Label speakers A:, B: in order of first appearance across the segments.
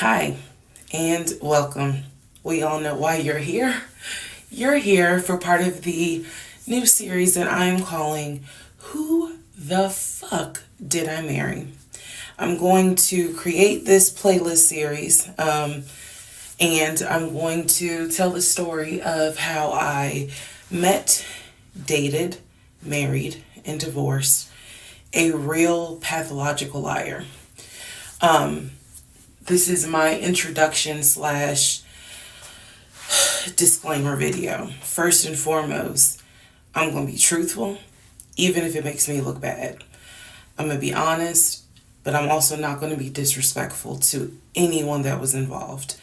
A: Hi, and welcome. We all know why you're here. You're here for part of the new series that I'm calling Who the Fuck Did I Marry? I'm going to create this playlist series, and I'm going to tell the story of how I met, dated, married, and divorced a real pathological liar. This is my introduction slash disclaimer video. First and foremost, I'm going to be truthful, even if it makes me look bad. I'm going to be honest, but I'm also not going to be disrespectful to anyone that was involved.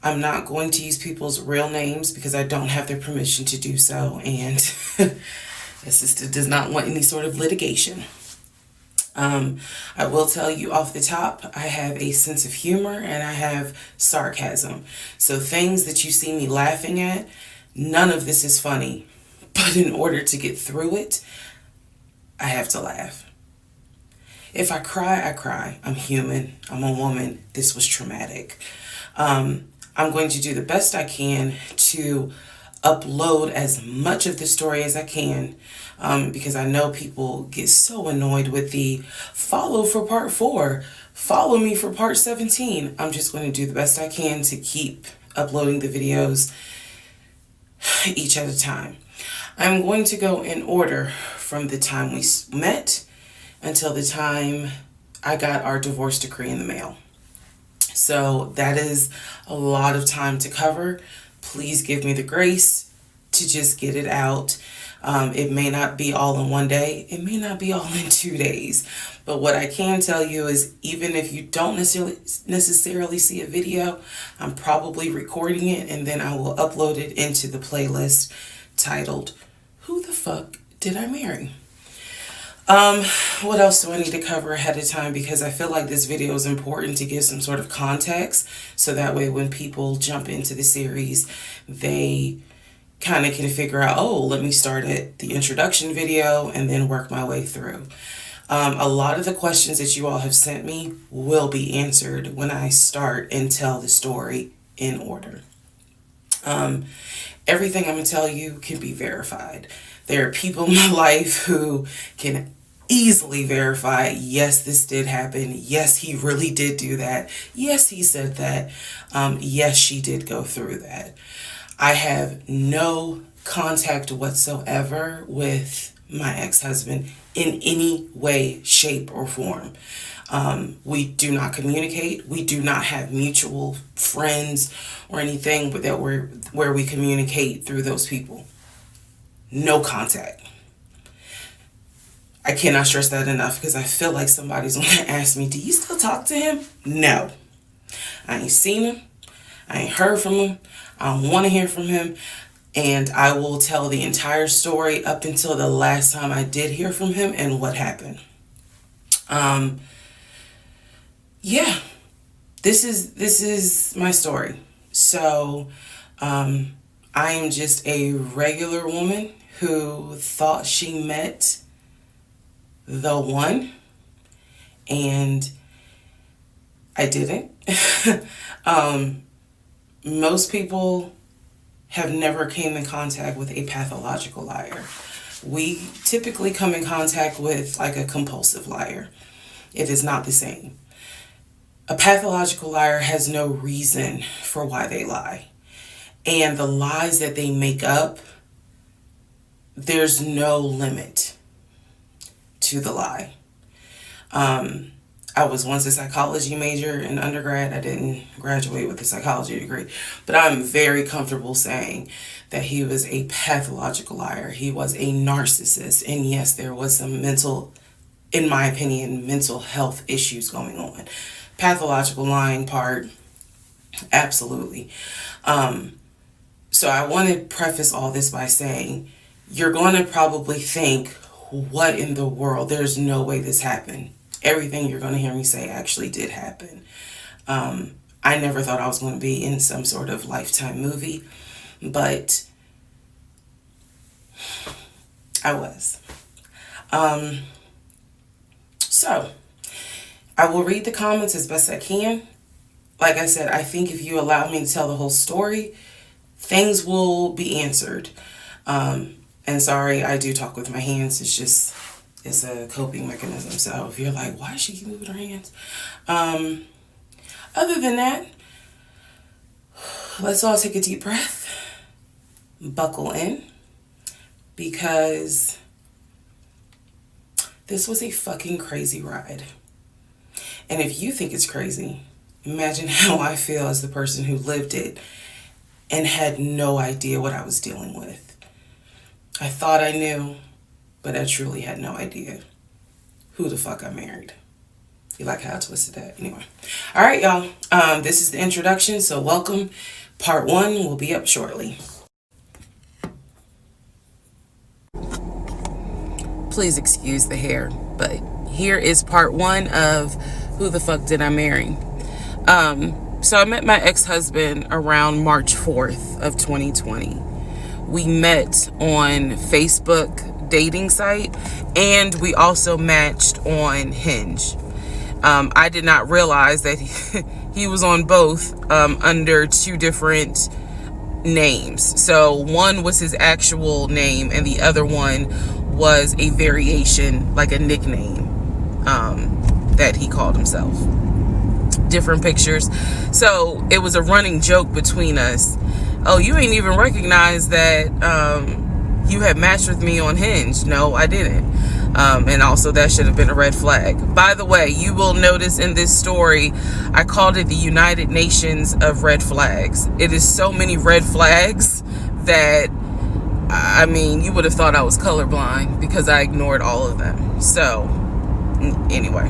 A: I'm not going to use people's real names because I don't have their permission to do so, and the sister does not want any sort of litigation. I will tell you off the top, I have a sense of humor and I have sarcasm. So things that you see me laughing at, none of this is funny. But in order to get through it, I have to laugh. If I cry, I cry. I'm human. I'm a woman. This was traumatic. I'm going to do the best I can to upload as much of the story as I can, because I know people get so annoyed with the follow for part 4, follow me for part 17. I'm just going to do the best I can to keep uploading the videos each at a time. I'm going to go in order from the time we met until the time I got our divorce decree in the mail. So that is a lot of time to cover. Please give me the grace to just get it out. It may not be all in one day. It may not be all in 2 days. But what I can tell you is, even if you don't necessarily see a video, I'm probably recording it and then I will upload it into the playlist titled, Who the Fuck Did I Marry? What else do I need to cover ahead of time? Because I feel like this video is important to give some sort of context, so that way when people jump into the series, they kind of can figure out, oh, let me start at the introduction video and then work my way through. A lot of the questions that you all have sent me will be answered when I start and tell the story in order. Everything I'm going to tell you can be verified. There are people in my life who can easily verify, yes, this did happen. Yes, he really did do that. Yes, he said that. Yes, she did go through that. I have no contact whatsoever with my ex-husband in any way, shape, or form. We do not communicate. We do not have mutual friends or anything where we communicate through those people. No contact. I cannot stress that enough, because I feel like somebody's going to ask me, do you still talk to him? No. I ain't seen him. I ain't heard from him. I don't want to hear from him. And I will tell the entire story up until the last time I did hear from him and what happened. Yeah, this is my story. So, I am just a regular woman who thought she met the one, and I didn't. Most people have never came in contact with a pathological liar. We typically come in contact with like a compulsive liar. It is not the same. A pathological liar has no reason for why they lie. And the lies that they make up, there's no limit to the lie. I was once a psychology major in undergrad. I didn't graduate with a psychology degree, but I'm very comfortable saying that he was a pathological liar. He was a narcissist. And yes, there was some in my opinion, mental health issues going on. Pathological lying part, absolutely. So I want to preface all this by saying, you're going to probably think, what in the world? There's no way this happened. Everything you're going to hear me say actually did happen. I never thought I was going to be in some sort of Lifetime movie, but I was. So I will read the comments as best I can. like I said, I think if you allow me to tell the whole story, things will be answered. And sorry, I do talk with my hands. It's a coping mechanism. So if you're like, why does she keep moving her hands? Other than that, let's all take a deep breath, buckle in, because this was a fucking crazy ride. And if you think it's crazy, imagine how I feel as the person who lived it and had no idea what I was dealing with. I thought I knew, but I truly had no idea who the fuck I married. You like how I twisted that? Anyway. All right, y'all. This is the introduction, so welcome. Part 1 will be up shortly. Please excuse the hair, but here is part 1 of Who the Fuck Did I Marry? So I met my ex-husband around March 4th of 2020. We met on Facebook dating site, and we also matched on Hinge. I did not realize that he was on both under 2 different names. So one was his actual name, and the other one was a variation, like a nickname that he called himself. Different pictures. So it was a running joke between us. Oh, you ain't even recognize that you had matched with me on Hinge. No, I didn't. And also that should have been a red flag. By the way, you will notice in this story, I called it the United Nations of red flags. It is so many red flags that, I mean, you would have thought I was colorblind because I ignored all of them. So anyway,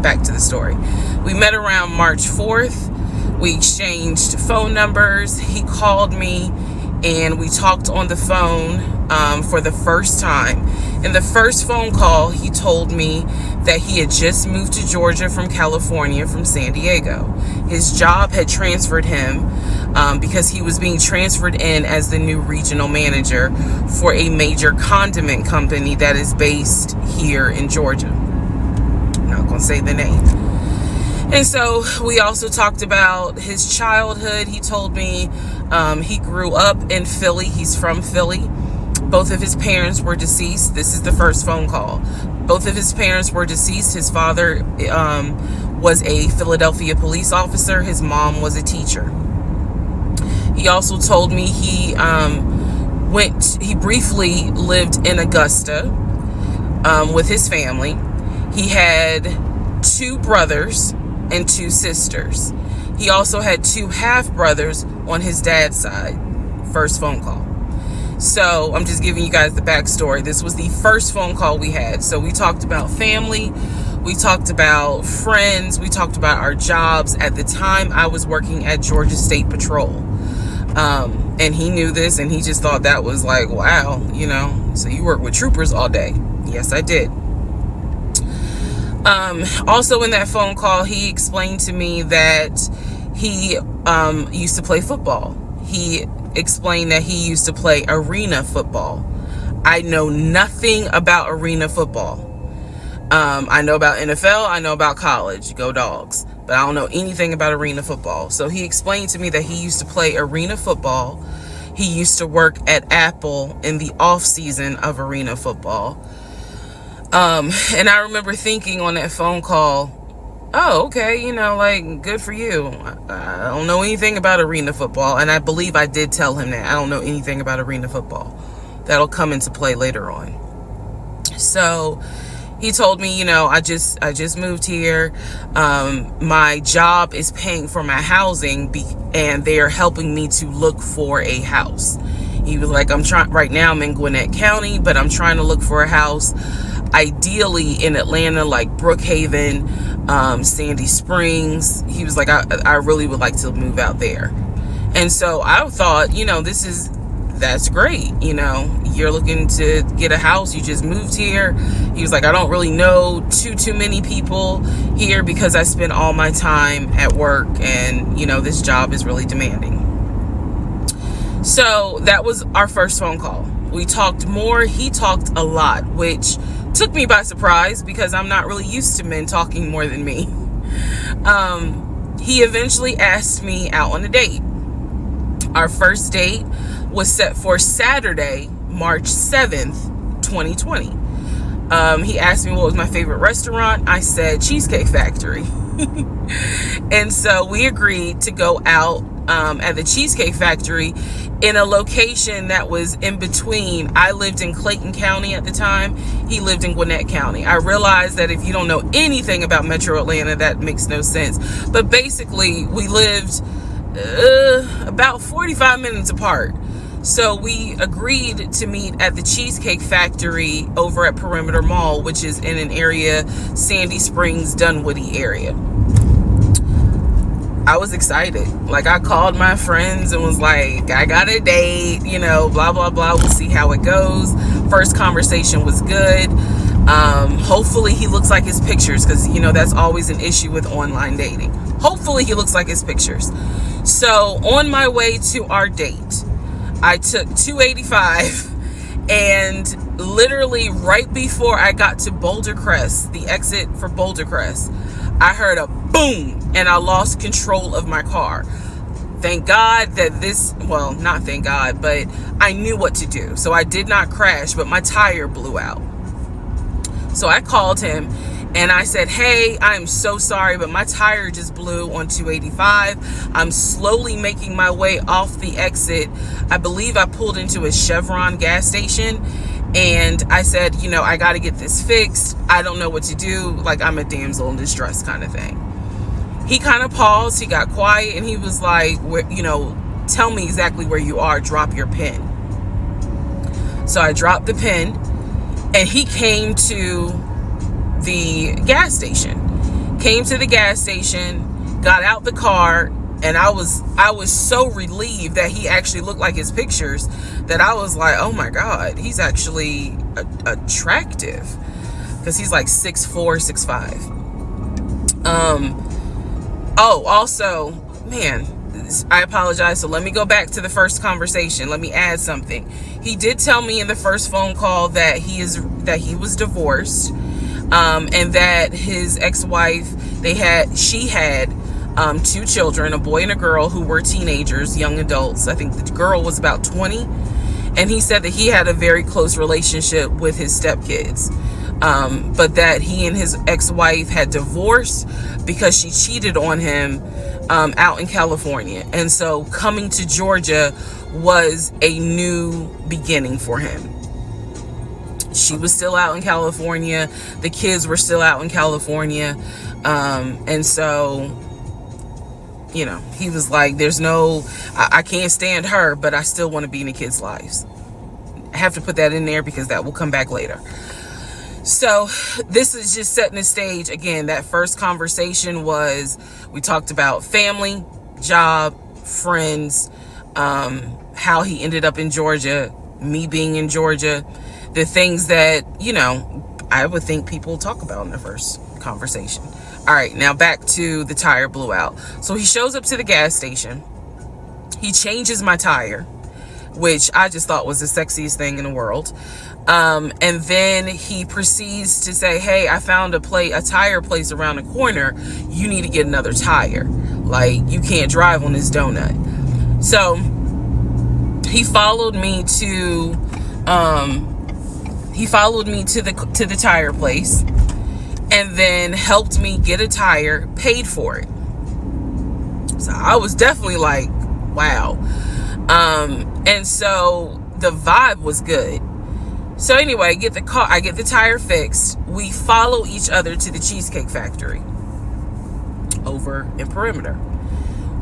A: back to the story. We met around March 4th. We exchanged phone numbers. He called me and we talked on the phone for the first time. In the first phone call, he told me that he had just moved to Georgia from California, from San Diego. His job had transferred him because he was being transferred in as the new regional manager for a major condiment company that is based here in Georgia. I'm not going to say the name. And so we also talked about his childhood. He told me he grew up in Philly. He's from Philly. Both of his parents were deceased. This is the first phone call. Both of his parents were deceased. His father was a Philadelphia police officer. His mom was a teacher. He also told me he briefly lived in Augusta with his family. He had 2 brothers and 2 sisters. He also had 2 half-brothers on his dad's side. First phone call. So I'm just giving you guys the backstory. This was the first phone call we had. So we talked about family. We talked about friends. We talked about our jobs. At the time, I was working at Georgia State Patrol. And he knew this, and he just thought that was like, wow, you know, so you work with troopers all day. Yes, I did. Also in that phone call, he explained to me that he used to play football. He explained that he used to play arena football. I know nothing about arena football. I know about NFL. I know about college. Go Dogs. But I don't know anything about arena football. So he explained to me that he used to play arena football. He used to work at Apple in the off season of arena football. And I remember thinking on that phone call, oh, okay, you know, like, good for you. I don't know anything about arena football. And I believe I did tell him that. I don't know anything about arena football. That'll come into play later on. So he told me, you know, I just moved here. My job is paying for my housing and they're helping me to look for a house. He was like, right now I'm in Gwinnett County, but I'm trying to look for a house, ideally in Atlanta, like Brookhaven, Sandy Springs. He was like, I really would like to move out there. And so I thought, you know, that's great. You know, you're looking to get a house. You just moved here. He was like, I don't really know too many people here because I spend all my time at work and, you know, this job is really demanding. So that was our first phone call. We talked more. He talked a lot, which took me by surprise because I'm not really used to men talking more than me. he eventually asked me out on a date. Our first date was set for Saturday, March 7th, 2020. He asked me what was my favorite restaurant. I said Cheesecake Factory. And so we agreed to go out at the Cheesecake Factory in a location that was in between. I lived in Clayton County at the time. He lived in Gwinnett County. I realized that if you don't know anything about Metro Atlanta, that makes no sense. But basically, we lived about 45 minutes apart. So we agreed to meet at the Cheesecake Factory over at Perimeter Mall, which is in an area, Sandy Springs, Dunwoody area. I was excited. Like, I called my friends and was like, I got a date, blah, blah, blah. We'll see how it goes. First conversation was good. Hopefully he looks like his pictures, because, that's always an issue with online dating. Hopefully he looks like his pictures. So on my way to our date, I took 285, and literally right before I got to Boulder Crest, the exit for Boulder Crest, I heard a boom, and I lost control of my car. Thank God that not thank God, but I knew what to do. So I did not crash, but my tire blew out. So I called him and I said, hey, I'm so sorry, but my tire just blew on 285. I'm slowly making my way off the exit. I believe I pulled into a Chevron gas station, and I said, I got to get this fixed. I don't know what to do. Like, I'm a damsel in distress kind of thing. He kind of paused. He got quiet, and he was like, tell me exactly where you are. Drop your pin. So I dropped the pin, and he came to the gas station. Got out the car, and I was so relieved that he actually looked like his pictures that I was like, oh my God, he's actually attractive, because he's like 6'4", 6'5". Also, man, I apologize. So let me go back to the first conversation. Let me add something. He did tell me in the first phone call that he was divorced, and that his ex-wife, she had 2 children, a boy and a girl, who were teenagers, young adults. I think the girl was about 20. And he said that he had a very close relationship with his stepkids. But that he and his ex-wife had divorced because she cheated on him out in California. And so coming to Georgia was a new beginning for him. She was still out in California. The kids were still out in California. And so, he was like, I can't stand her, but I still want to be in the kids' lives. I have to put that in there because that will come back later. So this is just setting the stage. Again, that first conversation we talked about family, job, friends, how he ended up in Georgia, me being in Georgia, the things that, I would think people talk about in the first conversation. All right, now back to the tire blew out. So he shows up to the gas station. He changes my tire, which I just thought was the sexiest thing in the world. And then he proceeds to say, hey, I found a tire place around the corner. You need to get another tire. Like, you can't drive on this donut. So he followed me to the tire place, and then helped me get a tire, paid for it. So I was definitely like, wow. And so the vibe was good. So anyway, I get the tire fixed. We follow each other to the Cheesecake Factory over in Perimeter.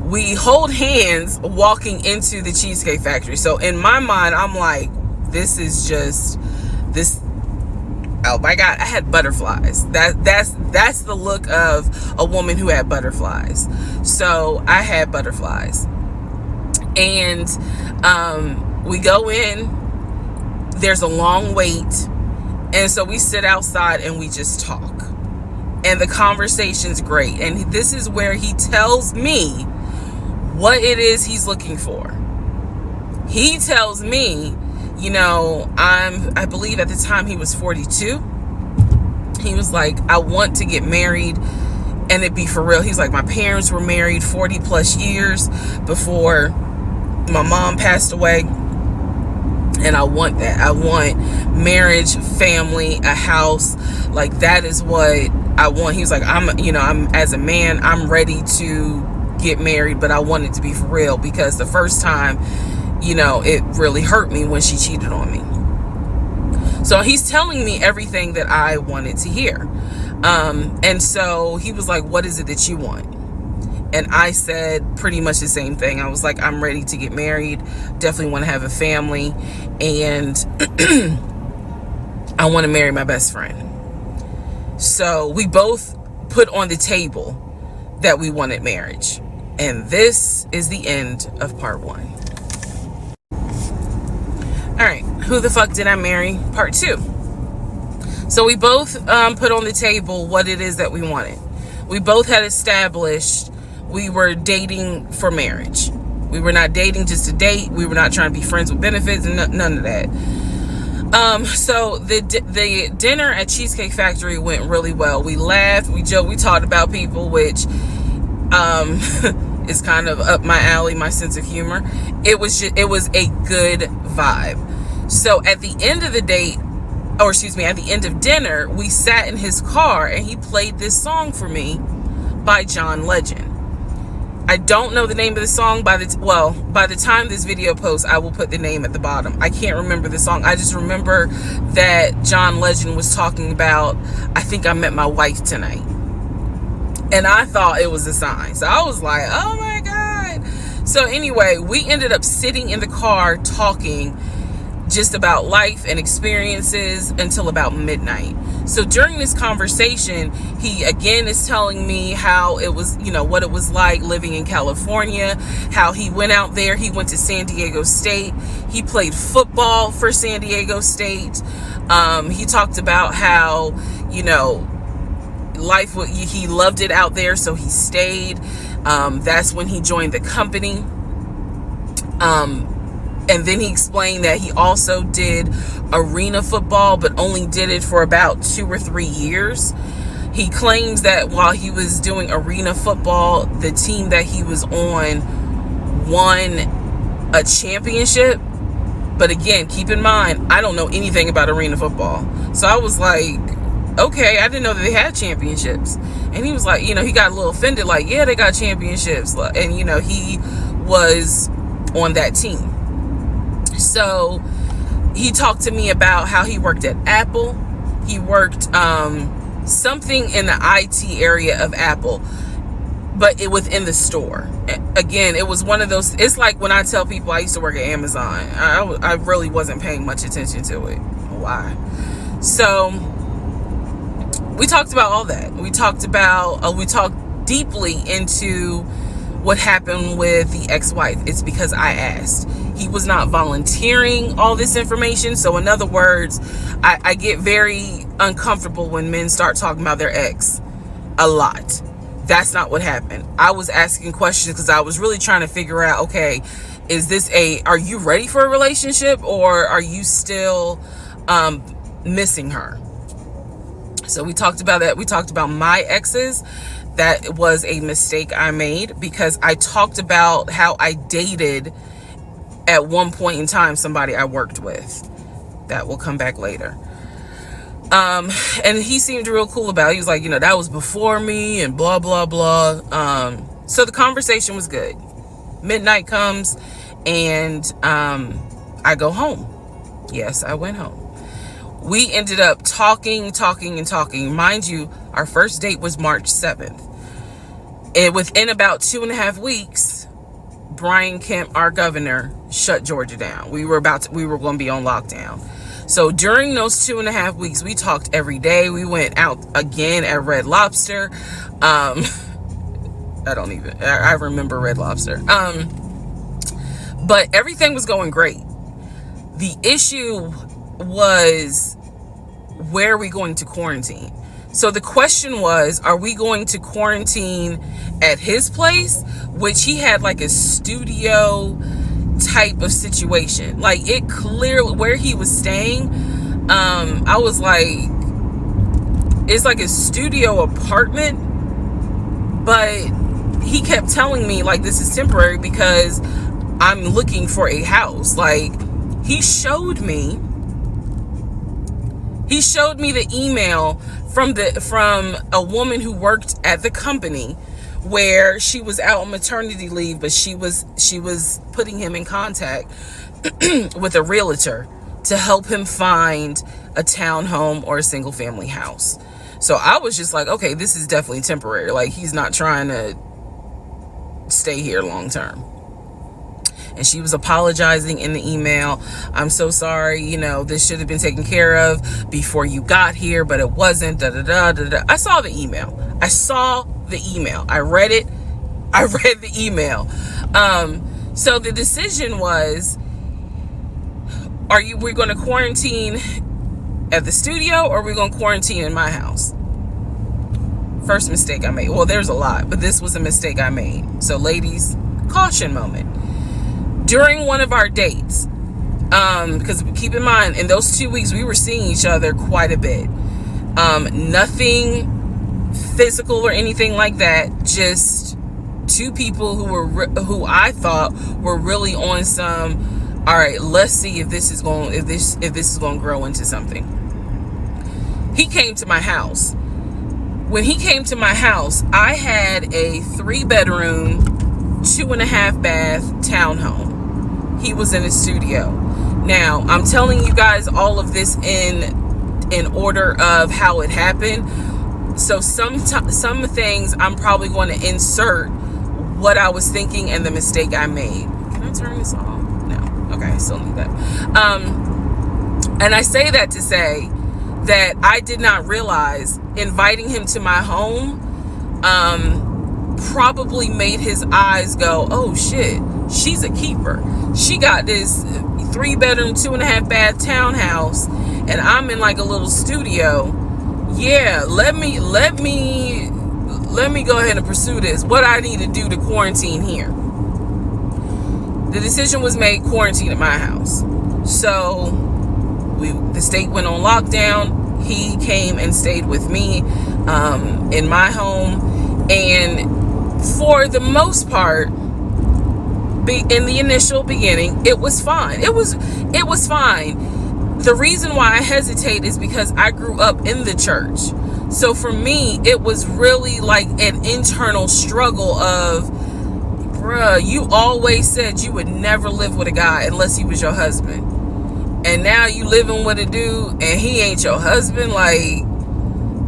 A: We hold hands walking into the Cheesecake Factory. So in my mind, I'm like, this. Oh my God, I had butterflies. That's the look of a woman who had butterflies. So I had butterflies. And we go in. There's a long wait. And so we sit outside and we just talk. And the conversation's great. And this is where he tells me what it is he's looking for. He tells me, I believe at the time he was 42. He was like, I want to get married and it be for real. He's like, my parents were married 40 plus years before my mom passed away, and I want that. I want marriage, family, a house. Like, that is what I want. He was like, I'm as a man, I'm ready to get married, but I want it to be for real, because the first time, it really hurt me when she cheated on me. So he's telling me everything that I wanted to hear. And so he was like, what is it that you want? And I said pretty much the same thing. I was like, I'm ready to get married, definitely want to have a family, and I want to marry my best friend. So we both put on the table that we wanted marriage. And this is the end of part 1. All right, who the fuck did I marry? Part 2. So we both put on the table what it is that we wanted. We both had established we were dating for marriage. We were not dating just to date. We were not trying to be friends with benefits and none of that. So the dinner at Cheesecake Factory went really well. We laughed, we joked, we talked about people, which is kind of up my alley, my sense of humor. It was a good vibe. So at the end of the date, at the end of dinner, we sat in his car and he played this song for me by John Legend. I don't know the name of the song. By the time this video posts, I will put the name at the bottom. I can't remember the song. I just remember that John Legend was talking about, I think I met my wife tonight. And I thought it was a sign. So I was like, oh my God. So anyway, we ended up sitting in the car talking just about life and experiences until about midnight. So during this conversation, he again is telling me how it was, what it was like living in California, how he went out there. He went to San Diego State. He played football for San Diego State. He talked about how, he loved it out there, so he stayed. That's when he joined the company. And then he explained that he also did arena football, but only did it for about 2 or 3 years. He claims that while he was doing arena football, the team that he was on won a championship. But again, keep in mind, I don't know anything about arena football. So I was like, okay, I didn't know that they had championships. And he was like, he got a little offended, like, yeah, they got championships. And, he was on that team. So he talked to me about how he worked at Apple. He worked something in the IT area of Apple, but it within the store. Again, it was one of those, it's like when I tell people I used to work at Amazon. I really wasn't paying much attention to it. Why? So we talked about all that. We talked deeply into what happened with the ex-wife. It's because I asked. He was not volunteering all this information. So in other words, I get very uncomfortable when men start talking about their ex a lot. That's not what happened. I was asking questions because I was really trying to figure out, okay, are you ready for a relationship, or are you still missing her? So we talked about that. We talked about my exes. That was a mistake I made because I talked about how I dated at one point in time somebody I worked with. That will come back later. And he seemed real cool about it. He was like, that was before me and blah, blah, blah. So the conversation was good. Midnight comes and I go home. Yes, I went home. We ended up talking. Mind you, our first date was March 7th. And within about 2.5 weeks, Brian Kemp, our governor, shut Georgia down. We were going to be on lockdown. So during those 2.5 weeks, we talked every day. We went out again at Red Lobster. I remember Red Lobster. But everything was going great. The issue was, where are we going to quarantine? So the question was, are we going to quarantine at his place, which he had like a studio type of situation. Like, it clearly, where he was staying, I was like, it's like a studio apartment, But he kept telling me, like, this is temporary because I'm looking for a house. Like, he showed me the email from a woman who worked at the company where she was out on maternity leave, but she was putting him in contact with a realtor to help him find a townhome or a single family house. So I was just like, okay, this is definitely temporary. Like, he's not trying to stay here long term. And she was apologizing in the email. I'm so sorry, you know, this should have been taken care of before you got here, but it wasn't. I saw the email. I read it. I read the email. So the decision was, we're going to quarantine at the studio, or we're going to quarantine in my house? First mistake I made. Well, there's a lot, but this was a mistake I made. So ladies, caution moment. During one of our dates, because keep in mind, in those 2 weeks, we were seeing each other quite a bit. Nothing physical or anything like that. Just two people who I thought were really on some, all right, let's see if this is going to grow into something. He came to my house. When he came to my house, I had a 3-bedroom, 2.5 bath townhome. He was in a studio. Now, I'm telling you guys all of this in order of how it happened. So some things I'm probably going to insert what I was thinking and the mistake I made. Can I turn this off? No. Okay, I still need that. And I say that to say that I did not realize inviting him to my home probably made his eyes go, oh shit, she's a keeper. She got this 3-bedroom, 2.5 bath townhouse, and I'm in like a little studio. Yeah, let me go ahead and pursue this. What I need to do to quarantine here. The decision was made, quarantine at my house. So the state went on lockdown. He came and stayed with me in my home, and for the most part, in the initial beginning, it was fine. It was fine. The reason why I hesitate is because I grew up in the church. So for me, it was really like an internal struggle of, bruh, you always said you would never live with a guy unless he was your husband. And now you living with a dude and he ain't your husband. Like,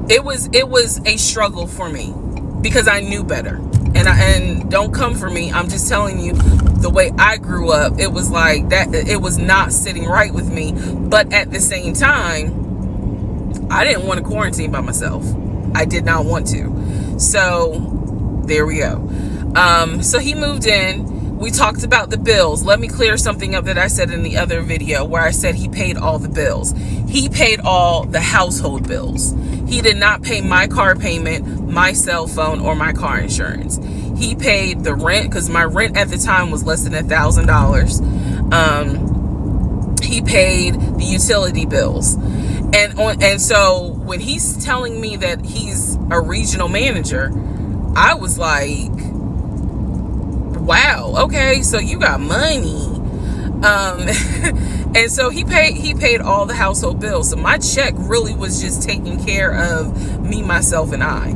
A: it was a struggle for me because I knew better. And don't come for me. I'm just telling you the way I grew up. It was like that. It was not sitting right with me. But at the same time, I didn't want to quarantine by myself. I did not want to. So there we go. So he moved in. We talked about the bills. Let me clear something up that I said in the other video where I said he paid all the bills. He paid all the household bills. He did not pay my car payment, my cell phone, or my car insurance. He paid the rent because my rent at the time was less than $1,000. He paid the utility bills. And so when he's telling me that he's a regional manager, I was like, wow, okay, so you got money. And so he paid all the household bills. So my check really was just taking care of me, myself, and I.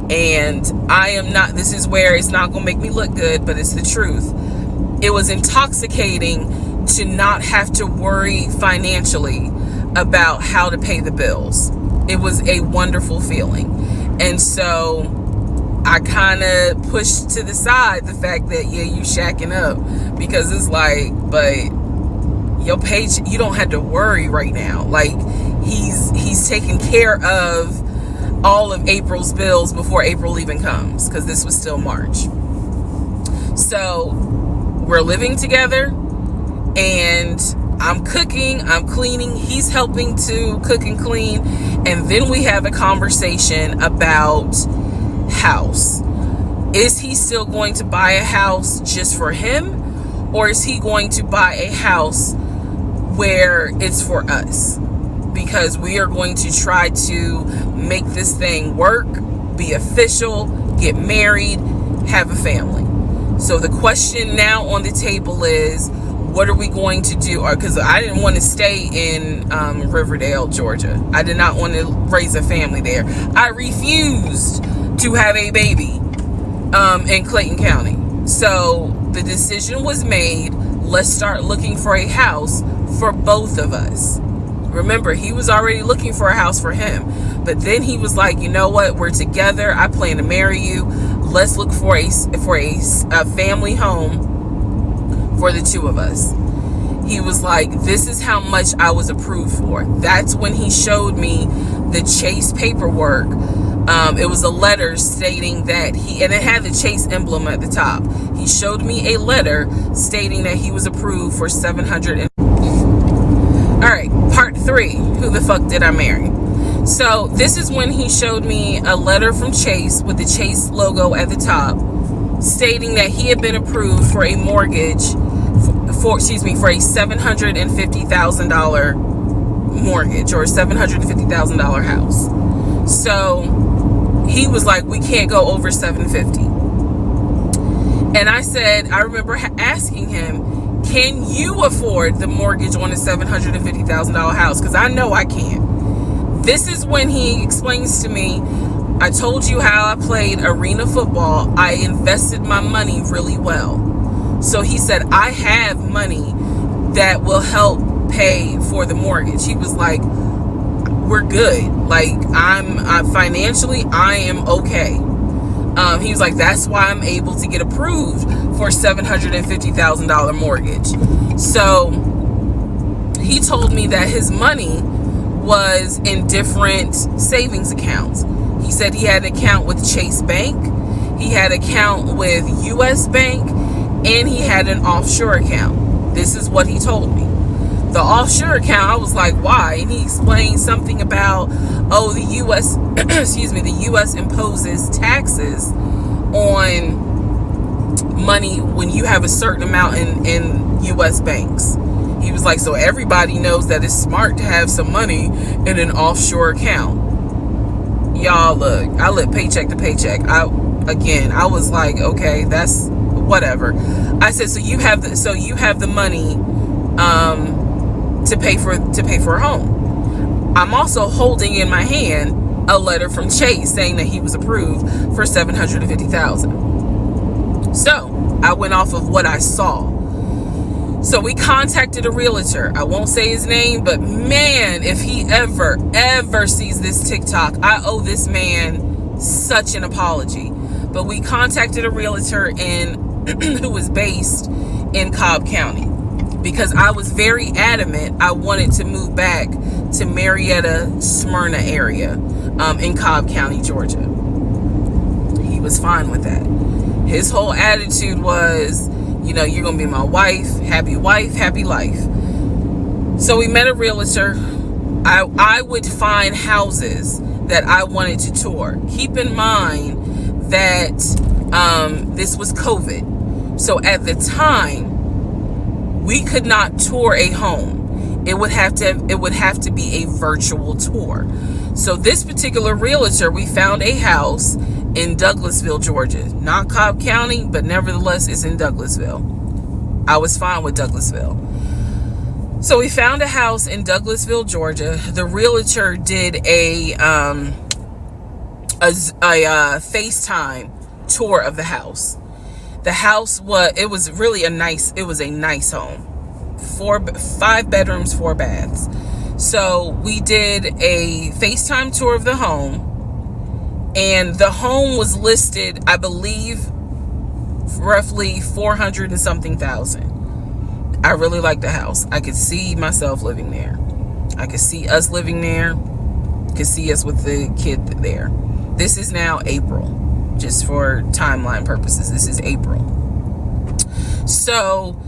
A: And I am not, this is where it's not gonna make me look good, but it's the truth. It was intoxicating to not have to worry financially about how to pay the bills. It was a wonderful feeling. And so I kind of pushed to the side the fact that, yeah, you shacking up, because it's like, but your paycheck, you don't have to worry right now. Like, he's taking care of all of April's bills before April even comes, because this was still March. So we're living together, and I'm cooking, I'm cleaning, he's helping to cook and clean, and then we have a conversation about house. Is he still going to buy a house just for him, or is he going to buy a house where it's for us? Because we are going to try to make this thing work, be official, get married, have a family. So the question now on the table is, what are we going to do? Because I didn't want to stay in Riverdale, Georgia. I did not want to raise a family there. I refused to have a baby in Clayton County. So the decision was made, let's start looking for a house for both of us. Remember, he was already looking for a house for him. But then he was like, you know what? We're together. I plan to marry you. Let's look for a family home for the two of us. He was like, this is how much I was approved for. That's when he showed me the Chase paperwork. It was a letter stating that and it had the Chase emblem at the top. He showed me a letter stating that he was approved for $700. All right, part 3. Who the fuck did I marry? So this is when he showed me a letter from Chase with the Chase logo at the top, stating that he had been approved for a mortgage for a $750,000 mortgage, or a $750,000 house. So he was like, we can't go over $750,000. And I said, I remember asking him, can you afford the mortgage on a $750,000 house? Because I know I can't. This is when he explains to me, I told you how I played arena football. I invested my money really well. So he said, I have money that will help pay for the mortgage. He was like, we're good. Like, I'm financially, I am okay. He was like, that's why I'm able to get approved for $750,000 mortgage. So he told me that his money was in different savings accounts. He said he had an account with Chase Bank, he had an account with US Bank, and he had an offshore account. This is what he told me. The offshore account, I was like, why? And he explained something about, the US, the US imposes taxes on money when you have a certain amount in US banks. He was like, so everybody knows that it's smart to have some money in an offshore account. Y'all, look, I live paycheck to paycheck. I was like, okay, that's whatever. I said, so you have the money to pay for a home. I'm also holding in my hand a letter from Chase saying that he was approved for $750,000. So I went off of what I saw. So we contacted a realtor. I won't say his name, but man, if he ever sees this TikTok, I owe this man such an apology. But we contacted a realtor who was based in Cobb County, because I was very adamant I wanted to move back to Marietta, Smyrna area in Cobb County, Georgia. He was fine with that. His whole attitude was, you're going to be my wife, happy life. So we met a realtor. I would find houses that I wanted to tour. Keep in mind that this was COVID. So at the time, we could not tour a home. It would have to be a virtual tour. So this particular realtor, we found a house in Douglasville, Georgia. Not Cobb County, but nevertheless, it's in Douglasville. I was fine with Douglasville. So we found a house in Douglasville, Georgia. The realtor did a FaceTime tour of the house. The house was a nice home. 5 bedrooms, 4 baths. So we did a FaceTime tour of the home, and the home was listed, I believe, roughly 400 and something thousand. I really liked the house. I could see myself living there. I could see us living there. Could see us with the kid there. This is now April, just for timeline purposes. This is April. So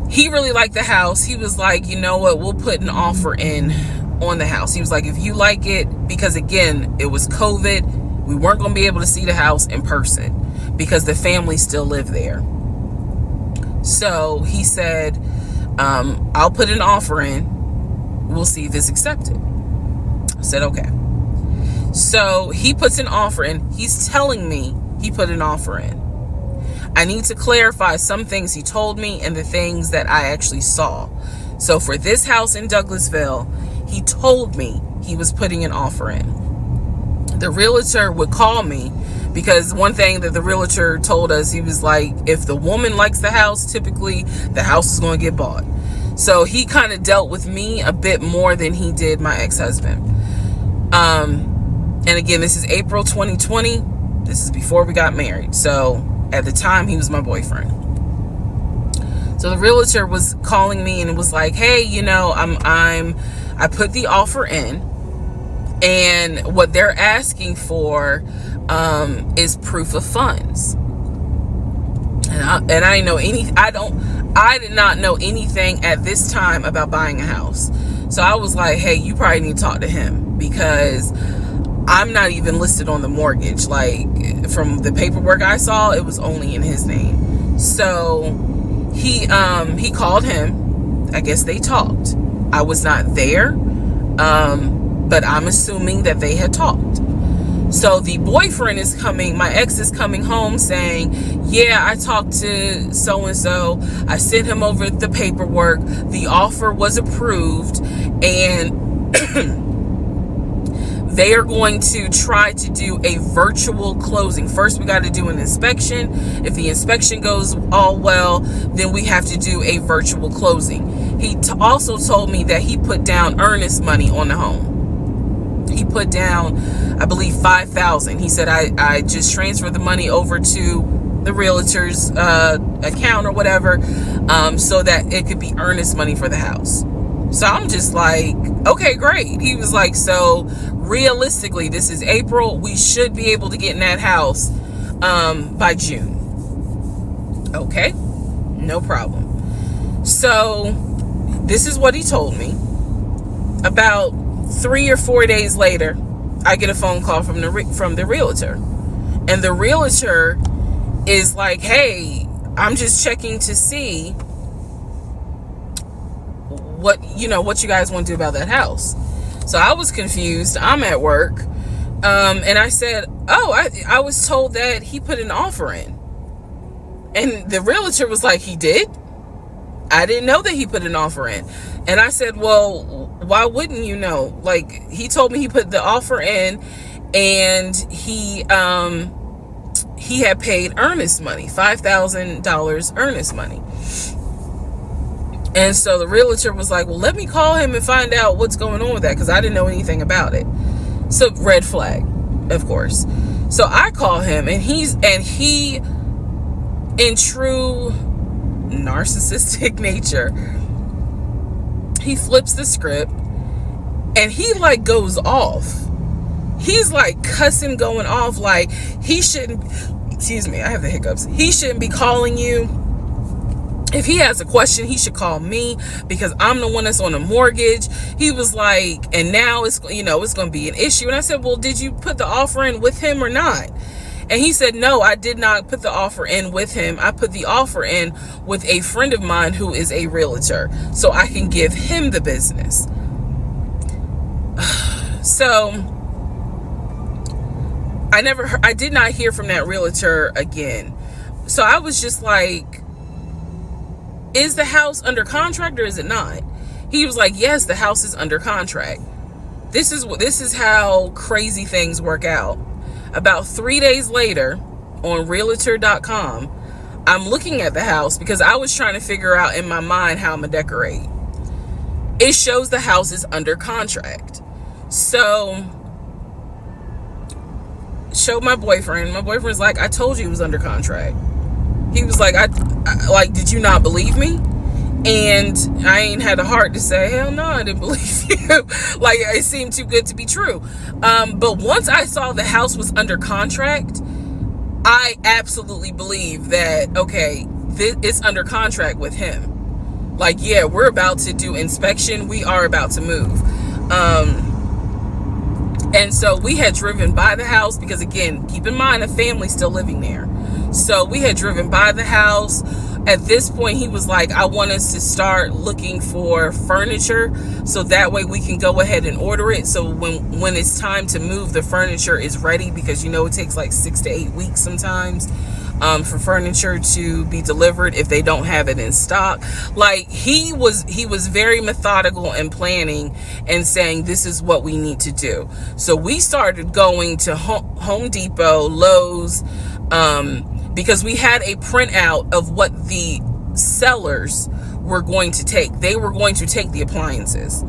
A: he really liked the house. He was like, you know what, we'll put an offer in on the house. He was like, if you like it, because again, it was COVID, we weren't going to be able to see the house in person because the family still lived there. So he said, I'll put an offer in. We'll see if it's accepted. I said, okay. So he puts an offer in. He's telling me he put an offer in. I need to clarify some things he told me and the things that I actually saw. So for this house in Douglasville, he told me he was putting an offer in. The realtor would call me because one thing that the realtor told us, he was like, if the woman likes the house, typically the house is going to get bought. So he kind of dealt with me a bit more than he did my ex-husband. And again, this is April 2020. This is before we got married. So at the time, he was my boyfriend. So the realtor was calling me and it was like, hey, you know, I put the offer in, and what they're asking for is proof of funds. And I did not know anything at this time about buying a house. So I was like, hey, you probably need to talk to him, because I'm not even listed on the mortgage. Like, from the paperwork I saw, it was only in his name. So he called him. I guess they talked. I was not there, but I'm assuming that they had talked. So the boyfriend is coming, my ex is coming home saying, yeah, I talked to so-and-so. I sent him over the paperwork. The offer was approved, and they are going to try to do a virtual closing. First, we got to do an inspection. If the inspection goes all well, then we have to do a virtual closing. He also told me that he put down earnest money on the home. He put down, I believe, $5,000. He said, I just transferred the money over to the realtor's account or whatever, so that it could be earnest money for the house. So I'm just like, okay, great. He was like, so realistically, this is April. We should be able to get in that house by June. Okay, no problem. So this is what he told me. About 3 or 4 days later, I get a phone call from the realtor, and the realtor is like, hey, I'm just checking to see what you guys want to do about that house. So I was confused. I'm at work, and I said, oh, I was told that he put an offer in. And the realtor was like, he did? I didn't know that he put an offer in. And I said, well, why wouldn't you know? Like, he told me he put the offer in, and he had paid earnest money, $5,000 earnest money. And so the realtor was like, well, let me call him and find out what's going on with that, because I didn't know anything about it. So red flag, of course. So I call him, and he, in true narcissistic nature, he flips the script, and he like goes off. He's like cussing, going off, like he shouldn't, excuse me, I have the hiccups. He shouldn't be calling you. If he has a question, he should call me, because I'm the one that's on a mortgage. He was like, and now it's going to be an issue. And I said, well, did you put the offer in with him or not? And he said, no, I did not put the offer in with him. I put the offer in with a friend of mine who is a realtor, so I can give him the business. So I did not hear from that realtor again. So I was just like, is the house under contract or is it not? He was like, yes, the house is under contract. This is how crazy things work out. About 3 days later, on realtor.com, I'm looking at the house because I was trying to figure out in my mind how I'm gonna decorate. It shows the house is under contract. So, showed my boyfriend. My boyfriend's like, I told you it was under contract. He was like, I did you not believe me? And I ain't had a heart to say, hell no, I didn't believe you. Like, it seemed too good to be true. But once I saw the house was under contract, I absolutely believe that, okay, it's under contract with him. Like, yeah, we're about to do inspection. We are about to move. And so we had driven by the house because, again, keep in mind, a family's still living there. So we had driven by the house. At this point, he was like, I want us to start looking for furniture so that way we can go ahead and order it. So when it's time to move, the furniture is ready, because it takes like 6 to 8 weeks sometimes for furniture to be delivered if they don't have it in stock. Like, he was very methodical and planning and saying, this is what we need to do. So we started going to Home Depot, Lowe's, because we had a printout of what the sellers were going to take. They were going to take the appliances.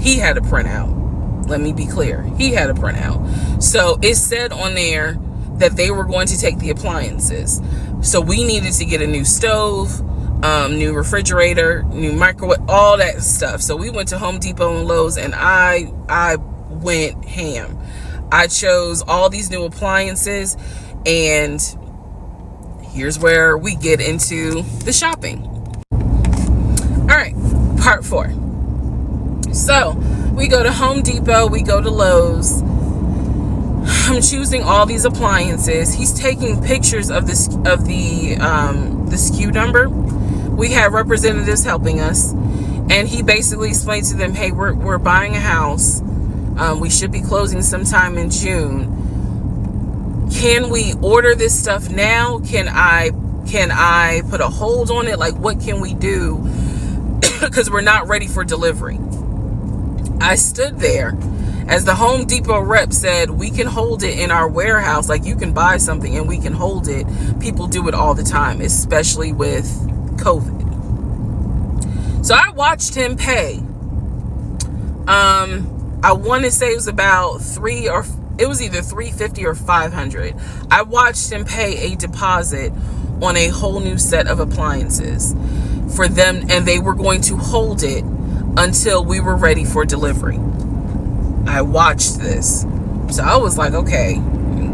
A: He had a printout. Let me be clear. He had a printout. So it said on there that they were going to take the appliances. So we needed to get a new stove, new refrigerator, new microwave, all that stuff. So we went to Home Depot and Lowe's, and I went ham. I chose all these new appliances. And here's where we get into the shopping. All right, part 4. So we go to Home Depot, we go to Lowe's. I'm choosing all these appliances. He's taking pictures of the SKU number. We have representatives helping us, and he basically explained to them, hey, we're buying a house. We should be closing sometime in June. Can we order this stuff now? Can I put a hold on it? Like, what can we do? Because we're not ready for delivery. I stood there as the Home Depot rep said, we can hold it in our warehouse. Like, you can buy something and we can hold it. People do it all the time, especially with COVID. So I watched him pay. I want to say it was about it was either $350 or $500. I watched him pay a deposit on a whole new set of appliances for them, and they were going to hold it until we were ready for delivery. I watched this. So I was like, okay,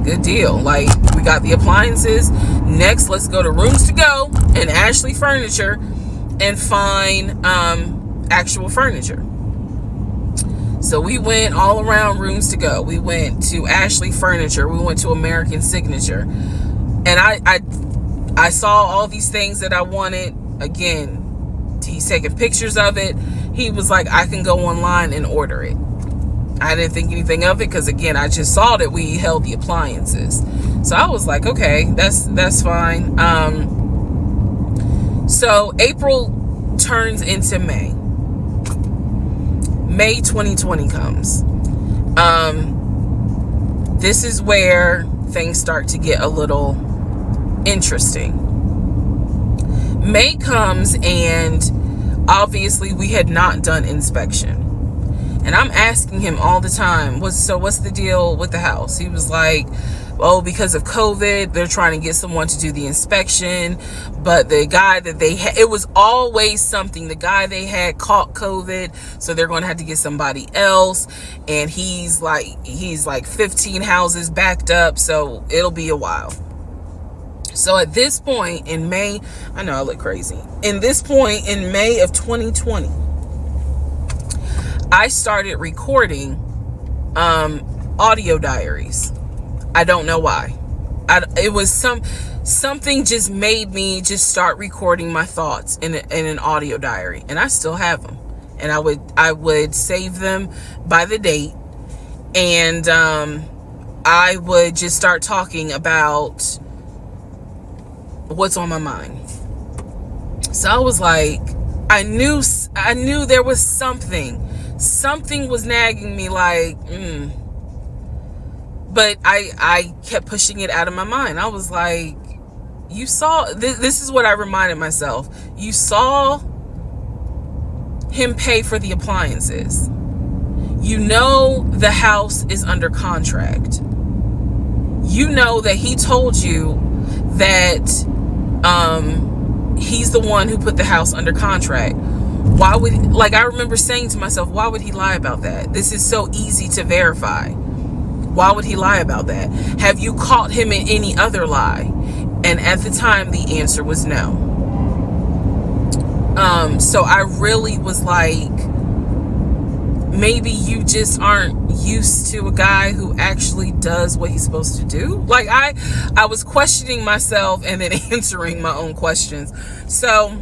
A: good deal. Like, we got the appliances. Next, let's go to Rooms to Go and Ashley Furniture and find actual furniture. So we went all around Rooms to Go. We went to Ashley Furniture. We went to American Signature. And I saw all these things that I wanted. Again, he's taking pictures of it. He was like, I can go online and order it. I didn't think anything of it because, again, I just saw that we held the appliances. So I was like, okay, that's fine. So April turns into May. May 2020 comes. This is where things start to get a little interesting. May comes, and obviously we had not done inspection. And I'm asking him all the time, what's the deal with the house? He was like, oh, because of COVID, they're trying to get someone to do the inspection. But the guy that they had, it was always something. The guy they had caught COVID, so they're going to have to get somebody else. And he's like 15 houses backed up, so it'll be a while. So at this point in May, I know I look crazy. In this point in May of 2020, I started recording audio diaries. I don't know why. It was something just made me just start recording my thoughts in an audio diary, and I still have them. And I would save them by the date, and I would just start talking about what's on my mind. So I was like, I knew there was something was nagging me, like, but I kept pushing it out of my mind. I was like, you saw, this is what I reminded myself. You saw him pay for the appliances. You know the house is under contract. You know that he told you that he's the one who put the house under contract. Why would, I remember saying to myself, why would he lie about that? This is so easy to verify. Why would he lie about that? Have you caught him in any other lie? And at the time, the answer was no. So I really was like, maybe you just aren't used to a guy who actually does what he's supposed to do. Like, I was questioning myself and then answering my own questions. So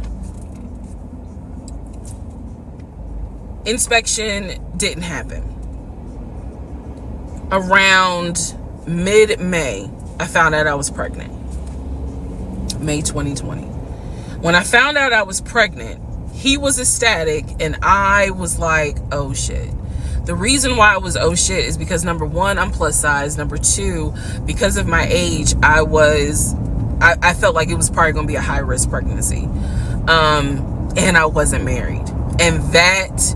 A: inspection didn't happen. Around mid-May, I found out I was pregnant. May 2020. When I found out I was pregnant, he was ecstatic and I was like, oh shit. The reason why I was oh shit is because, number one, I'm plus size. Number two, because of my age, I felt like it was probably going to be a high risk pregnancy. And I wasn't married. And that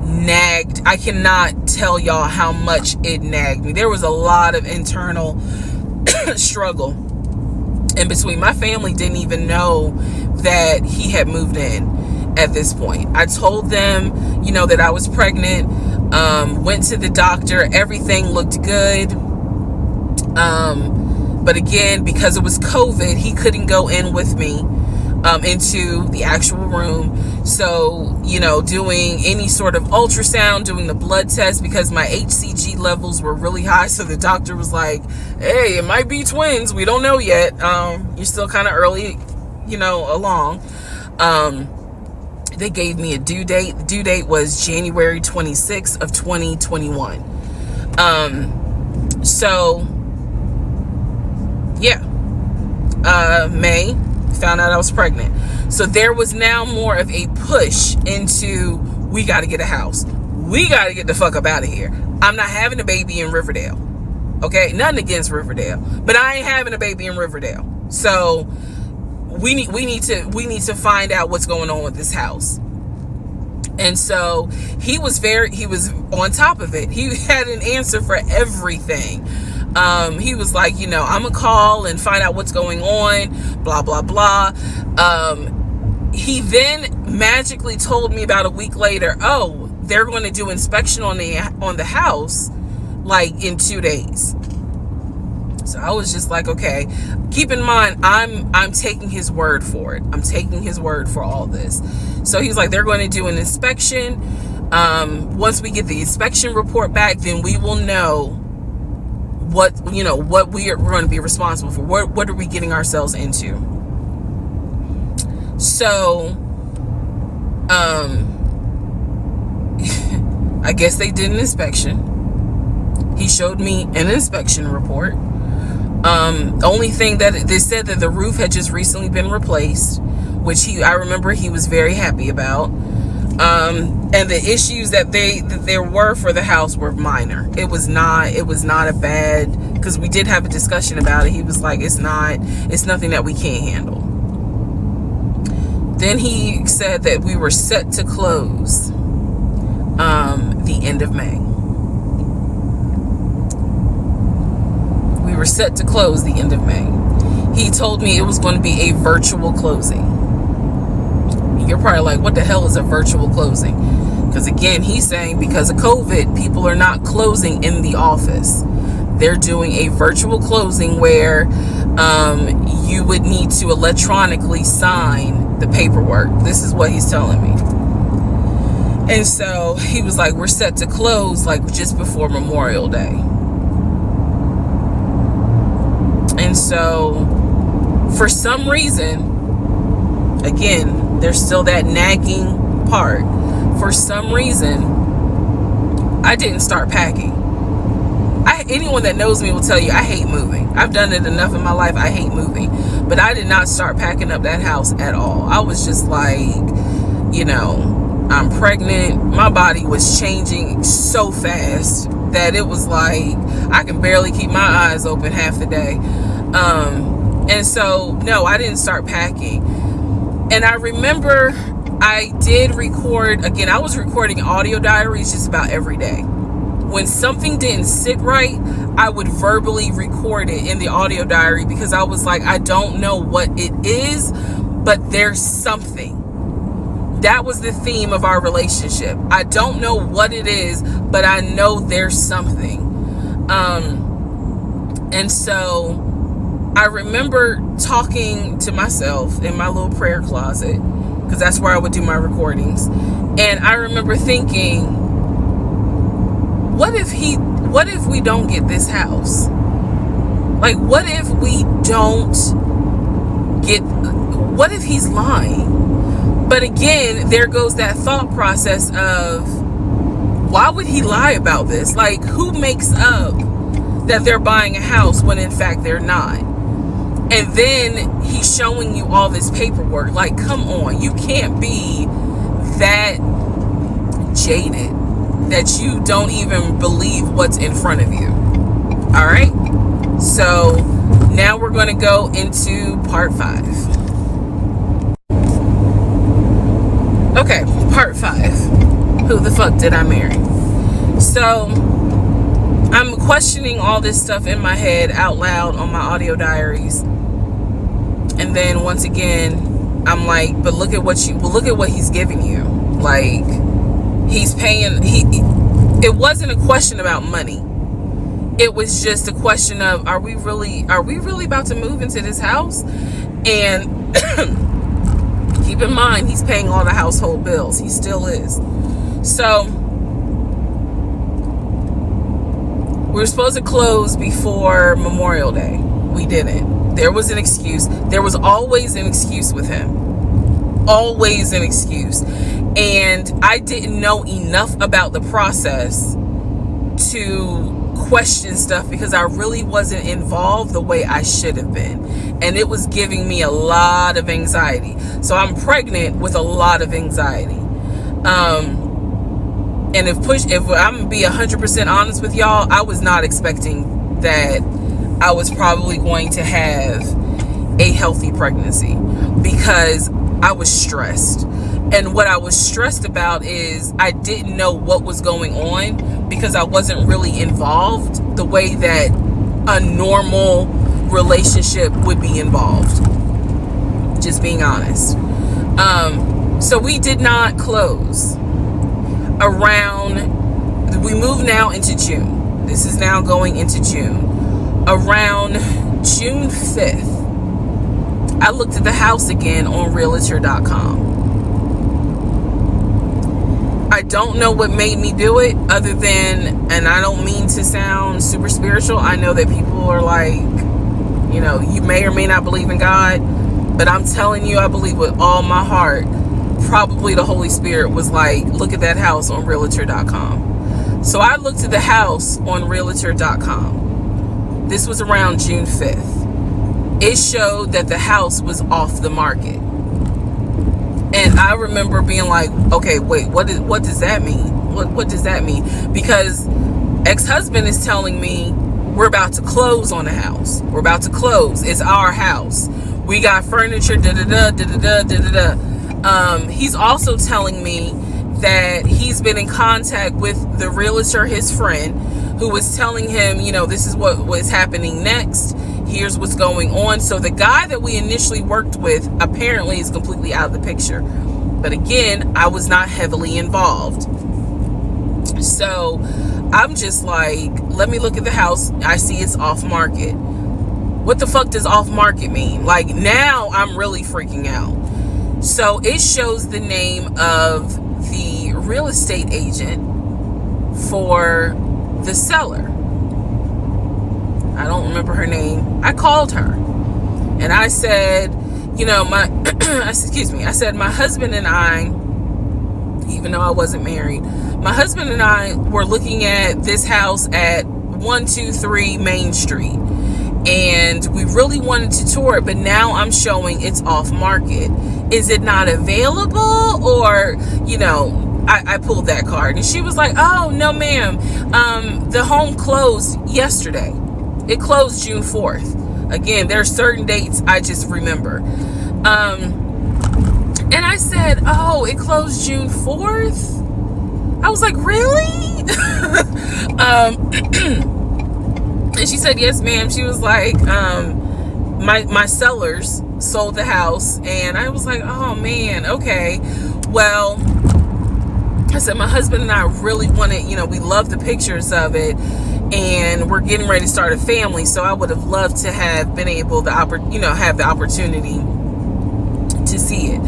A: nagged. I cannot tell y'all how much it nagged me. There was a lot of internal struggle in between. My family didn't even know that he had moved in at this point. I told them, that I was pregnant, went to the doctor, everything looked good. But again, because it was COVID, he couldn't go in with me into the actual room. So, doing any sort of ultrasound, doing the blood test, because my HCG levels were really high. So the doctor was like, hey, it might be twins. We don't know yet. You're still kind of early, along. They gave me a due date. The due date was January 26th of 2021. May, found out I was pregnant. So there was now more of a push into, we got to get a house. We got to get the fuck up out of here. I'm not having a baby in Riverdale. Okay, nothing against Riverdale, but I ain't having a baby in Riverdale. So we need to find out what's going on with this house. And so he was on top of it. He had an answer for everything. He was like, I'm gonna call and find out what's going on, blah, blah, blah. He then magically told me about a week later, oh, they're going to do inspection on the house, like in 2 days. So I was just like, okay, keep in mind, I'm taking his word for it. I'm taking his word for all this. So he's like, they're going to do an inspection. Once we get the inspection report back, then we will know what we're going to be responsible for. What are we getting ourselves into? So, I guess they did an inspection. He showed me an inspection report. Only thing that they said that the roof had just recently been replaced, which I remember he was very happy about. And the issues that there were for the house were minor. It was not a bad, because we did have a discussion about it. He was like, it's nothing that we can't handle. Then he said that we were set to close the end of May. We were set to close the end of May. He told me it was going to be a virtual closing. You're probably like, what the hell is a virtual closing? Because again, he's saying because of COVID, people are not closing in the office. They're doing a virtual closing where you would need to electronically sign the paperwork. This is what he's telling me. And so he was like, we're set to close like just before Memorial Day. And so for some reason, again, there's still that nagging part. For some reason, I didn't start packing. Anyone that knows me will tell you I hate moving. I've done it enough in my life. I hate moving. But I did not start packing up that house at all. I was just like, I'm pregnant. My body was changing so fast that it was like I can barely keep my eyes open half the day. And so, no, I didn't start packing. And I remember I did record, again, I was recording audio diaries just about every day. When something didn't sit right, I would verbally record it in the audio diary because I was like, I don't know what it is, but there's something. That was the theme of our relationship. I don't know what it is, but I know there's something. And so I remember talking to myself in my little prayer closet, because that's where I would do my recordings. And I remember thinking, what if we don't get this house? Like, what if we don't get, what if he's lying? But again, there goes that thought process of, why would he lie about this? Like, who makes up that they're buying a house when in fact they're not? And then he's showing you all this paperwork. Like, come on, you can't be that jaded that you don't even believe what's in front of you. All right, so now we're going to go into part 5. Okay, part 5. Who the fuck did I marry? So I'm questioning all this stuff in my head out loud on my audio diaries, and then once again I'm like, but look at what he's giving you. Like, he's paying. It wasn't a question about money. It was just a question of, are we really about to move into this house? And keep in mind, he's paying all the household bills. He still is. So we were supposed to close before Memorial Day. We didn't. There was an excuse. There was always an excuse with him. Always an excuse. And I didn't know enough about the process to question stuff because I really wasn't involved the way I should have been. And it was giving me a lot of anxiety. So I'm pregnant with a lot of anxiety. And if I'm gonna be 100% honest with y'all, I was not expecting that I was probably going to have a healthy pregnancy because I was stressed. And what I was stressed about is I didn't know what was going on because I wasn't really involved the way that a normal relationship would be involved. Just being honest. So we did not close. We move now into June. This is now going into June. Around June 5th, I looked at the house again on realtor.com. I don't know what made me do it other than, and I don't mean to sound super spiritual. I know that people are like, you may or may not believe in God, but I'm telling you, I believe with all my heart, probably the Holy Spirit was like, look at that house on realtor.com. So I looked at the house on realtor.com. This was around June 5th. It showed that the house was off the market. And I remember being like, okay, wait, what does that mean? What does that mean? Because ex-husband is telling me we're about to close on the house. We're about to close. It's our house. We got furniture, he's also telling me that he's been in contact with the realtor, his friend, who was telling him, this is what was happening next. Here's what's going on. So the guy that we initially worked with apparently is completely out of the picture. But again, I was not heavily involved. So I'm just like, let me look at the house. I see it's off market. What the fuck does off market mean? Like, now I'm really freaking out. So it shows the name of the real estate agent for the seller. I don't remember her name. I called her and I said, I said, my husband and I, even though I wasn't married, my husband and I were looking at this house at 123 Main Street. And we really wanted to tour it, but now I'm showing it's off market. Is it not available? Or, I pulled that card and she was like, oh, no, ma'am. The home closed yesterday. It closed June 4th. Again, there are certain dates I just remember. And I said, oh, it closed June 4th? I was like, really? And she said, yes, ma'am. She was like, my sellers sold the house. And I was like, oh, man, okay. Well, I said, my husband and I really wanted, we love the pictures of it. And we're getting ready to start a family. So I would have loved to have been able to, have the opportunity to see it.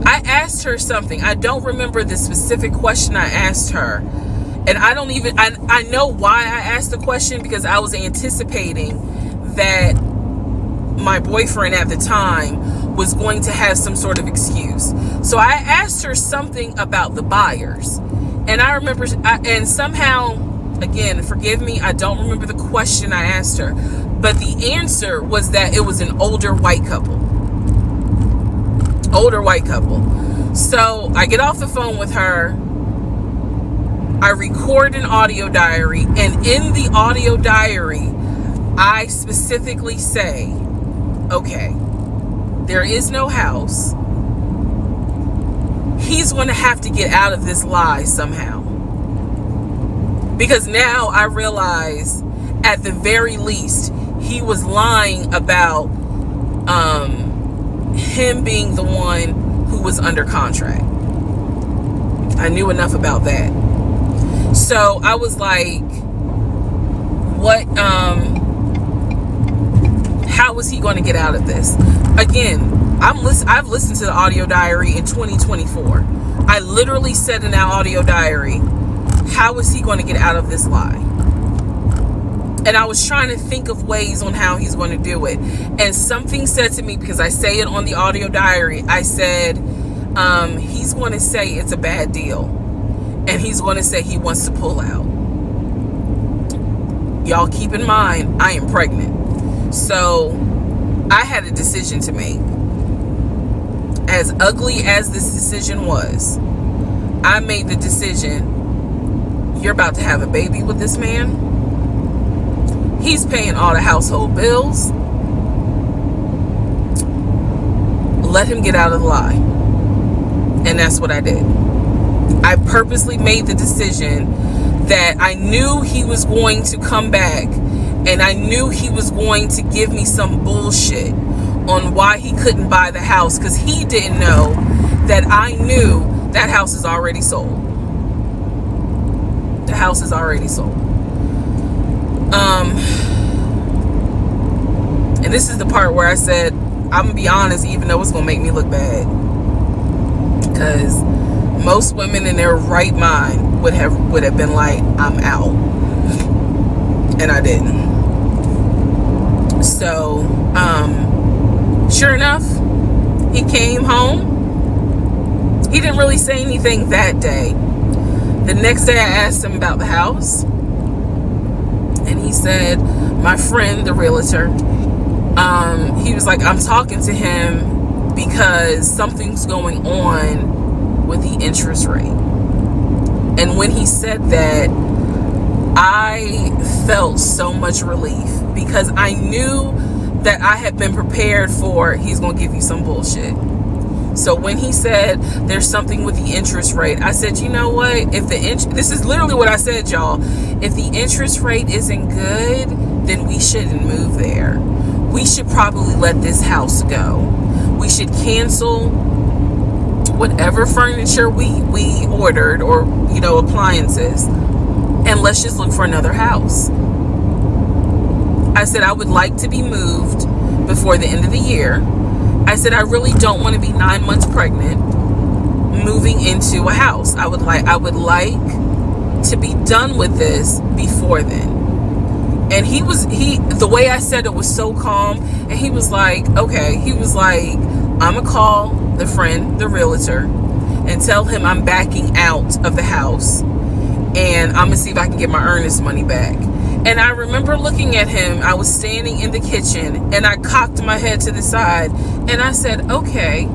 A: I asked her something. I don't remember the specific question I asked her. And I know why I asked the question, because I was anticipating that my boyfriend at the time was going to have some sort of excuse. So I asked her something about the buyers. And I remember, and somehow, again, forgive me, I don't remember the question I asked her. But the answer was that it was an older white couple. Older white couple. So I get off the phone with her. I record an audio diary. And in the audio diary, I specifically say, okay, there is no house. He's going to have to get out of this lie somehow. Because now I realize, at the very least, he was lying about him being the one who was under contract. I knew enough about that. So I was like, what, how was he going to get out of this? Again, I've listened to the audio diary in 2024. I literally said in that audio diary, how is he going to get out of this lie? And I was trying to think of ways on how he's going to do it. And something said to me, because I say it on the audio diary, I said, he's going to say it's a bad deal. And he's going to say he wants to pull out. Y'all keep in mind, I am pregnant. So I had a decision to make. As ugly as this decision was, I made the decision, you're about to have a baby with this man. He's paying all the household bills. Let him get out of the lie. And that's what I did. I purposely made the decision that I knew he was going to come back, and I knew he was going to give me some bullshit on why he couldn't buy the house, because he didn't know that I knew that house is already sold. The house is already sold. And this is the part where I said, I'm gonna be honest, even though it's gonna make me look bad, because most women in their right mind would have been like, I'm out. And I didn't. So sure enough, he came home. He didn't really say anything that day. The next day I asked him about the house, and he said, my friend, the realtor, he was like, I'm talking to him because something's going on with the interest rate. And when he said that, I felt so much relief, because I knew that I had been prepared for, he's going to give you some bullshit. So when he said there's something with the interest rate, I said, you know what? If this is literally what I said, y'all. If the interest rate isn't good, then we shouldn't move there. We should probably let this house go. We should cancel whatever furniture we ordered, or, appliances, and let's just look for another house. I said, I would like to be moved before the end of the year. I said, I really don't want to be 9 months pregnant moving into a house. I would like to be done with this before then. And the way I said it was so calm. And he was like, okay. He was like, I'm going to call the friend, the realtor, and tell him I'm backing out of the house. And I'm going to see if I can get my earnest money back. And I remember looking at him. I was standing in the kitchen, and I cocked my head to the side, and I said, okay,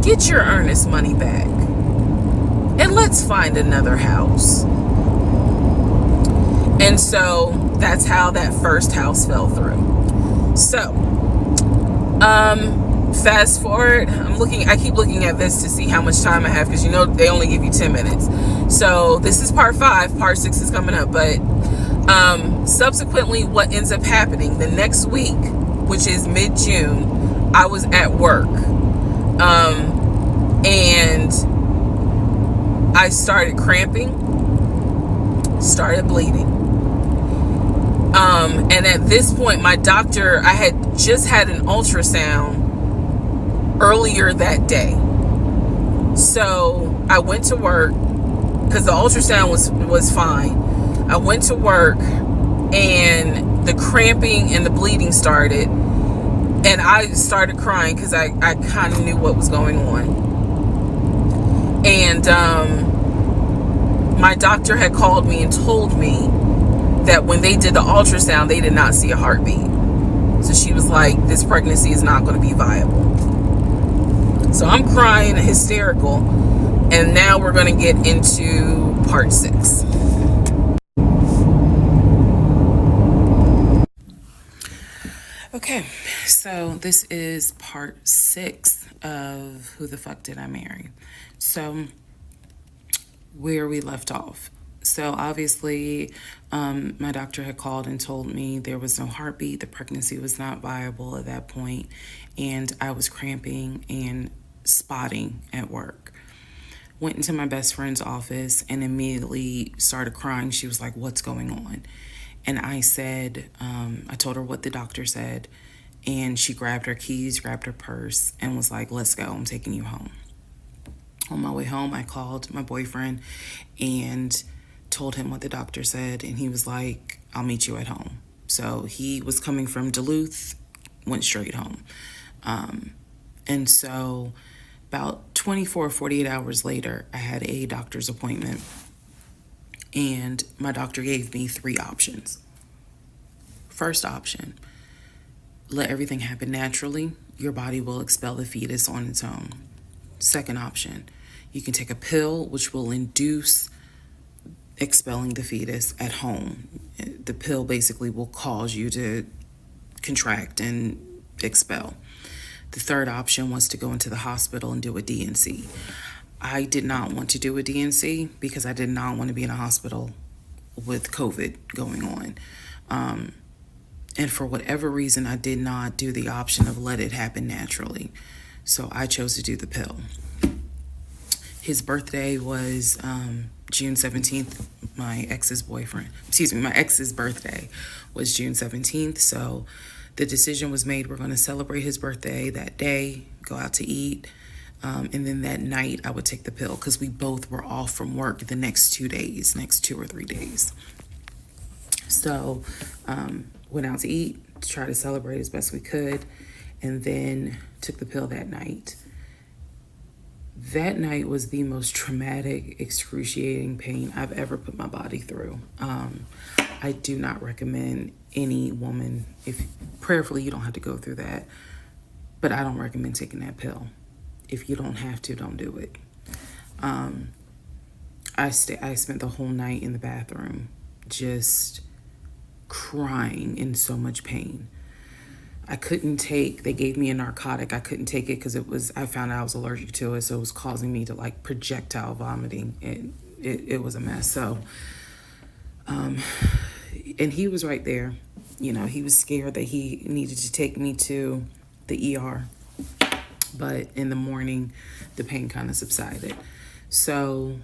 A: get your earnest money back, and let's find another house. And so that's how that first house fell through. So fast forward, I keep looking at this to see how much time I have, because they only give you 10 minutes. So this is part 5. Part 6 is coming up. But subsequently, what ends up happening the next week, which is mid-June, I was at work, and I started cramping, started bleeding. And at this point, my doctor, I had just had an ultrasound earlier that day. So I went to work, because the ultrasound was fine. I went to work, and the cramping and the bleeding started, and I started crying because I kind of knew what was going on. And my doctor had called me and told me that when they did the ultrasound, they did not see a heartbeat. So she was like, this pregnancy is not going to be viable. So I'm crying, hysterical, and now we're going to get into part 6. Okay, so this is part 6 of Who the Fuck Did I Marry? So where we left off. So obviously, my doctor had called and told me there was no heartbeat. The pregnancy was not viable at that point, and I was cramping and spotting at work. Went into my best friend's office and immediately started crying. She was like, "What's going on?" And I said, I told her what the doctor said, and she grabbed her keys, grabbed her purse, and was like, "Let's go. I'm taking you home." On my way home, I called my boyfriend and told him what the doctor said, and he was like, "I'll meet you at home." So he was coming from Duluth, went straight home. And so about 24, 48 hours later, I had a doctor's appointment, and my doctor gave me 3 options. First option, let everything happen naturally. Your body will expel the fetus on its own. Second option, you can take a pill which will induce expelling the fetus at home. The pill basically will cause you to contract and expel. The third option was to go into the hospital and do a D&C. I did not want to do a D&C because I did not want to be in a hospital with COVID going on. And for whatever reason, I did not do the option of let it happen naturally. So I chose to do the pill. His birthday was June 17th. My ex's birthday was June 17th. So the decision was made, we're going to celebrate his birthday that day, go out to eat. And then that night I would take the pill because we both were off from work the next 2 or 3 days. So went out to eat to try to celebrate as best we could, and then took the pill that night. That night was the most traumatic, excruciating pain I've ever put my body through. I do not recommend any woman, if prayerfully you don't have to go through that, but I don't recommend taking that pill. If you don't have to, don't do it. I spent the whole night in the bathroom just crying in so much pain. They gave me a narcotic. I couldn't take it because I found out I was allergic to it, so it was causing me to like projectile vomiting. It was a mess. So, and he was right there. You know, he was scared that he needed to take me to the ER. But in the morning, the pain kind of subsided. So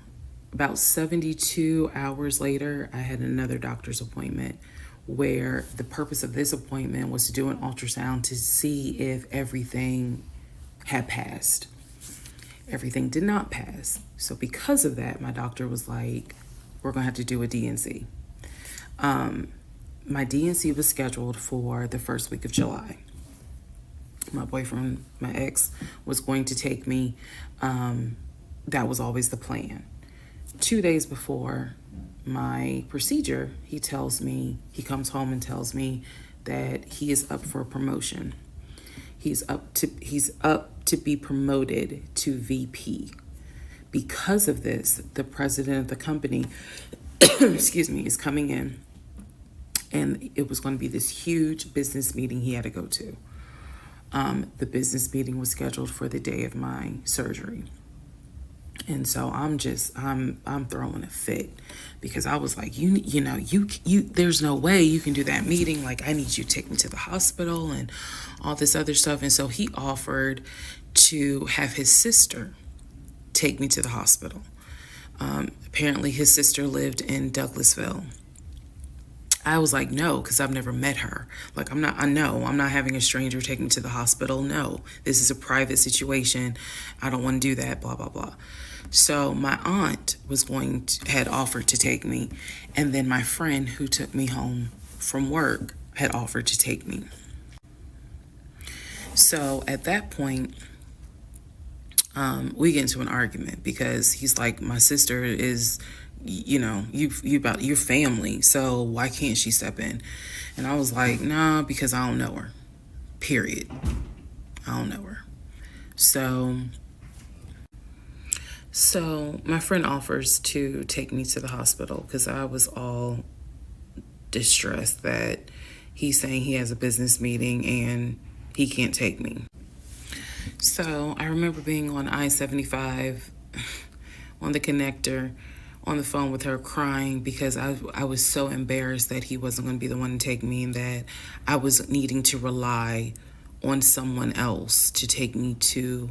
A: about 72 hours later, I had another doctor's appointment where the purpose of this appointment was to do an ultrasound to see if everything had passed. Everything did not pass. So because of that, my doctor was like, we're going to have to do a D&C. My D&C was scheduled for the first week of July. My boyfriend, my ex, was going to take me. That was always the plan. 2 days before my procedure, he comes home and tells me that he is up for a promotion. He's up to be promoted to VP. Because of this, the president of the company, is coming in, and it was going to be this huge business meeting he had to go to. The business meeting was scheduled for the day of my surgery. And so I'm throwing a fit because I was like, you there's no way you can do that meeting. Like, I need you to take me to the hospital and all this other stuff. And so he offered to have his sister take me to the hospital. Apparently his sister lived in Douglasville. I was like, no, because I've never met her. Like, I'm not having a stranger take me to the hospital. No, this is a private situation. I don't want to do that, blah, blah, blah. So my aunt had offered to take me. And then my friend who took me home from work had offered to take me. So at that point, we get into an argument because he's like, my sister is, you about your family, so why can't she step in? And I was like, nah, because I don't know her. Period. I don't know her. So my friend offers to take me to the hospital because I was all distressed that he's saying he has a business meeting and he can't take me. So I remember being on I-75 on the connector on the phone with her crying because I was so embarrassed that he wasn't going to be the one to take me and that I was needing to rely on someone else to take me to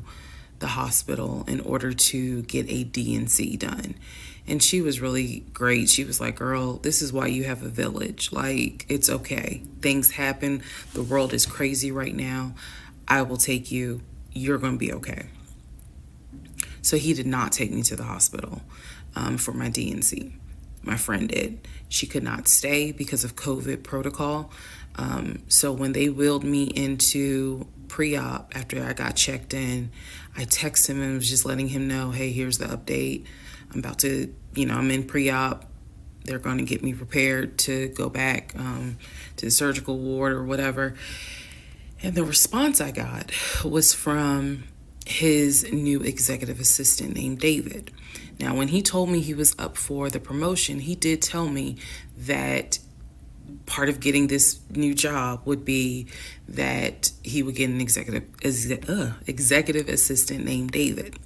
A: the hospital in order to get a D&C done. And she was really great. She was like, girl, this is why you have a village. Like, it's okay. Things happen. The world is crazy right now. I will take you. You're going to be okay. So he did not take me to the hospital for my D&C. My friend did. She could not stay because of COVID protocol. So when they wheeled me into pre-op after I got checked in, I texted him and was just letting him know, hey, here's the update. I'm about to, I'm in pre-op. They're going to get me prepared to go back to the surgical ward or whatever. And the response I got was from his new executive assistant named David. Now, when he told me he was up for the promotion, he did tell me that part of getting this new job would be that he would get an executive assistant named David.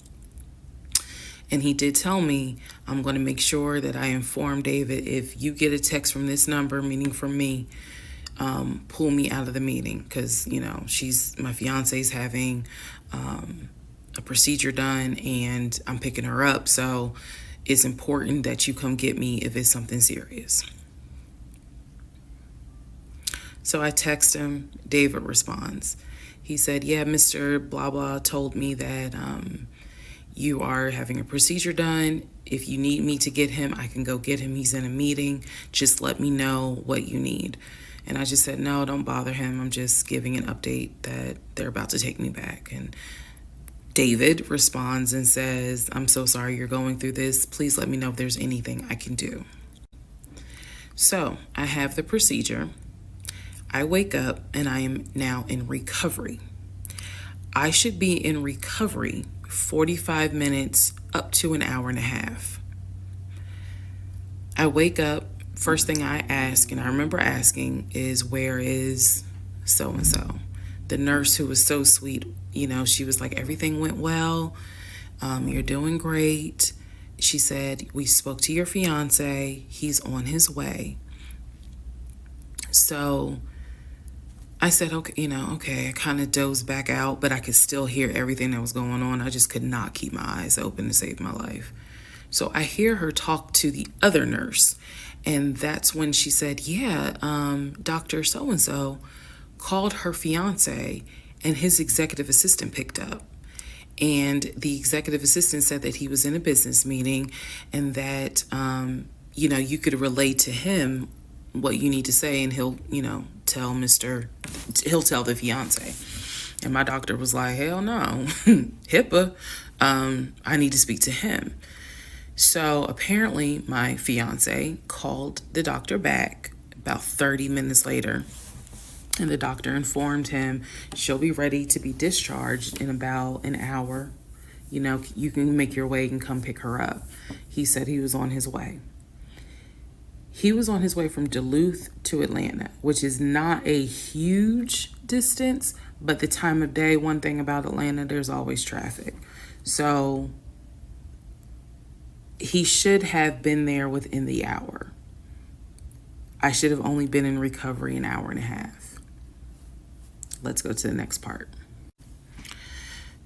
A: And he did tell me, I'm going to make sure that I inform David, if you get a text from this number, meaning from me, pull me out of the meeting because, my fiance's having a procedure done and I'm picking her up. So it's important that you come get me if it's something serious. So I text him. David responds. He said, yeah, Mr. Blah Blah told me that you are having a procedure done. If you need me to get him, I can go get him. He's in a meeting. Just let me know what you need. And I just said, no, don't bother him. I'm just giving an update that they're about to take me back. And David responds and says, I'm so sorry you're going through this. Please let me know if there's anything I can do. So I have the procedure. I wake up and I am now in recovery. I should be in recovery 45 minutes up to an hour and a half. I wake up, first thing I ask, and I remember asking, is where is so-and-so? The nurse who was so sweet, she was like, everything went well. You're doing great. She said, we spoke to your fiance. He's on his way. So I said, okay. I kind of dozed back out, but I could still hear everything that was going on. I just could not keep my eyes open to save my life. So I hear her talk to the other nurse. And that's when she said, Dr. So-and-so called her fiance and his executive assistant picked up. And the executive assistant said that he was in a business meeting and that, you could relay to him what you need to say and he'll tell the fiance. And my doctor was like, hell no, HIPAA, I need to speak to him. So apparently my fiance called the doctor back about 30 minutes later, and the doctor informed him she'll be ready to be discharged in about an hour. You can make your way and come pick her up. He said he was on his way. He was on his way from Duluth to Atlanta, which is not a huge distance, but the time of day, one thing about Atlanta, there's always traffic. So he should have been there within the hour. I should have only been in recovery an hour and a half. Let's go to the next part.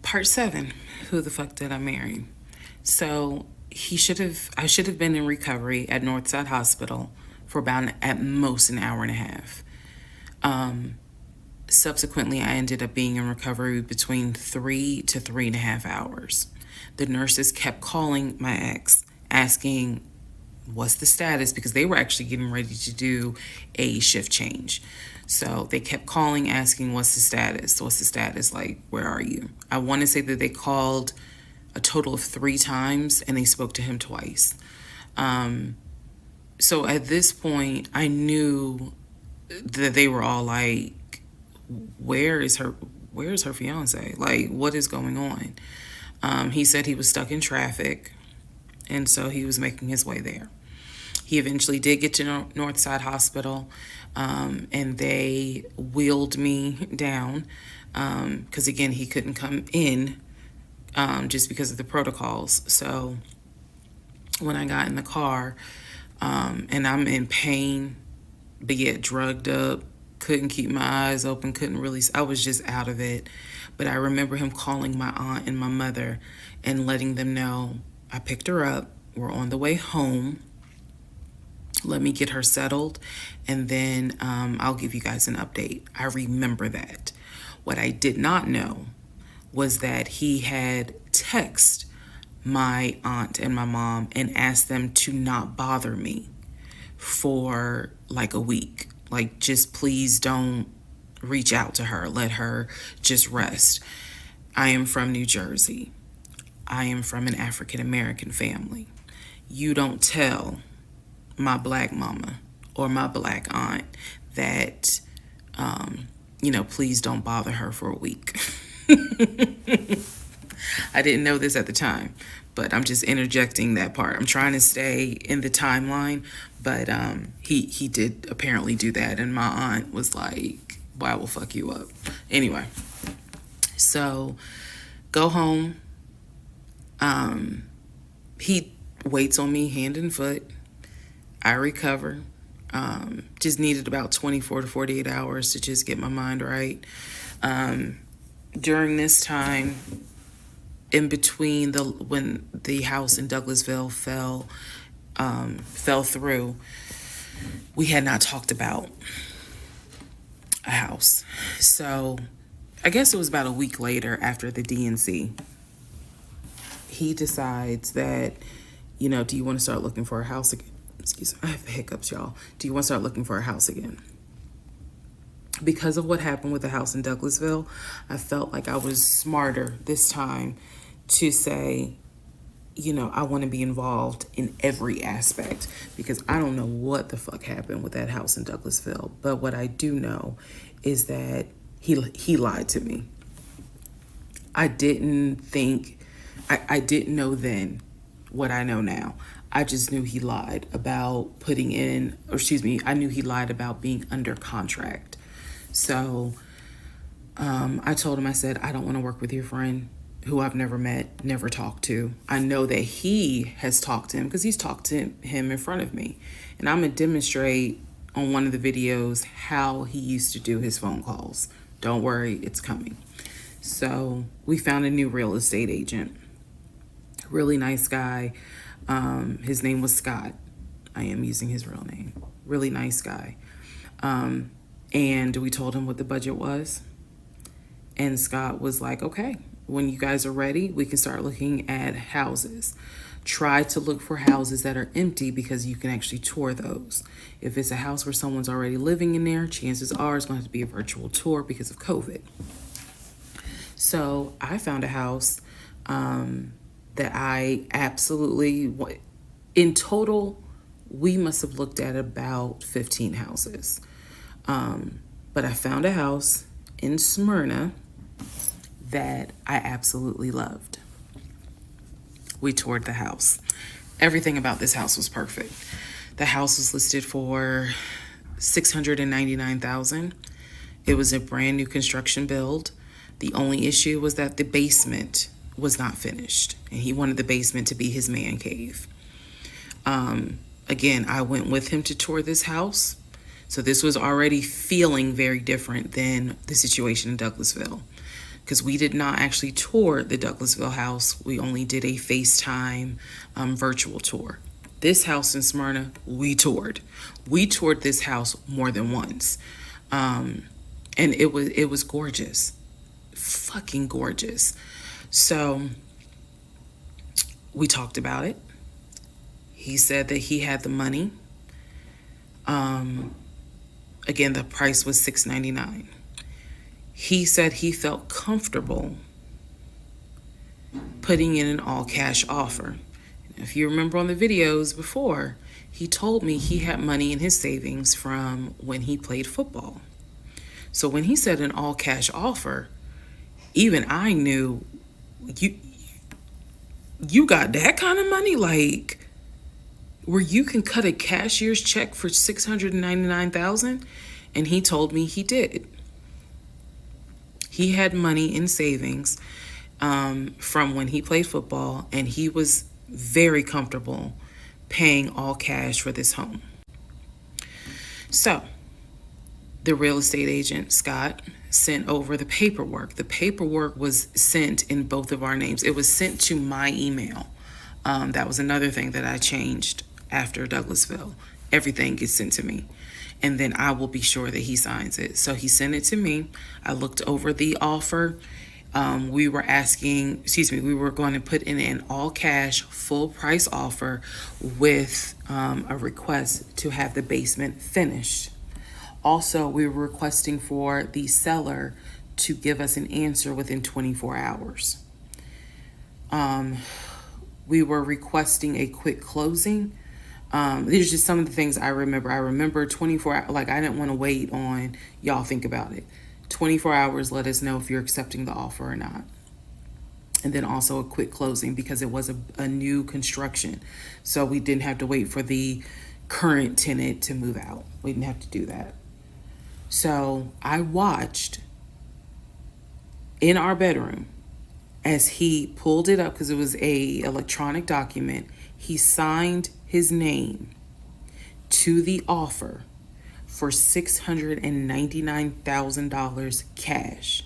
A: Part 7, who the fuck did I marry? So I should have been in recovery at Northside Hospital for about at most an hour and a half. Subsequently, I ended up being in recovery between 3 to 3.5 hours. The nurses kept calling my ex, asking what's the status, because they were actually getting ready to do a shift change. So they kept calling, asking what's the status, like, where are you? I want to say that they called a total of 3 times and they spoke to him twice. So at this point, I knew that they were all like, where's her fiance? Like, what is going on? He said he was stuck in traffic, and so he was making his way there. He eventually did get to Northside Hospital, and they wheeled me down, because again, he couldn't come in, just because of the protocols. So when I got in the car, and I'm in pain, but yet drugged up, couldn't keep my eyes open, I was just out of it. But I remember him calling my aunt and my mother and letting them know, I picked her up, we're on the way home, let me get her settled, and then I'll give you guys an update. I remember that. What I did not know was that he had texted my aunt and my mom and asked them to not bother me for like a week. Like, just please don't reach out to her. Let her just rest. I am from New Jersey. I am from an African American family. You don't tell my black mama or my black aunt that, please don't bother her for a week. I didn't know this at the time, but I'm just interjecting that part. I'm trying to stay in the timeline, but he did apparently do that, and my aunt was like, "Boy, I will fuck you up." Anyway, so go home. He waits on me hand and foot. I recover. Just needed about 24 to 48 hours to just get my mind right. During this time, in between when the house in Douglasville fell through, we had not talked about a house. So I guess it was about a week later, after the DNC, he decides that, do you want to start looking for a house again? Excuse me, I have the hiccups, y'all. Do you want to start looking for a house again? Because of what happened with the house in Douglasville, I felt like I was smarter this time to say, I want to be involved in every aspect, because I don't know what the fuck happened with that house in Douglasville. But what I do know is that he lied to me. I didn't know then what I know now. I just knew he lied about I knew he lied about being under contract. So I told him, I said, I don't want to work with your friend who I've never met, never talked to. I know that he has talked to him because he's talked to him in front of me. And I'm going to demonstrate on one of the videos how he used to do his phone calls. Don't worry, it's coming. So we found a new real estate agent. Really nice guy. His name was Scott. I am using his real name. Really nice guy. And we told him what the budget was. And Scott was like, okay, when you guys are ready, we can start looking at houses. Try to look for houses that are empty, because you can actually tour those. If it's a house where someone's already living in there, chances are it's going to have to be a virtual tour because of COVID. So I found a house that I absolutely, in total, we must have looked at about 15 houses. But I found a house in Smyrna that I absolutely loved. We toured the house. Everything about this house was perfect. The house was listed for $699,000. It was a brand new construction build. The only issue was that the basement was not finished, and he wanted the basement to be his man cave. Again, I went with him to tour this house. So this was already feeling very different than the situation in Douglasville, because we did not actually tour the Douglasville house. We only did a FaceTime virtual tour. This house in Smyrna, we toured. We toured this house more than once. And it was gorgeous. Fucking gorgeous. So we talked about it. He said that he had the money. Again, the price was $699. He said he felt comfortable putting in an all-cash offer. If you remember on the videos before, he told me he had money in his savings from when he played football. So when he said an all-cash offer, even I knew, you got that kind of money? Like, where you can cut a cashier's check for $699,000? And he told me he did. He had money in savings from when he played football, and he was very comfortable paying all cash for this home. So the real estate agent, Scott, sent over the paperwork. The paperwork was sent in both of our names. It was sent to my email. That was another thing that I changed after Douglasville. Everything gets sent to me, and then I will be sure that he signs it. So he sent it to me. I looked over the offer. We were going to put in an all cash, full price offer with a request to have the basement finished. Also, we were requesting for the seller to give us an answer within 24 hours. We were requesting a quick closing. These are just some of the things I remember. I remember 24 hours, like I didn't want to wait on, y'all think about it. 24 hours, let us know if you're accepting the offer or not. And then also a quick closing because it was a new construction. So we didn't have to wait for the current tenant to move out. We didn't have to do that. So I watched in our bedroom as he pulled it up, because it was a electronic document. He signed his name to the offer for $699,000 cash.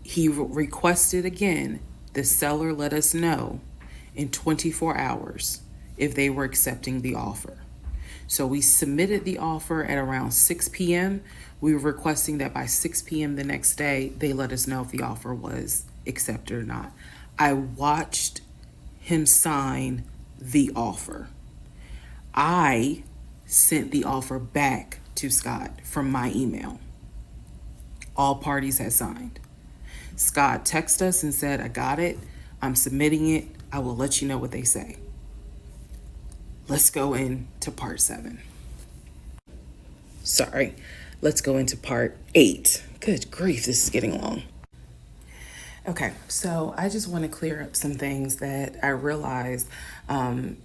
A: He requested again, the seller let us know in 24 hours if they were accepting the offer. So we submitted the offer at around 6 p.m. We were requesting that by 6 p.m. the next day, they let us know if the offer was accepted or not. I watched him sign the offer. I sent the offer back to Scott from my email. All parties had signed. Scott texted us and said, I got it. I'm submitting it. I will let you know what they say. Let's go into part 7. Sorry. Let's go into part 8. Good grief, this is getting long. Okay, so I just want to clear up some things that I realized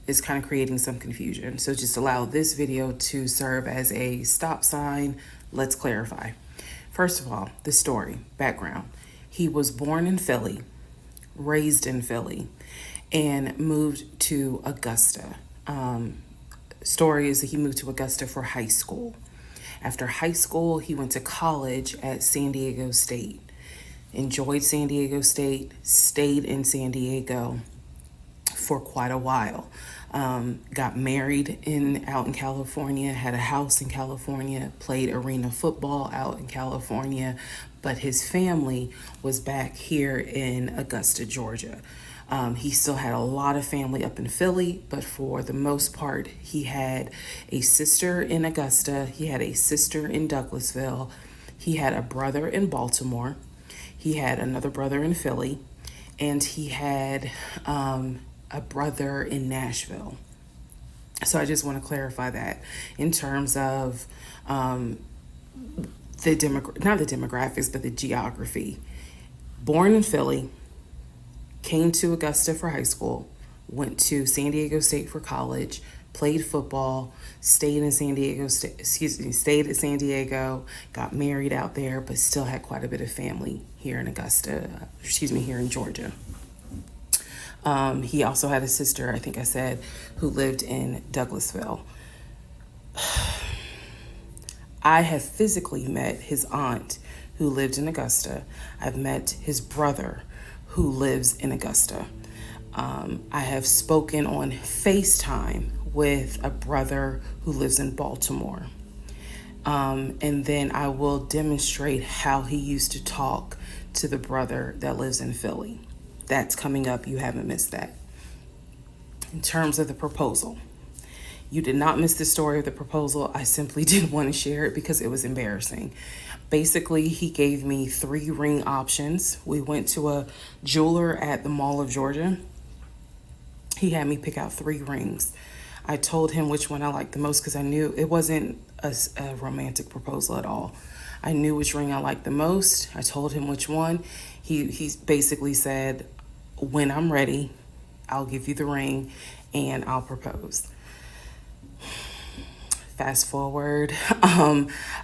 A: is kind of creating some confusion. So just allow this video to serve as a stop sign. Let's clarify. First of all, the story, background. He was born in Philly, raised in Philly, and moved to Augusta. Story is that he moved to Augusta for high school. After high school, he went to college at San Diego State. Enjoyed San Diego State, stayed in San Diego for quite a while. Got married out in California, had a house in California, played arena football out in California, but his family was back here in Augusta, Georgia. He still had a lot of family up in Philly, but for the most part, he had a sister in Augusta. He had a sister in Douglasville. He had a brother in Baltimore. He had another brother in Philly, and he had a brother in Nashville. So I just want to clarify that in terms of not the demographics, but the geography. Born in Philly, came to Augusta for high school, went to San Diego State for college, played football, stayed at San Diego, got married out there, but still had quite a bit of family here in here in Georgia. He also had a sister, I think I said, who lived in Douglasville. I have physically met his aunt who lived in Augusta. I've met his brother who lives in Augusta. I have spoken on FaceTime with a brother who lives in Baltimore. And then I will demonstrate how he used to talk to the brother that lives in Philly. That's coming up. You haven't missed that. In terms of the proposal, you did not miss the story of the proposal. I simply didn't want to share it because it was embarrassing. Basically, he gave me 3 ring options. We went to a jeweler at the Mall of Georgia. He had me pick out 3 rings. I told him which one I liked the most because I knew it wasn't a romantic proposal at all. I knew which ring I liked the most. I told him which one. He basically said, when I'm ready, I'll give you the ring and I'll propose. Fast forward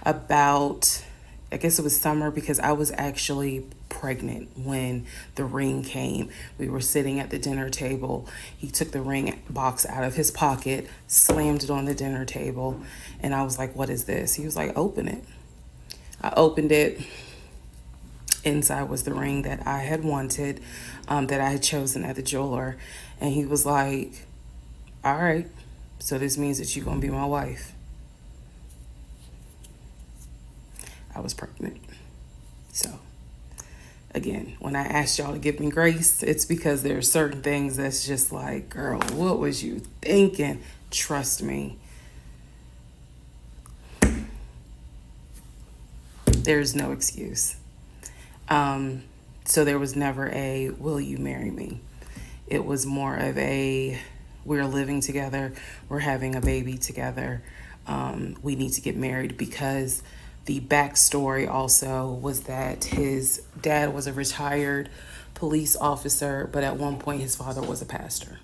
A: about, I guess it was summer because I was actually pregnant when the ring came. We were sitting at the dinner table. He took the ring box out of his pocket, slammed it on the dinner table, and I was like, what is this? He was like, open it. I opened it. Inside was the ring that I had wanted, that I had chosen at the jeweler. And he was like, all right, so this means that you're going to be my wife. I was pregnant. So, again, when I asked y'all to give me grace, it's because there are certain things that's just like, girl, what was you thinking? Trust me. There's no excuse. So there was never a, will you marry me? It was more of a, we're living together, we're having a baby together, we need to get married, because the backstory also was that his dad was a retired police officer, but at one point his father was a pastor.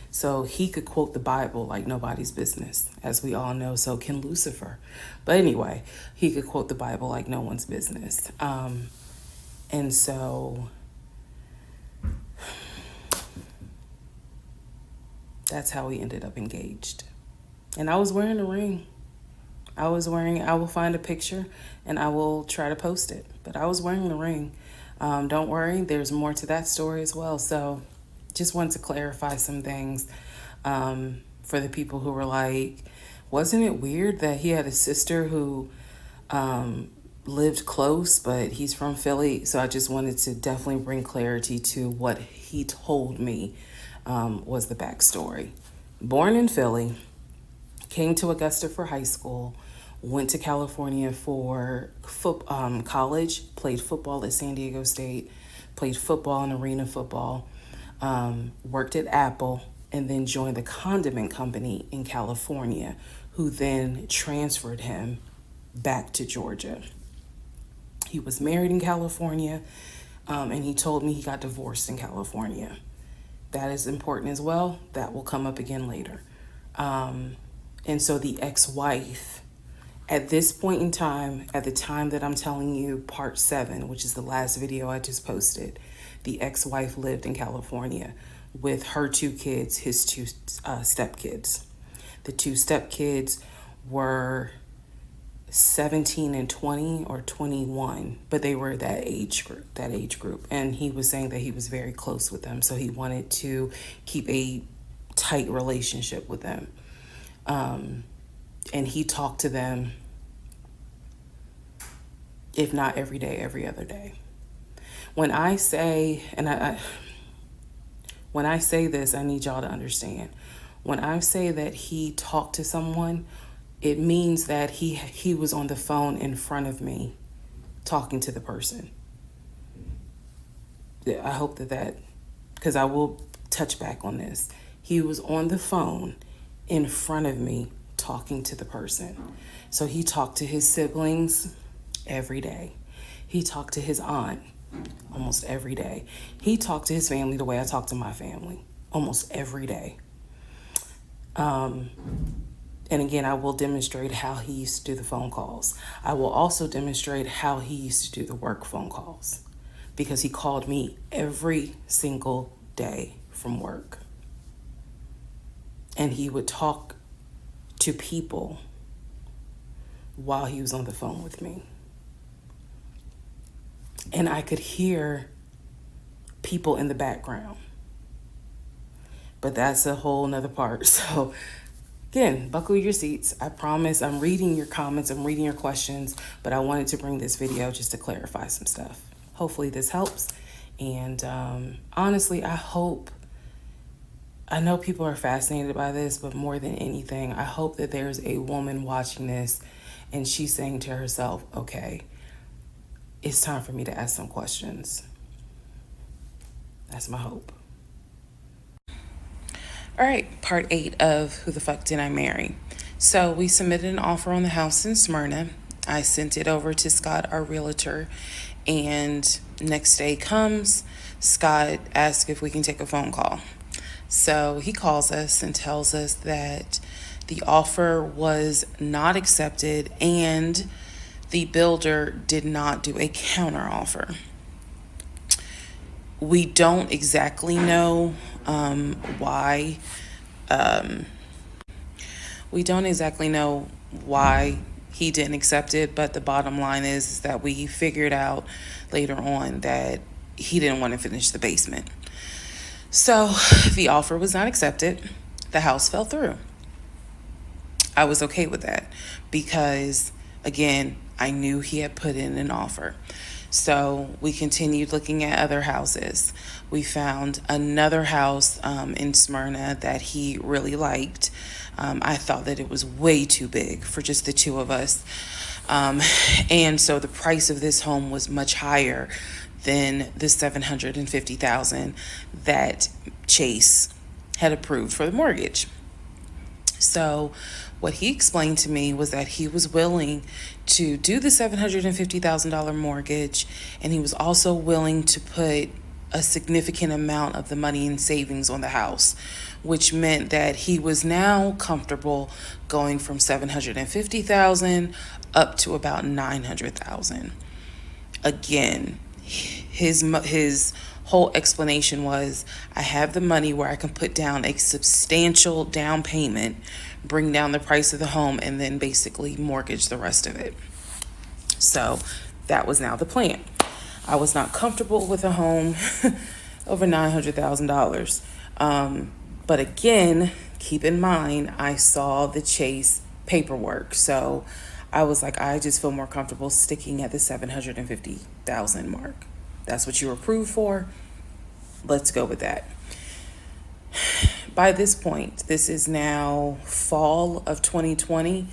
A: So he could quote the Bible like nobody's business, as we all know. So can Lucifer. But anyway, he could quote the Bible like no one's business. And so that's how we ended up engaged. And I was wearing a ring. I will find a picture and I will try to post it. But I was wearing the ring. Don't worry, there's more to that story as well. So just wanted to clarify some things for the people who were like, wasn't it weird that he had a sister who lived close, but he's from Philly? So I just wanted to definitely bring clarity to what he told me was the backstory. Born in Philly, came to Augusta for high school, went to California for college, played football at San Diego State, played football and arena football, worked at Apple, and then joined the condiment company in California, who then transferred him back to Georgia. He was married in California, and he told me he got divorced in California. That is important as well. That will come up again later. And so the ex-wife, at this point in time, at the time that I'm telling you, part 7, which is the last video I just posted, the ex-wife lived in California with her 2 kids, his 2 stepkids. The 2 stepkids were 17 and 20 or 21, but they were that age group. And he was saying that he was very close with them, so he wanted to keep a tight relationship with them. And he talked to them, if not every day, every other day. When I say, and when I say this, I need y'all to understand. When I say that he talked to someone, it means that he was on the phone in front of me talking to the person. I hope that, because I will touch back on this. He was on the phone in front of me talking to the person. So he talked to his siblings every day. He talked to his aunt almost every day. He talked to his family the way I talk to my family almost every day. And again, I will demonstrate how he used to do the phone calls. I will also demonstrate how he used to do the work phone calls, because he called me every single day from work. And he would talk to people while he was on the phone with me. And I could hear people in the background. But that's a whole nother part. So again, buckle your seats. I promise I'm reading your comments, I'm reading your questions, but I wanted to bring this video just to clarify some stuff. Hopefully this helps. And honestly, I know people are fascinated by this, but more than anything, I hope that there's a woman watching this and she's saying to herself, okay, it's time for me to ask some questions. That's my hope. All right, part 8 of Who the Fuck Did I Marry? So we submitted an offer on the house in Smyrna. I sent it over to Scott, our realtor, and next day comes, Scott asks if we can take a phone call. So he calls us and tells us that the offer was not accepted and the builder did not do a counter offer. We don't exactly know why. We don't exactly know why he didn't accept it, but the bottom line is that we figured out later on that he didn't want to finish the basement. So the offer was not accepted. The house fell through. I was okay with that because, again, I knew he had put in an offer. So we continued looking at other houses. We found another house in Smyrna that he really liked. I thought that it was way too big for just the two of us. And so the price of this home was much higher than the $750,000 that Chase had approved for the mortgage. So what he explained to me was that he was willing to do the $750,000 mortgage, and he was also willing to put a significant amount of the money in savings on the house, which meant that he was now comfortable going from $750,000 up to about $900,000. Again, his whole explanation was, I have the money where I can put down a substantial down payment, bring down the price of the home, and then basically mortgage the rest of it. So that was now the plan. I was not comfortable with a home over $900,000. But again, keep in mind, I saw the Chase paperwork. So I was like, I just feel more comfortable sticking at the $750,000 mark. That's what you were approved for. Let's go with that. By this point, this is now fall of 2020.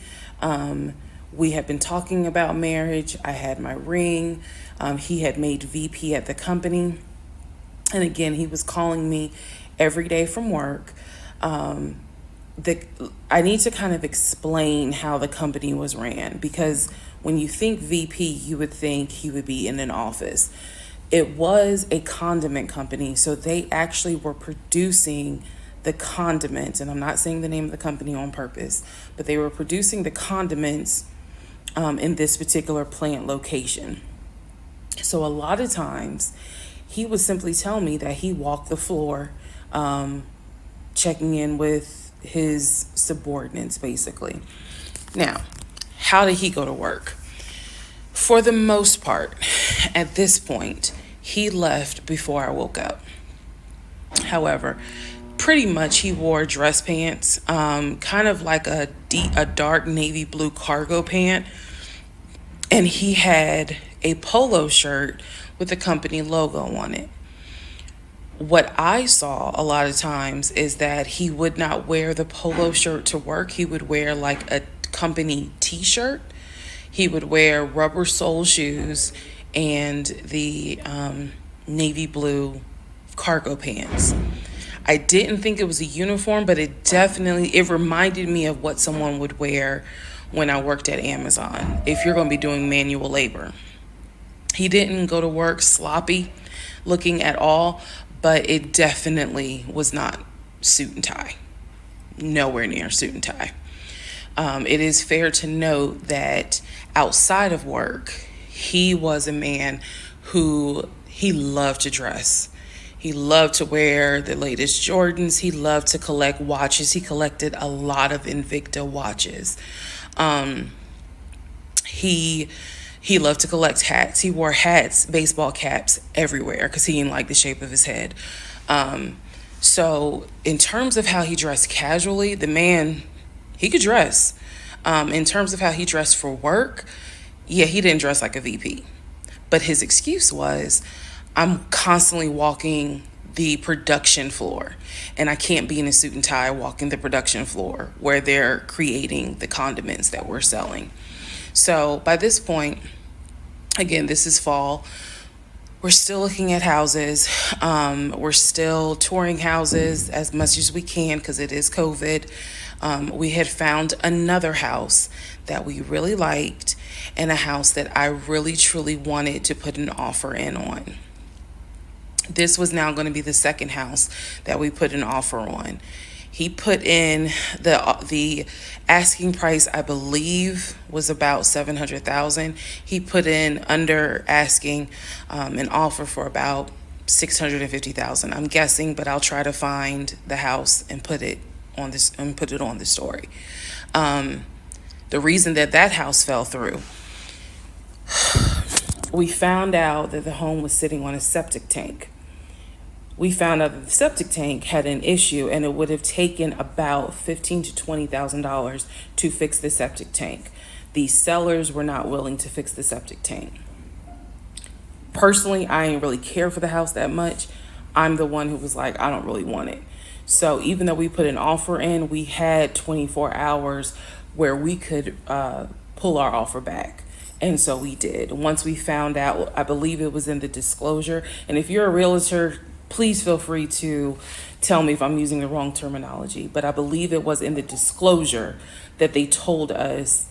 A: We had been talking about marriage. I had my ring. He had made VP at the company. And again, he was calling me every day from work. I need to kind of explain how the company was ran, because when you think VP, you would think he would be in an office. It was a condiment company, so they actually were producing the condiments, and I'm not saying the name of the company on purpose, but they were producing the condiments in this particular plant location. So a lot of times he would simply tell me that he walked the floor, checking in with his subordinates, basically. Now, how did he go to work? For the most part, at this point, he left before I woke up. However, pretty much he wore dress pants, kind of like a dark navy blue cargo pant, and he had a polo shirt with the company logo on it. What I saw a lot of times is that he would not wear the polo shirt to work. He would wear like a company t-shirt. He would wear rubber sole shoes and the navy blue cargo pants. I didn't think it was a uniform, but it reminded me of what someone would wear when I worked at Amazon, if you're going to be doing manual labor. He didn't go to work sloppy looking at all, but it definitely was not suit and tie. Nowhere near suit and tie. It is fair to note that outside of work, he was a man who he loved to dress. He loved to wear the latest Jordans. He loved to collect watches. He collected a lot of Invicta watches. He He loved to collect hats. He wore hats, baseball caps everywhere because he didn't like the shape of his head. So in terms of how he dressed casually, the man, he could dress. In terms of how he dressed for work, yeah, he didn't dress like a VP. But his excuse was, I'm constantly walking the production floor, and I can't be in a suit and tie walking the production floor where they're creating the condiments that we're selling. So by this point, again, this is fall. We're still looking at houses. We're still touring houses as much as we can because it is COVID. We had found another house that we really liked and a house that I really truly wanted to put an offer in on. This was now going to be the second house that we put an offer on. He put in the asking price, I believe, was about $700,000. He put in under asking an offer for about $650,000. I'm guessing, but I'll try to find the house and put it on the story. The reason that house fell through, we found out that the home was sitting on a septic tank. We found out that the septic tank had an issue, and it would have taken about $15,000 to $20,000 to fix the septic tank. The sellers were not willing to fix the septic tank. Personally, I didn't really care for the house that much. I'm the one who was like, I don't really want it. So even though we put an offer in, we had 24 hours where we could pull our offer back. And so we did. Once we found out, I believe it was in the disclosure. And if you're a realtor, please feel free to tell me if I'm using the wrong terminology. But I believe it was in the disclosure that they told us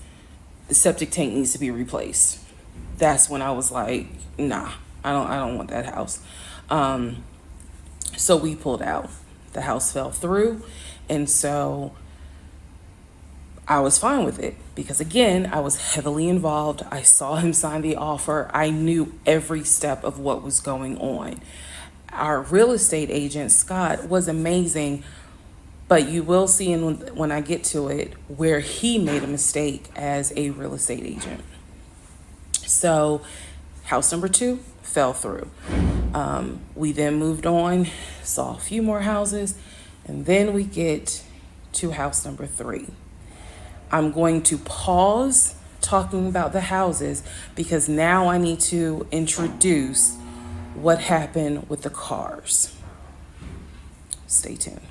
A: the septic tank needs to be replaced. That's when I was like, nah, I don't want that house. So we pulled out. The house fell through. And so I was fine with it because, again, I was heavily involved. I saw him sign the offer. I knew every step of what was going on. Our real estate agent, Scott, was amazing, but you will see when I get to it where he made a mistake as a real estate agent. So house number 2 fell through. We then moved on, saw a few more houses, and then we get to house number 3. I'm going to pause talking about the houses because now I need to introduce what happened with the cars. Stay tuned.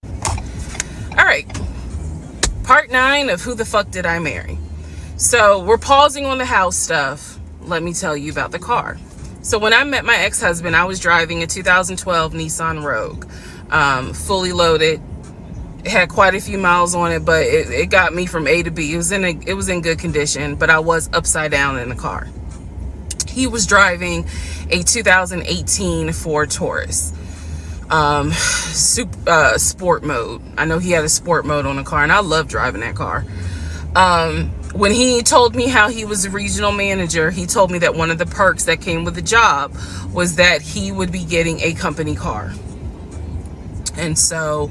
A: All right. Part 9 of Who the Fuck Did I Marry? So we're pausing on the house stuff. Let me tell you about the car. So when I met my ex-husband, I was driving a 2012 Nissan Rogue, fully loaded. It had quite a few miles on it, but it got me from A to B. It was in good condition, but I was upside down in the car. He was driving a 2018 Ford Taurus, sport mode. I know he had a sport mode on the car, and I love driving that car. When he told me how he was a regional manager, he told me that one of the perks that came with the job was that he would be getting a company car. And so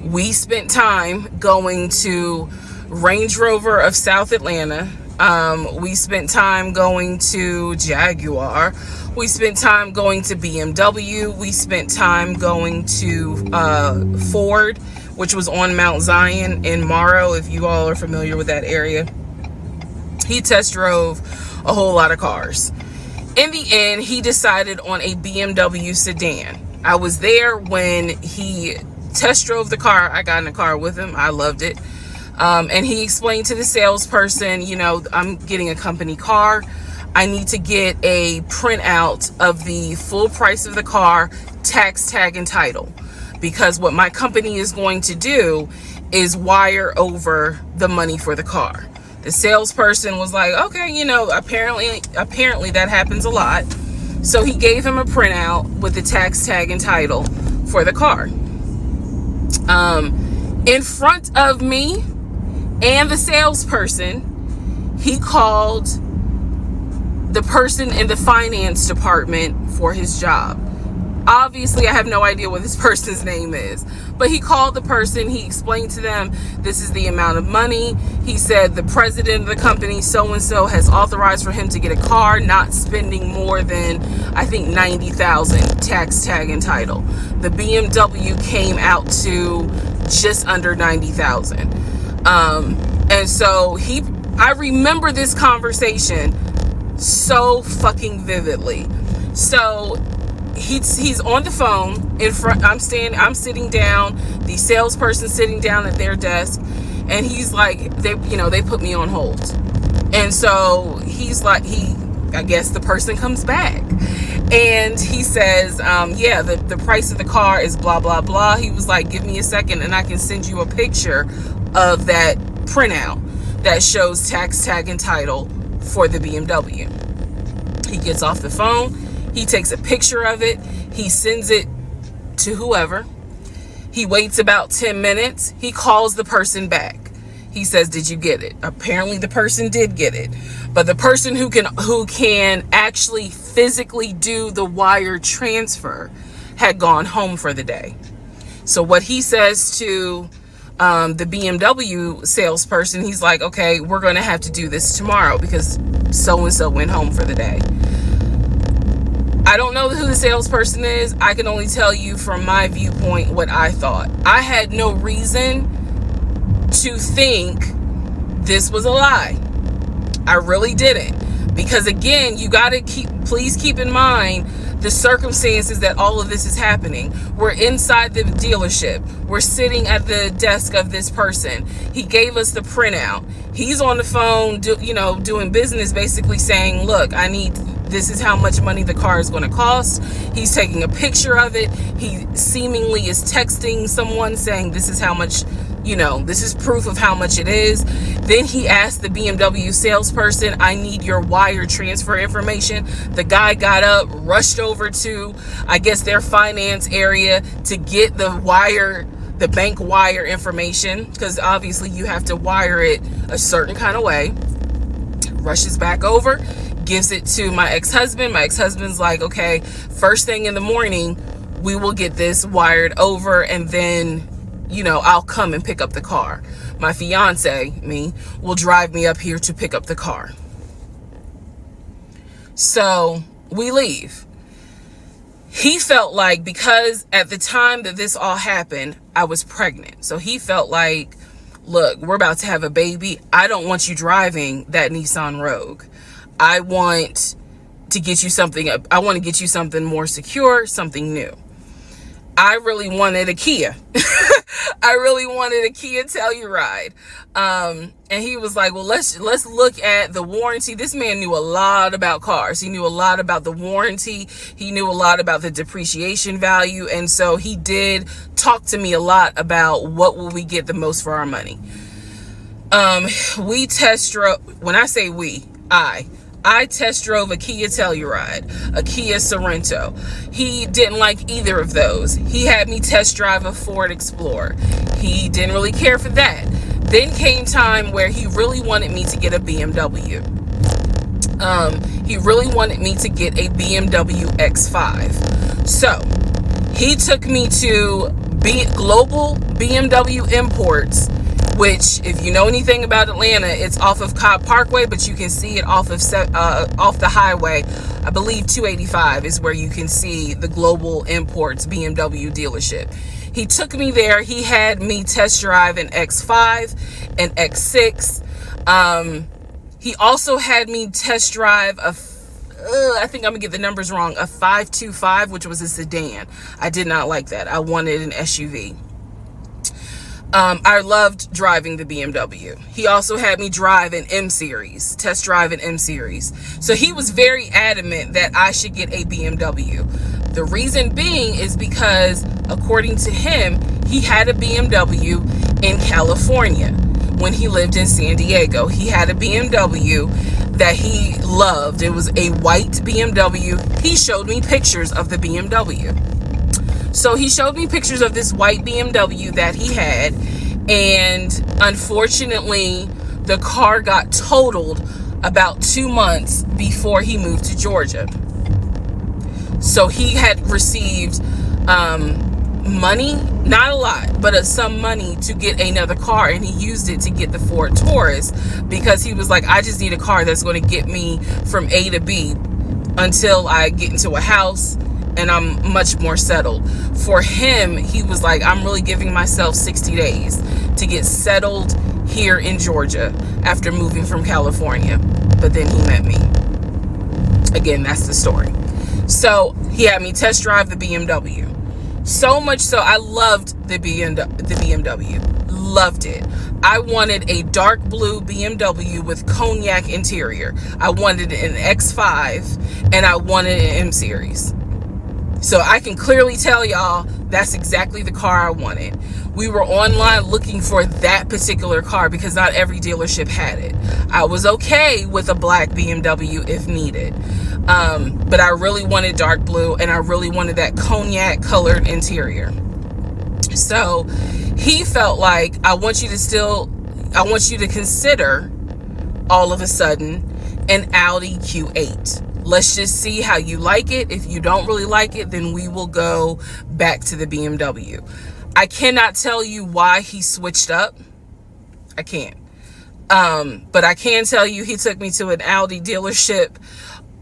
A: we spent time going to Range Rover of South Atlanta. We spent time going to Jaguar. We spent time going to BMW. We spent time going to Ford, which was on Mount Zion in Morrow, if you all are familiar with that area. He test drove a whole lot of cars. In the end, he decided on a BMW sedan. I was there when he test drove the car. I got in the car with him. I loved it. And he explained to the salesperson, I'm getting a company car. I need to get a printout of the full price of the car, tax, tag, and title. Because what my company is going to do is wire over the money for the car. The salesperson was like, okay, apparently that happens a lot. So he gave him a printout with the tax, tag, and title for the car. In front of me and the salesperson, he called the person in the finance department for his job. Obviously, I have no idea what this person's name is. But he called the person. He explained to them, this is the amount of money. He said the president of the company, so-and-so, has authorized for him to get a car, not spending more than, I think, $90,000 tax tag and title. The BMW came out to just under $90,000. And so I remember this conversation so fucking vividly. So he's on the phone in front. I'm sitting down, the salesperson sitting down at their desk, and he's like, they put me on hold. And so he's like, I guess the person comes back and he says, yeah, the price of the car is blah, blah, blah. He was like, give me a second and I can send you a picture of that printout that shows tax tag and title for the BMW. He gets off the phone. He takes a picture of it. He sends it to whoever. He waits about 10 minutes. He calls the person back. He says, did you get it? Apparently the person did get it. But the person who can actually physically do the wire transfer had gone home for the day. So what he says to the BMW salesperson, he's like, okay, we're going to have to do this tomorrow because so-and-so went home for the day. I don't know who the salesperson is. I can only tell you from my viewpoint what I thought. I had no reason to think this was a lie. I really didn't. Because again, you got to please keep in mind the circumstances that all of this is happening. We're inside the dealership. We're sitting at the desk of this person. He gave us the printout. He's on the phone, doing business, basically saying, look, this is how much money the car is going to cost. He's taking a picture of it. He seemingly is texting someone saying this is how much, this is proof of how much it is. Then he asked the BMW salesperson, I need your wire transfer information. The guy got up, rushed over to, I guess, their finance area to get the bank wire information, because obviously you have to wire it a certain kind of way. Rushes back over, gives it to my ex-husband. My ex-husband's like, okay, first thing in the morning, we will get this wired over, and then, I'll come and pick up the car. My fiance, will drive me up here to pick up the car. So we leave. He felt like, because at the time that this all happened, I was pregnant. So he felt like, look, we're about to have a baby. I don't want you driving that Nissan Rogue. I want to get you something. I want to get you something more secure, something new. I really wanted a Kia. I really wanted a Kia Telluride. And he was like, well, let's look at the warranty. This man knew a lot about cars. He knew a lot about the warranty. He knew a lot about the depreciation value. And so he did talk to me a lot about what will we get the most for our money. We test drove, when I say we, I test drove a Kia Telluride, a Kia Sorento. He didn't like either of those. He had me test drive a Ford Explorer. He didn't really care for that. Then came time where he really wanted me to get a BMW. He really wanted me to get a BMW X5. So he took me to Global BMW Imports, which, if you know anything about Atlanta, it's off of Cobb Parkway, but you can see it off the highway. I believe 285 is where you can see the Global Imports BMW dealership. He took me there. He had me test drive an X5, an X6. He also had me test drive I think I'm gonna get the numbers wrong, a 525, which was a sedan. I did not like that. I wanted an SUV. I loved driving the BMW. He also had me drive an M-Series, test drive an M-Series. So he was very adamant that I should get a BMW. The reason being is because, according to him, he had a BMW in California when he lived in San Diego. He had a BMW that he loved. It was a white BMW. He showed me pictures of the BMW. So he showed me pictures of this white BMW that he had, and unfortunately, the car got totaled about 2 months before he moved to Georgia. So he had received money, not a lot, but some money to get another car, and he used it to get the Ford Taurus because he was like, I just need a car that's going to get me from A to B until I get into a house and I'm much more settled. For him, he was like, I'm really giving myself 60 days to get settled here in Georgia after moving from California. But then he met me. Again, that's the story. So he had me test drive the BMW. So much so, I loved the BMW. Loved it. I wanted a dark blue BMW with cognac interior. I wanted an X5 and I wanted an M Series. So I can clearly tell y'all that's exactly the car I wanted. We were online looking for that particular car because not every dealership had it. I was okay with a black BMW if needed. But I really wanted dark blue, and I really wanted that cognac colored interior. So he felt like, I want you to consider all of a sudden an Audi Q8. Let's just see how you like it. If you don't really like it, then we will go back to the BMW. I cannot tell you why he switched up. I can't. But I can tell you he took me to an Audi dealership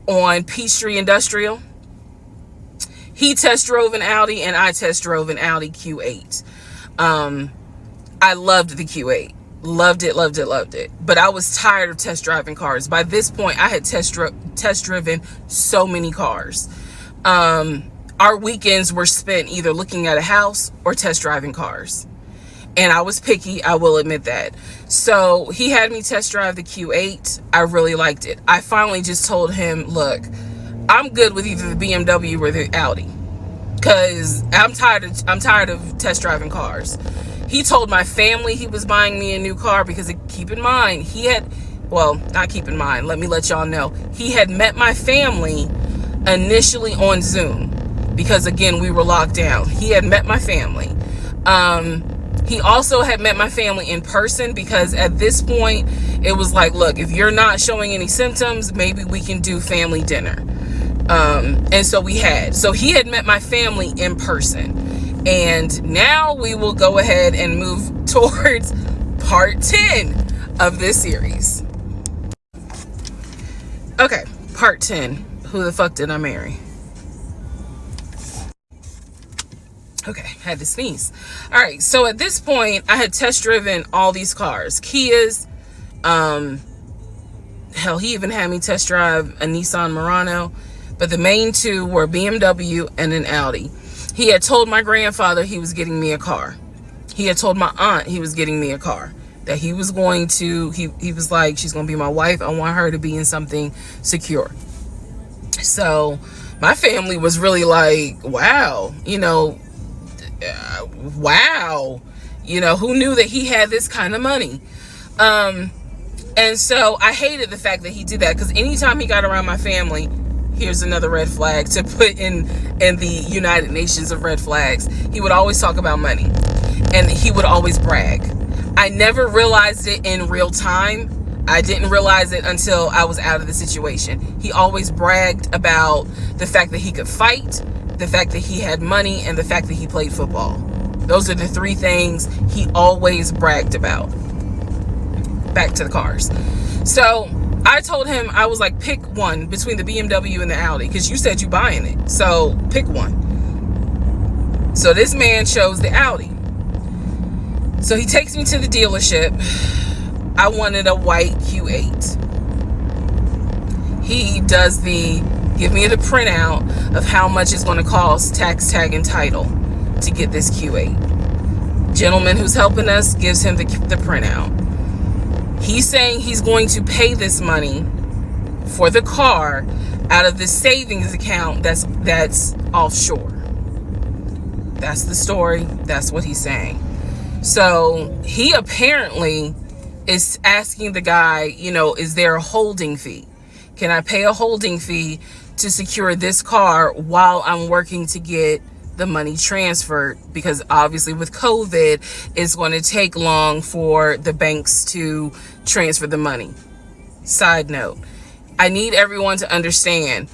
A: on Peachtree Industrial. He test drove an Audi and I test drove an Audi Q8. I loved the Q8. Loved it. But I was tired of test driving cars. By this point, I had test driven so many cars. Our weekends were spent either looking at a house or test driving cars. And I was picky, I will admit that. So he had me test drive the Q8. I really liked it. I finally just told him, look, I'm good with either the BMW or the Audi, because I'm tired of test driving cars. He told my family he was buying me a new car because, keep in mind, let me let y'all know. He had met my family initially on Zoom because, again, we were locked down. He had met my family. He also had met my family in person because at this point, it was like, look, if you're not showing any symptoms, maybe we can do family dinner. And so we had. So he had met my family in person. And now we will go ahead and move towards part 10 of this series. Okay, part 10. Who the fuck did I marry? Okay, had to sneeze. All right, so at this point, I had test driven all these cars. Kias. Hell, he even had me test drive a Nissan Murano. But the main two were BMW and an Audi. He had told my grandfather he was getting me a car. He had told my aunt he was getting me a car. That he was going to, he was like, she's going to be my wife. I want her to be in something secure. So my family was really like, wow, wow, who knew that he had this kind of money? And so I hated the fact that he did that, because anytime he got around my family, here's another red flag to put in the United Nations of red flags, he would always talk about money, and he would always brag. I never realized it in real time. I didn't realize it until I was out of the situation. He always bragged about the fact that he could fight, the fact that he had money, and the fact that he played football. Those are the three things he always bragged about. Back to the cars. So I told him, I was like, pick one between the BMW and the Audi, because you said you buying it. So pick one. So this man chose the Audi. So he takes me to the dealership. I wanted a white Q8. He does give me the printout of how much it's going to cost, tax, tag, and title, to get this Q8. Gentleman who's helping us gives him the printout. He's saying he's going to pay this money for the car out of the savings account that's offshore. That's the story. That's what he's saying. So he apparently is asking the guy, is there a holding fee? Can I pay a holding fee to secure this car while I'm working to get the money transferred? Because obviously with COVID, it's going to take long for the banks to transfer the money. Side note, I need everyone to understand,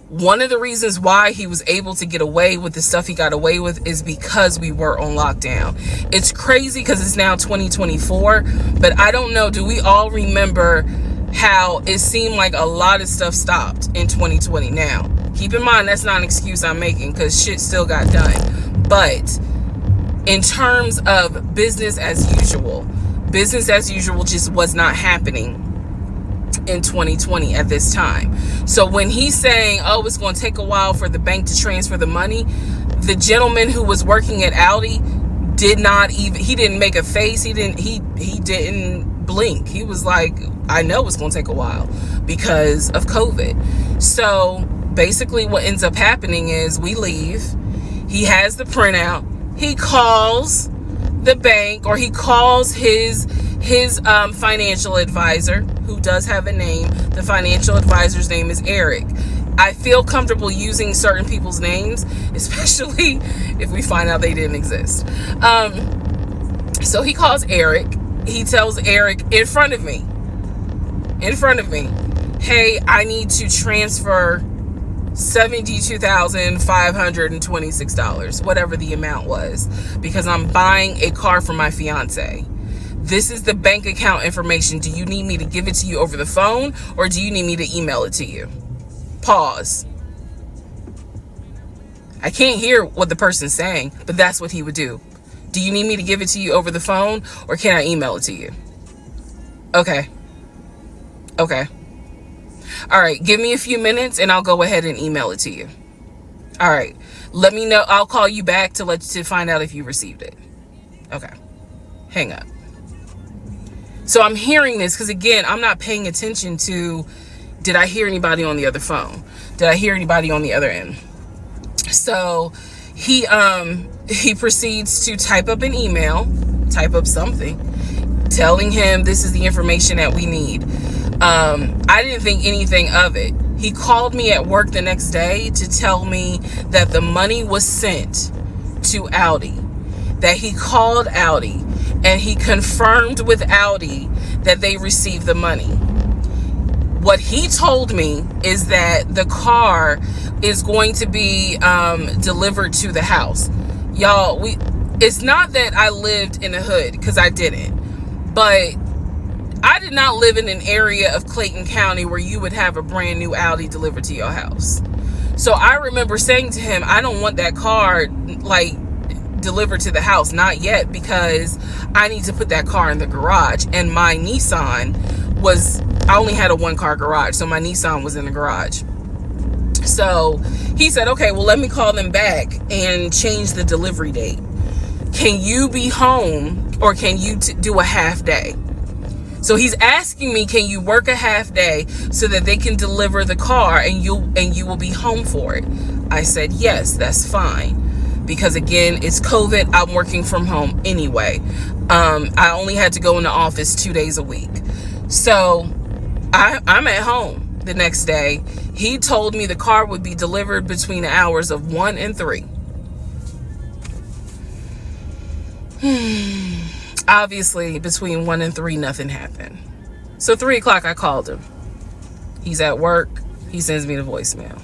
B: One of the reasons why he was able to get away with the stuff he got away with is because we were on lockdown. It's crazy because it's now 2024, but I don't know, do we all remember how it seemed like a lot of stuff stopped in 2020? Now, keep in mind, that's not an excuse I'm making, because shit still got done. But in terms of business as usual just was not happening in 2020 at this time. So when he's saying, oh, it's going to take a while for the bank to transfer the money, the gentleman who was working at Audi he didn't make a face. He didn't blink. He was like, I know it's going to take a while because of COVID. So basically what ends up happening is we leave. He has the printout. He calls the bank, or he calls his financial advisor, who does have a name. The financial advisor's name is Eric. I feel comfortable using certain people's names, especially if we find out they didn't exist. So he calls Eric. He tells Eric in front of me, hey, I need to transfer $72,526, whatever the amount was, because I'm buying a car for my fiance. This is the bank account information. Do you need me to give it to you over the phone, or do you need me to email it to you? Pause. I can't hear what the person's saying, but that's what he would do. Do you need me to give it to you over the phone, or can I email it to you? Okay. All right, give me a few minutes and I'll go ahead and email it to you. All right, let me know. I'll call you back to find out if you received it. Okay, hang up. So I'm hearing this because, again, I'm not paying attention to, did I hear anybody on the other phone? Did I hear anybody on the other end? So he proceeds to type up an email, type up something, telling him this is the information that we need. I didn't think anything of it. He called me at work the next day to tell me that the money was sent to Audi, that he called Audi and he confirmed with Audi that they received the money. What he told me is that the car is going to be delivered to the house. Y'all, it's not that I lived in the hood, because I didn't, but I did not live in an area of Clayton County where you would have a brand new Audi delivered to your house. So I remember saying to him, I don't want that car delivered to the house, not yet, because I need to put that car in the garage. And my Nissan I only had a one car garage, so my Nissan was in the garage. So he said, okay, well, let me call them back and change the delivery date. Can you be home, or can you do a half day? So he's asking me, can you work a half day so that they can deliver the car and you will be home for it? I said, yes, that's fine. Because again, it's COVID. I'm working from home anyway. I only had to go in the office 2 days a week. So I'm at home the next day. He told me the car would be delivered between the hours of 1 and 3. Obviously, between 1 and 3, nothing happened. So 3 o'clock, I called him. He's at work. He sends me the voicemail.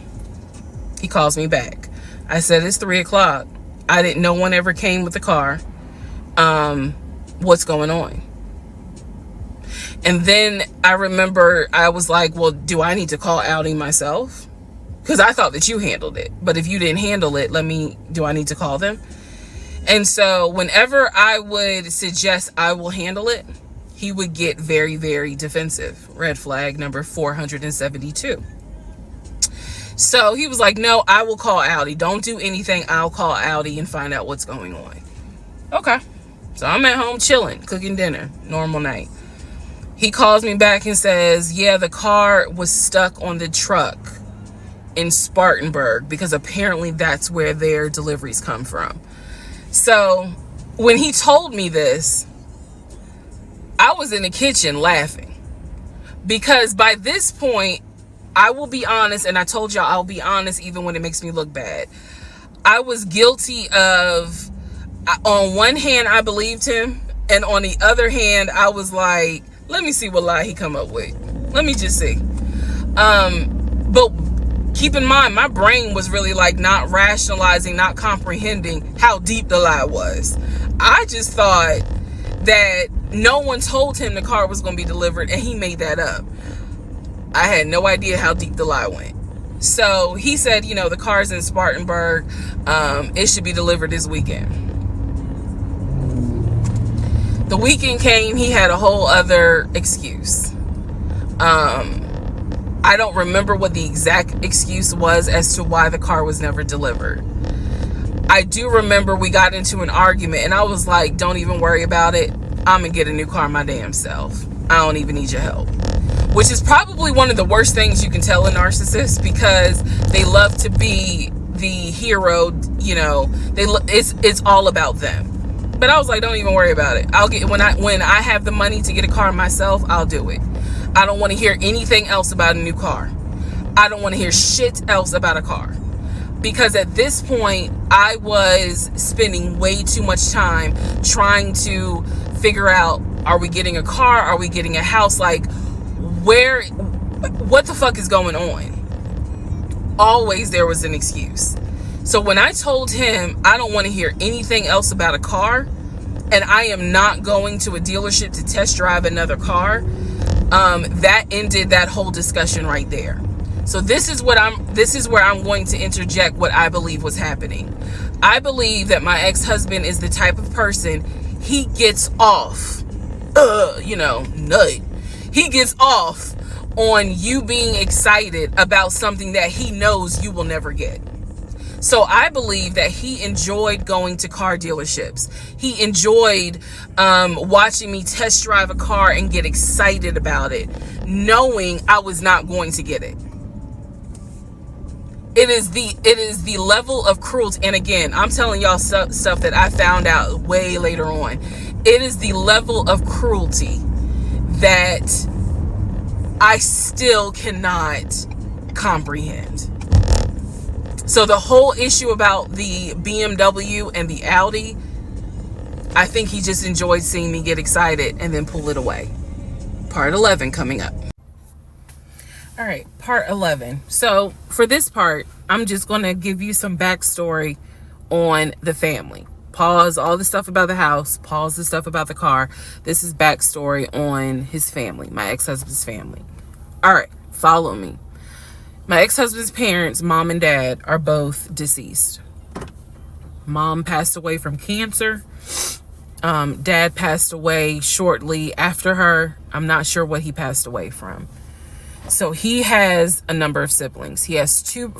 B: He calls me back. I said, it's 3 o'clock. No one ever came with the car. What's going on? And then I remember I was like, well, do I need to call Audi myself? Because I thought that you handled it. But if you didn't handle it, do I need to call them? And so whenever I would suggest I will handle it, he would get very, very defensive. Red flag number 472. So he was like, no, I will call Audi. Don't do anything. I'll call Audi and find out what's going on. Okay. So I'm at home chilling, cooking dinner, normal night. He calls me back and says, yeah, the car was stuck on the truck in Spartanburg, because apparently that's where their deliveries come from. So when he told me this, I was in the kitchen laughing, because by this point, I will be honest, and I told y'all I'll be honest even when it makes me look bad. I was guilty of, on one hand, I believed him, and on the other hand, I was like, let me see what lie he come up with. Let me just see. But keep in mind, my brain was really like not rationalizing, not comprehending how deep the lie was. I just thought that no one told him the car was going to be delivered and he made that up. I had no idea how deep the lie went. So he said, you know, the car's in Spartanburg. It should be delivered this weekend. The weekend came, he had a whole other excuse. I don't remember what the exact excuse was as to why the car was never delivered. I do remember we got into an argument and I was like, don't even worry about it. I'm gonna get a new car my damn self. I don't even need your help. Which is probably one of the worst things you can tell a narcissist, because they love to be the hero, you know, it's all about them. But I was like, don't even worry about it. I'll get, when I have the money to get a car myself, I'll do it. I don't want to hear anything else about a new car. I don't want to hear shit else about a car. Because at this point, I was spending way too much time trying to figure out, are we getting a car? Are we getting a house? Like, what the fuck is going on? Always there was an excuse. So when I told him I don't want to hear anything else about a car, and I am not going to a dealership to test drive another car, that ended that whole discussion right there. So this is where I'm going to interject what I believe was happening. I believe that my ex-husband is the type of person, he gets off, nut. He gets off on you being excited about something that he knows you will never get. So I believe that he enjoyed going to car dealerships. He enjoyed watching me test drive a car and get excited about it, knowing I was not going to get it. It is the level of cruelty. And again, I'm telling y'all stuff that I found out way later on. It is the level of cruelty that I still cannot comprehend. So the whole issue about the BMW and the Audi, I think he just enjoyed seeing me get excited and then pull it away. Part 11 coming up. All right, part 11. So for this part, I'm just going to give you some backstory on the family. Pause all the stuff about the house. Pause the stuff about the car. This is backstory on his family, my ex-husband's family. All right, follow me. My ex-husband's parents, mom and dad, are both deceased. Mom passed away from cancer. Dad passed away shortly after her. I'm not sure what he passed away from. So he has a number of siblings. He has two,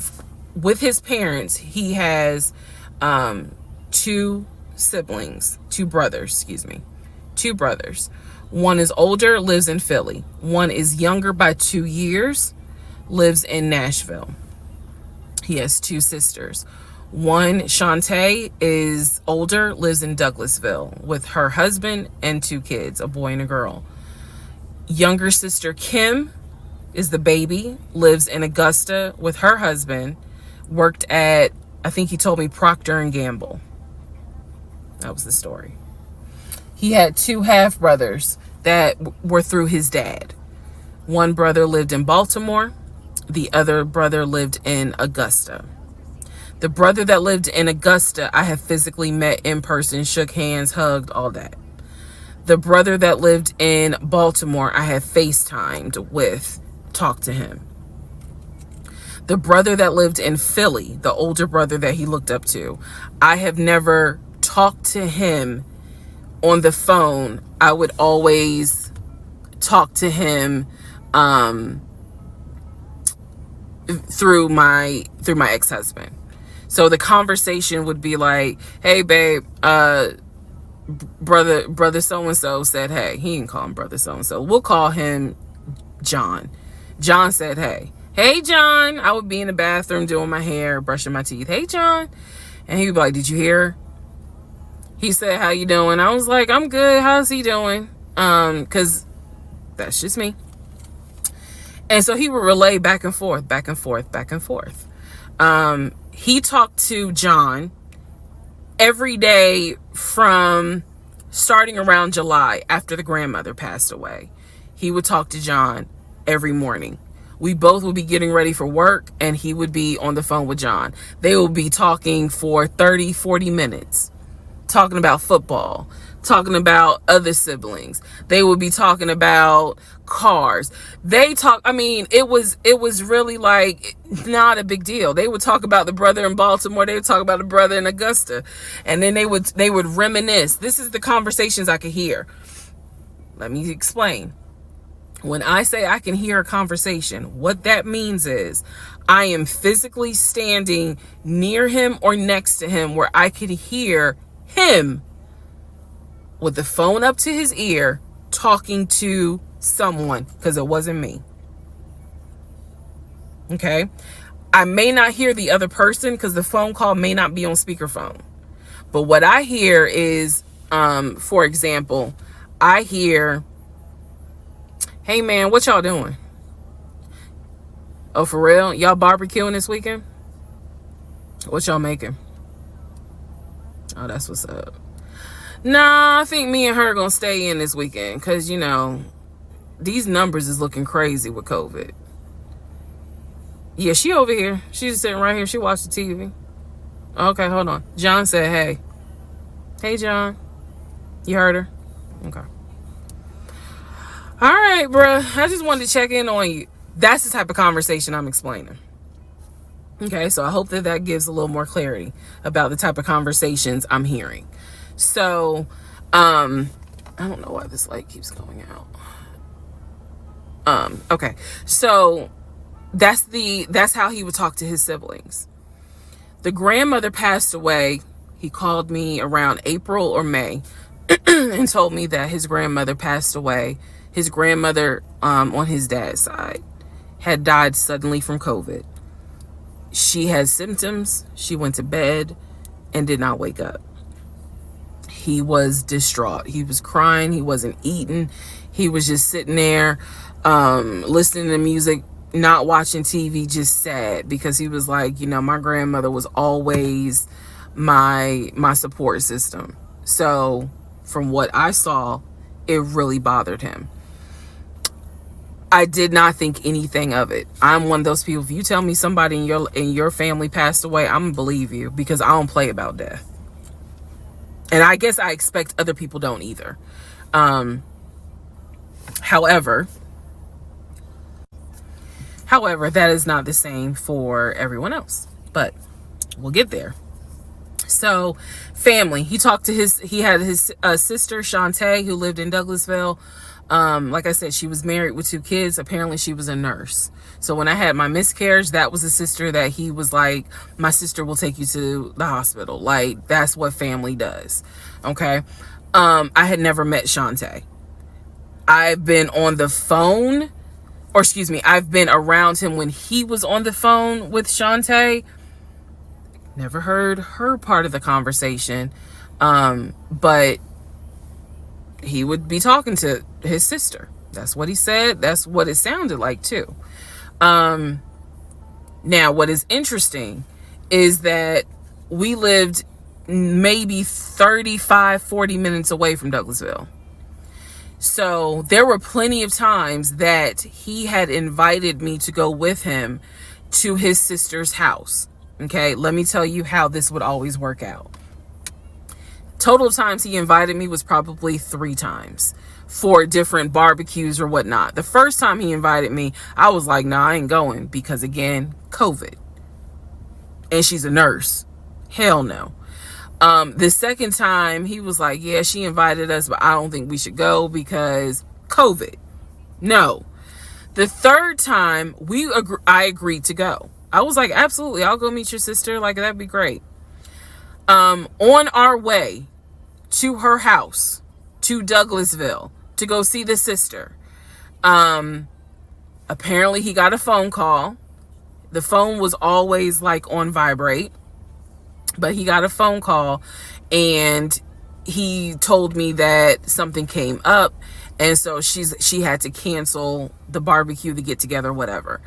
B: with his parents, he has two brothers. One is older, lives in Philly. One is younger by 2 years, lives in Nashville. He has two sisters. One, Shantae, is older, lives in Douglasville with her husband and two kids, a boy and a girl. Younger sister, Kim, is the baby, lives in Augusta with her husband, worked at, I think he told me, Procter & Gamble. That was the story. He had two half brothers that were through his dad. One brother lived in Baltimore. The other brother lived in Augusta. The brother that lived in Augusta, I have physically met in person, shook hands, hugged, all that. The brother that lived in Baltimore, I have FaceTimed with, talked to him. The brother that lived in Philly, the older brother that he looked up to, I have never talked to him on the phone. I would always talk to him through my ex-husband. So the conversation would be like, hey babe, brother so-and-so said hey. He didn't call him brother so-and-so. We'll call him John. John said hey John. I would be in the bathroom doing my hair, brushing my teeth. Hey John. And he would be like, did you hear? He said, how you doing? I was like, I'm good. How's he doing? Because that's just me. And so he would relay back and forth. He talked to John every day from starting around July after the grandmother passed away. He would talk to John every morning. We both would be getting ready for work, and he would be on the phone with John. They would be talking for 30, 40 minutes, talking about football, talking about other siblings. They would be talking about cars. It was really like not a big deal. They would talk about the brother in Baltimore. They would talk about the brother in Augusta. And then they would reminisce. This is the conversations I could hear. Let me explain. When I say I can hear a conversation, what that means is I am physically standing near him or next to him where I could hear him with the phone up to his ear talking to someone, because it wasn't me. Okay? I may not hear the other person because the phone call may not be on speakerphone. But what I hear is, for example, I hear, "Hey man, what y'all doing? Oh, for real? Y'all barbecuing this weekend? What y'all making? Oh, that's what's up. Nah, I think me and her gonna stay in this weekend because, these numbers is looking crazy with COVID. Yeah, she over here. She's sitting right here. She watched the TV. Okay, hold on. John said, hey. Hey, John. You heard her? Okay. All right, bruh. I just wanted to check in on you. That's the type of conversation I'm explaining. Okay, so I hope that gives a little more clarity about the type of conversations I'm hearing. So, I don't know why this light keeps going out. Okay, so that's how he would talk to his siblings. The grandmother passed away. He called me around April or May and told me that his grandmother passed away. His grandmother, on his dad's side, had died suddenly from COVID. She had symptoms. She went to bed and did not wake up. He was distraught. He was crying. He wasn't eating. He was just sitting there, listening to music, not watching TV, just sad, because he was like, my grandmother was always my support system. So from what I saw, it really bothered him. I did not think anything of it. I'm one of those people, if you tell me somebody in your family passed away, I'm gonna believe you, because I don't play about death. And I guess I expect other people don't either. However, that is not the same for everyone else, but we'll get there. So, family, he had his sister, Shantae, who lived in Douglasville. Like I said, she was married with 2 kids. Apparently she was a nurse. So when I had my miscarriage, that was a sister that he was like, my sister will take you to the hospital. Like, that's what family does. Okay. I had never met Shantae. I've been on the phone, I've been around him when he was on the phone with Shantae. Never heard her part of the conversation. But he would be talking to his sister. That's what he said. That's what it sounded like too. Now, what is interesting is that we lived maybe 35, 40 minutes away from Douglasville. So there were plenty of times that he had invited me to go with him to his sister's house. Okay, let me tell you how this would always work out. Total times he invited me was probably 3 times for different barbecues or whatnot. The first time he invited me, I was like, nah, I ain't going, because again, COVID. And she's a nurse. Hell no. The second time he was like, yeah, she invited us, but I don't think we should go because COVID. No. The third time I agreed to go. I was like, absolutely, I'll go meet your sister. Like, that'd be great. On our way to her house, to Douglasville, to go see the sister, apparently he got a phone call. The phone was always like on vibrate, but he got a phone call and he told me that something came up, and so she had to cancel the barbecue, the get together, whatever.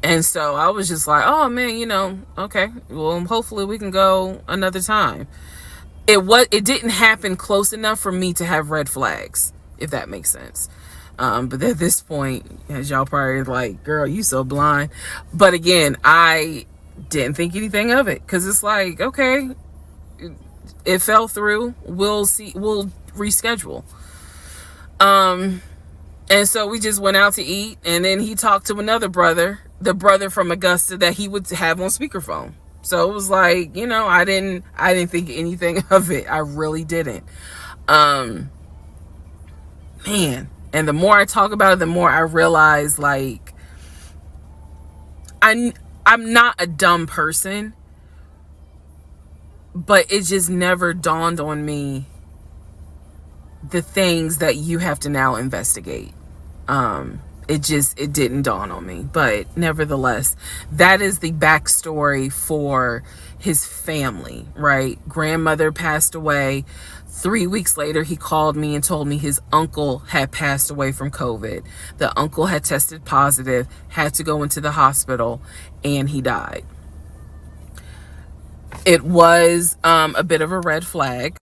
B: And so I was just like, oh man, okay, well, hopefully we can go another time. It didn't happen close enough for me to have red flags, if that makes sense. But at this point, as y'all probably like, girl, you so blind. But again, I didn't think anything of it because it's like, okay, it fell through. We'll see. We'll reschedule. And so we just went out to eat, and then he talked to another brother, the brother from Augusta that he would have on speakerphone. So it was like, I didn't think anything of it. I really didn't. Man, and the more I talk about it, the more I realize, like, I'm not a dumb person, but it just never dawned on me the things that you have to now investigate. It didn't dawn on me, but nevertheless, that is the backstory for his family, right? Grandmother passed away. 3 weeks later, he called me and told me his uncle had passed away from COVID. The uncle had tested positive, had to go into the hospital, and he died. It was a bit of a red flag.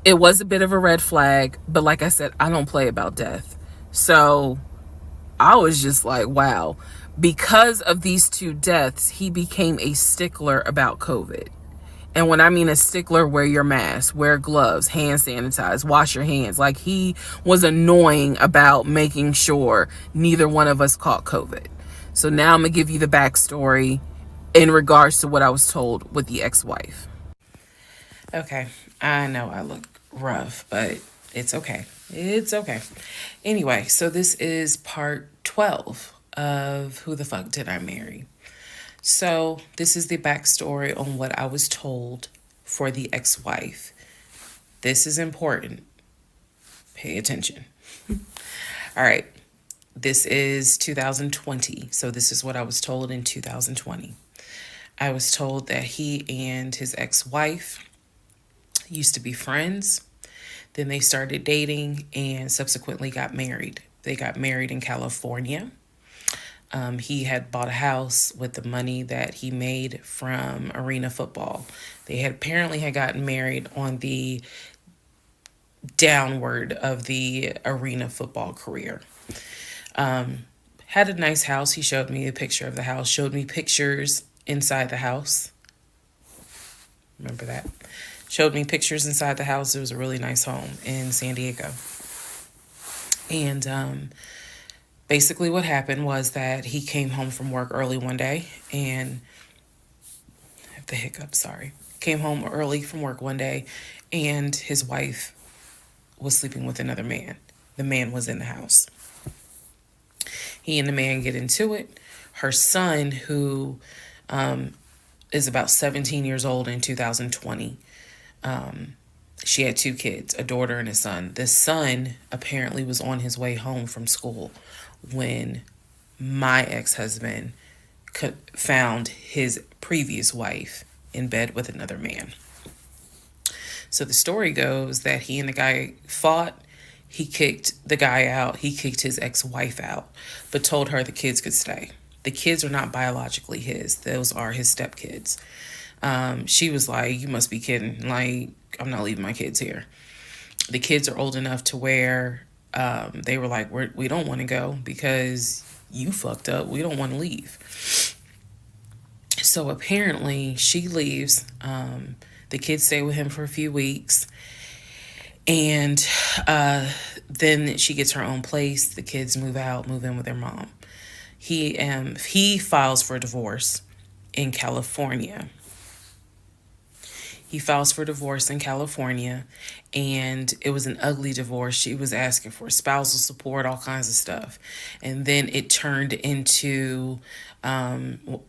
B: It was a bit of a red flag, but like I said, I don't play about death. So I was just like, wow. Because of these two deaths, he became a stickler about COVID. And when I mean a stickler, wear your mask, wear gloves, hand sanitize, wash your hands. Like, he was annoying about making sure neither one of us caught COVID. So now I'm going to give you the backstory in regards to what I was told with the ex-wife. Okay, I know I look rough, but it's okay. It's okay. Anyway, so this is part 12 of Who the Fuck Did I Marry? So this is the backstory on what I was told for the ex-wife. This is important. Pay attention. All right. This is 2020. So this is what I was told in 2020. I was told that he and his ex-wife used to be friends. Then they started dating and subsequently got married. They got married in California. He had bought a house with the money that he made from arena football. They had apparently gotten married on the downward of the arena football career. Had a nice house. He showed me a picture of the house, showed me pictures inside the house. Remember that? Showed me pictures inside the house. It was a really nice home in San Diego. And basically what happened was that he came home from work early one day and I have the hiccup, sorry. Came home early from work one day and his wife was sleeping with another man. The man was in the house. He and the man get into it. Her son, who is about 17 years old in 2020, she had two kids, a daughter and a son. The son apparently was on his way home from school when my ex-husband found his previous wife in bed with another man. So the story goes that he and the guy fought. He kicked the guy out. He kicked his ex-wife out, but told her the kids could stay. The kids are not biologically his. Those are his stepkids. She was like, you must be kidding. Like, I'm not leaving my kids here. The kids are old enough to where they were like, we don't want to go because you fucked up. We don't want to leave. So apparently she leaves. The kids stay with him for a few weeks. And then she gets her own place. The kids move in with their mom. He files for divorce in California. He files for divorce in California, and it was an ugly divorce. She was asking for spousal support, all kinds of stuff. And then it turned into, I'll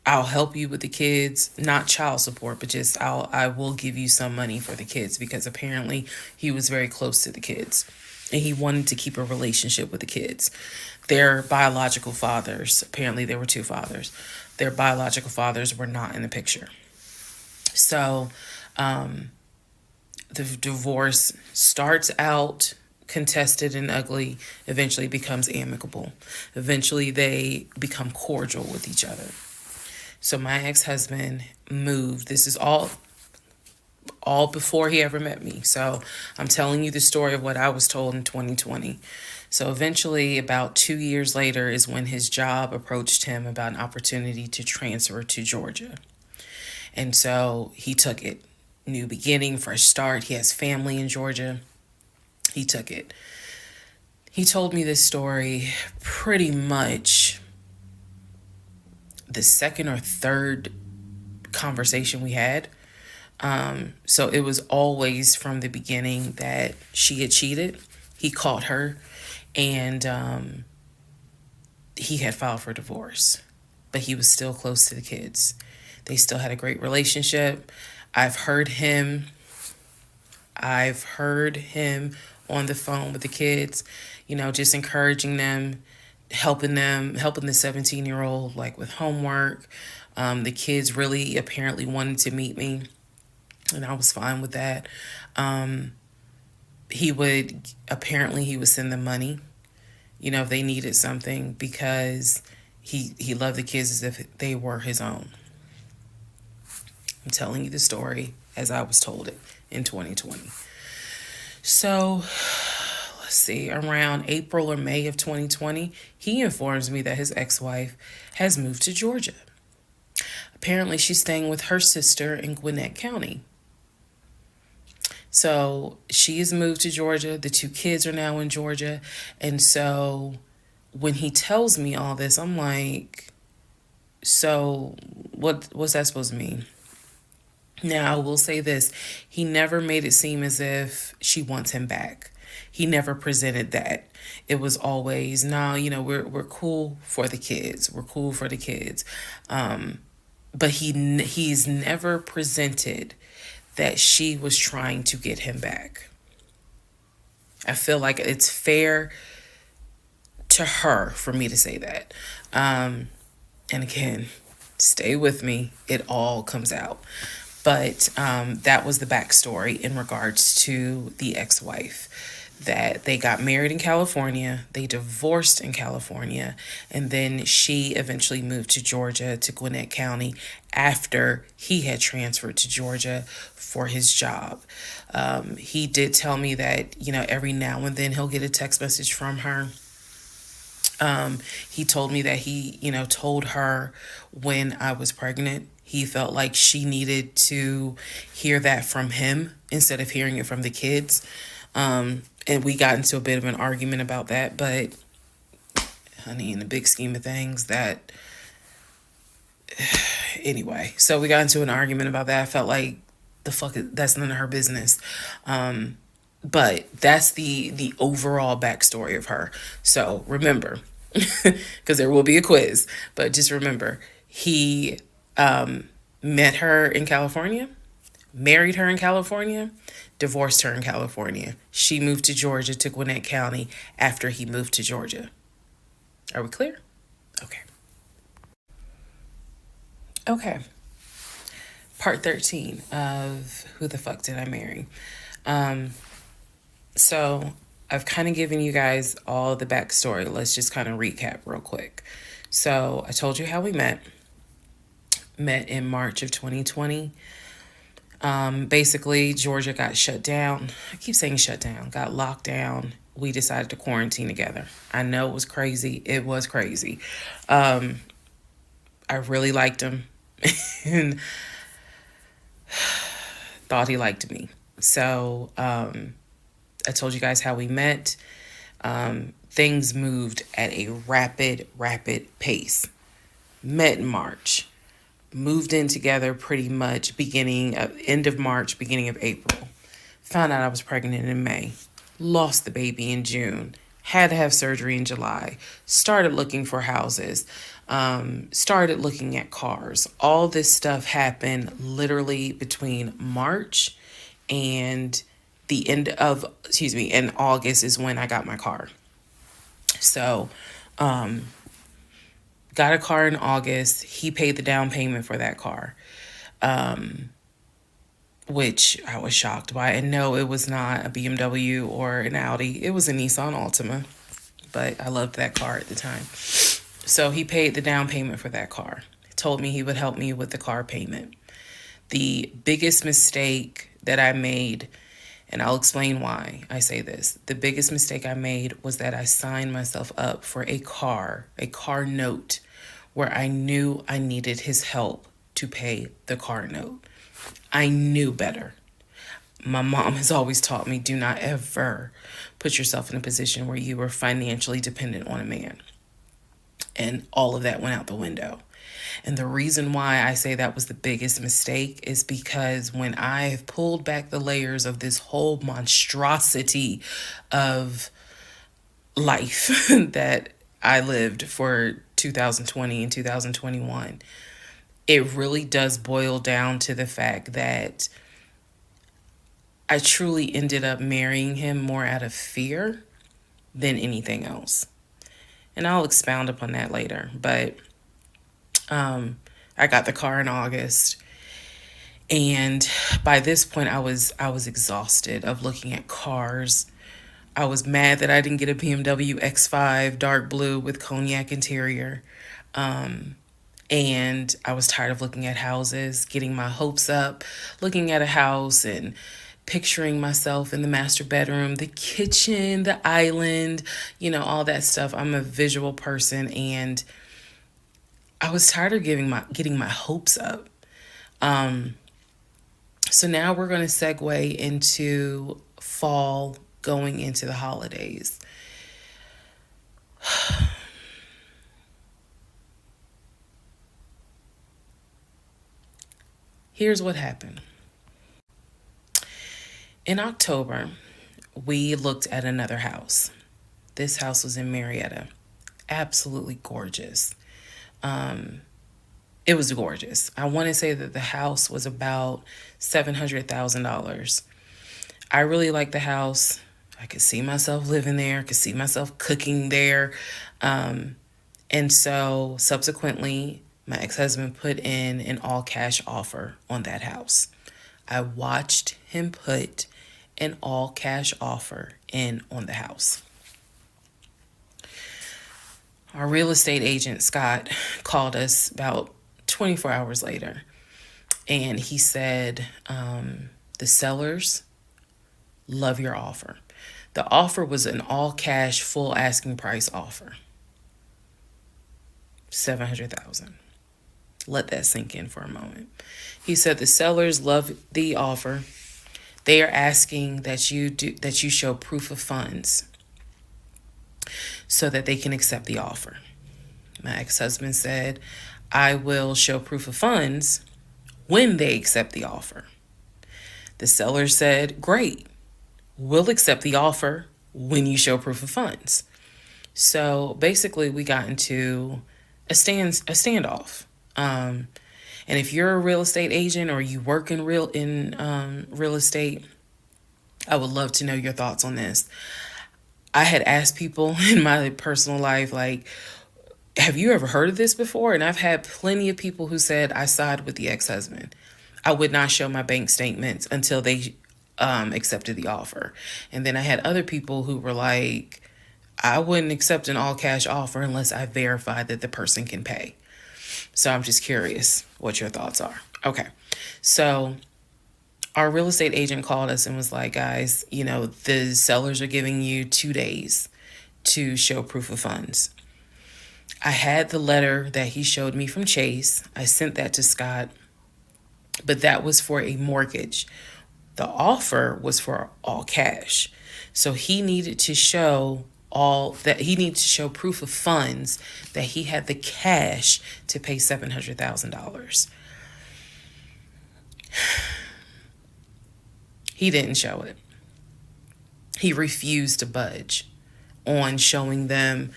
B: help you with the kids, not child support, but just I will give you some money for the kids, because apparently he was very close to the kids and he wanted to keep a relationship with the kids. Their biological fathers, apparently there were two fathers, their biological fathers were not in the picture. So the divorce starts out contested and ugly, eventually becomes amicable. Eventually they become cordial with each other. So my ex-husband moved. This is all
A: all before he ever met me. So I'm telling you the story of what I was told in 2020. So eventually, about 2 years later, is when his job approached him about an opportunity to transfer to Georgia. And so he took it. New beginning, fresh start. He has family in Georgia. He took it. He told me this story pretty much the second or third conversation we had. So it was always from the beginning that she had cheated. He caught her, and he had filed for divorce, but he was still close to the kids. They still had a great relationship. I've heard him on the phone with the kids, just encouraging them, helping the 17-year-old like with homework. The kids really apparently wanted to meet me, and I was fine with that. He would send them money, if they needed something, because he loved the kids as if they were his own. I'm telling you the story as I was told it in 2020. So let's see, around April or May of 2020, he informs me that his ex-wife has moved to Georgia. Apparently, she's staying with her sister in Gwinnett County. So she has moved to Georgia. The 2 kids are now in Georgia. And so when he tells me all this, I'm like, so what's that supposed to mean? Now, I will say this. He never made it seem as if she wants him back. He never presented that. It was always, no, we're cool for the kids. We're cool for the kids. But he's never presented that she was trying to get him back. I feel like it's fair to her for me to say that. And again, stay with me. It all comes out. But that was the backstory in regards to the ex-wife, that they got married in California, they divorced in California, and then she eventually moved to Georgia, to Gwinnett County, after he had transferred to Georgia for his job. He did tell me that, every now and then he'll get a text message from her. He told me that he, told her when I was pregnant. He felt like she needed to hear that from him instead of hearing it from the kids. And we got into a bit of an argument about that. But, honey, in the big scheme of things, anyway. So we got into an argument about that. I felt like that's none of her business. But that's the overall backstory of her. So remember, because there will be a quiz, but just remember, he met her in California, married her in California, divorced her in California. She moved to Georgia, to Gwinnett County, after he moved to Georgia. Are we clear? Okay. Part 13 of Who the Fuck Did I Marry? So I've kind of given you guys all the backstory. Let's just kind of recap real quick. So I told you how we met in March of 2020. Basically, Georgia got shut down. I keep saying shut down, got locked down. We decided to quarantine together. I know it was crazy. It was crazy. I really liked him and thought he liked me. So, I told you guys how we met. Things moved at a rapid pace. Met in March. Moved in together pretty much end of March, beginning of April. Found out I was pregnant in May. Lost the baby in June. Had to have surgery in July. Started looking for houses. Started looking at cars. All this stuff happened literally between March and in August is when I got my car. So, got a car in August. He paid the down payment for that car, which I was shocked by. And no, it was not a BMW or an Audi. It was a Nissan Altima, but I loved that car at the time. So he paid the down payment for that car. He told me he would help me with the car payment. The biggest mistake that I made, and I'll explain why I say this. The biggest mistake I made was that I signed myself up for a car note, where I knew I needed his help to pay the car note. I knew better. My mom has always taught me, do not ever put yourself in a position where you are financially dependent on a man. And all of that went out the window. And the reason why I say that was the biggest mistake is because when I have pulled back the layers of this whole monstrosity of life that I lived for 2020 and 2021, it really does boil down to the fact that I truly ended up marrying him more out of fear than anything else. And I'll expound upon that later. But I got the car in August, and by this point I was exhausted of looking at cars. I was mad that I didn't get a BMW X5 dark blue with cognac interior. And I was tired of looking at houses, getting my hopes up, looking at a house and picturing myself in the master bedroom, the kitchen, the island, all that stuff. I'm a visual person, and I was tired of getting my hopes up. So now we're going to segue into fall, going into the holidays. Here's what happened. In October, we looked at another house. This house was in Marietta. Absolutely gorgeous. It was gorgeous. I want to say that the house was about $700,000. I really liked the house. I could see myself living there, could see myself cooking there. And so subsequently, my ex-husband put in an all-cash offer on that house. I watched him put an all-cash offer in on the house. Our real estate agent, Scott, called us about 24 hours later, and he said, the sellers love your offer. The offer was an all-cash, full asking price offer. $700,000. Let that sink in for a moment. He said the sellers love the offer. They are asking that you show proof of funds so that they can accept the offer. My ex-husband said, I will show proof of funds when they accept the offer. The seller said, great, we'll accept the offer when you show proof of funds. So basically we got into a standoff. And if you're a real estate agent or you work in real estate, I would love to know your thoughts on this. I had asked people in my personal life, like, have you ever heard of this before? And I've had plenty of people who said, I side with the ex-husband. I would not show my bank statements until they accepted the offer. And then I had other people who were like, I wouldn't accept an all-cash offer unless I verified that the person can pay. So I'm just curious what your thoughts are. Okay. So our real estate agent called us and was like, guys, the sellers are giving you 2 days to show proof of funds. I had the letter that he showed me from Chase. I sent that to Scott, but that was for a mortgage. The offer was for all cash. So he needed to show proof of funds that he had the cash to pay $700,000. He didn't show it. He refused to budge on showing them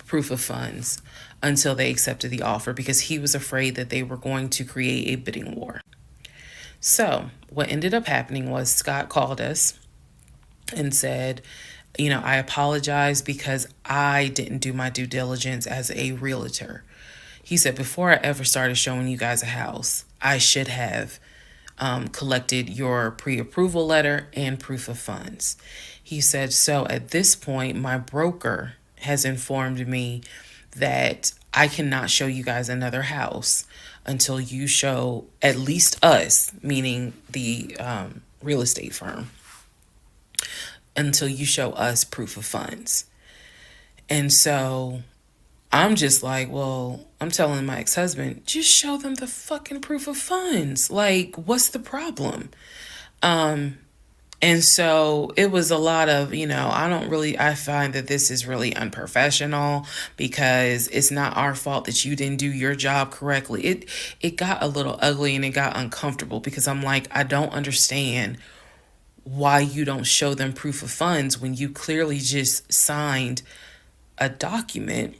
A: proof of funds until they accepted the offer because he was afraid that they were going to create a bidding war. So what ended up happening was Scott called us and said, I apologize because I didn't do my due diligence as a realtor. He said, before I ever started showing you guys a house, I should have collected your pre-approval letter and proof of funds. He said, so at this point, my broker has informed me that I cannot show you guys another house until you show at least us, meaning the real estate firm, until you show us proof of funds. And so I'm just like, well, I'm telling my ex-husband, just show them the fucking proof of funds. Like, what's the problem? And so it was a lot of, I find that this is really unprofessional because it's not our fault that you didn't do your job correctly. It got a little ugly and it got uncomfortable because I'm like, I don't understand why you don't show them proof of funds when you clearly just signed a document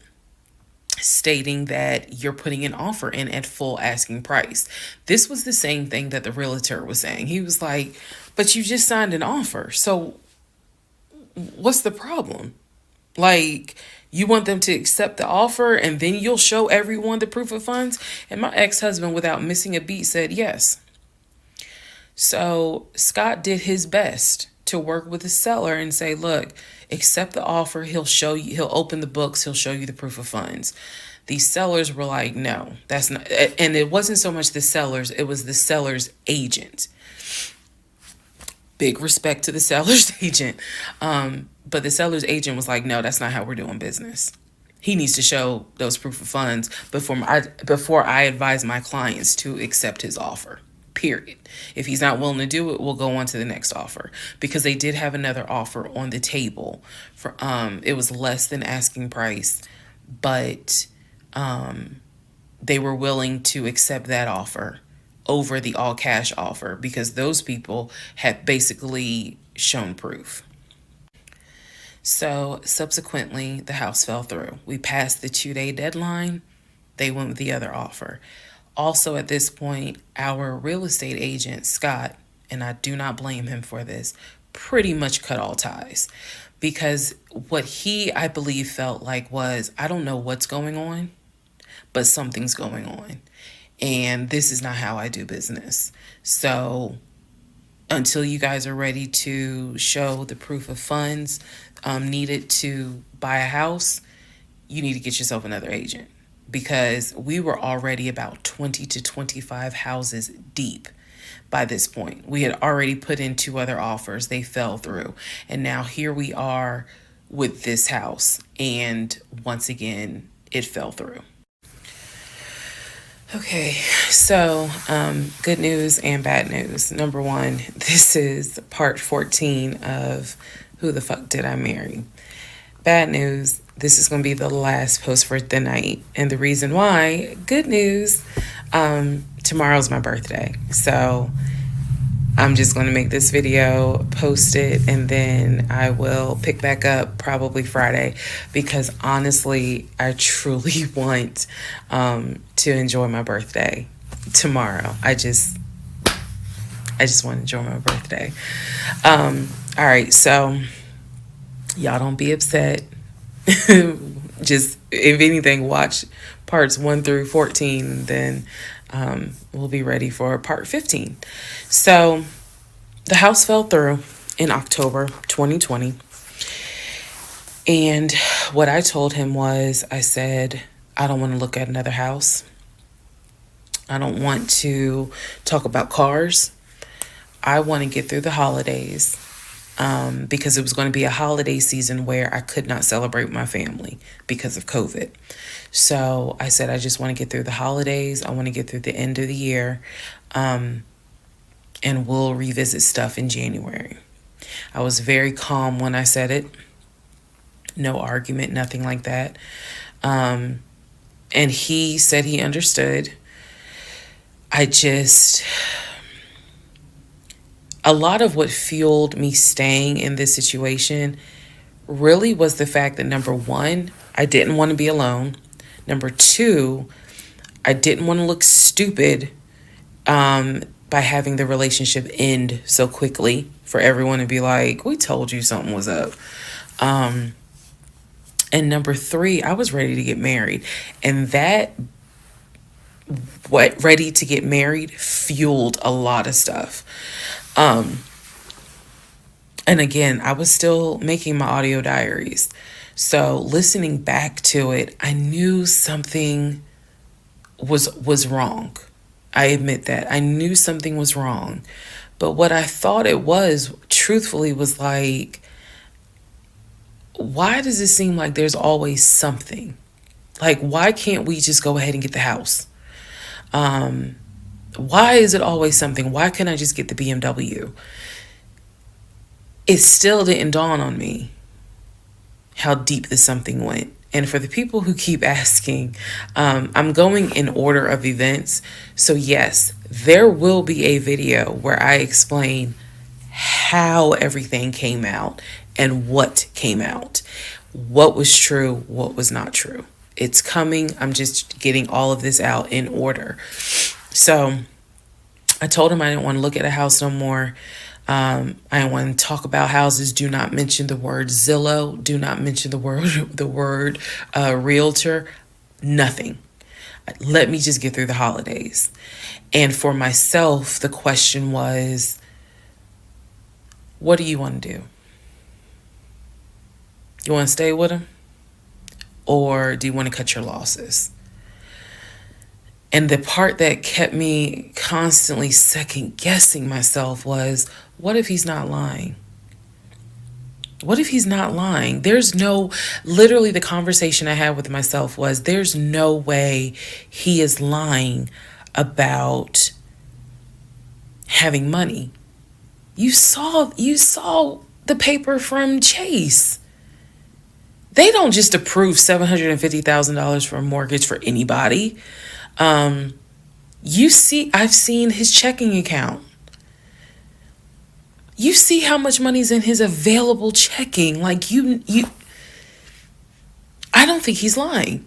A: stating that you're putting an offer in at full asking price. This was the same thing that the realtor was saying. He was like, but you just signed an offer. So what's the problem? Like, you want them to accept the offer and then you'll show everyone the proof of funds? And my ex-husband, without missing a beat, said yes. So Scott did his best to work with the seller and say, look, accept the offer. He'll show you, he'll open the books. He'll show you the proof of funds. These sellers were like, no, that's not. And it wasn't so much the sellers. It was the seller's agent. Big respect to the seller's agent. But the seller's agent was like, no, that's not how we're doing business. He needs to show those proof of funds before I advise my clients to accept his offer. Period. If he's not willing to do it, we'll go on to the next offer, because they did have another offer on the table for it was less than asking price, but they were willing to accept that offer over the all cash offer because those people had basically shown proof. So subsequently, the house fell through. We passed the 2-day deadline. They went with the other offer. Also, at this point, our real estate agent, Scott, and I do not blame him for this, pretty much cut all ties. Because what he, I believe, felt like was, I don't know what's going on, but something's going on. And this is not how I do business. So until you guys are ready to show the proof of funds needed to buy a house, you need to get yourself another agent. Because we were already about 20 to 25 houses deep by this point. We had already put in 2 other offers. They fell through. And now here we are with this house. And once again, it fell through. Okay, so good news and bad news. Number 1, this is part 14 of Who the Fuck Did I Marry? Bad news, this is going to be the last post for the night. And the reason why, good news, tomorrow's my birthday. So I'm just going to make this video, post it, and then I will pick back up probably Friday. Because honestly, I truly want to enjoy my birthday tomorrow. I just want to enjoy my birthday. All right, so y'all don't be upset. Just, if anything, watch parts 1 through 14, then we'll be ready for part 15. So the house fell through in October 2020. And what I told him was, I said, I don't want to look at another house. I don't want to talk about cars. I want to get through the holidays. Because it was going to be a holiday season where I could not celebrate with my family because of COVID. So I said, I just want to get through the holidays. I want to get through the end of the year. And we'll revisit stuff in January. I was very calm when I said it. No argument, nothing like that. And he said he understood. A lot of what fueled me staying in this situation really was the fact that, number 1, I didn't want to be alone. Number 2, I didn't want to look stupid by having the relationship end so quickly for everyone to be like, we told you something was up. And number 3, I was ready to get married. And that, ready to get married, fueled a lot of stuff. And again, I was still making my audio diaries. So listening back to it, I knew something was wrong. I admit that. I knew something was wrong. But what I thought it was, truthfully, was like, why does it seem like there's always something? Like, why can't we just go ahead and get the house? Why is it always something? Why can't I just get the BMW? It still didn't dawn on me how deep the something went. And for the people who keep asking, I'm going in order of events. So yes, there will be a video where I explain how everything came out and what came out, what was true, what was not true. It's coming. I'm just getting all of this out in order. So I told him I didn't want to look at a house no more. I don't want to talk about houses. Do not mention the word Zillow. Do not mention the word realtor. Nothing. Let me just get through the holidays. And for myself, the question was, what do you want to do? You want to stay with him? Or do you want to cut your losses? And the part that kept me constantly second guessing myself was, what if he's not lying? What if he's not lying? Literally the conversation I had with myself was, there's no way he is lying about having money. You saw the paper from Chase. They don't just approve $750,000 for a mortgage for anybody. I've seen his checking account. You see how much money's in his available checking. Like I don't think he's lying.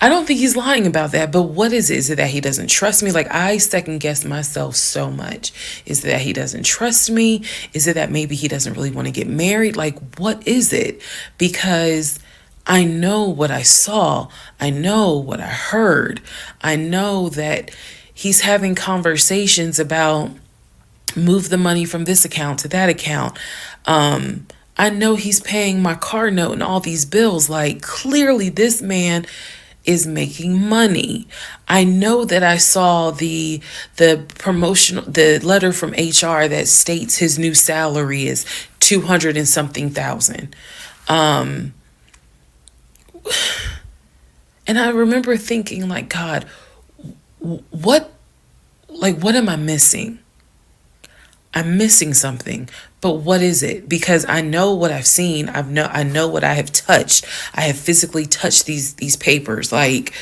A: I don't think he's lying about that. But what is it? Is it that he doesn't trust me? Like, I second guess myself so much. Is it that he doesn't trust me? Is it that maybe he doesn't really want to get married? Like, what is it? Because I know what I saw. I know what I heard. I know that he's having conversations about move the money from this account to that account. I know he's paying my car note and all these bills. Like, clearly this man is making money. I know that I saw the letter from HR that states his new salary is 200 and something thousand. And I remember thinking, like, God, what am I missing? I'm missing something, but what is it? Because I know what I've seen. I know what I have touched. I have physically touched these papers. Like,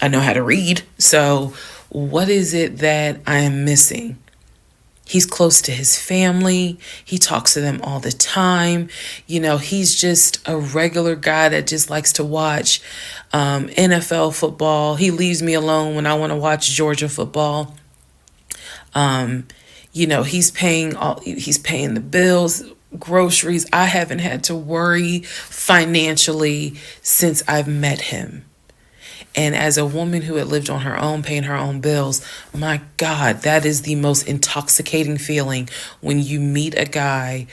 A: I know how to read. So what is it that I am missing? He's close to his family. He talks to them all the time. He's just a regular guy that just likes to watch NFL football. He leaves me alone when I want to watch Georgia football. He's paying the bills, groceries. I haven't had to worry financially since I've met him. And as a woman who had lived on her own, paying her own bills, my God, that is the most intoxicating feeling when you meet a guy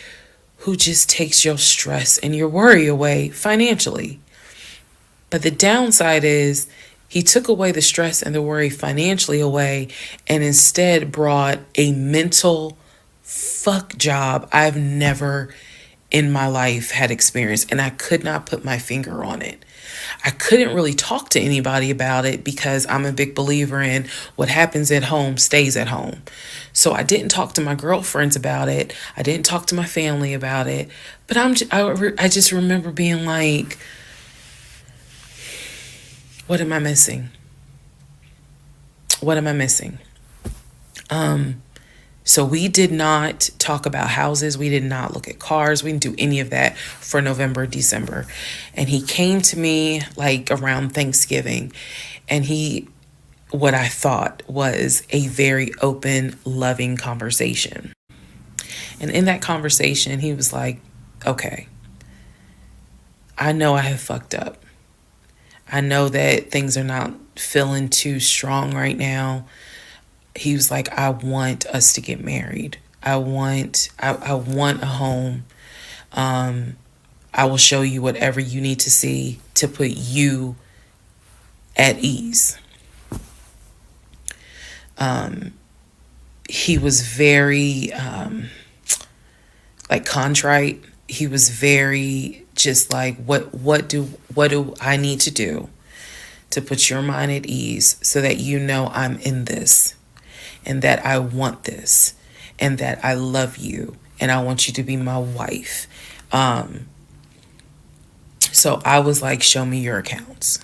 A: who just takes your stress and your worry away financially. But the downside is he took away the stress and the worry financially away and instead brought a mental fuck job I've never in my life had experienced. And I could not put my finger on it. I couldn't really talk to anybody about it because I'm a big believer in what happens at home stays at home. So I didn't talk to my girlfriends about it. I didn't talk to my family about it. But I just remember being like, what am I missing? What am I missing? So we did not talk about houses. We did not look at cars. We didn't do any of that for November, December. And he came to me like around Thanksgiving, and what I thought was a very open, loving conversation. And in that conversation, he was like, okay, I know I have fucked up. I know that things are not feeling too strong right now. He was like, I want us to get married. I want a home. I will show you whatever you need to see to put you at ease. He was very like contrite. He was very just like, what do I need to do to put your mind at ease so that you know I'm in this and that I want this and that I love you and I want you to be my wife. So I was like, show me your accounts.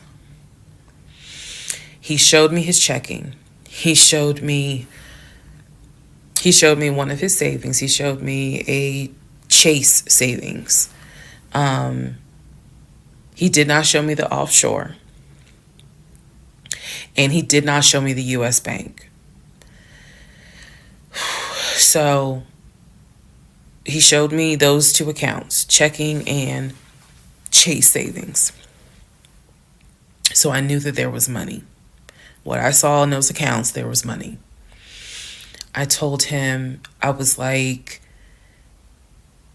A: He showed me his checking. He showed me one of his savings. He showed me a Chase savings. He did not show me the offshore. And he did not show me the US bank. So he showed me those two accounts, checking and Chase savings. So I knew that there was money. What I saw in those accounts, there was money. I told him, I was like,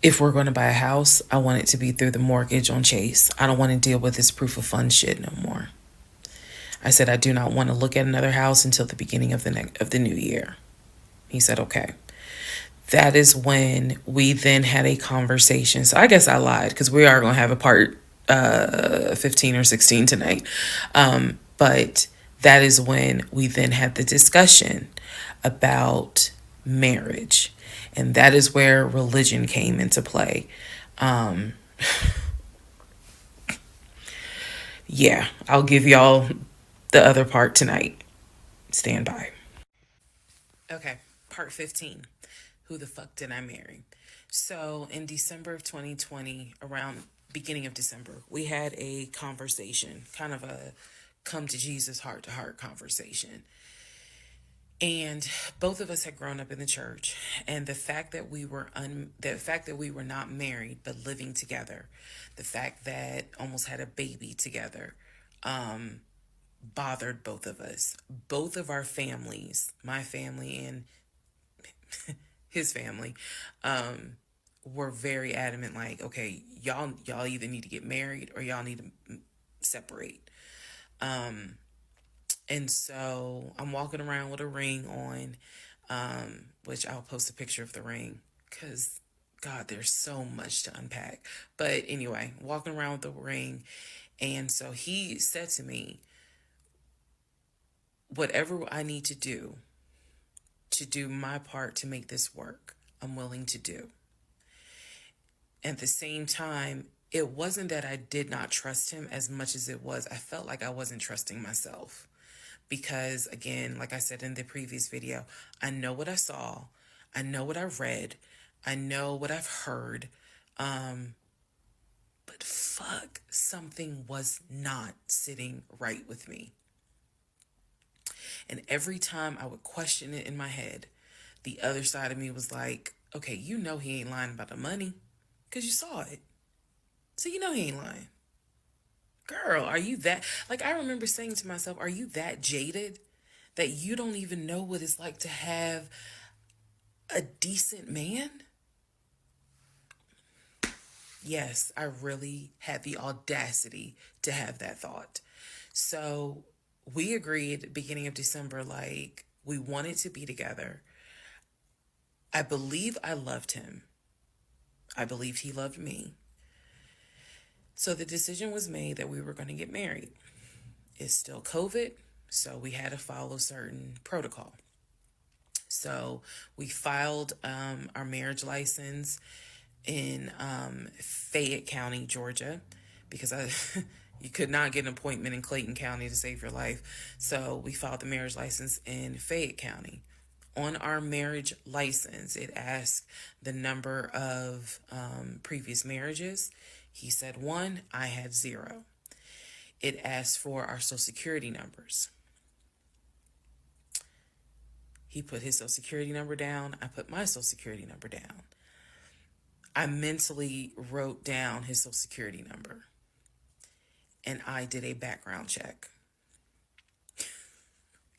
A: if we're going to buy a house, I want it to be through the mortgage on Chase. I don't want to deal with this proof of funds shit no more. I said, I do not want to look at another house until the beginning of the new year. He said, okay. That is when we then had a conversation. So I guess I lied because we are going to have a part 15 or 16 tonight. But that is when we then had the discussion about marriage. And that is where religion came into play. Yeah, I'll give y'all the other part tonight. Stand by. Okay, part 15. Who the fuck did I marry? So in December of 2020, around beginning of December, we had a conversation, kind of a come to Jesus heart to heart conversation. And both of us had grown up in the church, and the fact that we were not married but living together, the fact that almost had a baby together, bothered both of us. Both of our families, my family and his family, were very adamant. Like, okay, y'all either need to get married or y'all need to separate. And so I'm walking around with a ring on, which I'll post a picture of the ring because, God, there's so much to unpack. But anyway, walking around with the ring. And so he said to me, whatever I need to do my part to make this work, I'm willing to do. At the same time, it wasn't that I did not trust him as much as it was I felt like I wasn't trusting myself. Because again, like I said in the previous video, I know what I saw, I know what I read, I know what I've heard, but fuck, something was not sitting right with me. And every time I would question it in my head, the other side of me was like, okay, you know he ain't lying about the money because you saw it. So you know he ain't lying. Girl, are you that... Like, I remember saying to myself, are you that jaded that you don't even know what it's like to have a decent man? Yes, I really had the audacity to have that thought. So we agreed at the beginning of December, like, we wanted to be together. I believe I loved him. I believed he loved me. So the decision was made that we were going to get married. It's still COVID, so we had to follow certain protocol. So we filed our marriage license in Fayette County, Georgia, because you could not get an appointment in Clayton County to save your life. So we filed the marriage license in Fayette County. On our marriage license, it asked the number of previous marriages. He said 1, I had 0. It asked for our social security numbers. He put his social security number down. I put my social security number down. I mentally wrote down his social security number. And I did a background check.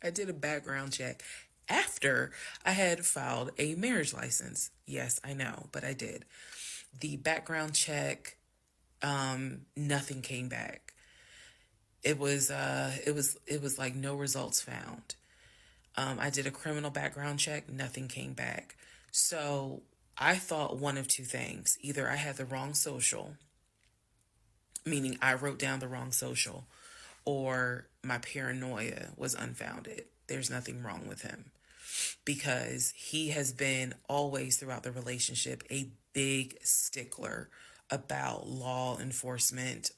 A: I did a background check after I had filed a marriage license. Yes, I know, but I did. The background check, nothing came back. It was like no results found. I did a criminal background check, nothing came back. So I thought one of two things. Either I had the wrong social, meaning I wrote down the wrong social, or my paranoia was unfounded. There's nothing wrong with him because he has been always throughout the relationship a big stickler about law enforcement,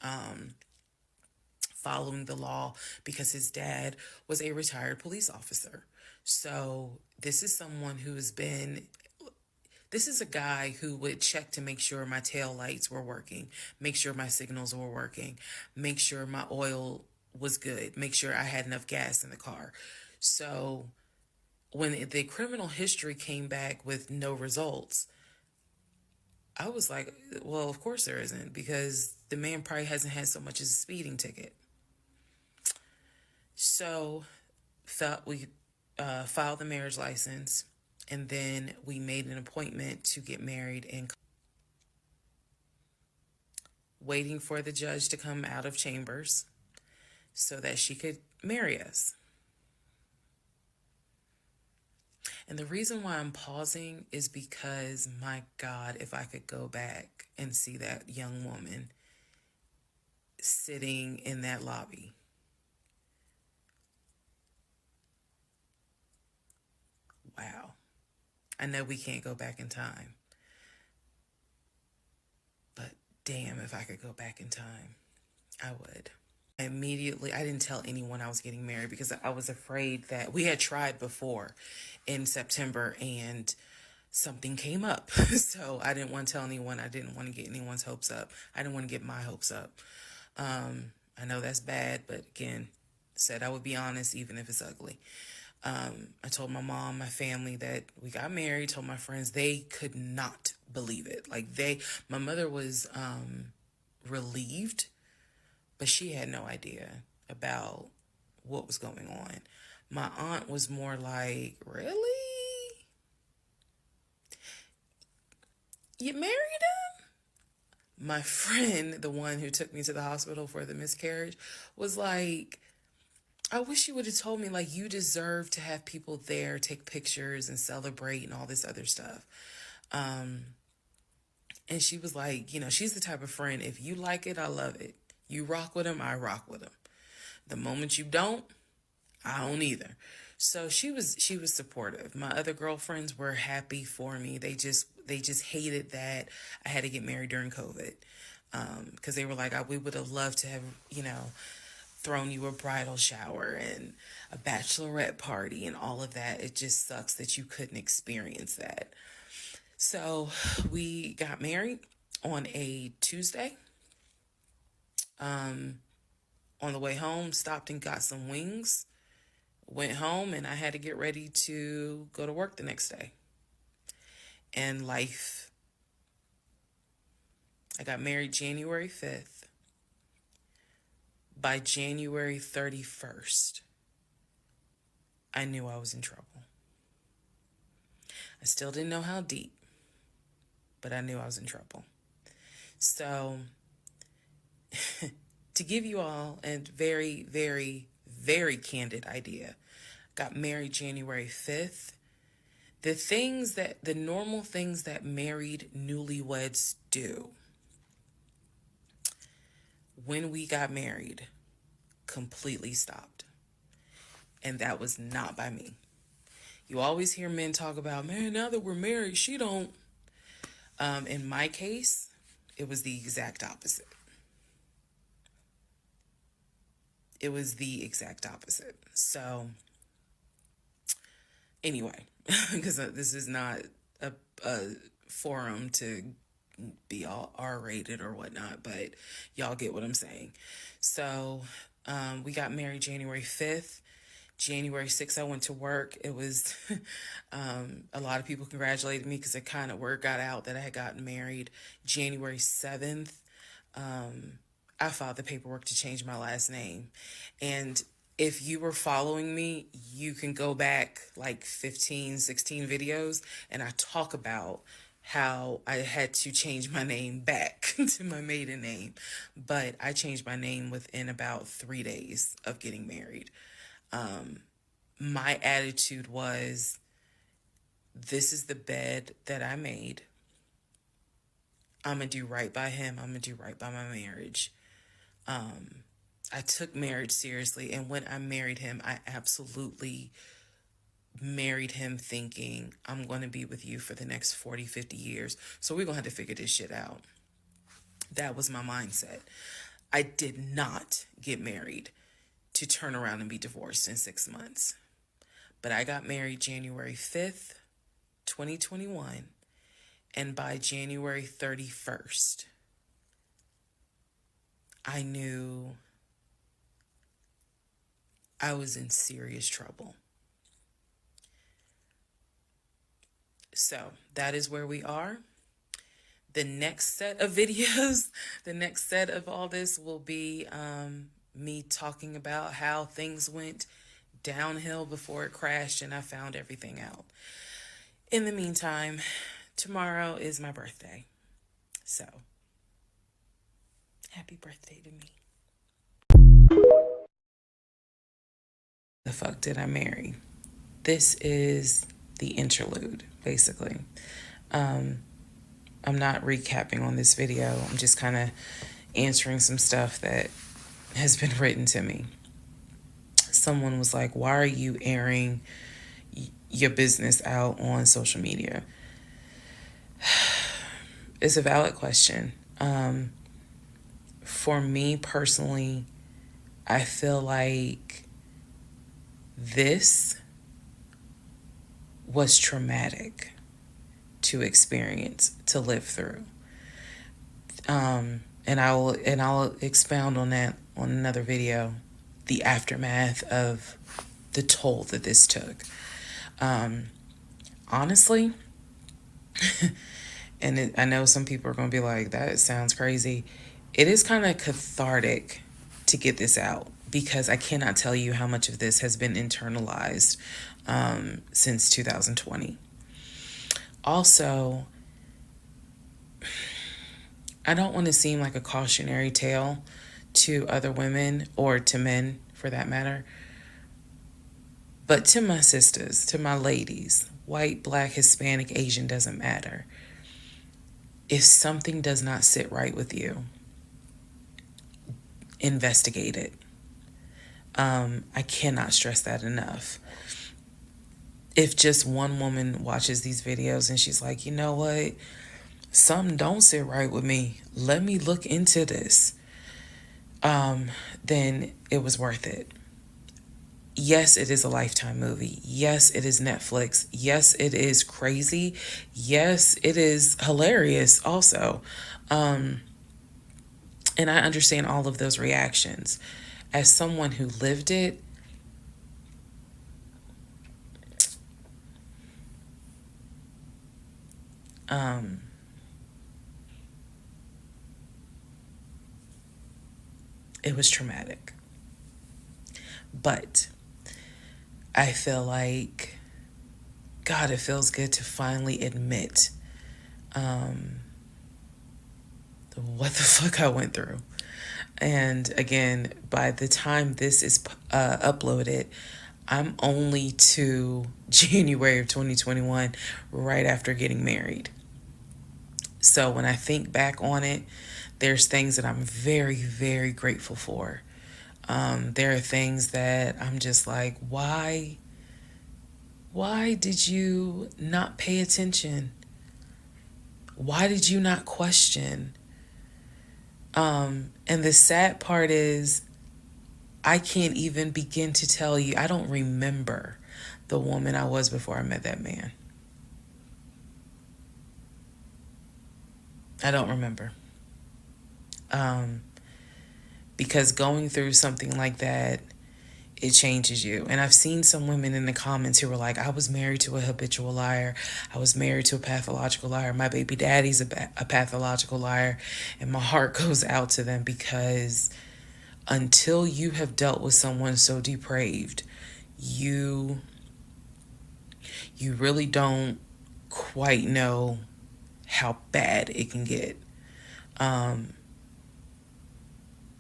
A: following the law, because his dad was a retired police officer. So this is someone who has been this is a guy who would check to make sure my tail lights were working, make sure my signals were working, make sure my oil was good, make sure I had enough gas in the car. So when the criminal history came back with no results, I was like, well, of course there isn't, because the man probably hasn't had so much as a speeding ticket. So we filed the marriage license, and then we made an appointment to get married, and waiting for the judge to come out of chambers so that she could marry us. And the reason why I'm pausing is because, my God, if I could go back and see that young woman sitting in that lobby. Wow. I know we can't go back in time. But damn, if I could go back in time, I would. Immediately, I didn't tell anyone I was getting married because I was afraid that we had tried before in September and something came up. So I didn't want to tell anyone. I didn't want to get anyone's hopes up. I didn't want to get my hopes up. I know that's bad, but again, said I would be honest even if it's ugly. I told my mom, my family that we got married, told my friends. They could not believe it. My mother was relieved, but she had no idea about what was going on. My aunt was more like, really? You married him? My friend, the one who took me to the hospital for the miscarriage, was like, I wish you would have told me, like, you deserve to have people there, take pictures and celebrate and all this other stuff. And she was like, she's the type of friend, if you like it, I love it. You rock with him, I rock with him. The moment you don't, I don't either. So she was supportive. My other girlfriends were happy for me. They just hated that I had to get married during COVID. Because they were like, we would have loved to have, thrown you a bridal shower and a bachelorette party and all of that. It just sucks that you couldn't experience that. So we got married on a Tuesday. On the way home, stopped and got some wings, went home, and I had to get ready to go to work the next day. And life. I got married January 5th. By January 31st, I knew I was in trouble. I still didn't know how deep, but I knew I was in trouble. So, to give you all a very, very, very candid idea, got married January 5th. The normal things that married newlyweds do, when we got married, completely stopped. And that was not by me. You always hear men talk about, man, now that we're married, she don't. In my case, it was the exact opposite. It was the exact opposite. So, anyway, because this is not a forum to be all R-rated or whatnot, but y'all get what I'm saying. So, we got married January 5th. January 6th, I went to work. It was, a lot of people congratulated me because word got out that I had gotten married. January 7th, I filed the paperwork to change my last name. And if you were following me, you can go back like 15, 16 videos, and I talk about how I had to change my name back to my maiden name. But I changed my name within about 3 days of getting married. my attitude was, this is the bed that I made. I'm going to do right by him. I'm going to do right by my marriage. I took marriage seriously. And when I married him, I absolutely married him thinking, I'm going to be with you for the next 40, 50 years. So we're going to have to figure this shit out. That was my mindset. I did not get married to turn around and be divorced in 6 months. But I got married January 5th, 2021. And by January 31st, I knew I was in serious trouble. So that is where we are. The next set of videos, the next set of all this will be me talking about how things went downhill before it crashed and I found everything out. In the meantime, tomorrow is my birthday. So, happy birthday to me. The fuck did I marry? This is the interlude, basically. I'm not recapping on this video. I'm just kind of answering some stuff that has been written to me. Someone was like, why are you airing your business out on social media? It's a valid question. For me personally, I feel like this was traumatic to experience, to live through. And I'll expound on that on another video, the aftermath of the toll that this took. Honestly, and I know some people are going to be like, that sounds crazy. It is kind of cathartic to get this out because I cannot tell you how much of this has been internalized since 2020. Also, I don't want to seem like a cautionary tale to other women or to men for that matter. But to my sisters, to my ladies, white, black, Hispanic, Asian, doesn't matter. If something does not sit right with you, investigate it. I cannot stress that enough. If just one woman watches these videos and she's like, you know what? Something don't sit right with me. Let me look into this. Then it was worth it. Yes, it is a Lifetime movie. Yes, it is Netflix. Yes, it is crazy. Yes, it is hilarious also. And I understand all of those reactions. As someone who lived it, it was traumatic. But I feel like, God, it feels good to finally admit what the fuck I went through. And again, by the time this is uploaded, I'm only to January of 2021, right after getting married. So when I think back on it, there's things that I'm very, very grateful for. There are things that I'm just like, why did you not pay attention? Why did you not question? And the sad part is, I can't even begin to tell you. I don't remember the woman I was before I met that man. I don't remember. Because going through something like that, it changes you. And I've seen some women in the comments who were like, I was married to a habitual liar. I was married to a pathological liar. My baby daddy's a pathological liar. And my heart goes out to them, because until you have dealt with someone so depraved, you really don't quite know how bad it can get.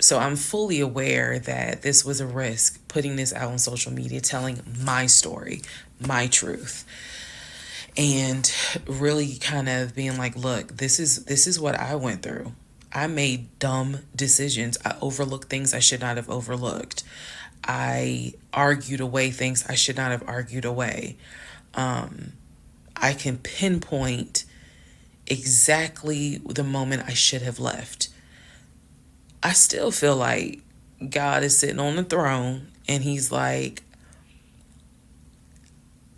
A: So I'm fully aware that this was a risk, putting this out on social media, telling my story, my truth, and really kind of being like, look, this is what I went through. I made dumb decisions. I overlooked things I should not have overlooked. I argued away things I should not have argued away. I can pinpoint exactly the moment I should have left. I still feel like God is sitting on the throne and he's like,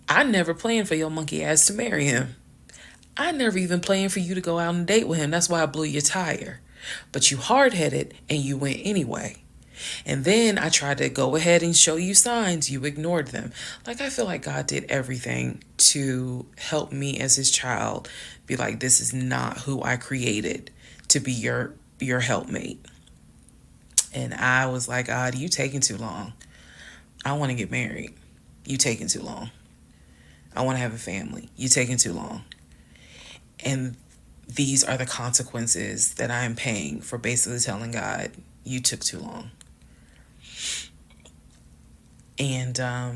A: I never planned for your monkey ass to marry him. I never even planned for you to go out and date with him. That's why I blew your tire. But you hard-headed and you went anyway. And then I tried to go ahead and show you signs. You ignored them. Like, I feel like God did everything to help me as his child be like, this is not who I created to be your helpmate. And I was like, God, you taking too long. I want to get married. You taking too long. I want to have a family. You taking too long. And these are the consequences that I am paying for basically telling God, you took too long. And I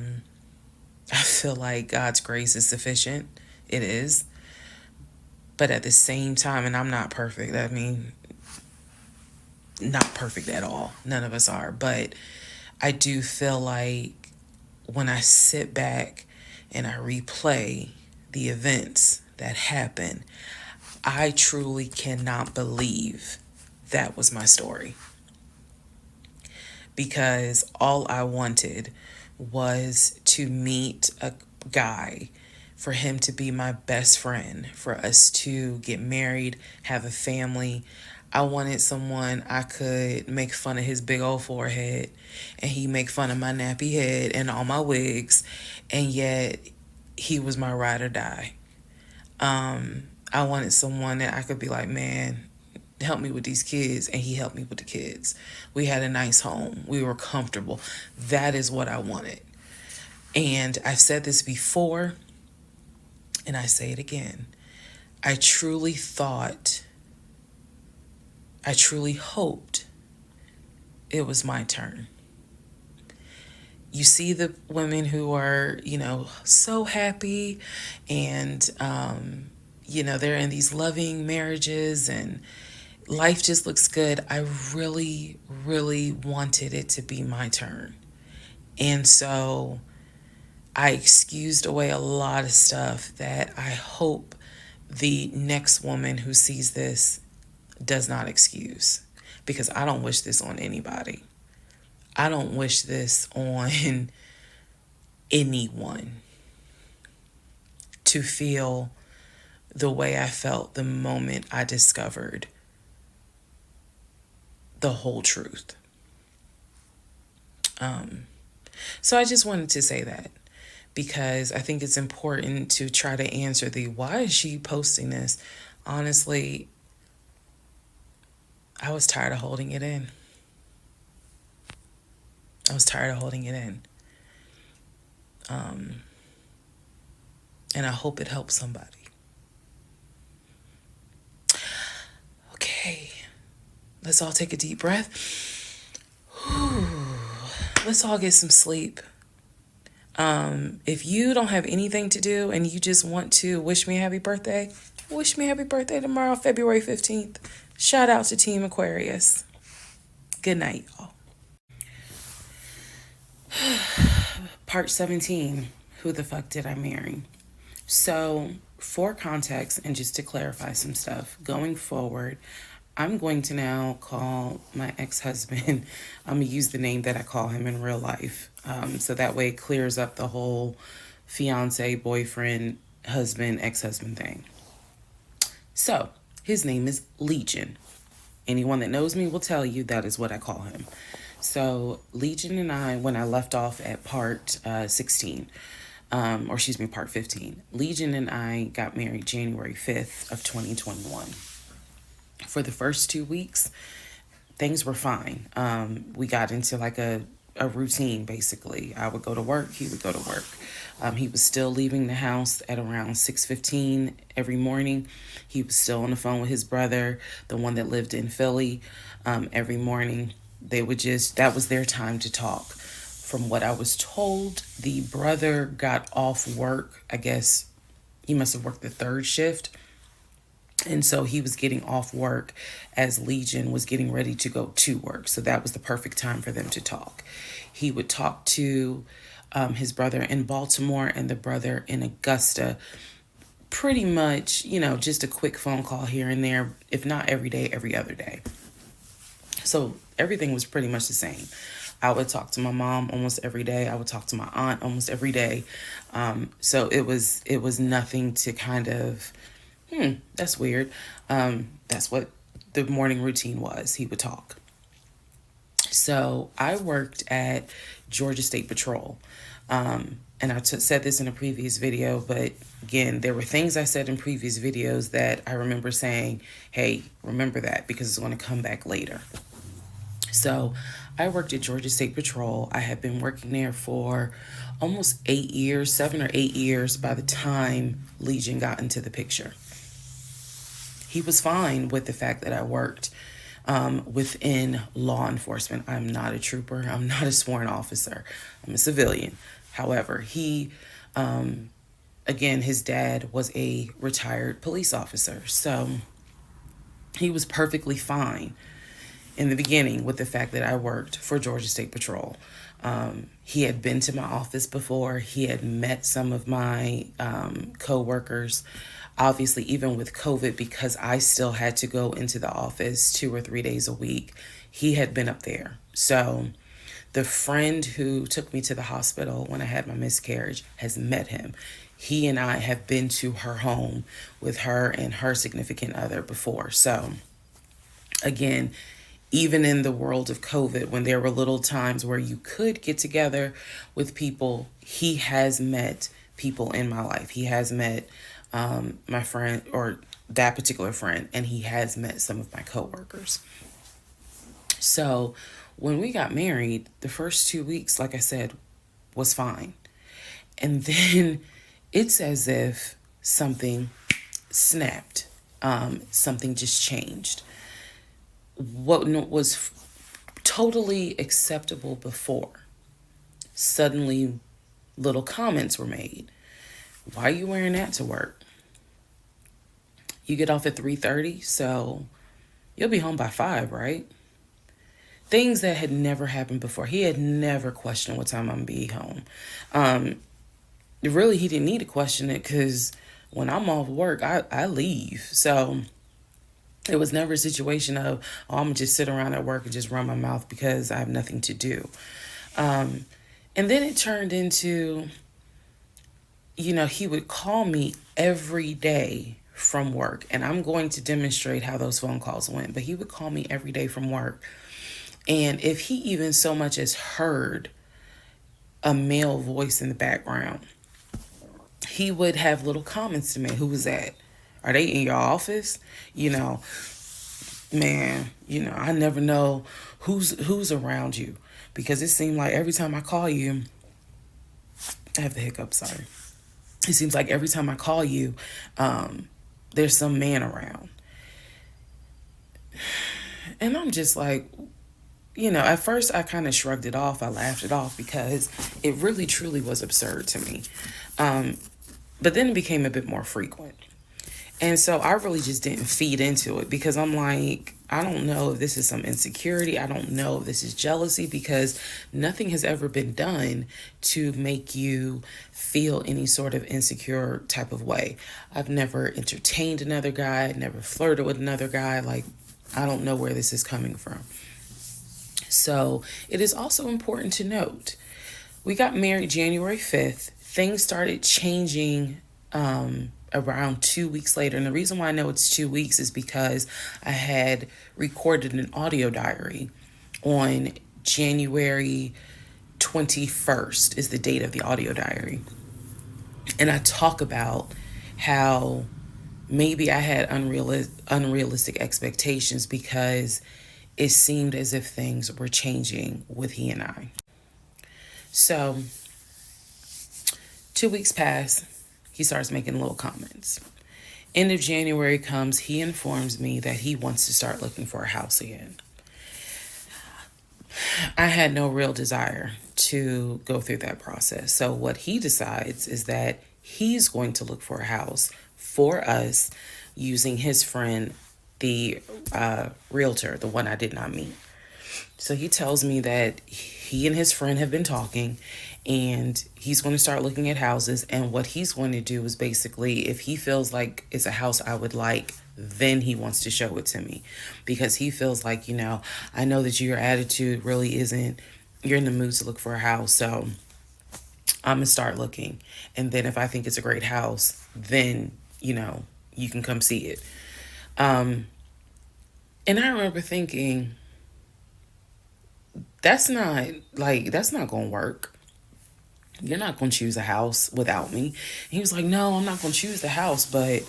A: feel like God's grace is sufficient. It is. But at the same time, and I'm not perfect. I mean, not perfect at all. None of us are. But I do feel like when I sit back and I replay the events that happened, I truly cannot believe that was my story. Because all I wanted was to meet a guy, for him to be my best friend, for us to get married, have a family. I wanted someone I could make fun of his big old forehead, and he make fun of my nappy head and all my wigs, and yet he was my ride or die. I wanted someone that I could be like, man, help me with these kids, and he helped me with the kids. We had a nice home. We were comfortable. That is what I wanted. And I've said this before, and I say it again. I truly hoped it was my turn. You see the women who are, so happy and, they're in these loving marriages and life just looks good. I really, really wanted it to be my turn. And so I excused away a lot of stuff that I hope the next woman who sees this does not excuse, because I don't wish this on anybody. I don't wish this on anyone, to feel the way I felt the moment I discovered the whole truth. So I just wanted to say that, because I think it's important to try to answer the why is she posting this? Honestly, I was tired of holding it in. And I hope it helps somebody. Okay, let's all take a deep breath. Let's all get some sleep. If you don't have anything to do and you just want to wish me a happy birthday, wish me a happy birthday tomorrow, February 15th. Shout out to Team Aquarius. Good night, y'all. Part 17. Who the fuck did I marry? So, for context and just to clarify some stuff, going forward, I'm going to now call my ex-husband, I'm going to use the name that I call him in real life. So that way it clears up the whole fiance, boyfriend, husband, ex-husband thing. So, his name is Legion. Anyone that knows me will tell you that is what I call him. So, Legion and I, when I left off at part 16, part 15, Legion and I got married January 5th of 2021. For the first 2 weeks, things were fine. We got into like a routine, basically. I would go to work, he would go to work. He was still leaving the house at around 6:15 every morning. He was still on the phone with his brother, the one that lived in Philly, every morning. They would just, that was their time to talk. From what I was told, the brother got off work. I guess he must have worked the third shift. And so he was getting off work as Legion was getting ready to go to work. So that was the perfect time for them to talk. He would talk to his brother in Baltimore and the brother in Augusta. Pretty much, just a quick phone call here and there, if not every day, every other day. So everything was pretty much the same. I would talk to my mom almost every day. I would talk to my aunt almost every day. So it was nothing to kind of, that's weird. That's what the morning routine was. He would talk. So I worked at Georgia State Patrol. And I said this in a previous video, but again, there were things I said in previous videos that I remember saying, hey, remember that because it's going to come back later. So I worked at Georgia State Patrol. I had been working there for almost 8 years, 7 or 8 years by the time Legion got into the picture. He was fine with the fact that I worked within law enforcement. I'm not a trooper. I'm not a sworn officer. I'm a civilian. However, he, again, his dad was a retired police officer. So he was perfectly fine in the beginning with the fact that I worked for Georgia State Patrol. He had been to my office before. He had met some of my co-workers. Obviously, even with COVID, because I still had to go into the office 2 or 3 days a week, he had been up there. So the friend who took me to the hospital when I had my miscarriage has met him. He and I have been to her home with her and her significant other before. So again, even in the world of COVID, when there were little times where you could get together with people, he has met people in my life. He has met my friend, or that particular friend, and he has met some of my coworkers. So when we got married, the first 2 weeks, like I said, was fine. And then it's as if something snapped. Something just changed. What was totally acceptable before, suddenly little comments were made. Why are you wearing that to work? You get off at 3:30, so you'll be home by 5, right? Things that had never happened before. He had never questioned what time I'm going to be home. Really, he didn't need to question it because when I'm off work, I leave. So it was never a situation of, oh, I'm going to just sit around at work and just run my mouth because I have nothing to do. And then it turned into, he would call me every day from work. And I'm going to demonstrate how those phone calls went. But he would call me every day from work. And if he even so much as heard a male voice in the background, he would have little comments to me. Who was that? Are they in your office? Man, I never know who's around you, because it seemed like every time I call you, I have the hiccups, sorry. It seems like every time I call you, there's some man around. And I'm just like, at first I kind of shrugged it off. I laughed it off because it really truly was absurd to me. But then it became a bit more frequent. And so I really just didn't feed into it because I'm like, I don't know if this is some insecurity. I don't know if this is jealousy, because nothing has ever been done to make you feel any sort of insecure type of way. I've never entertained another guy, never flirted with another guy. Like, I don't know where this is coming from. So it is also important to note, we got married January 5th. Things started changing around 2 weeks later. And the reason why I know it's 2 weeks is because I had recorded an audio diary on January 21st is the date of the audio diary. And I talk about how maybe I had unrealistic expectations because it seemed as if things were changing with he and I. So 2 weeks pass. He starts making little comments. End of January comes, he informs me that he wants to start looking for a house again. I had no real desire to go through that process. So, what he decides is that he's going to look for a house for us using his friend, the realtor, the one I did not meet. So, he tells me that he and his friend have been talking and he's going to start looking at houses. And what he's going to do is basically, if he feels like it's a house I would like, then he wants to show it to me because he feels like, I know that your attitude really isn't, you're in the mood to look for a house. So I'm going to start looking. And then if I think it's a great house, then, you can come see it. Um, and I remember thinking, that's not going to work. You're not going to choose a house without me. And he was like, no, I'm not going to choose the house, but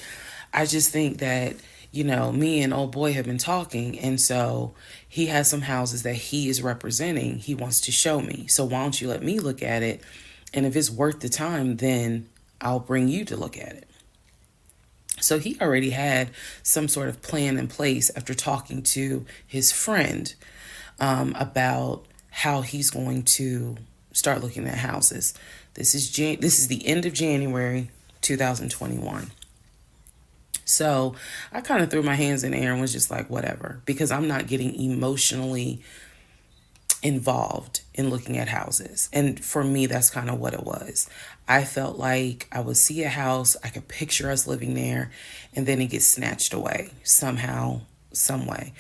A: I just think that, me and old boy have been talking. And so he has some houses that he is representing. He wants to show me. So why don't you let me look at it? And if it's worth the time, then I'll bring you to look at it. So he already had some sort of plan in place after talking to his friend about how he's going to start looking at houses. This is the end of January 2021. So I kind of threw my hands in the air and was just like, whatever, because I'm not getting emotionally involved in looking at houses. And for me, that's kind of what it was. I felt like I would see a house, I could picture us living there, and then it gets snatched away somehow, some way.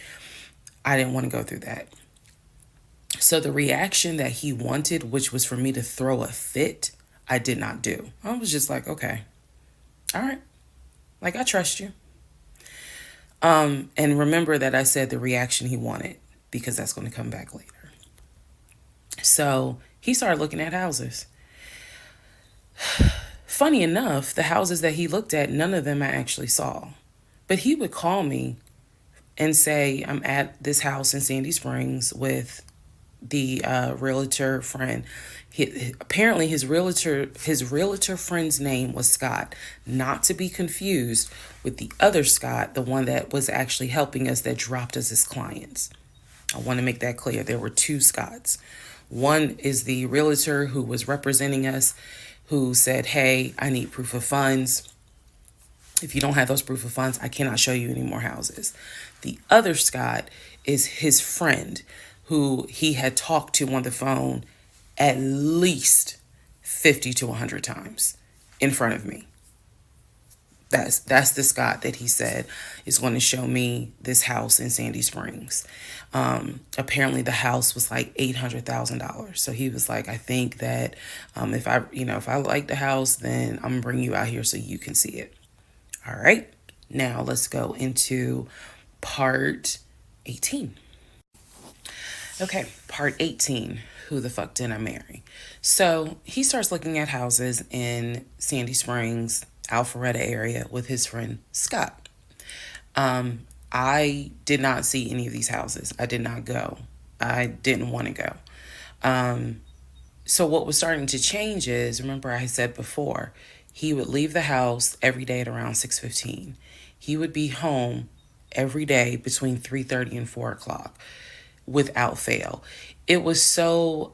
A: I didn't want to go through that. So the reaction that he wanted, which was for me to throw a fit, I did not do. I was just like, okay, all right. Like, I trust you. And remember that I said the reaction he wanted, because that's going to come back later. So he started looking at houses. Funny enough, the houses that he looked at, none of them I actually saw. But he would call me and say, I'm at this house in Sandy Springs with the realtor friend. Apparently his realtor friend's name was Scott, not to be confused with the other Scott, the one that was actually helping us, that dropped us as clients. I want to make that clear. There were two Scotts. One is the realtor who was representing us, who said, hey, I need proof of funds. If you don't have those proof of funds, I cannot show you any more houses. The other Scott is his friend, who he had talked to on the phone at least 50 to 100 times in front of me. That's the Scott that he said is going to show me this house in Sandy Springs. Apparently the house was like $800,000. So he was like, I think that if I like the house, then I'm gonna bring you out here so you can see it. All right. Now let's go into part 18. Okay, part 18. Who the fuck did I marry? So he starts looking at houses in Sandy Springs, Alpharetta area with his friend Scott. I did not see any of these houses. I did not go. I didn't want to go. So what was starting to change is, remember I said before, he would leave the house every day at around 6:15. He would be home every day between 3:30 and 4 o'clock without fail. It was so,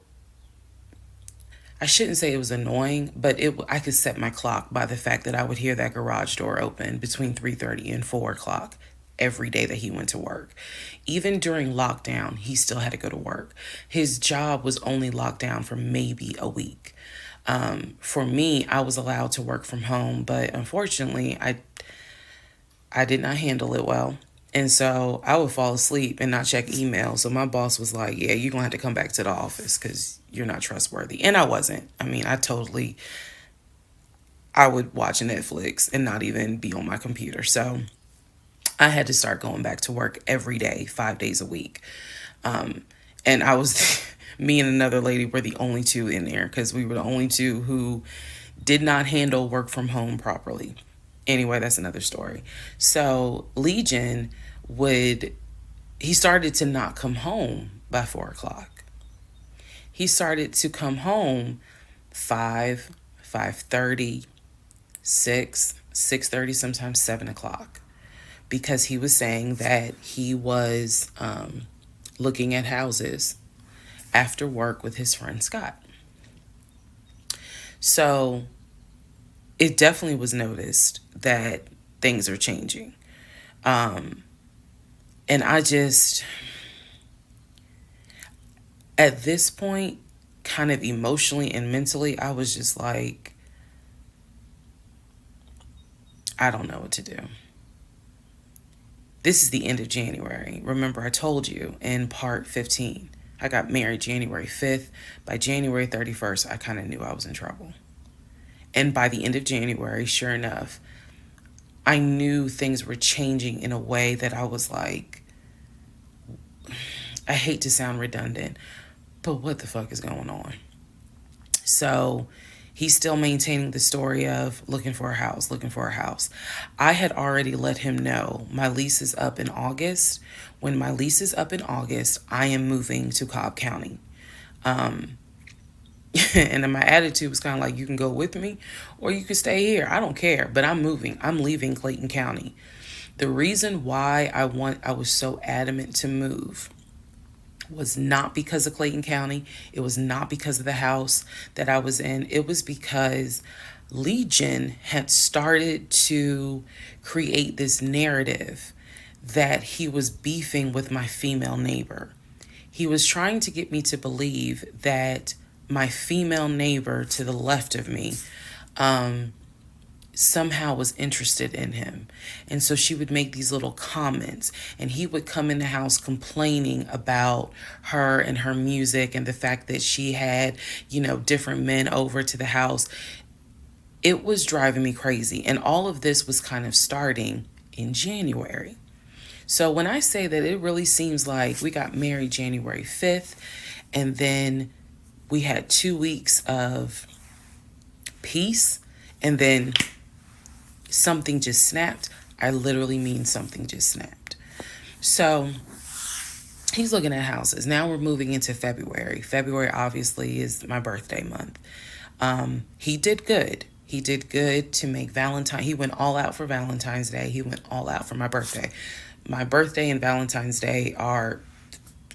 A: I shouldn't say it was annoying, but I could set my clock by the fact that I would hear that garage door open between 3:30 and 4 o'clock every day that he went to work. Even during lockdown, he still had to go to work. His job was only locked down for maybe a week. For me, I was allowed to work from home, but unfortunately, I did not handle it well. And so I would fall asleep and not check email. So my boss was like, yeah, you're going to have to come back to the office because you're not trustworthy. And I wasn't. I mean, I would watch Netflix and not even be on my computer. So I had to start going back to work every day, 5 days a week. And I was, me and another lady were the only two in there because we were the only two who did not handle work from home properly. Anyway, that's another story. So Legion he started to not come home by 4 o'clock. He started to come home 5, 5:30, 6, 6:30, sometimes 7 o'clock. Because he was saying that he was looking at houses after work with his friend Scott. So it definitely was noticed that things are changing. Um, and I just, at this point, kind of emotionally and mentally, I was just like, I don't know what to do. This is the end of January. Remember, I told you in part 15, I got married January 5th. By January 31st, I kind of knew I was in trouble. And by the end of January, sure enough, I knew things were changing in a way that I was like, I hate to sound redundant, but what the fuck is going on? So he's still maintaining the story of looking for a house, looking for a house. I had already let him know my lease is up in August. When my lease is up in August, I am moving to Cobb County. And then my attitude was kind of like, you can go with me or you can stay here. I don't care, but I'm moving. I'm leaving Clayton County. The reason why I was so adamant to move was not because of Clayton County. It was not because of the house that I was in. It was because Legion had started to create this narrative that he was beefing with my female neighbor. He was trying to get me to believe that my female neighbor to the left of me somehow was interested in him. And so she would make these little comments, and he would come in the house complaining about her and her music and the fact that she had, different men over to the house. It was driving me crazy. And all of this was kind of starting in January. So when I say that, it really seems like we got married January 5th, and then we had 2 weeks of peace, and then something just snapped. I literally mean something just snapped. So he's looking at houses. Now we're moving into February. February obviously is my birthday month. He did good. He did good to make Valentine. He went all out for Valentine's Day. He went all out for my birthday. My birthday and Valentine's Day are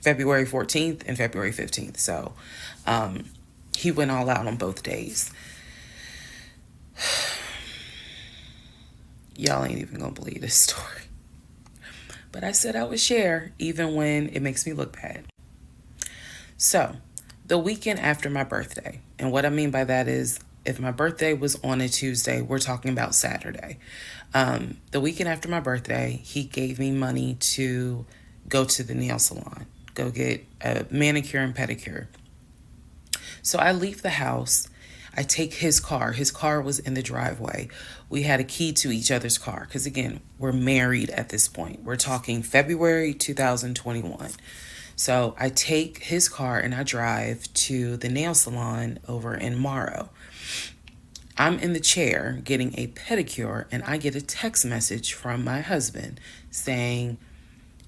A: February 14th and February 15th. So he went all out on both days. Y'all ain't even gonna believe this story. But I said I would share even when it makes me look bad. So, the weekend after my birthday, and what I mean by that is if my birthday was on a Tuesday, we're talking about Saturday. The weekend after my birthday, he gave me money to go to the nail salon, go get a manicure and pedicure. So I leave the house. I take his car. His car was in the driveway. We had a key to each other's car because, again, we're married at this point. We're talking February 2021. So I take his car and I drive to the nail salon over in Morrow. I'm in the chair getting a pedicure, and I get a text message from my husband saying,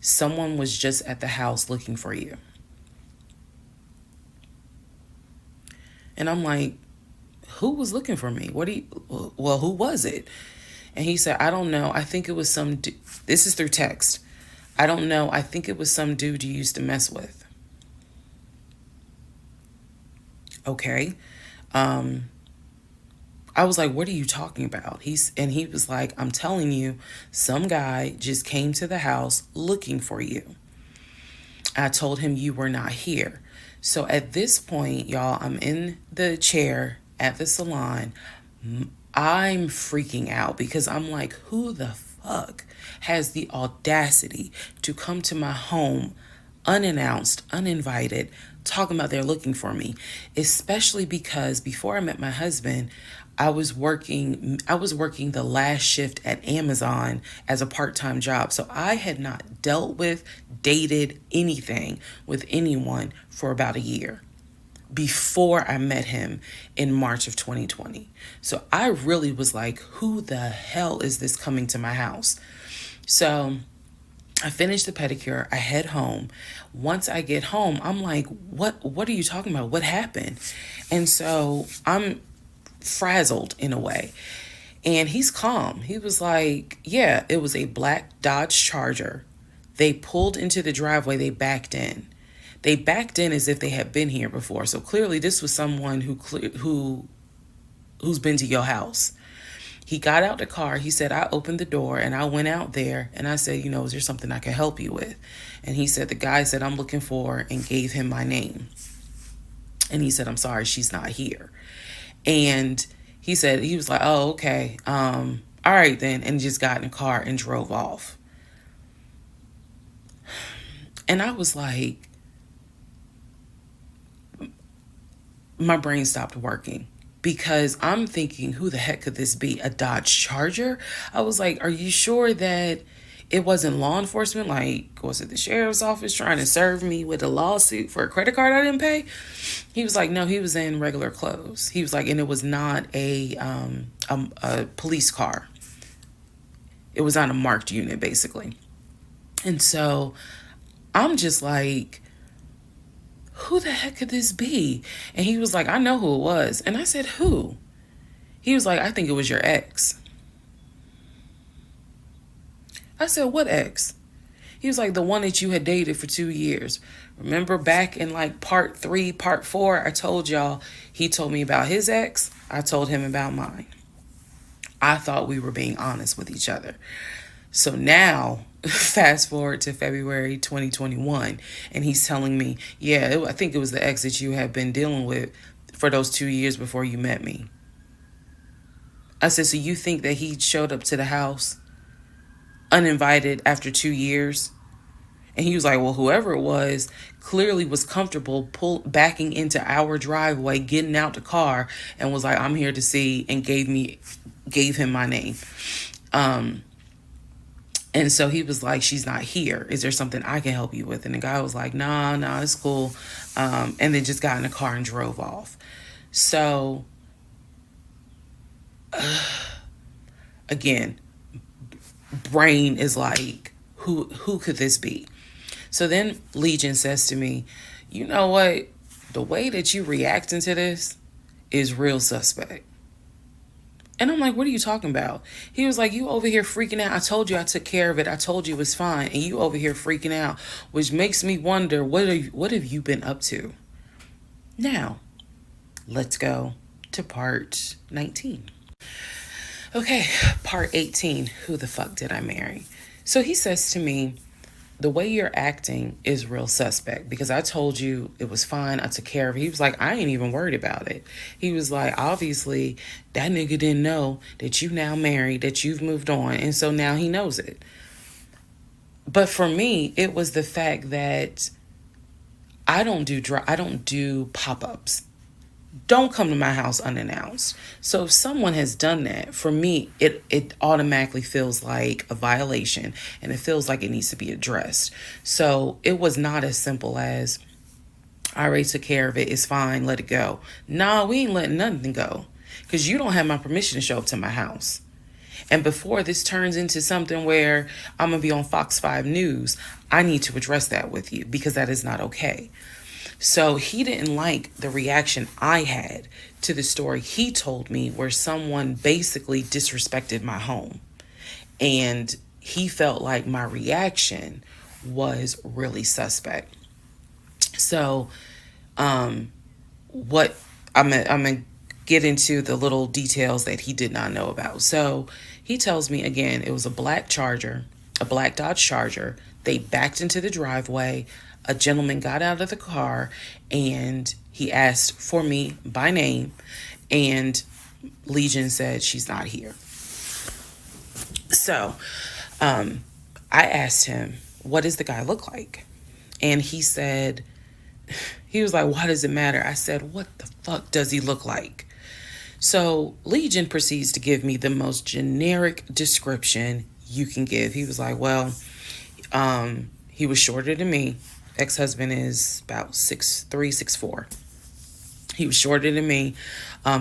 A: someone was just at the house looking for you. And I'm like, who was looking for me? Who was it? And he said, I don't know. I think it was some, this is through text. I don't know. I think it was some dude you used to mess with. Okay. I was like, what are you talking about? He was like, I'm telling you, some guy just came to the house looking for you. I told him you were not here. So at this point, y'all, I'm in the chair at the salon. I'm freaking out because I'm like, who the fuck has the audacity to come to my home unannounced, uninvited, talking about they're looking for me? Especially because before I met my husband, I was working the last shift at Amazon as a part-time job. So I had not dealt with, dated anything with anyone for about a year before I met him in March of 2020. So I really was like, who the hell is this coming to my house? So I finished the pedicure. I head home. Once I get home, I'm like, what are you talking about? What happened? And so I'm frazzled in a way. And he's calm. He was like, yeah, it was a black Dodge Charger. They pulled into the driveway. They backed in. They backed in as if they had been here before. So clearly this was someone who's been to your house. He got out the car. He said, I opened the door and I went out there and I said, is there something I can help you with? And he said, the guy said, I'm looking for, and gave him my name. And he said, I'm sorry, she's not here. And he said, he was like, oh, okay. All right then. And just got in the car and drove off. And I was like, my brain stopped working. Because I'm thinking, who the heck could this be? A Dodge Charger? I was like, are you sure that it wasn't law enforcement? Like, was it the sheriff's office trying to serve me with a lawsuit for a credit card I didn't pay? He was like, no, he was in regular clothes. He was like, and it was not a police car. It was on a marked unit, basically. And so I'm just like, who the heck could this be? And he was like, I know who it was. And I said, who? He was like, I think it was your ex. I said, what ex? He was like, the one that you had dated for 2 years. Remember back in like part 3, part 4, I told y'all, he told me about his ex. I told him about mine. I thought we were being honest with each other. So now, fast forward to February 2021, and he's telling me, yeah, I think it was the ex that you had been dealing with for those 2 years before you met me. I said, so you think that he showed up to the house uninvited after 2 years? And he was like, well, whoever it was clearly was comfortable backing into our driveway, getting out the car, and was like, I'm here to see, and gave him my name. And so he was like, she's not here. Is there something I can help you with? And the guy was like, nah, it's cool. And then just got in the car and drove off. So, again, brain is like, who could this be? So then Legion says to me, you know what? The way that you reacting to this is real suspect. And I'm like, what are you talking about? He was like, you over here freaking out. I told you I took care of it. I told you it was fine. And you over here freaking out, which makes me wonder, what have you been up to? Now, let's go to part 19. Okay, part 18. Who the fuck did I marry? So he says to me, the way you're acting is real suspect, because I told you it was fine. I took care of it. He was like, I ain't even worried about it. He was like, obviously that nigga didn't know that you now married, that you've moved on. And so now he knows it. But for me, it was the fact that I don't do pop-ups. Don't come to my house unannounced. So if someone has done that, for me, it automatically feels like a violation, and it feels like it needs to be addressed. So it was not as simple as, I already took care of it, it's fine, let it go. Nah, we ain't letting nothing go, because you don't have my permission to show up to my house. And before this turns into something where I'm going to be on Fox 5 News, I need to address that with you, because that is not okay. So he didn't like the reaction I had to the story he told me, where someone basically disrespected my home. And he felt like my reaction was really suspect. So what I'm gonna get into the little details that he did not know about. So he tells me, again, it was a black Dodge Charger. They backed into the driveway. A gentleman got out of the car and he asked for me by name, and Legion said she's not here. So I asked him, what does the guy look like? And he said, he was like, why does it matter? I said, what the fuck does he look like? So Legion proceeds to give me the most generic description you can give. He was like, well, he was shorter than me. Ex-husband is about 6'3", 6'4". He was shorter than me.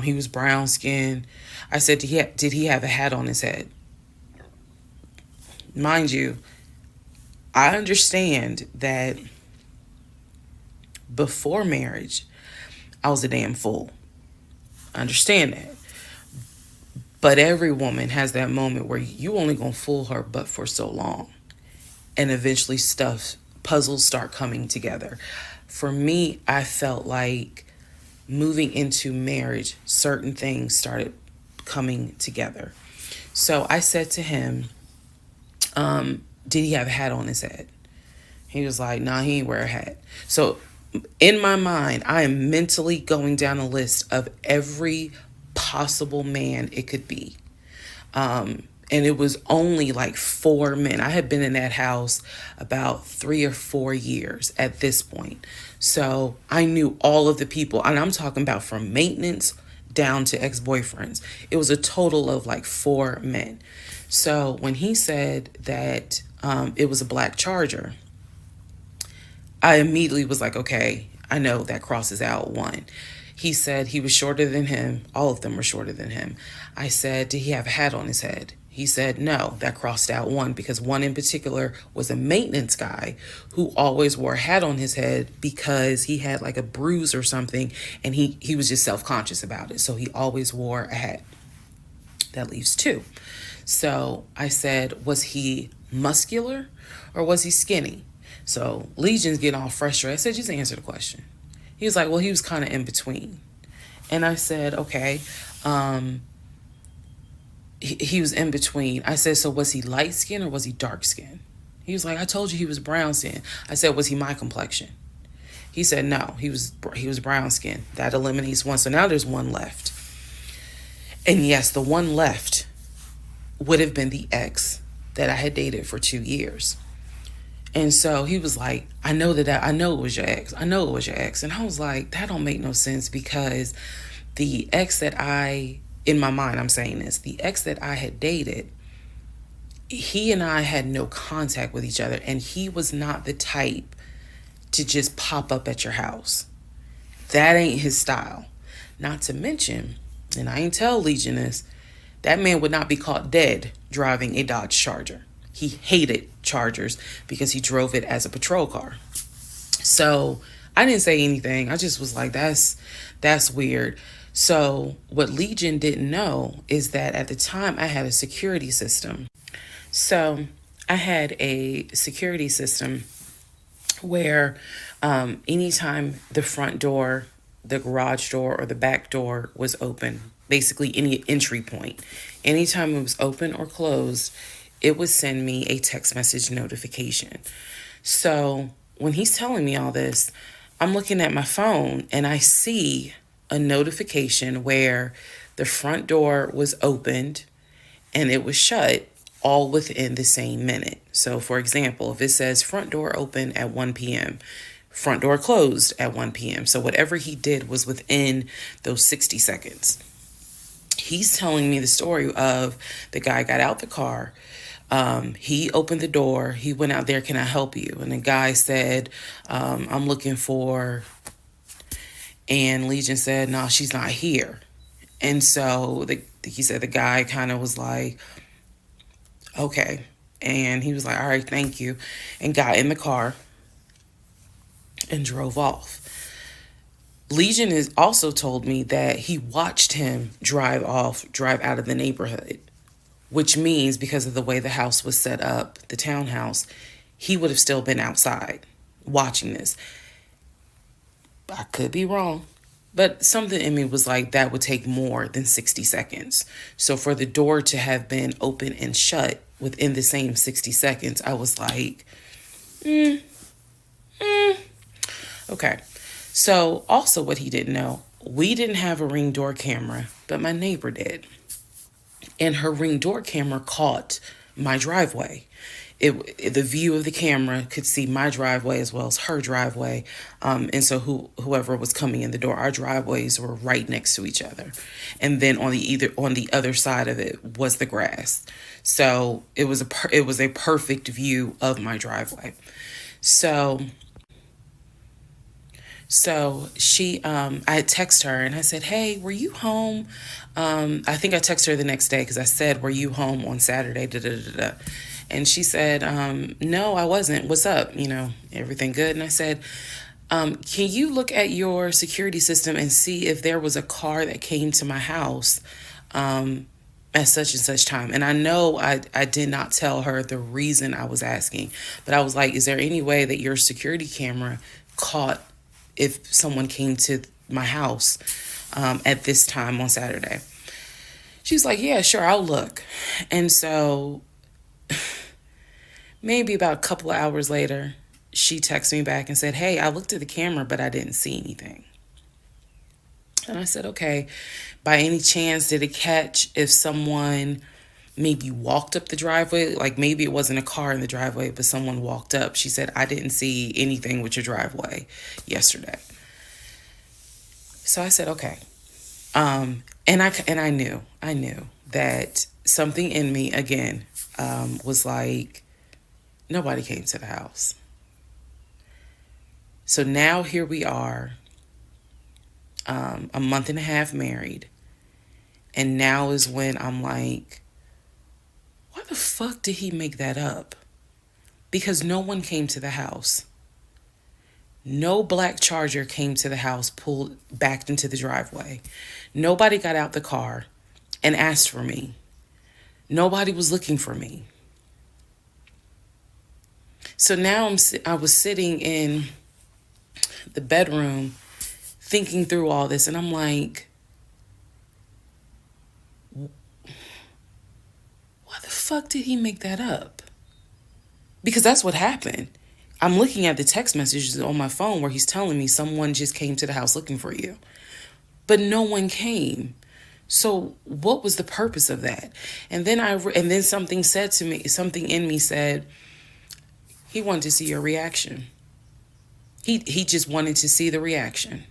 A: He was brown skinned. I said, did he have a hat on his head? Mind you, I understand that before marriage, I was a damn fool. I understand that. But every woman has that moment where you only gonna fool her but for so long. And eventually puzzles start coming together. for me, I felt like moving into marriage, certain things started coming together. So I said to him, did he have a hat on his head? He was like, nah, he ain't wear a hat. So in my mind, I am mentally going down a list of every possible man it could be. And it was only like 4 men. I had been in that house about 3 or 4 years at this point. So I knew all of the people, and I'm talking about from maintenance down to ex-boyfriends. It was a total of like 4 men. So when he said that it was a black Charger, I immediately was like, okay, I know that crosses out one. He said he was shorter than him. All of them were shorter than him. I said, did he have a hat on his head? He said, no, that crossed out one, because one in particular was a maintenance guy who always wore a hat on his head because he had like a bruise or something, and he was just self-conscious about it. So he always wore a hat. That leaves two. So I said, was he muscular or was he skinny? So Legion's getting all frustrated. I said, just answer the question. He was like, well, he was kind of in between. And I said, okay. He was in between. I said, so was he light skin or was he dark skin? He was like, I told you he was brown skin. I said, was he my complexion? He said, no, he was brown skin. That eliminates one. So now there's one left. And yes, the one left would have been the ex that I had dated for 2 years. And so he was like, I know it was your ex. I know it was your ex. And I was like, that don't make no sense, because the ex that in my mind, I'm saying this, the ex that I had dated, he and I had no contact with each other, and he was not the type to just pop up at your house. That ain't his style. Not to mention, and I ain't tell Legion this, that man would not be caught dead driving a Dodge Charger. He hated Chargers because he drove it as a patrol car. So I didn't say anything. I just was like, that's weird. So what Legion didn't know is that at the time I had a security system. So I had a security system where anytime the front door, the garage door, or the back door was open, basically any entry point, anytime it was open or closed, it would send me a text message notification. So when he's telling me all this, I'm looking at my phone and I see a notification where the front door was opened and it was shut, all within the same minute. So for example, if it says front door open at 1 p.m., front door closed at 1 p.m. So whatever he did was within those 60 seconds. He's telling me the story of the guy got out the car. He opened the door. He went out there, can I help you? And the guy said, I'm looking for, and Legion said, no, she's not here. And so he said the guy kind of was like, okay. And he was like, all right, thank you. And got in the car and drove off. Legion has also told me that he watched him drive out of the neighborhood, which means because of the way the house was set up, the townhouse, he would have still been outside watching this. I could be wrong, but something in me was like, that would take more than 60 seconds. So for the door to have been open and shut within the same 60 seconds, I was like, okay. So also what he didn't know, we didn't have a Ring door camera, but my neighbor did. And her Ring door camera caught my driveway. The view of the camera could see my driveway as well as her driveway. And so whoever was coming in the door, our driveways were right next to each other. And then on the other side of it was the grass. So it was a perfect view of my driveway. So she, I had texted her and I said, hey, were you home? I think I texted her the next day because I said, were you home on Saturday? And she said, no, I wasn't. What's up? Everything good? And I said, can you look at your security system and see if there was a car that came to my house at such and such time? And I know I did not tell her the reason I was asking, but I was like, is there any way that your security camera caught if someone came to my house at this time on Saturday. She was like, yeah, sure, I'll look. And so maybe about a couple of hours later, she texted me back and said, hey, I looked at the camera, but I didn't see anything. And I said, okay, by any chance, did it catch if someone maybe walked up the driveway? Like maybe it wasn't a car in the driveway, but someone walked up. She said, I didn't see anything with your driveway yesterday. So I said, okay. And I knew that something in me, again, was like, nobody came to the house. So now here we are, a month and a half married. And now is when I'm like, why the fuck did he make that up? Because no one came to the house. No black Charger came to the house, backed into the driveway. Nobody got out the car and asked for me. Nobody was looking for me. So now I was sitting in the bedroom thinking through all this, and I'm like, why the fuck did he make that up? Because that's what happened. I'm looking at the text messages on my phone where he's telling me someone just came to the house looking for you. But no one came. So what was the purpose of that? And then something said to me, something in me said, he wanted to see your reaction. He just wanted to see the reaction.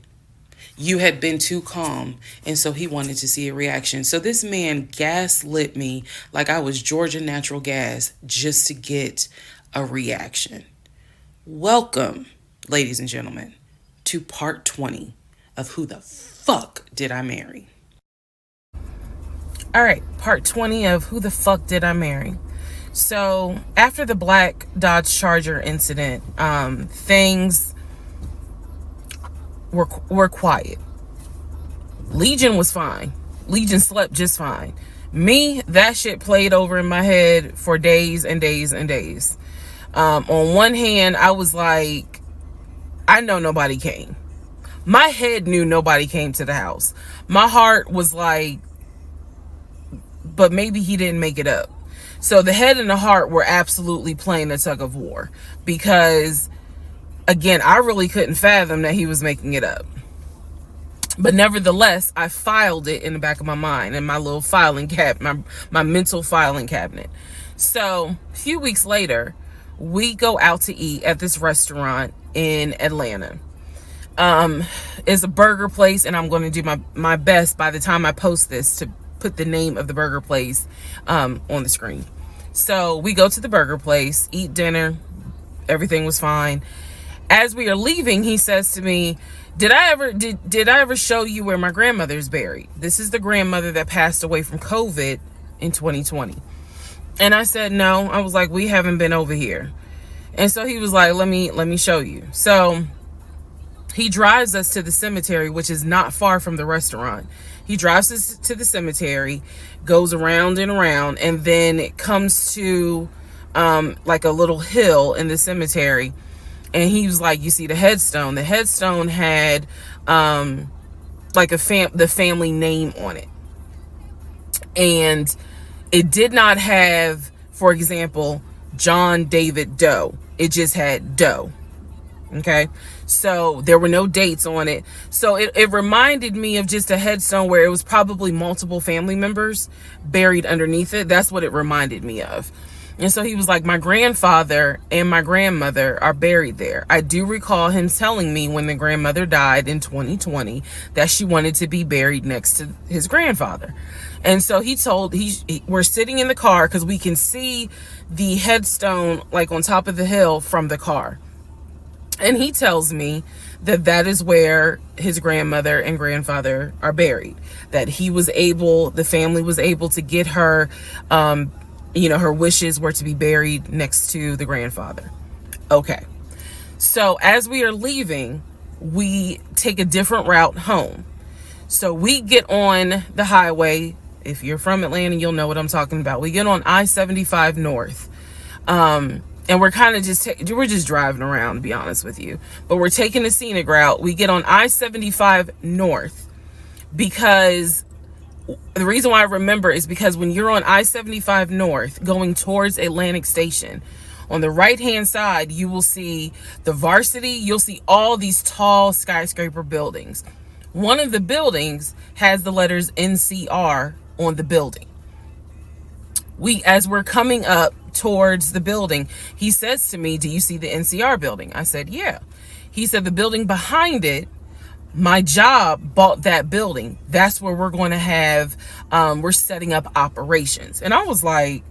A: You had been too calm, and so he wanted to see a reaction. So this man gaslit me like I was Georgia Natural Gas just to get a reaction. Welcome, ladies and gentlemen, to part 20 of Who the Fuck Did I Marry? All right, part 20 of Who the Fuck Did I Marry? So after the black Dodge Charger incident, things were quiet. Legion was fine. Legion slept just fine. Me, that shit played over in my head for days and days and days. On one hand, I was like, I know nobody came. My head knew nobody came to the house. My heart was like, but maybe he didn't make it up. So the head and the heart were absolutely playing a tug of war because, again, I really couldn't fathom that he was making it up. But nevertheless, I filed it in the back of my mind in my little filing cabinet, my mental filing cabinet. So a few weeks later, we go out to eat at this restaurant in Atlanta. It's a burger place, and I'm going to do my best by the time I post this to put the name of the burger place on the screen. So we go to the burger place, eat dinner. Everything was fine. As we are leaving, he says to me, did I ever show you where my grandmother's buried? This is the grandmother that passed away from COVID in 2020. And I said, no. I was like, we haven't been over here. And so he was like, let me show you. So he drives us to the cemetery, which is not far from the restaurant. He drives us to the cemetery, goes around and around, and then it comes to like a little hill in the cemetery. And he was like, you see the headstone. The headstone had like the family name on it. And it did not have, for example, John David Doe. It just had Doe. Okay. So there were no dates on it. So it reminded me of just a headstone where it was probably multiple family members buried underneath it. That's what it reminded me of. And so he was like, my grandfather and my grandmother are buried there. I do recall him telling me when the grandmother died in 2020 that she wanted to be buried next to his grandfather. And so we're sitting in the car because we can see the headstone like on top of the hill from the car. And he tells me that is where his grandmother and grandfather are buried. That the family was able to get her, her wishes were to be buried next to the grandfather. Okay. So as we are leaving, we take a different route home. So we get on the highway. If you're from Atlanta, you'll know what I'm talking about. We get on I-75 North.
B: and we're kind of we're just driving around, to be honest with you. But we're taking the scenic route. We get on I-75 North, because the reason why I remember is because when you're on I-75 North going towards Atlantic Station, on the right hand side you will see the Varsity. You'll see all these tall skyscraper buildings. One of the buildings has the letters NCR on the building. As we're coming up towards the building, he says to me, "Do you see the NCR building?" I said, "Yeah." He said, "The building behind it, my job bought that building. That's where we're going to have, we're setting up operations." And I was like,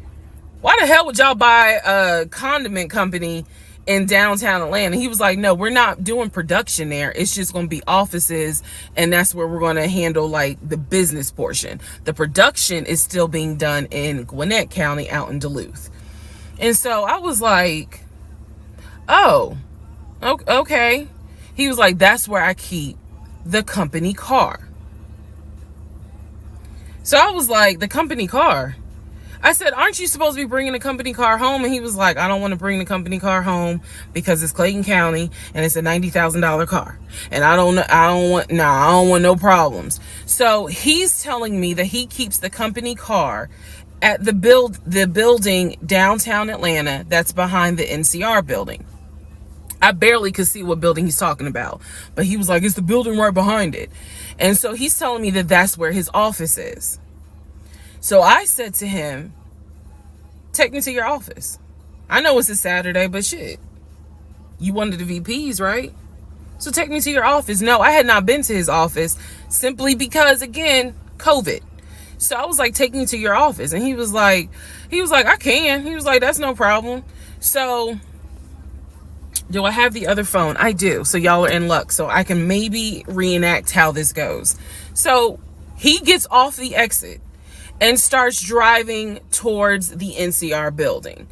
B: why the hell would y'all buy a condiment company in downtown Atlanta? He was like, "No, we're not doing production there. It's just going to be offices, and that's where we're going to handle like the business portion. The production is still being done in Gwinnett County out in Duluth." And so I was like, "Oh, okay." He was like, "That's where I keep the company car." So I was like, "The company car?" I said, "Aren't you supposed to be bringing the company car home?" And he was like, "I don't want to bring the company car home because it's Clayton County and it's a $90,000 car. And I don't want no problems." So he's telling me that he keeps the company car at the building downtown Atlanta that's behind the NCR building. I barely could see what building he's talking about, but he was like, "It's the building right behind it." And so he's telling me that that's where his office is. So I said to him, "Take me to your office. I know it's a Saturday, but shit, you one of the VPs, right? So take me to your office." No, I had not been to his office simply because, again, COVID. So I was like, "Take me to your office." And he was like, "I can." He was like, "That's no problem." So do I have the other phone? I do. So y'all are in luck. So I can maybe reenact how this goes. So he gets off the exit and starts driving towards the NCR building.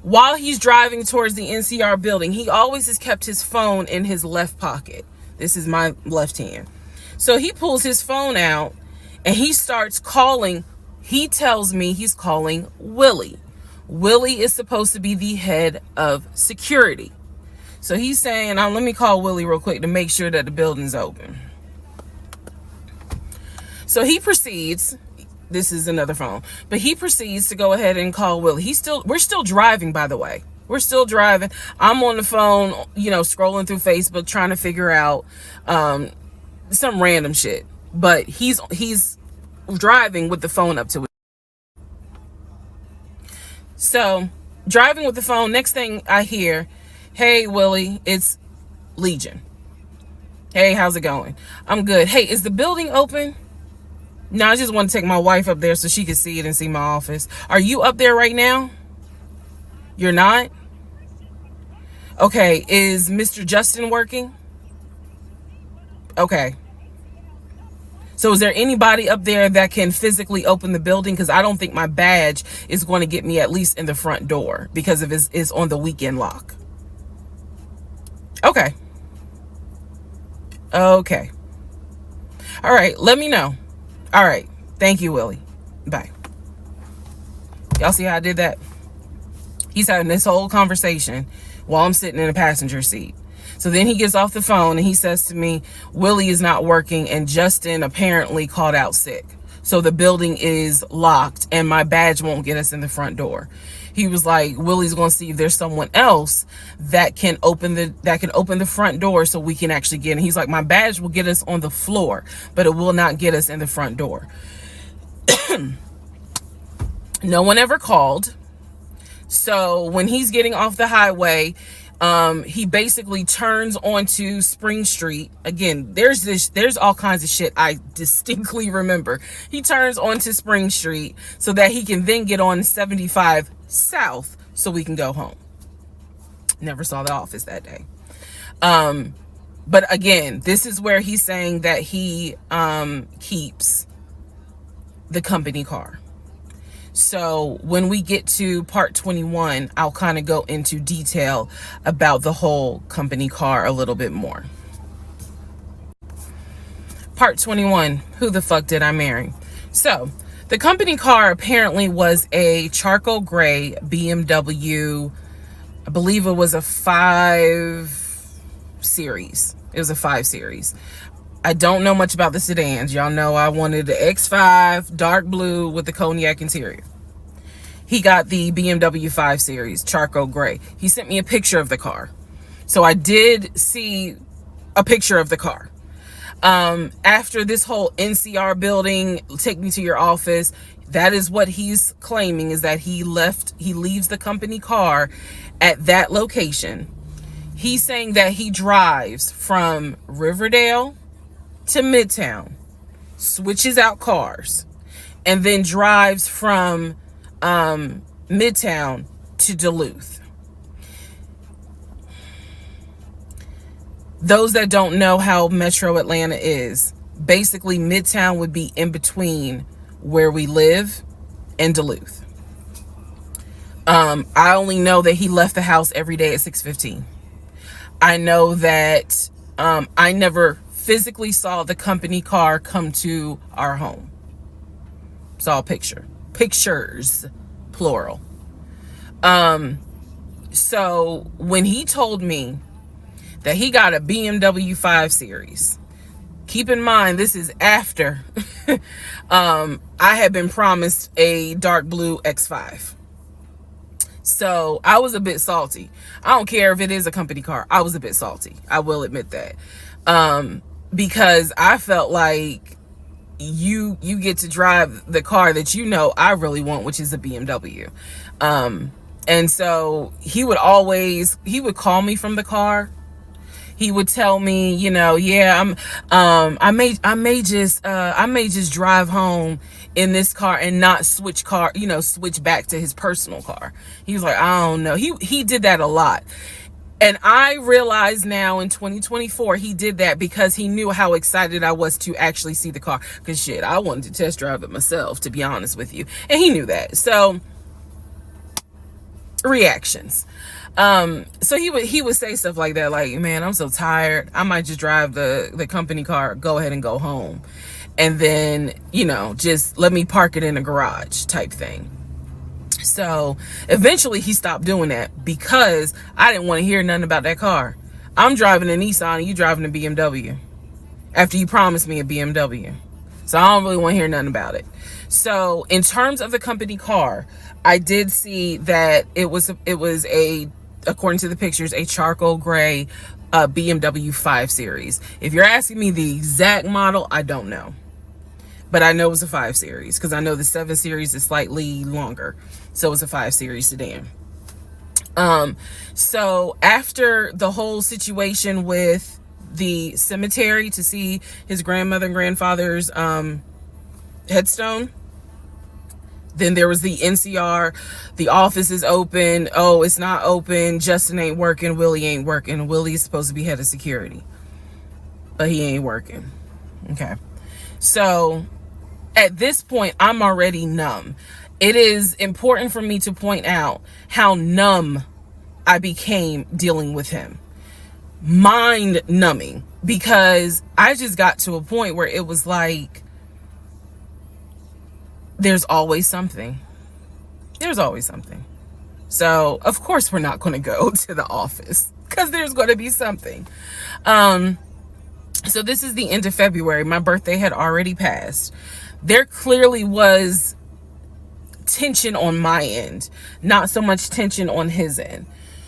B: While he's driving towards the NCR building, he always has kept his phone in his left pocket. This is my left hand. So he pulls his phone out and he starts calling. He tells me he's calling Willie. Willie is supposed to be the head of security. So he's saying, let me call Willie real quick to make sure that the building's open. So he proceeds. This is another phone, but he proceeds to go ahead and call Willie. We're still driving, by the way. We're still driving. I'm on the phone, scrolling through Facebook, trying to figure out some random shit. But he's driving with the phone up to it. So driving with the phone. Next thing I hear, "Hey, Willie, it's Legion. Hey, how's it going?" "I'm good." "Hey, is the building open?" "No, I just want to take my wife up there so she can see it and see my office." "Are you up there right now?" "You're not?" "Okay, is Mr. Justin working?" "Okay. So is there anybody up there that can physically open the building? Because I don't think my badge is going to get me at least in the front door because of it's on the weekend lock." "Okay. Okay. All right, let me know." "All right. Thank you, Willie. Bye." Y'all see how I did that? He's having this whole conversation while I'm sitting in the passenger seat. So then he gets off the phone and he says to me, "Willie is not working and Justin apparently called out sick. So the building is locked and my badge won't get us in the front door." He was like, "Willie's going to see if there's someone else that can open the front door so we can actually get in." He's like, "My badge will get us on the floor, but it will not get us in the front door." No one ever called. So when he's getting off the highway, he basically turns onto Spring Street. Again, there's all kinds of shit I distinctly remember. He turns onto Spring Street so that he can then get on 75 South so we can go home. Never saw the office that day. But again, this is where he's saying that he keeps the company car. So when we get to part 21, I'll kind of go into detail about the whole company car a little bit more. Part 21, who the fuck did I marry? So the company car apparently was a charcoal gray BMW I believe it was a 5 series. It was a 5 series. I don't know much about the sedans. Y'all know I wanted the X5 dark blue with the cognac interior. He got the BMW 5 Series charcoal gray. He sent me a picture of the car. So I did see a picture of the car. After this whole NCR building, take me to your office, that is what he's claiming, is that he leaves the company car at that location. He's saying that he drives from Riverdale to Midtown, switches out cars, and then drives from Midtown to Duluth. Those that don't know how Metro Atlanta is, basically Midtown would be in between where we live and Duluth. I only know that he left the house every day at 6:15. I know that I never physically saw the company car come to our home. Saw a pictures, plural. So when he told me that he got a BMW 5 Series, keep in mind this is after I had been promised a dark blue X5. So I was a bit salty. I don't care if it is a company car. I was a bit salty. I will admit that. Because I felt like you get to drive the car that you know I really want, which is a BMW. And so he would call me from the car. He would tell me, yeah, I may just drive home in this car and not switch back to his personal car. He was like, I don't know. He did that a lot. And I realize now in 2024, he did that because he knew how excited I was to actually see the car. Because shit, I wanted to test drive it myself, to be honest with you. And he knew that. So, reactions. So he would say stuff like that, like, man, I'm so tired. I might just drive the company car, go ahead and go home. And then, just let me park it in a garage type thing. So eventually he stopped doing that because I didn't want to hear nothing about that car. I'm driving a Nissan and you driving a BMW after you promised me a BMW. So I don't really want to hear nothing about it. So in terms of the company car, I did see that it was according to the pictures, a charcoal gray BMW 5 Series. If you're asking me the exact model, I don't know. But I know it was a 5 Series because I know the 7 Series is slightly longer. So it's a 5 Series sedan. So after the whole situation with the cemetery to see his grandmother and grandfather's headstone, then there was the NCR, the office is open. Oh, it's not open. Justin ain't working. Willie ain't working. Willie's supposed to be head of security, but he ain't working. Okay. So at this point, I'm already numb. It is important for me to point out how numb I became dealing with him. Mind numbing, because I just got to a point where it was like, there's always something. There's always something. So, of course, we're not going to go to the office because there's going to be something. So this is the end of February. My birthday had already passed. There clearly was tension on my end, not so much tension on his end.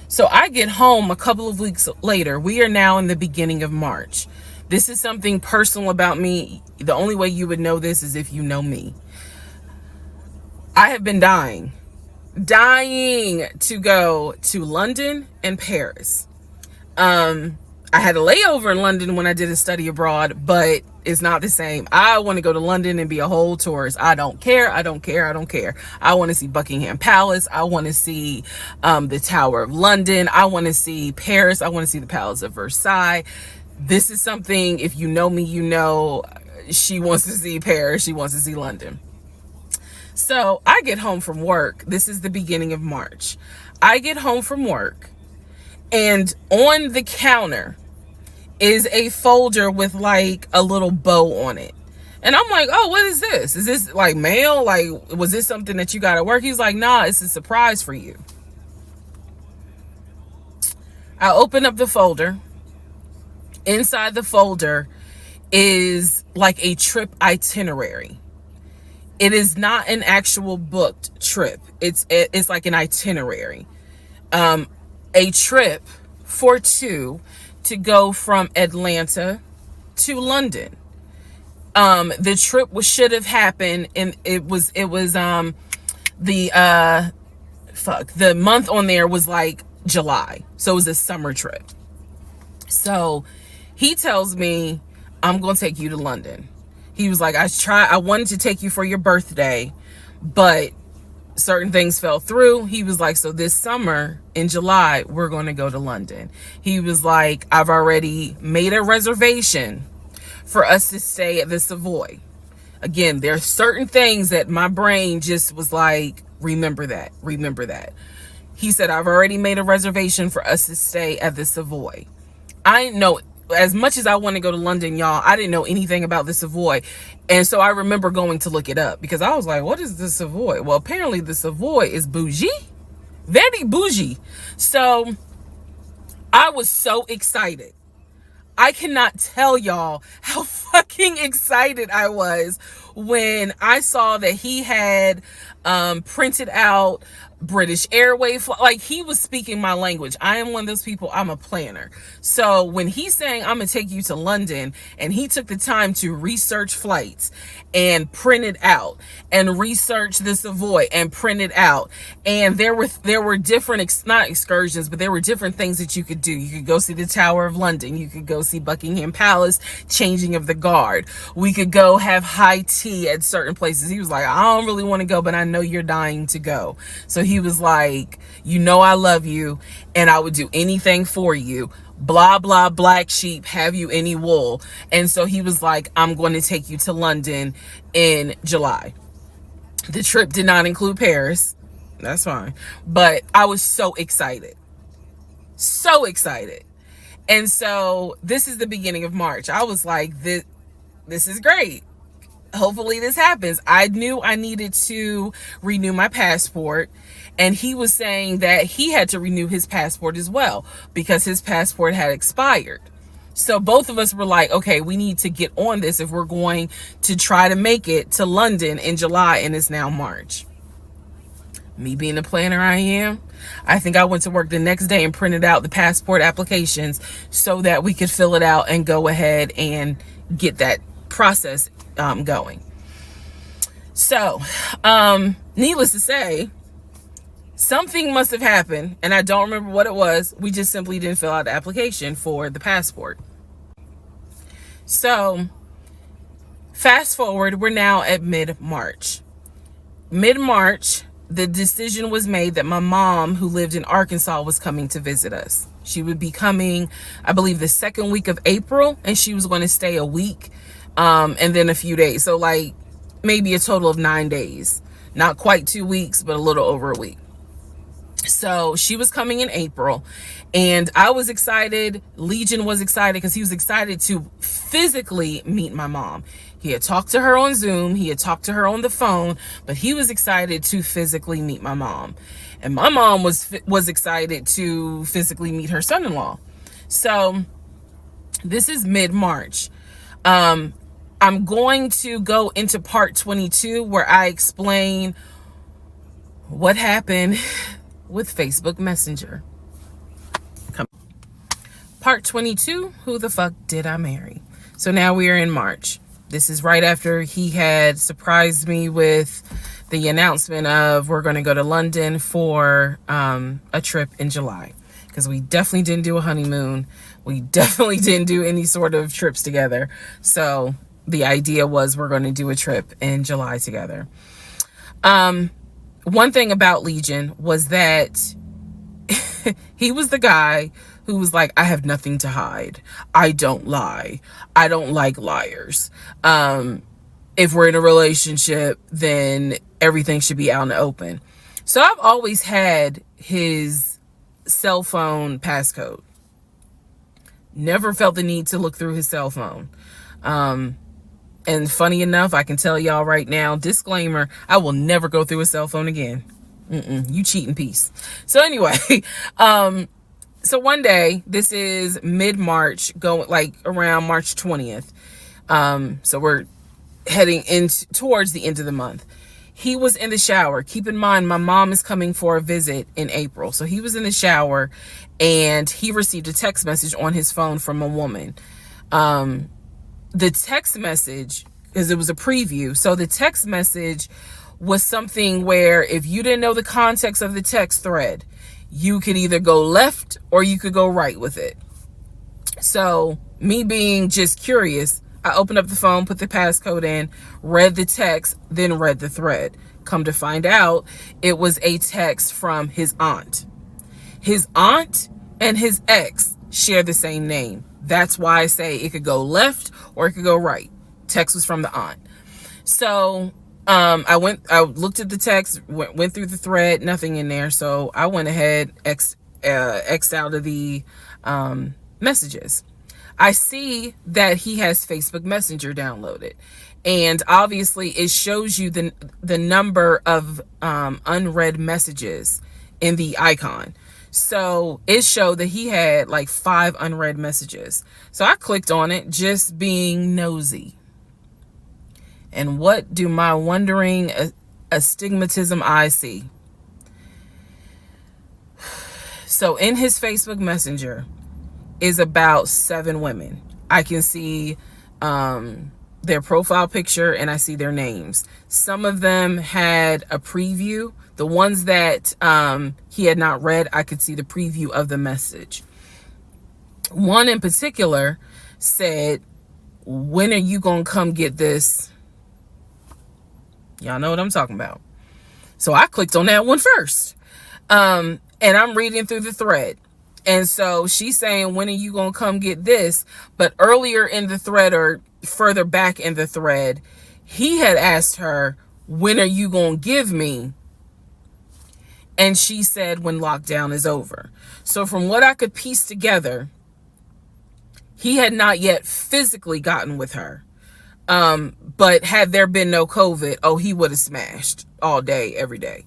B: So I get home a couple of weeks later. We are now in the beginning of March. This is something personal about me. The only way you would know this is if you know me. I have been dying to go to London and Paris. I had a layover in London when I did a study abroad, but it's not the same. I want to go to London and be a whole tourist. I don't care. I want to see Buckingham Palace. I want to see the Tower of London. I want to see Paris. I want to see the Palace of Versailles. This is something, if you know me, you know she wants to see Paris. She wants to see London. So I get home from work. This is the beginning of March. I get home from work, and on the counter is a folder with like a little bow on it. And I'm like, oh, what is this? Is this like mail? Like, was this something that you got at work? He's like, nah, it's a surprise for you. I open up the folder. Inside the folder is like a trip itinerary. It is not an actual booked trip. It's like an itinerary. A trip for two to go from Atlanta to London. The trip should have happened, and it was the the month on there was like July, so it was a summer trip. So he tells me, I'm gonna take you to London. He was like, I wanted to take you for your birthday, but certain things fell through. He was like, so this summer in July, we're going to go to London. He was like, I've already made a reservation for us to stay at the Savoy. Again, there are certain things that my brain just was like, remember that. He said, I've already made a reservation for us to stay at the Savoy. I didn't know, as much as I want to go to London, y'all, I didn't know anything about the Savoy. And so I remember going to look it up because I was like, what is the Savoy? Well, apparently the Savoy is bougie, very bougie. So I was so excited. I cannot tell y'all how fucking excited I was when I saw that he had printed out British Airways. Like, he was speaking my language. I am one of those people, I'm a planner. So when he's saying, I'm gonna take you to London, and he took the time to research flights and print it out, and research the Savoy and print it out, and there were different not excursions, but there were different things that you could do. You could go see the Tower of London, you could go see Buckingham Palace, changing of the guard, we could go have high tea at certain places. He was like, I don't really want to go, but I know you're dying to go. So he was like, you know I love you, and I would do anything for you, blah blah, black sheep, have you any wool? And so he was like, I'm going to take you to London in July. The trip did not include Paris, that's fine, but I was so excited, and so this is the beginning of March. I was like, this is great, hopefully this happens. I knew I needed to renew my passport, and he was saying that he had to renew his passport as well because his passport had expired. So both of us were like, okay, we need to get on this if we're going to try to make it to London in July, and it's now March. Me being the planner I am, I think I went to work the next day and printed out the passport applications so that we could fill it out and go ahead and get that process going. So, needless to say, something must have happened, and I don't remember what it was. We just simply didn't fill out the application for the passport. So, fast forward, we're now at mid-March. Mid-March, the decision was made that my mom, who lived in Arkansas, was coming to visit us. She would be coming, I believe, the second week of April, and she was going to stay a week, and then a few days. So, like, maybe a total of 9 days. Not quite 2 weeks, but a little over a week. So she was coming in April, and I was excited. Legion was excited because he was excited to physically meet my mom. He had talked to her on Zoom, he had talked to her on the phone, but he was excited to physically meet my mom. And my mom was excited to physically meet her son-in-law. So this is mid-March. I'm going to go into part 22 where I explain what happened with Facebook Messenger. Part 22, who the fuck did I marry? So now we are in March. This is right after he had surprised me with the announcement of we're going to go to London for a trip in July. Because we definitely didn't do a honeymoon. We definitely didn't do any sort of trips together. So the idea was we're going to do a trip in July together. One thing about Legion was that he was the guy who was like, I have nothing to hide. I don't lie. I don't like liars. If we're in a relationship, then everything should be out in the open. So I've always had his cell phone passcode. Never felt the need to look through his cell phone. And funny enough, I can tell y'all right now, disclaimer, I will never go through a cell phone again. You cheating piece. So anyway, So one day, this is mid-March, going like around March 20th. So we're heading towards the end of the month. He was in the shower. Keep in mind, my mom is coming for a visit in April. So he was in the shower and he received a text message on his phone from a woman. The text message, because it was a preview, so the text message was something where if you didn't know the context of the text thread, you could either go left or you could go right with it. So me being just curious, I opened up the phone, put the passcode in, read the text, then read the thread. Come to find out, it was a text from his aunt. His aunt and his ex share the same name. That's why I say it could go left or it could go right. Text was from the aunt. So I looked at the text, went through the thread, nothing in there. So I went ahead, X out of the messages. I see that he has Facebook Messenger downloaded, and obviously it shows you the number of unread messages in the icon. So it showed that he had like 5 unread messages. So I clicked on it, just being nosy. And what do my wondering astigmatism eyes see? So in his Facebook Messenger is about 7 women. I can see their profile picture and I see their names. Some of them had a preview. The ones that he had not read, I could see the preview of the message. One in particular said, "When are you gonna come get this?" Y'all know what I'm talking about. So I clicked on that one first. And I'm reading through the thread. And so she's saying, "When are you going to come get this?" But earlier in the thread, or further back in the thread, he had asked her, "When are you going to give me?" And she said, "When lockdown is over." So from what I could piece together, he had not yet physically gotten with her. But had there been no COVID, he would have smashed all day, every day.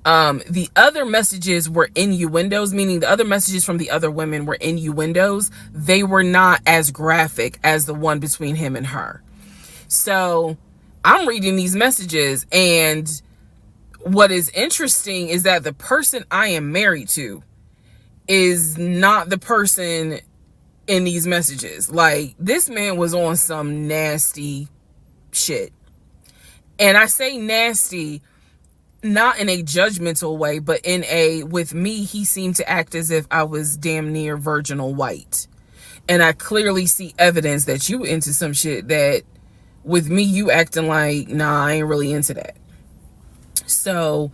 B: The other messages were innuendos, meaning the other messages from the other women were innuendos. They were not as graphic as the one between him and her. So I'm reading these messages, and what is interesting is that the person I am married to is not the person in these messages. Like, this man was on some nasty shit. And I say nasty not in a judgmental way, but with me, he seemed to act as if I was damn near virginal white. And I clearly see evidence that you into some shit that with me, you acting like, nah, I ain't really into that. So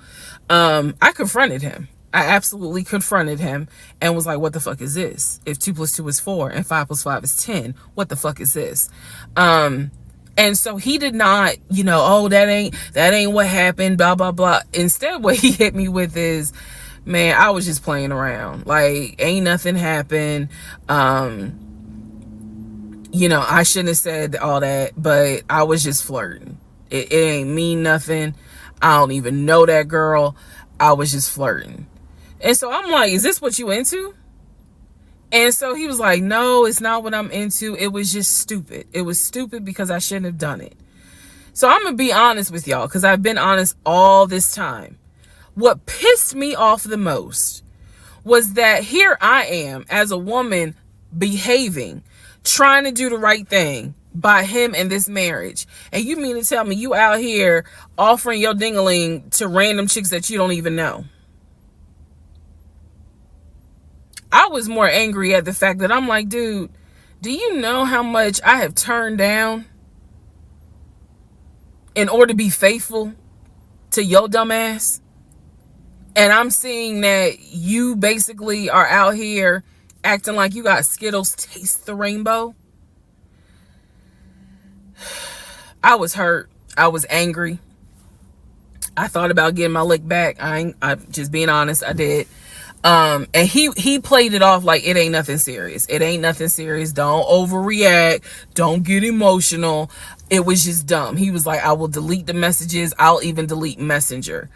B: I confronted him. I absolutely confronted him and was like, "What the fuck is this? If 2 + 2 is 4 and 5 + 5 is 10, what the fuck is this?" And so he did not, that ain't what happened, blah, blah, blah. Instead, what he hit me with is, "Man, I was just playing around. Like, ain't nothing happened. I shouldn't have said all that, but I was just flirting. It ain't mean nothing. I don't even know that girl. I was just flirting." And so I'm like, "Is this what you into?" And so he was like, "No, it's not what I'm into. It was just stupid. It was stupid because I shouldn't have done it." So I'm going to be honest with y'all, because I've been honest all this time. What pissed me off the most was that here I am as a woman behaving, trying to do the right thing by him and this marriage. And you mean to tell me you out here offering your ding-a-ling to random chicks that you don't even know? I was more angry at the fact that I'm like, dude, do you know how much I have turned down in order to be faithful to your dumb ass? And I'm seeing that you basically are out here acting like you got Skittles taste the rainbow. I was hurt. I was angry. I thought about getting my lick back. I'm just being honest. I did. And he played it off like it ain't nothing serious. It ain't nothing serious. Don't overreact. Don't get emotional. It was just dumb. He was like, "I will delete the messages. I'll even delete Messenger."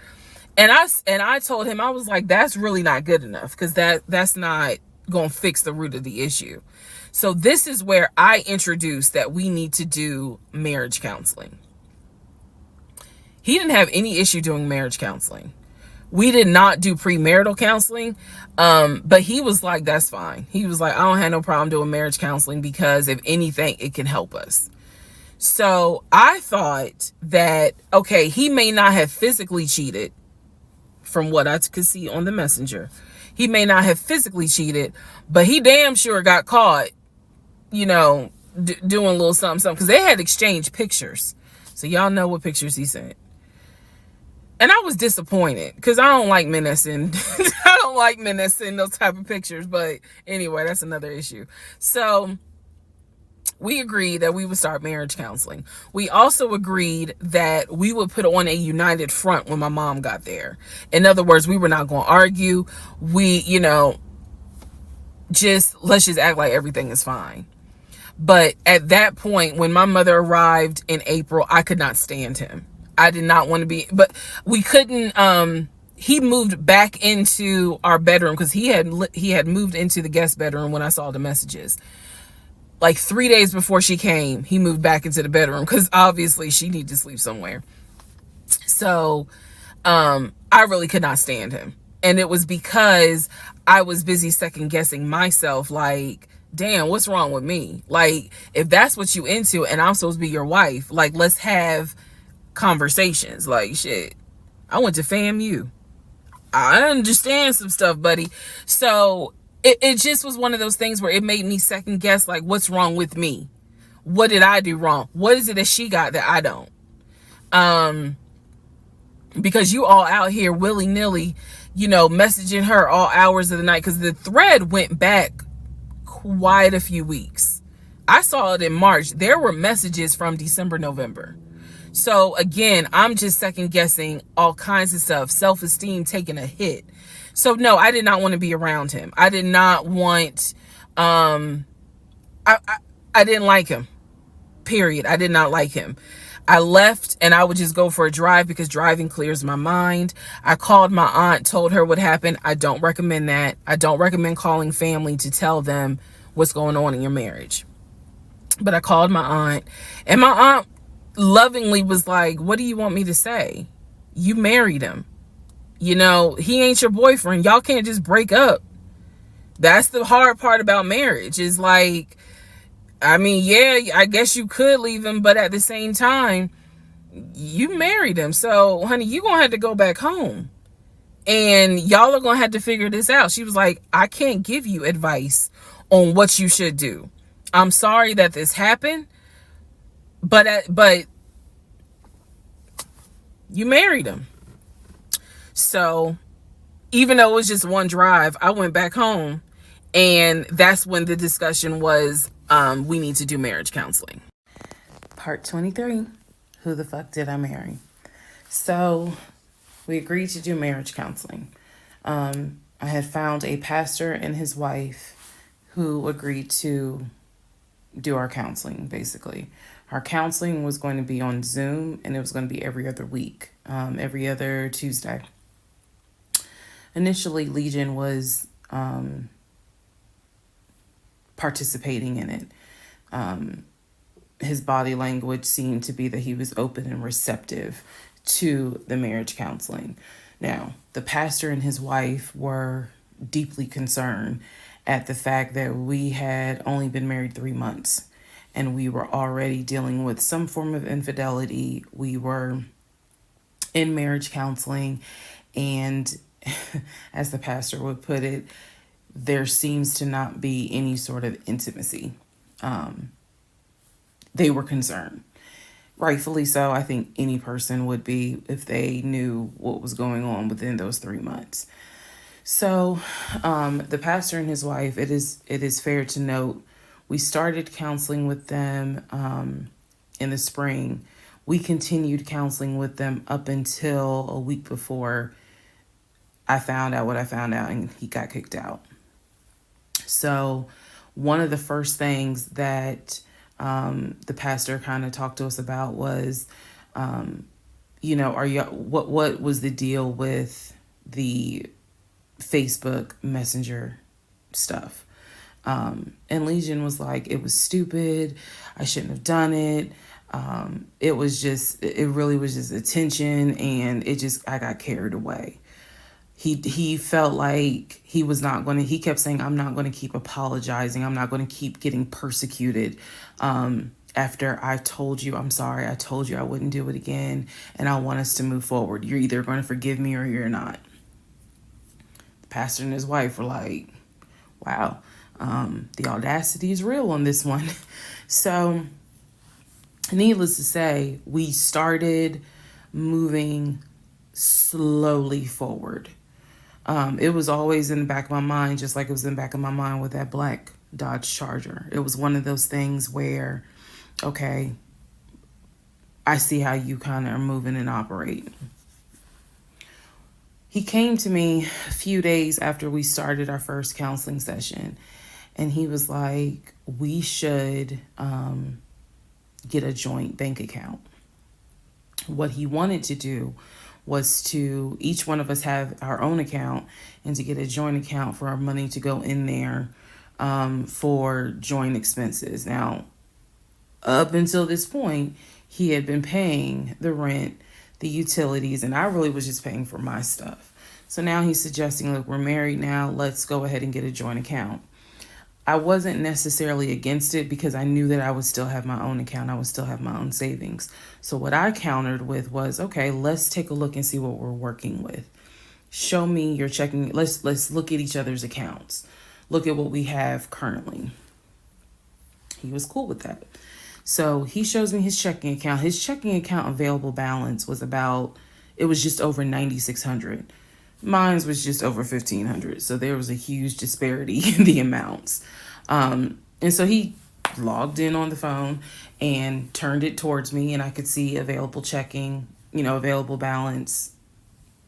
B: And I told him, I was like, "That's really not good enough, because that's not going to fix the root of the issue. So this is where I introduced that we need to do marriage counseling. He didn't have any issue doing marriage counseling. We did not do premarital counseling, but he was like, that's fine. He was like, I don't have no problem doing marriage counseling because if anything, it can help us. So I thought that, okay, he may not have physically cheated from what I could see on the messenger. He may not have physically cheated, but he damn sure got caught, doing a little something, because they had exchanged pictures. So y'all know what pictures he sent. And I was disappointed because I don't like men that send I don't like men that send those type of pictures. But anyway, that's another issue. So we agreed that we would start marriage counseling. We also agreed that we would put on a united front when my mom got there. In other words, we were not going to argue. We, let's just act like everything is fine. But at that point, when my mother arrived in April, I could not stand him. I did not want to be, but we couldn't, he moved back into our bedroom because he had moved into the guest bedroom when I saw the messages. Like 3 days before she came, he moved back into the bedroom because obviously she needed to sleep somewhere. So, I really could not stand him. And it was because I was busy second guessing myself. Like, damn, what's wrong with me? Like, if that's what you into and I'm supposed to be your wife, like, let's have conversations. Like, shit, I went to FAMU. I understand some stuff, buddy. So it just was one of those things where it made me second guess, like, what's wrong with me? What did I do wrong? What is it that she got that I don't? Because you all out here willy-nilly, messaging her all hours of the night, because the thread went back quite a few weeks. I saw it in March. There were messages from December, November. So again, I'm just second guessing all kinds of stuff, self-esteem taking a hit. So no, I did not want to be around him. I did not want, I didn't like him, period. I did not like him. I left and I would just go for a drive because driving clears my mind. I called my aunt, told her what happened. I don't recommend that. I don't recommend calling family to tell them what's going on in your marriage. But I called my aunt, and my aunt lovingly was like, what do you want me to say? You married him. He ain't your boyfriend. Y'all can't just break up. That's the hard part about marriage, is like, I mean, yeah, I guess you could leave him, but at the same time, you married him. So, honey, you're going to have to go back home. And y'all are going to have to figure this out. She was like, I can't give you advice on what you should do. I'm sorry that this happened, but you married him. So even though it was just one drive, I went back home, and that's when the discussion was, we need to do marriage counseling. Part 23, who the fuck did I marry? So we agreed to do marriage counseling. I had found a pastor and his wife who agreed to do our counseling, basically. Our counseling was going to be on Zoom, and it was going to be every other week, every other Tuesday. Initially, Legion was participating in it. His body language seemed to be that he was open and receptive to the marriage counseling. Now, the pastor and his wife were deeply concerned at the fact that we had only been married 3 months, and we were already dealing with some form of infidelity. We were in marriage counseling, and as the pastor would put it, there seems to not be any sort of intimacy. They were concerned. Rightfully so. I think any person would be if they knew what was going on within those 3 months. So the pastor and his wife, it is fair to note, we started counseling with them in the spring. We continued counseling with them up until a week before I found out what I found out, and he got kicked out. So one of the first things that the pastor kind of talked to us about was, what was the deal with the Facebook Messenger
A: stuff. And Legion was like, it was stupid. I shouldn't have done it. It really was just attention, and I got carried away. He felt like he was not going to, he kept saying, I'm not going to keep apologizing. I'm not going to keep getting persecuted. After I told you, I'm sorry, I told you I wouldn't do it again, and I want us to move forward. You're either going to forgive me or you're not. The pastor and his wife were like, wow, the audacity is real on this one. So, needless to say, we started moving slowly forward. It was always in the back of my mind, just like it was in the back of my mind with that black Dodge Charger. It was one of those things where, okay, I see how you kind of are moving and operating. He came to me a few days after we started our first counseling session, and he was like, we should get a joint bank account. What he wanted to do was to each one of us have our own account, and to get a joint account for our money to go in there for joint expenses. Now, up until this point, he had been paying the rent, the utilities, and I really was just paying for my stuff. So now he's suggesting, look, we're married now, let's go ahead and get a joint account. I wasn't necessarily against it because I knew that I would still have my own account. I would still have my own savings. So what I countered with was, okay, let's take a look and see what we're working with. Show me your checking. Let's look at each other's accounts. Look at what we have currently. He was cool with that. So he shows me his checking account. His checking account available balance was just over $9,600. Mine was just over $1,500. So there was a huge disparity in the amounts. And so he logged in on the phone and turned it towards me, and I could see available checking, available balance,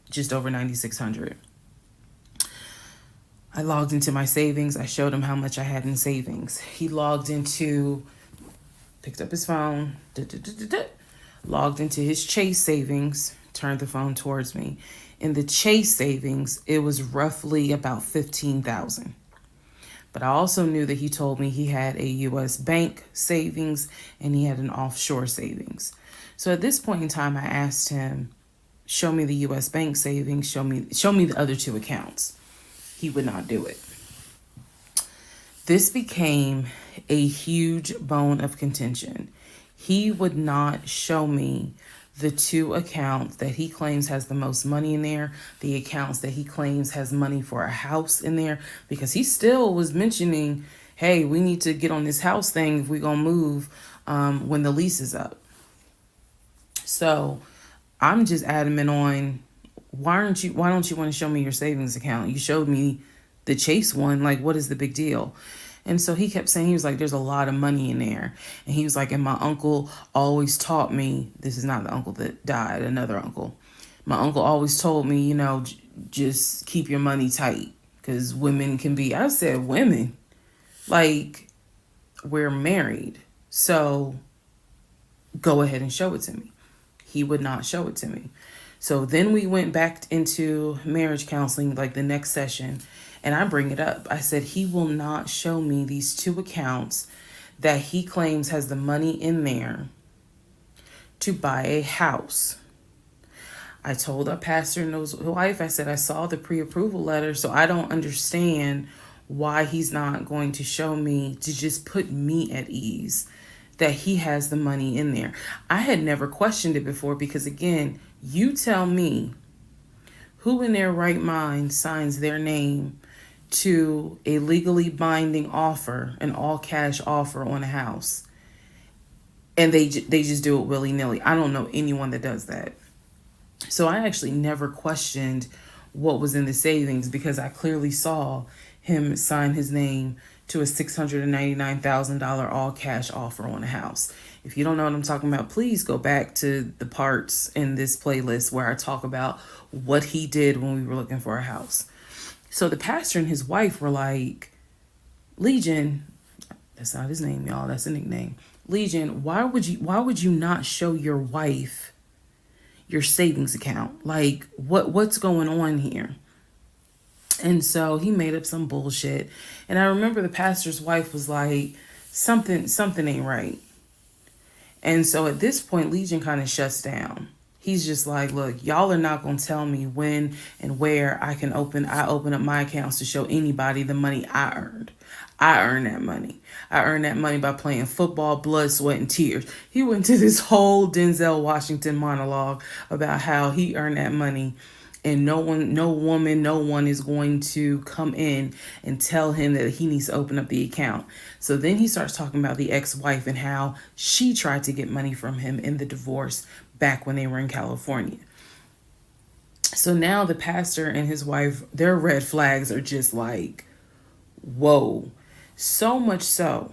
A: just over $9,600. I logged into my savings. I showed him how much I had in savings. He picked up his phone, logged into his Chase savings, turned the phone towards me. In the Chase savings, it was roughly about $15,000. But I also knew that he told me he had a U.S. bank savings and he had an offshore savings. So at this point in time, I asked him, show me the U.S. bank savings, show me the other two accounts. He would not do it. This became a huge bone of contention. He would not show me the two accounts that he claims has the most money in there, the accounts that he claims has money for a house in there, because he still was mentioning, hey, we need to get on this house thing if we're going to move when the lease is up. So I'm just adamant on, why don't you want to show me your savings account? You showed me the Chase one, like, what is the big deal? And so he kept saying, he was like, there's a lot of money in there. And he was like, and my uncle always taught me, this is not the uncle that died, another uncle. My uncle always told me, just keep your money tight because women can be, I said, women, like, we're married. So go ahead and show it to me. He would not show it to me. So then we went back into marriage counseling, like the next session. And I bring it up. I said, he will not show me these two accounts that he claims has the money in there to buy a house. I told our pastor and his wife, I said, I saw the pre-approval letter, so I don't understand why he's not going to show me, to just put me at ease that he has the money in there. I had never questioned it before because, again, you tell me who in their right mind signs their name to a legally binding offer, an all-cash offer on a house, and they just do it willy-nilly. I don't know anyone that does that. So I actually never questioned what was in the savings because I clearly saw him sign his name to a $699,000 all-cash offer on a house. If you don't know what I'm talking about, please go back to the parts in this playlist where I talk about what he did when we were looking for a house. So the pastor and his wife were like, Legion, that's not his name, y'all, that's a nickname. Legion, why would you not show your wife your savings account? Like, what's going on here? And so he made up some bullshit. And I remember the pastor's wife was like, something ain't right. And so at this point, Legion kind of shuts down. He's just like, look, y'all are not going to tell me when and where I open up my accounts to show anybody the money I earned. I earned that money. I earned that money by playing football, blood, sweat, and tears. He went to this whole Denzel Washington monologue about how he earned that money, and no one, no woman, no one is going to come in and tell him that he needs to open up the account. So then he starts talking about the ex-wife and how she tried to get money from him in the divorce back when they were in California. So now the pastor and his wife, their red flags are just like, whoa. So much so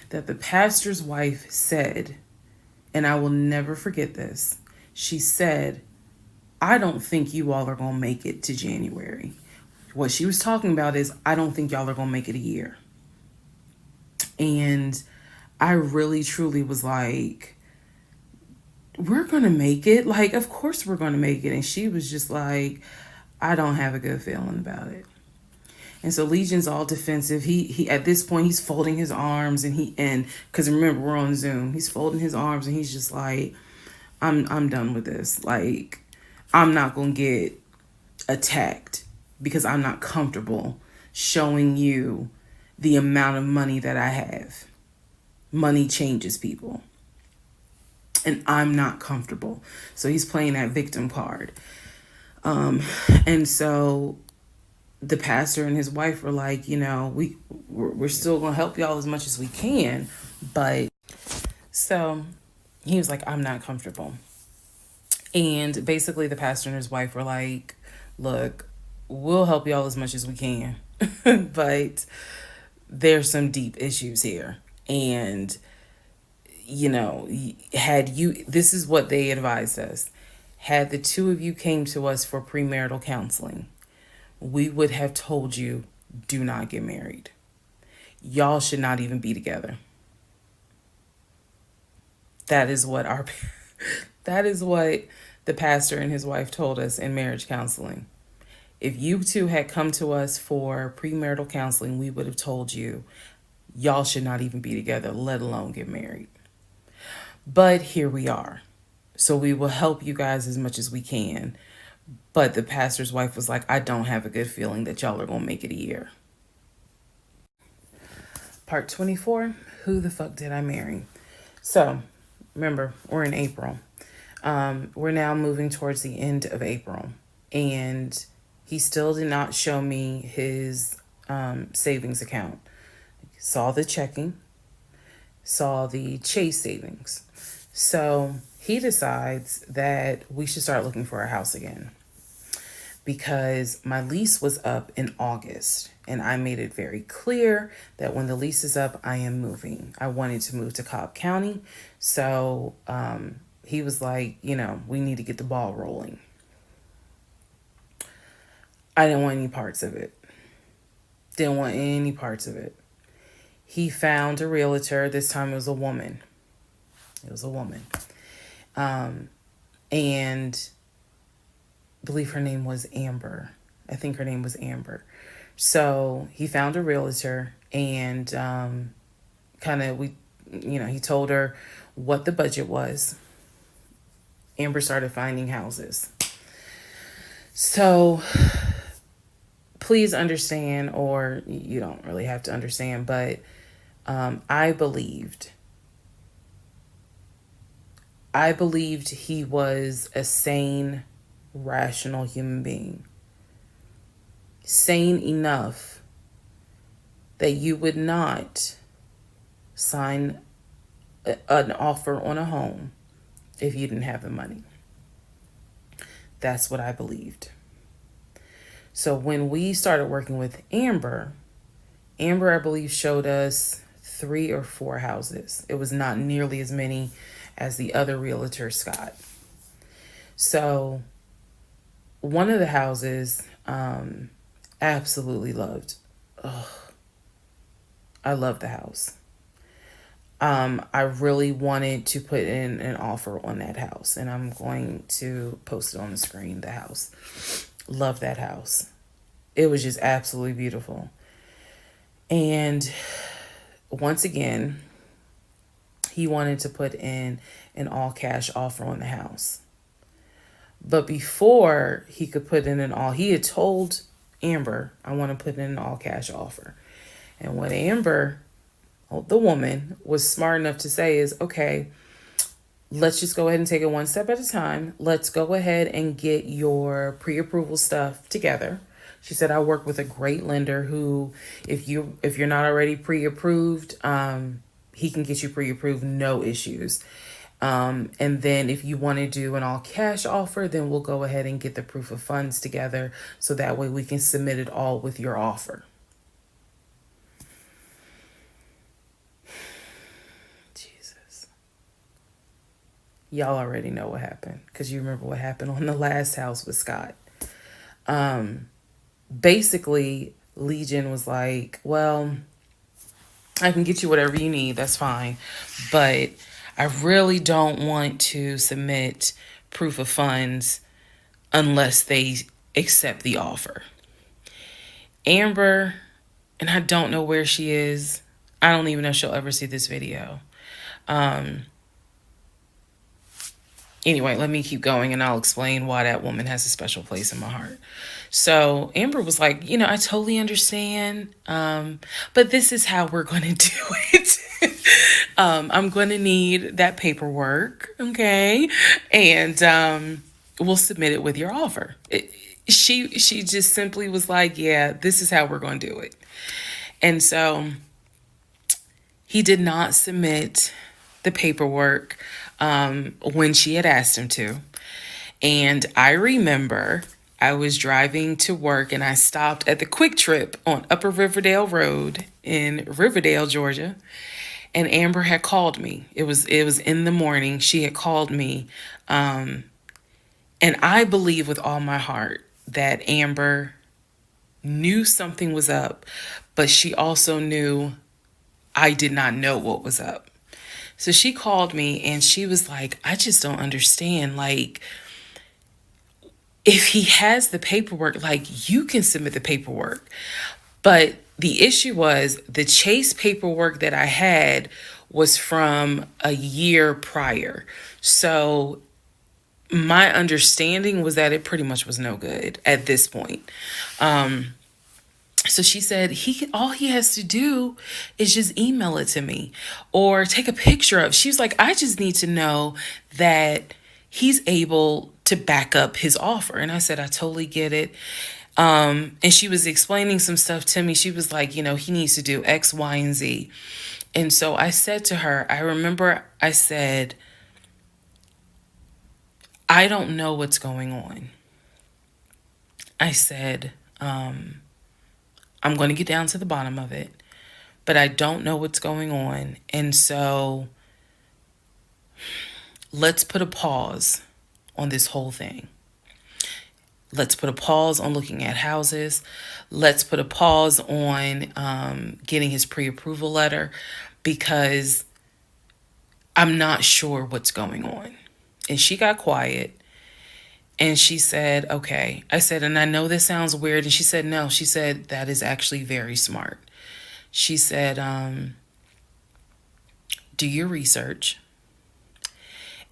A: that the pastor's wife said, and I will never forget this, she said, I don't think you all are going to make it to January. What she was talking about is, I don't think y'all are going to make it a year. And I really, truly was like, we're going to make it. Like, of course we're going to make it. And she was just like, I don't have a good feeling about it. And so Legion's all defensive. He at this point he's folding his arms and because remember we're on Zoom. He's folding his arms and he's just like, I'm done with this. Like, I'm not gonna get attacked because I'm not comfortable showing you the amount of money that I have. Money changes people. And I'm not comfortable. So he's playing that victim card. And so the pastor and his wife were like, you know, we're still gonna help y'all as much as we can, but so he was like, I'm not comfortable. And basically the pastor and his wife were like, look, we'll help y'all as much as we can, but there's some deep issues here. And you know, this is what they advised us, had the two of you came to us for premarital counseling, we would have told you, do not get married. Y'all should not even be together. That is what that is what the pastor and his wife told us in marriage counseling. If you two had come to us for premarital counseling, we would have told you, y'all should not even be together, let alone get married. But here we are. So we will help you guys as much as we can. But the pastor's wife was like, I don't have a good feeling that y'all are going to make it a year. Part 24, who the fuck did I marry? So, remember, we're in April. We're now moving towards the end of April. And he still did not show me his savings account. Saw the checking, saw the Chase savings. So he decides that we should start looking for a house again, because my lease was up in August and I made it very clear that when the lease is up, I am moving. I wanted to move to Cobb County. So he was like, you know, we need to get the ball rolling. I didn't want any parts of it. Didn't want any parts of it. He found a realtor. This time it was a woman. It was a woman. And I believe her name was Amber. I think her name was Amber. So he found a realtor and he told her what the budget was. Amber started finding houses. So please understand, or you don't really have to understand, but I believed he was a sane, rational human being. Sane enough that you would not sign an offer on a home if you didn't have the money. That's what I believed. So when we started working with Amber, I believe showed us 3 or 4 houses. It was not nearly as many as the other realtor, Scott. So one of the houses, absolutely loved. Ugh. I love the house. I really wanted to put in an offer on that house, and I'm going to post it on the screen, the house. Love that house. It was just absolutely beautiful. And once again, he wanted to put in an all cash offer on the house. But before he could put in an all, he had told Amber, I want to put in an all cash offer. And what Amber, the woman, was smart enough to say is, okay, let's just go ahead and take it one step at a time. Let's go ahead and get your pre-approval stuff together. She said, I work with a great lender who, if you're not already pre-approved, he can get you pre-approved, no issues. And then if you want to do an all cash offer, then we'll go ahead and get the proof of funds together so that way we can submit it all with your offer. Jesus. Y'all already know what happened because you remember what happened on the last house with Scott. Basically, Legion was like, well, I can get you whatever you need. That's fine. But I really don't want to submit proof of funds unless they accept the offer. Amber, and I don't know where she is. I don't even know if she'll ever see this video. Anyway, let me keep going and I'll explain why that woman has a special place in my heart. So Amber was like, I totally understand, but this is how we're going to do it. I'm going to need that paperwork, okay? And we'll submit it with your offer. She just simply was like, yeah, this is how we're going to do it. And so he did not submit the paperwork when she had asked him to. And I remember I was driving to work and I stopped at the Quick Trip on Upper Riverdale Road in Riverdale, Georgia. And Amber had called me. It was in the morning. She had called me. And I believe with all my heart that Amber knew something was up, but she also knew I did not know what was up. So she called me and she was like, I just don't understand. Like, if he has the paperwork, like, you can submit the paperwork. But the issue was the Chase paperwork that I had was from a year prior. So my understanding was that it pretty much was no good at this point. So she said all he has to do is just email it to me or take a picture of. She was like, I just need to know that he's able to back up his offer. And I said, I totally get it. And she was explaining some stuff to me. She was like, he needs to do X, Y, and Z. And so I said to her, I remember I said, I don't know what's going on. I said, I'm going to get down to the bottom of it, but I don't know what's going on. And so let's put a pause on this whole thing. Let's put a pause on looking at houses. Let's put a pause on getting his pre-approval letter because I'm not sure what's going on. And she got quiet. And she said, okay. I said, and I know this sounds weird. And she said, no. She said, that is actually very smart. She said, do your research.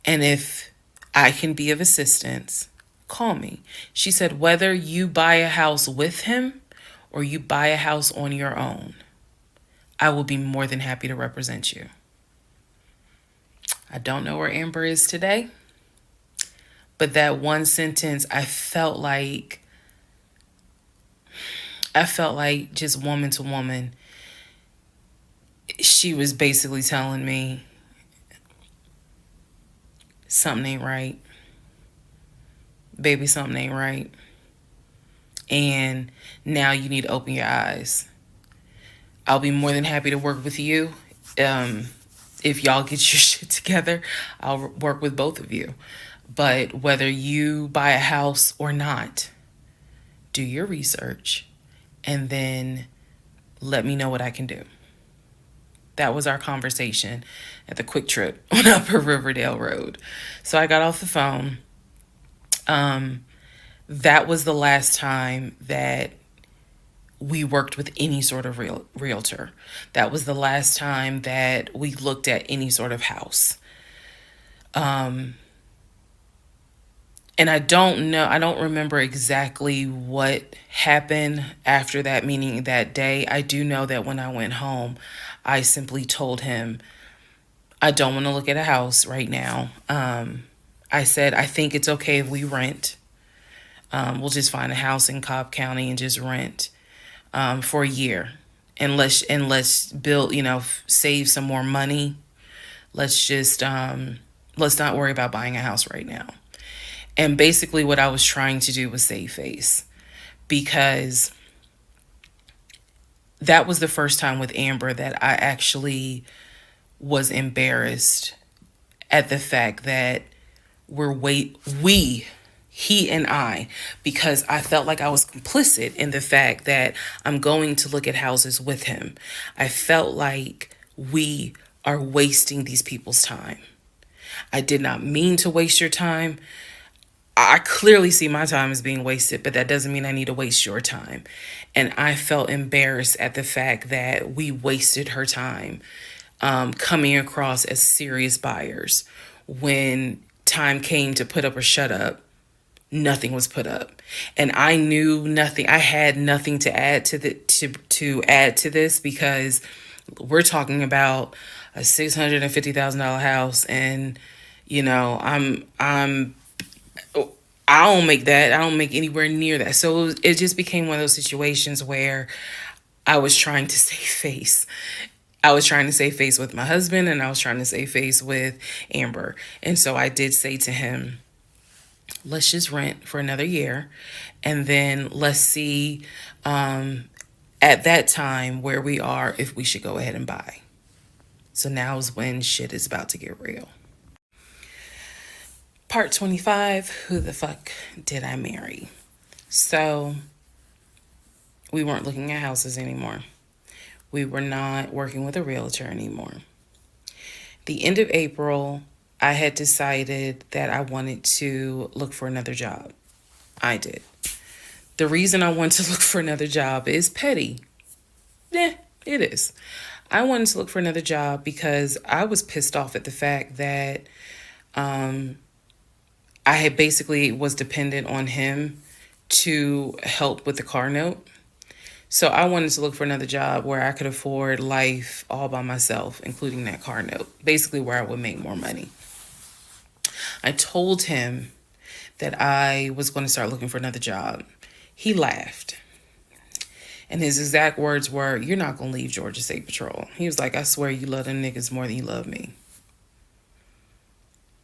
A: And if I can be of assistance, call me. She said, whether you buy a house with him or you buy a house on your own, I will be more than happy to represent you. I don't know where Amber is today. But that one sentence, I felt like just woman to woman, she was basically telling me something ain't right. Baby, something ain't right. And now you need to open your eyes. I'll be more than happy to work with you. If y'all get your shit together, I'll work with both of you. But whether you buy a house or not, do your research and then let me know what I can do. That was our conversation at the Quick Trip on Upper Riverdale Road. So I got off the phone. That was the last time that we worked with any sort of realtor. That was the last time that we looked at any sort of house. And I don't remember exactly what happened after that meeting that day. I do know that when I went home, I simply told him, I don't want to look at a house right now. I said, I think it's okay if we rent. We'll just find a house in Cobb County and just rent for a year. And let's build, save some more money. Let's not worry about buying a house right now. And basically what I was trying to do was save face, because that was the first time with Amber that I actually was embarrassed at the fact that he and I, because I felt like I was complicit in the fact that I'm going to look at houses with him. I felt like we are wasting these people's time. I did not mean to waste your time. I clearly see my time as being wasted, but that doesn't mean I need to waste your time. And I felt embarrassed at the fact that we wasted her time coming across as serious buyers. When time came to put up or shut up, nothing was put up. And I knew nothing. I had nothing to add to add to this, because we're talking about a $650,000 house, and I don't make that. I don't make anywhere near that. So it just became one of those situations where I was trying to save face. I was trying to save face with my husband, and I was trying to save face with Amber. And so I did say to him, let's just rent for another year, and then let's see at that time where we are, if we should go ahead and buy. So now is when shit is about to get real. Part 25, who the fuck did I marry? So we weren't looking at houses anymore. We were not working with a realtor anymore. The end of April, I had decided that I wanted to look for another job. I did. The reason I wanted to look for another job is petty. It is. I wanted to look for another job because I was pissed off at the fact that I had basically was dependent on him to help with the car note. So I wanted to look for another job where I could afford life all by myself, including that car note, basically where I would make more money. I told him that I was going to start looking for another job. He laughed. And his exact words were, "You're not going to leave Georgia State Patrol." He was like, "I swear you love them niggas more than you love me."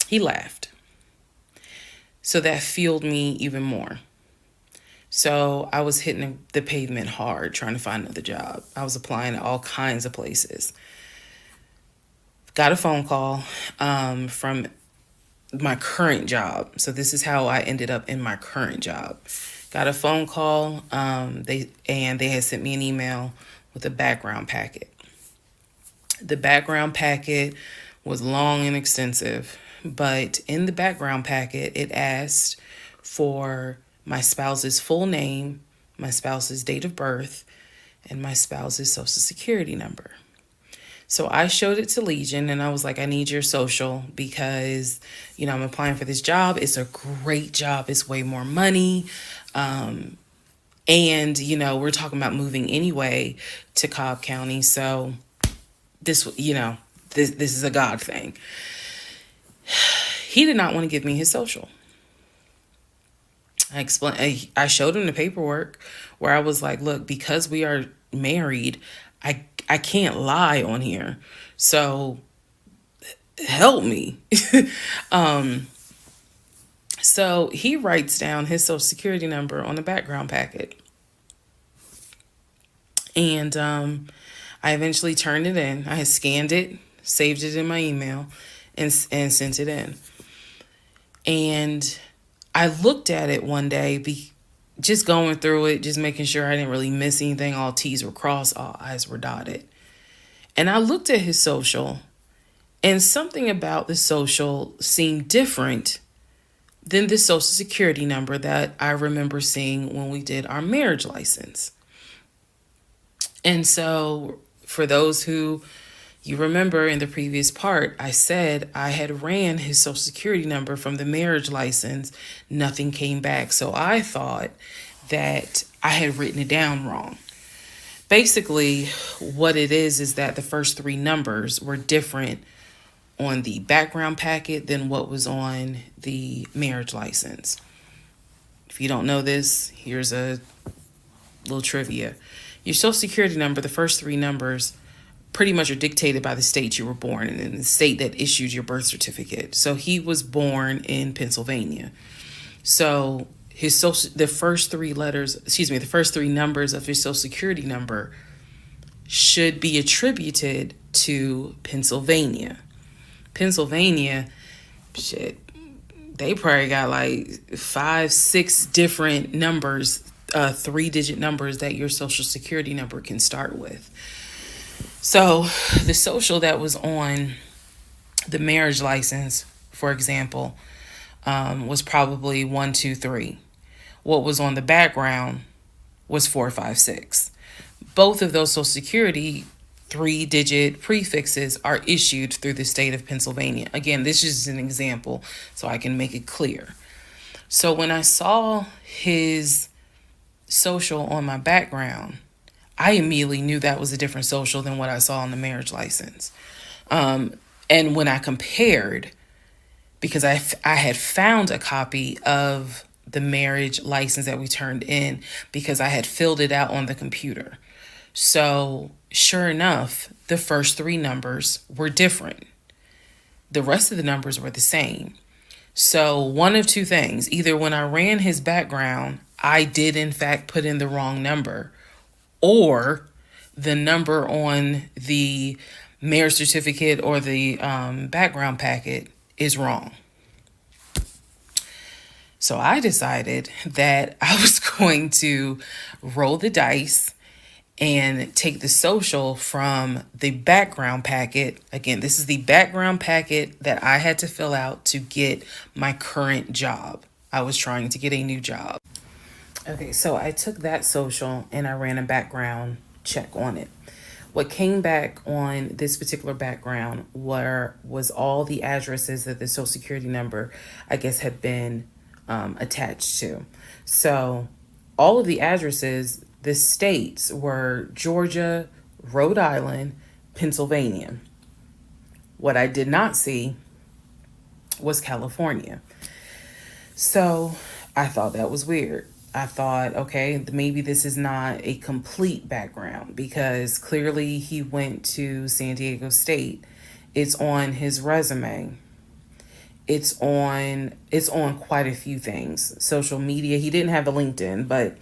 A: He laughed. So that fueled me even more. So I was hitting the pavement hard trying to find another job. I was applying to all kinds of places. Got a phone call from my current job. So this is how I ended up in my current job. Got a phone call. They had sent me an email with a background packet. The background packet was long and extensive, but in the background packet, it asked for my spouse's full name, my spouse's date of birth, and my spouse's social security number. So I showed it to Legion, and I was like, I need your social because, I'm applying for this job. It's a great job. It's way more money. And, we're talking about moving anyway to Cobb County. So this is a God thing. He did not want to give me his social. I showed him the paperwork where I was like, look, because we are married, I can't lie on here. So help me. So he writes down his social security number on the background packet. And I eventually turned it in. I had scanned it, saved it in my email, and sent it in. And I looked at it one day, just going through it, just making sure I didn't really miss anything. All T's were crossed, all I's were dotted. And I looked at his social, and something about the social seemed different than the social security number that I remember seeing when we did our marriage license. And so, for those who you remember in the previous part, I said I had ran his social security number from the marriage license. Nothing came back. So I thought that I had written it down wrong. Basically, what it is that the first three numbers were different on the background packet than what was on the marriage license. If you don't know this, here's a little trivia. Your social security number, the first three numbers, pretty much are dictated by the state you were born in the state that issued your birth certificate. So he was born in Pennsylvania. So the first three numbers of his social security number should be attributed to Pennsylvania. Pennsylvania, shit, they probably got like 5-6 different numbers, 3-digit numbers that your social security number can start with. So the social that was on the marriage license, for example, was probably 123. What was on the background was 456. Both of those social security 3-digit prefixes are issued through the state of Pennsylvania. Again, this is an example so I can make it clear. So when I saw his social on my background, I immediately knew that was a different social than what I saw on the marriage license. And when I compared, because I had found a copy of the marriage license that we turned in because I had filled it out on the computer. So sure enough, the first three numbers were different. The rest of the numbers were the same. So one of two things: either when I ran his background, I did in fact put in the wrong number, or the number on the marriage certificate or the background packet is wrong. So I decided that I was going to roll the dice and take the social from the background packet. Again, this is the background packet that I had to fill out to get my current job. I was trying to get a new job. Okay, so I took that social and I ran a background check on it. What came back on this particular background was all the addresses that the social security number, I guess, had been attached to. So all of the addresses, the states were Georgia, Rhode Island, Pennsylvania. What I did not see was California. So I thought that was weird. I thought, okay, maybe this is not a complete background because clearly he went to San Diego State. It's on his resume. It's on quite a few things. Social media. He didn't have a LinkedIn, but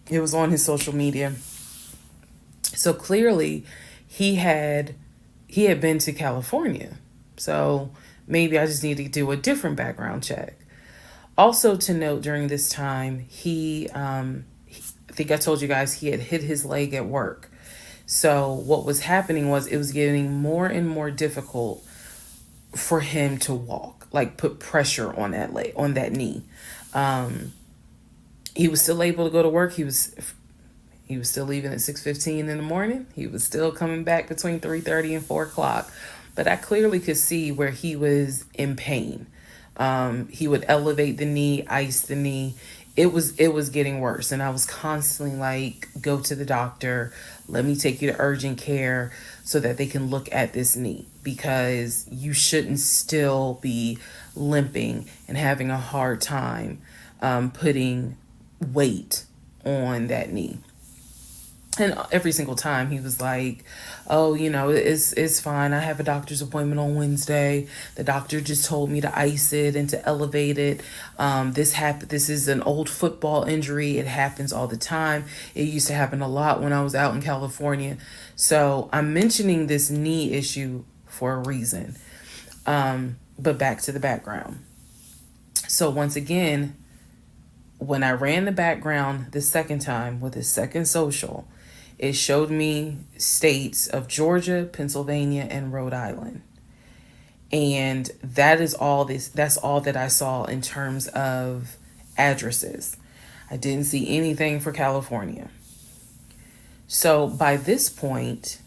A: it was on his social media. So clearly he had been to California. So maybe I just need to do a different background check. Also to note, during this time, I think I told you guys he had hit his leg at work. So what was happening was it was getting more and more difficult for him to walk, like put pressure on that leg, on that knee. He was still able to go to work. He was still leaving at 6:15 in the morning. He was still coming back between 3:30 and 4 o'clock. But I clearly could see where he was in pain. He would elevate the knee, ice the knee. It was getting worse. And I was constantly like, go to the doctor. Let me take you to urgent care so that they can look at this knee, because you shouldn't still be limping and having a hard time putting weight on that knee. And every single time he was like, oh, it's fine. I have a doctor's appointment on Wednesday. The doctor just told me to ice it and to elevate it. This is an old football injury. It happens all the time. It used to happen a lot when I was out in California. So I'm mentioning this knee issue for a reason. But back to the background. So once again, when I ran the background the second time with his second social, it showed me states of Georgia, Pennsylvania, and Rhode Island. And that's all that I saw in terms of addresses. I didn't see anything for California. So by this point,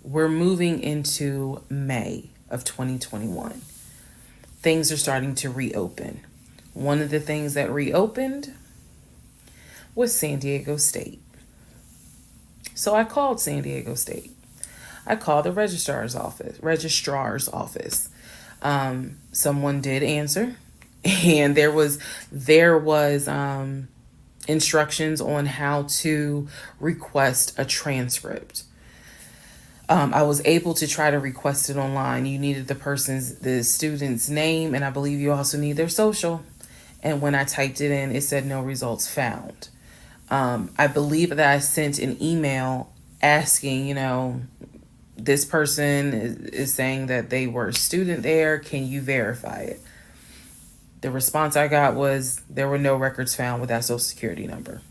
A: we're moving into May of 2021. Things are starting to reopen. One of the things that reopened was San Diego State. So I called San Diego State. I called the registrar's office. Someone did answer, and there was instructions on how to request a transcript. I was able to try to request it online. You needed the student's name, and I believe you also need their social. And when I typed it in, it said no results found. I believe that I sent an email asking, this person is saying that they were a student there. Can you verify it? The response I got was there were no records found with that social security number.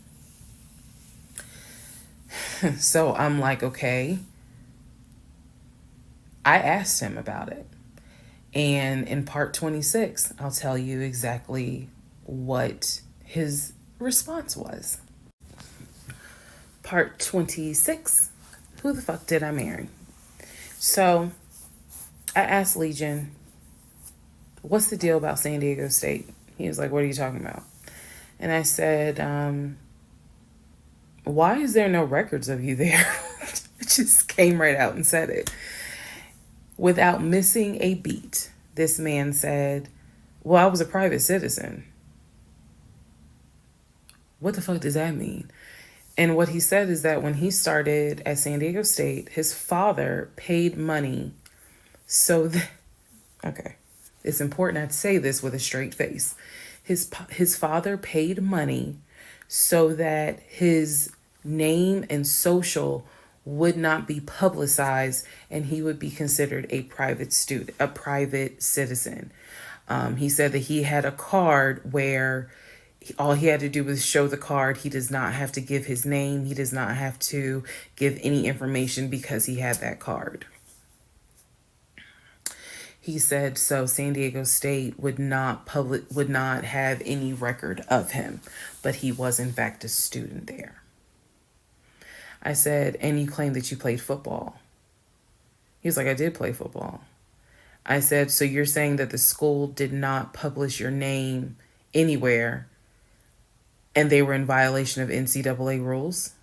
A: So I'm like, okay. I asked him about it. And in part 26, I'll tell you exactly what his response was. Part 26, who the fuck did I marry? So I asked Legion, what's the deal about San Diego State? He was like, what are you talking about? And I said, why is there no records of you there? Just came right out and said it. Without missing a beat, this man said, well, I was a private citizen. What the fuck does that mean? And what he said is that when he started at San Diego State, his father paid money so that, okay, it's important I say this with a straight face. His father paid money so that his name and social would not be publicized and he would be considered a private citizen. He said that he had a card where all he had to do was show the card. He does not have to give his name. He does not have to give any information because he had that card. He said so San Diego State would not have any record of him, but he was in fact a student there. I said, and you claim that you played football. He was like, I did play football. I said, so you're saying that the school did not publish your name anywhere and they were in violation of NCAA rules?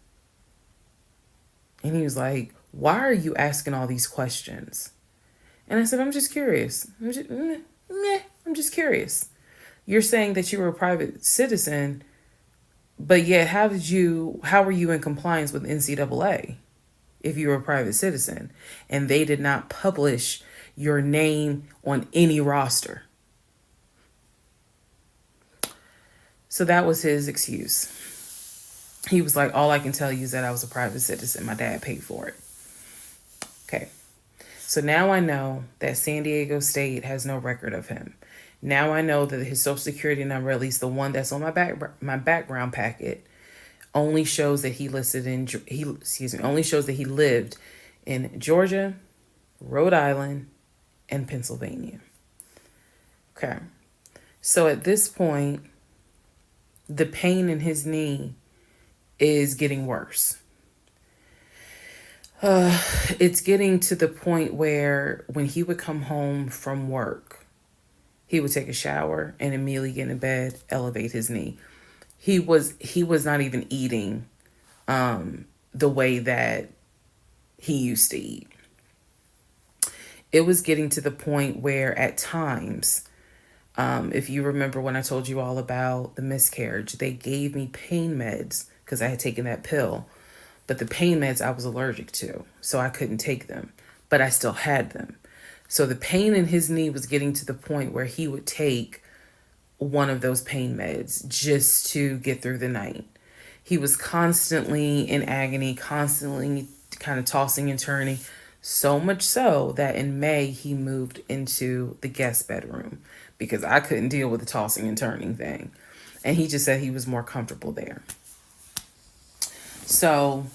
A: And he was like, why are you asking all these questions? And I said, I'm just curious. I'm just curious. You're saying that you were a private citizen, but yet how were you in compliance with NCAA if you were a private citizen and they did not publish your name on any roster? So that was his excuse. He was like, all I can tell you is that I was a private citizen. My dad paid for it. Okay. So now I know that San Diego State has no record of him. Now I know that his social security number, at least the one that's on my background packet, only shows that he lived in Georgia, Rhode Island, and Pennsylvania. Okay. So at this point, the pain in his knee is getting worse. It's getting to the point where when he would come home from work, he would take a shower and immediately get in bed, elevate his knee. He was not even eating the way that he used to eat. It was getting to the point where at times, if you remember when I told you all about the miscarriage, they gave me pain meds because I had taken that pill. But the pain meds I was allergic to, so I couldn't take them. But I still had them. So the pain in his knee was getting to the point where he would take one of those pain meds just to get through the night. He was constantly in agony, constantly kind of tossing and turning, so much so that in May he moved into the guest bedroom because I couldn't deal with the tossing and turning thing. And he just said he was more comfortable there. So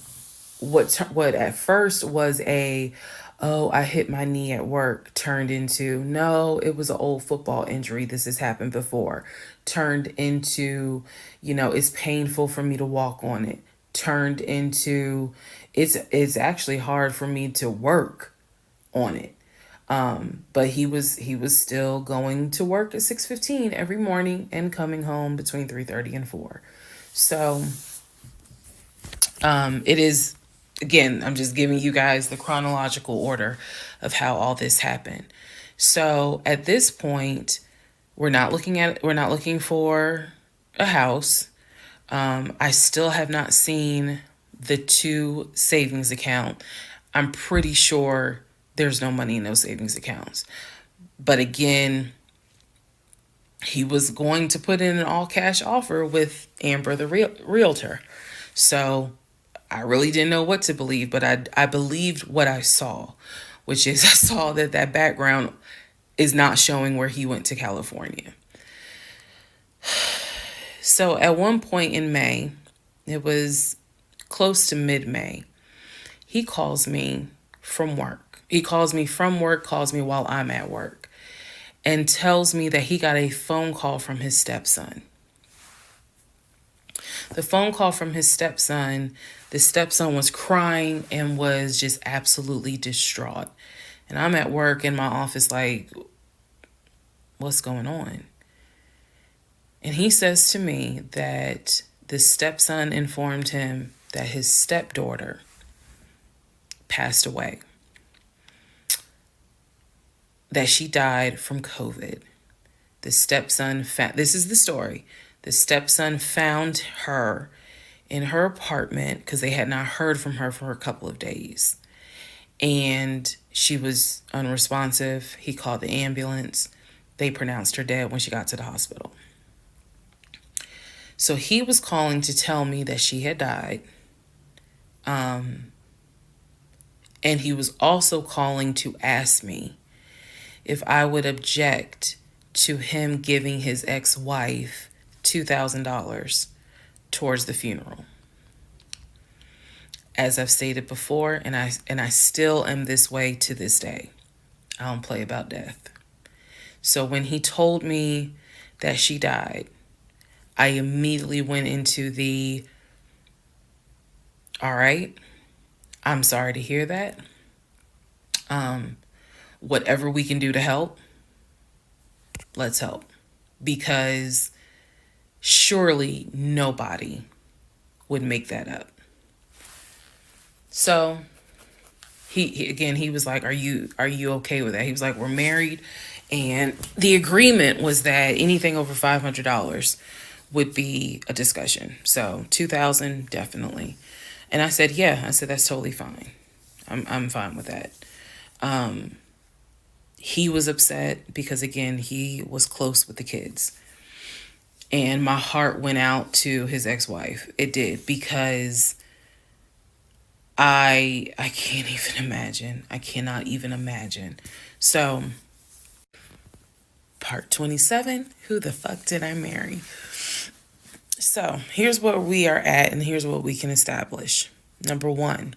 A: what at first was I hit my knee at work turned into, no, it was an old football injury. This has happened before. Turned into, it's painful for me to walk on it. turned into it's actually hard for me to work on it. But he was still going to work at 6:15 every morning and coming home between 3:30 and 4. So it is, again, I'm just giving you guys the chronological order of how all this happened. So at this point, we're not looking for a house. I still have not seen the two savings account. I'm pretty sure there's no money in those savings accounts. But again, he was going to put in an all cash offer with Amber, the realtor. So I really didn't know what to believe, but I believed what I saw, which is I saw that that background is not showing where he went to California. So at one point in May, it was close to mid-May, he calls me from work. He calls me from work, calls me while I'm at work, and tells me that he got a phone call from his stepson. The phone call from his stepson, the stepson was crying and was just absolutely distraught. And I'm at work in my office like, what's going on? And he says to me that the stepson informed him that his stepdaughter passed away, that she died from COVID. The stepson, this is the story. The stepson found her in her apartment because they had not heard from her for a couple of days. And she was unresponsive. He called the ambulance. They pronounced her dead when she got to the hospital. So he was calling to tell me that she had died. And he was also calling to ask me if I would object to him giving his ex-wife $2,000 towards the funeral. As I've stated before, and I still am this way to this day. I don't play about death. So when he told me that she died, I immediately went into the, all right, I'm sorry to hear that. Whatever we can do to help, let's help. Because surely nobody would make that up. So he was like, are you okay with that? He was like, we're married, and the agreement was that anything over $500 would be a discussion. So 2,000 definitely. And I said, yeah. I said, that's totally fine. I'm fine with that. He was upset because, again, he was close with the kids. And my heart went out to his ex-wife. It did, because I can't even imagine. I cannot even imagine. So, part 27, who the fuck did I marry? So, here's where we are at, and here's what we can establish. Number one,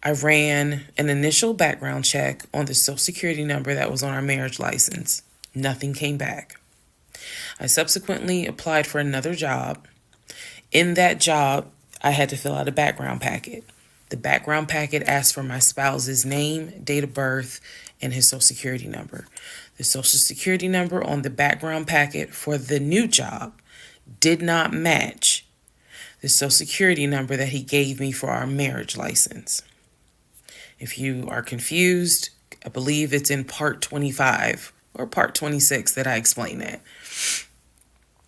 A: I ran an initial background check on the Social Security number that was on our marriage license. Nothing came back. I subsequently applied for another job. In that job, I had to fill out a background packet. The background packet asked for my spouse's name, date of birth, and his Social Security number. The Social Security number on the background packet for the new job did not match the Social Security number that he gave me for our marriage license. If you are confused, I believe it's in part 25 or part 26 that I explain that.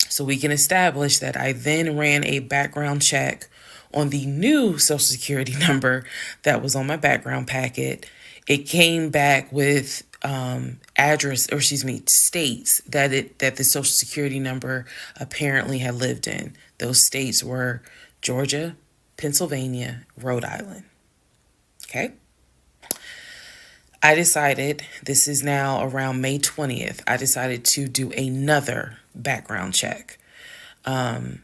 A: So we can establish that I then ran a background check on the new Social Security number that was on my background packet. It came back with states that the Social Security number apparently had lived in. Those states were Georgia, Pennsylvania, Rhode Island. Okay. I decided, this is now around May 20th, I decided to do another background check. And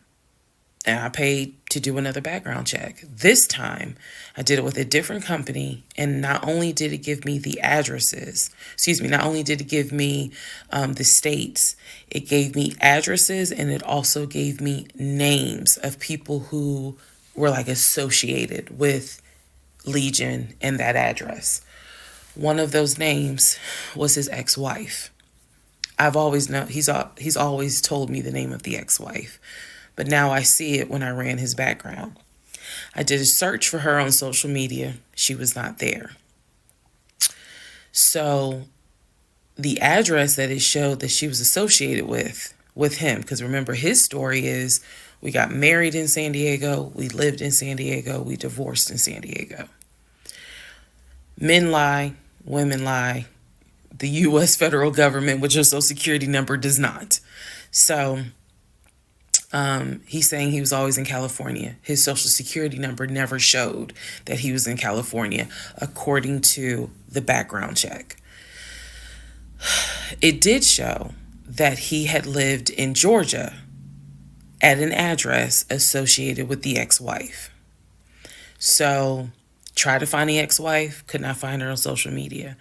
A: I paid to do another background check. This time, I did it with a different company, and not only did it give me the not only did it give me the states, it gave me addresses, and it also gave me names of people who were like associated with Legion and that address. One of those names was his ex-wife. I've always known he's always told me the name of the ex-wife, but now I see it when I ran his background. I did a search for her on social media. She was not there. So the address that it showed that she was associated with him, because remember his story is we got married in San Diego, we lived in San Diego, we divorced in San Diego. Men lie, women lie. The U.S. federal government, which your social security number does not. So he's saying he was always in California. His social security number never showed that he was in California, according to the background check. It did show that he had lived in Georgia at an address associated with the ex-wife. So tried to find the ex-wife, could not find her on social media.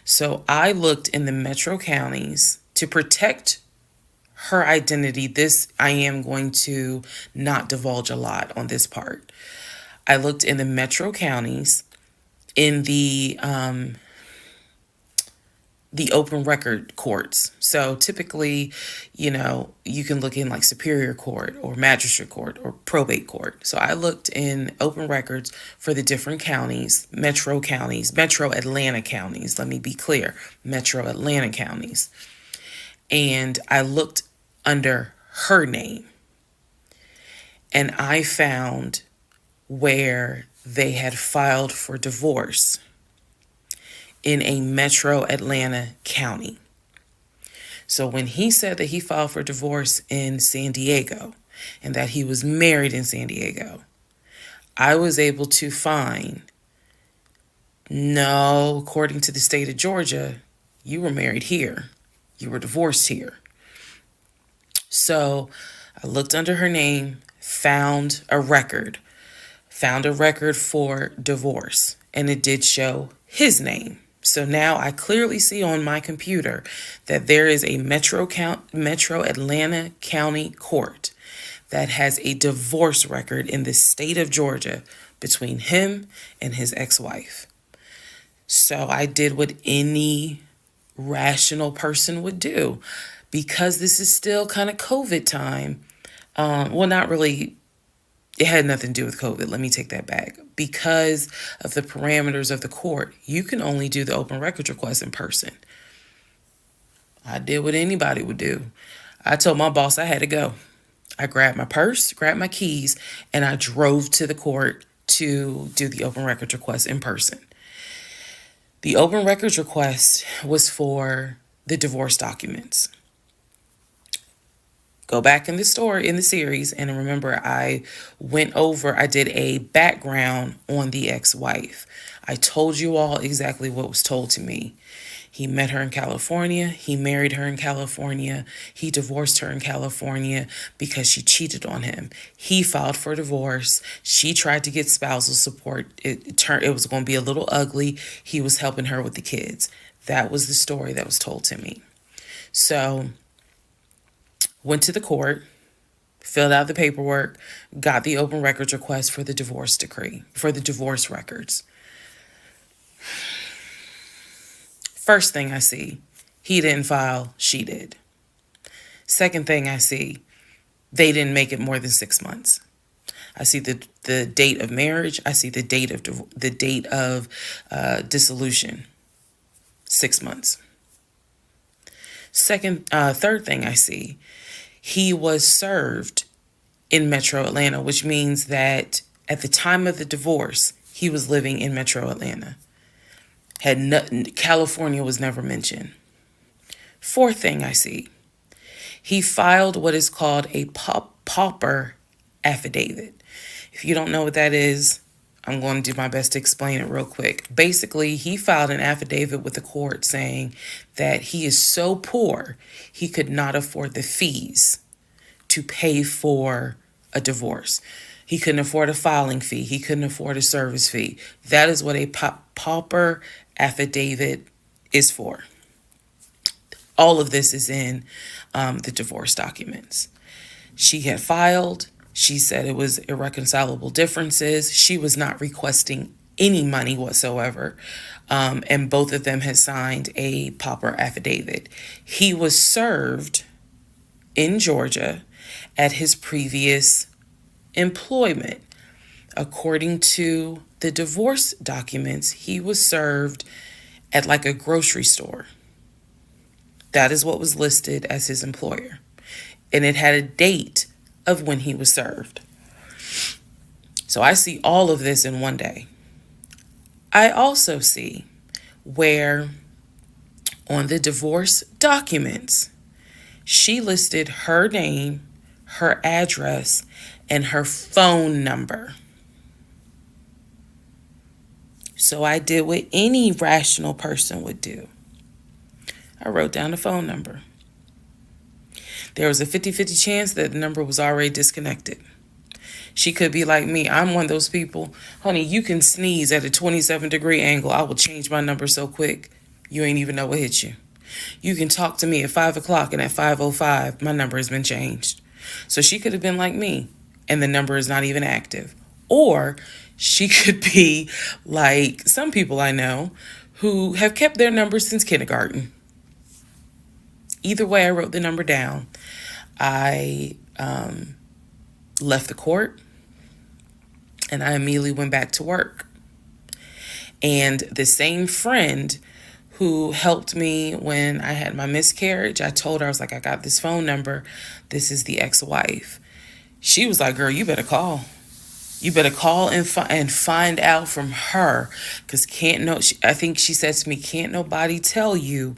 A: So I looked in the metro counties to protect her identity. This, I am going to not divulge a lot on this part. I looked in the metro counties in the open record courts. So typically, you can look in like Superior Court or Magistrate Court or Probate Court. So I looked in open records for the different counties, metro Atlanta counties. Let me be clear, metro Atlanta counties. And I looked under her name. And I found where they had filed for divorce in a metro Atlanta county. So when he said that he filed for divorce in San Diego and that he was married in San Diego, I was able to find, no, according to the state of Georgia, you were married here. You were divorced here. So I looked under her name, found a record for divorce, and it did show his name. So now I clearly see on my computer that there is a metro Atlanta County Court that has a divorce record in the state of Georgia between him and his ex-wife. So I did what any rational person would do, because this is still kind of COVID time. Well, not really. It had nothing to do with COVID. Let me take that back. Because of the parameters of the court, you can only do the open records request in person. I did what anybody would do. I told my boss I had to go. I grabbed my purse, grabbed my keys, and I drove to the court to do the open records request in person. The open records request was for the divorce documents. Go back in the series, and remember I did a background on the ex-wife. I told you all exactly what was told to me. He met her in California. He married her in California. He divorced her in California because she cheated on him. He filed for divorce. She tried to get spousal support. It was going to be a little ugly. He was helping her with the kids. That was the story that was told to me. So went to the court, filled out the paperwork, got the open records request for the divorce decree, for the divorce records. First thing I see, he didn't file, she did. Second thing I see, they didn't make it more than 6 months. I see the date of marriage. I see the date of dissolution, 6 months. Third thing I see, he was served in Metro Atlanta, which means that at the time of the divorce, he was living in Metro Atlanta. California was never mentioned. Fourth thing I see, he filed what is called a pauper affidavit. If you don't know what that is, I'm going to do my best to explain it real quick. Basically, he filed an affidavit with the court saying that he is so poor, he could not afford the fees to pay for a divorce. He couldn't afford a filing fee. He couldn't afford a service fee. That is what a pauper affidavit is for. All of this is in the divorce documents. She had filed. She said it was irreconcilable differences. She was not requesting any money whatsoever. And both of them had signed a pauper affidavit. He was served in Georgia at his previous employment. According to the divorce documents, he was served at like a grocery store. That is what was listed as his employer. And it had a date of when he was served. So I see all of this in one day. I also see where on the divorce documents, she listed her name, her address, and her phone number. So I did what any rational person would do. I wrote down the phone number. There was a 50-50 chance that the number was already disconnected. She could be like me. I'm one of those people. Honey, you can sneeze at a 27-degree angle. I will change my number so quick, you ain't even know what hit you. You can talk to me at 5 o'clock, and at 5:05, my number has been changed. So she could have been like me, and the number is not even active. Or she could be like some people I know who have kept their numbers since kindergarten. Either way, I wrote the number down. I left the court, and I immediately went back to work. And the same friend who helped me when I had my miscarriage, I told her, I was like, I got this phone number. This is the ex-wife. She was like, girl, you better call. You better call and find out from her. Because I think she said to me, can't nobody tell you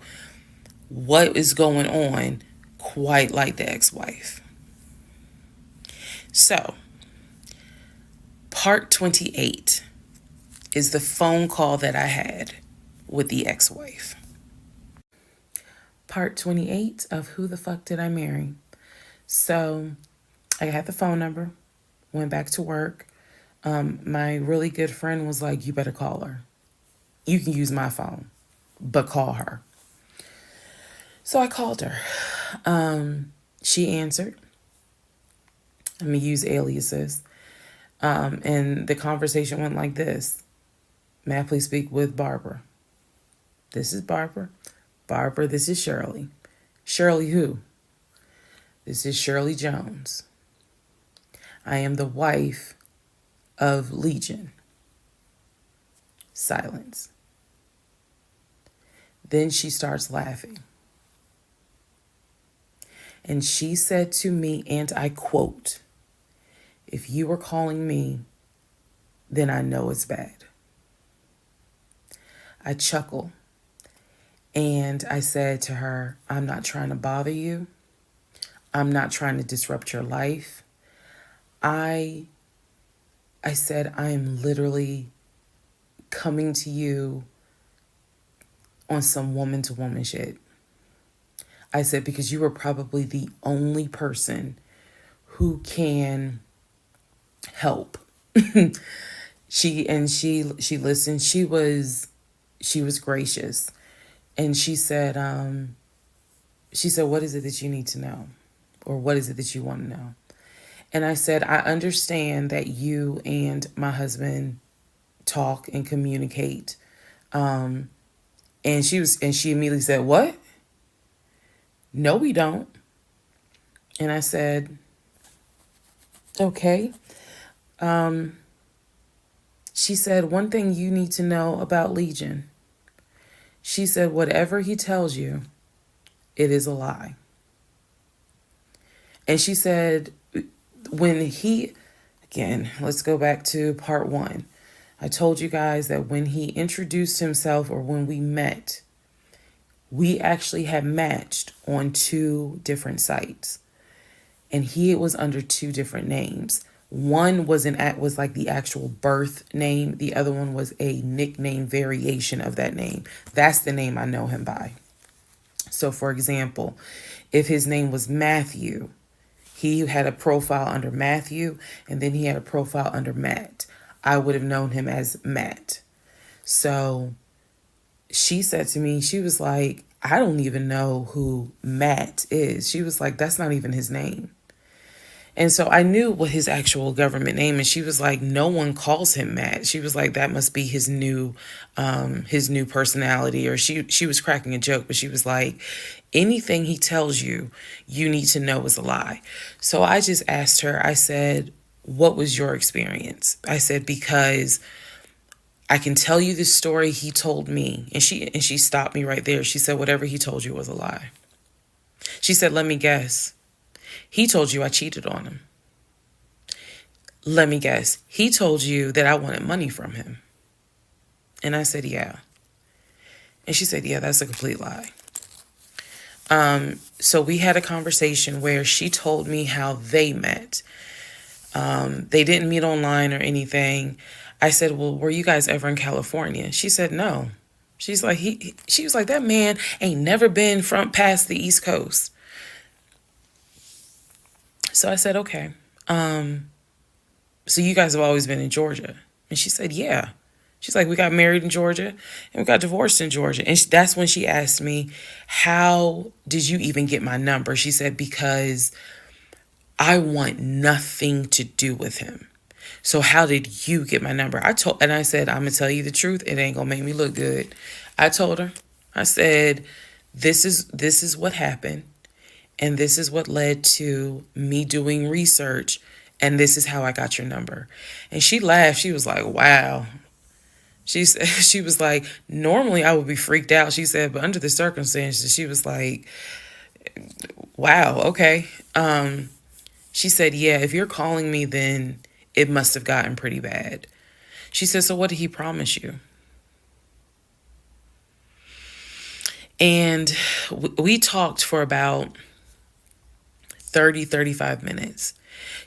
A: what is going on quite like the ex-wife. So, part 28 is the phone call that I had with the ex-wife. Part 28 of Who the Fuck Did I Marry? So, I had the phone number, went back to work. My really good friend was like, you better call her. You can use my phone, but call her. So I called her. She answered. I'm going to use aliases. And the conversation went like this. May I please speak with Barbara? This is Barbara. Barbara, this is Shirley. Shirley who? This is Shirley Jones. I am the wife of Legion. Silence. Then she starts laughing. And she said to me, and I quote, if you were calling me, then I know it's bad. I chuckle and I said to her, I'm not trying to bother you. I'm not trying to disrupt your life. I said, I am literally coming to you on some woman-to-woman shit. I said, because you are probably the only person who can help. She listened. She was gracious. And she said, what is it that you need to know? Or what is it that you want to know? And I said, I understand that you and my husband talk and communicate. And she immediately said, what? No, we don't. And I said, okay. She said, one thing you need to know about Legion. She said, whatever he tells you, it is a lie. And she said, again, let's go back to part 1. I told you guys that when he introduced himself or when we met, we actually had matched on 2 different sites. And he was under 2 different names. One was like the actual birth name. The other one was a nickname variation of that name. That's the name I know him by. So for example, if his name was Matthew, he had a profile under Matthew, and then he had a profile under Matt. I would have known him as Matt. So she said to me, she was like, I don't even know who Matt is. She was like, that's not even his name. And so I knew what his actual government name, and she was like, no one calls him Matt. She was like, that must be his new personality. Or she was cracking a joke, but she was like, anything he tells you, you need to know is a lie. So I just asked her, I said, what was your experience? I said, because I can tell you the story he told me. And she stopped me right there. She said, whatever he told you was a lie. She said, let me guess. He told you I cheated on him. Let me guess. He told you that I wanted money from him. And I said, yeah. And she said, yeah, that's a complete lie. So we had a conversation where she told me how they met. They didn't meet online or anything. I said, well, were you guys ever in California? She said, no. She's like, she was like, that man ain't never been from past the East Coast. So I said, okay. So you guys have always been in Georgia? And she said, yeah. She's like, we got married in Georgia and we got divorced in Georgia. And that's when she asked me, how did you even get my number? She said, because I want nothing to do with him. So how did you get my number? I said, I'm going to tell you the truth. It ain't going to make me look good. I told her, I said, this is what happened. And this is what led to me doing research. And this is how I got your number. And she laughed. She was like, wow. She was like, normally I would be freaked out. She said, but under the circumstances, she was like, wow, okay. She said, yeah, if you're calling me, then it must have gotten pretty bad. She said, so what did he promise you? And we talked for about 35 minutes.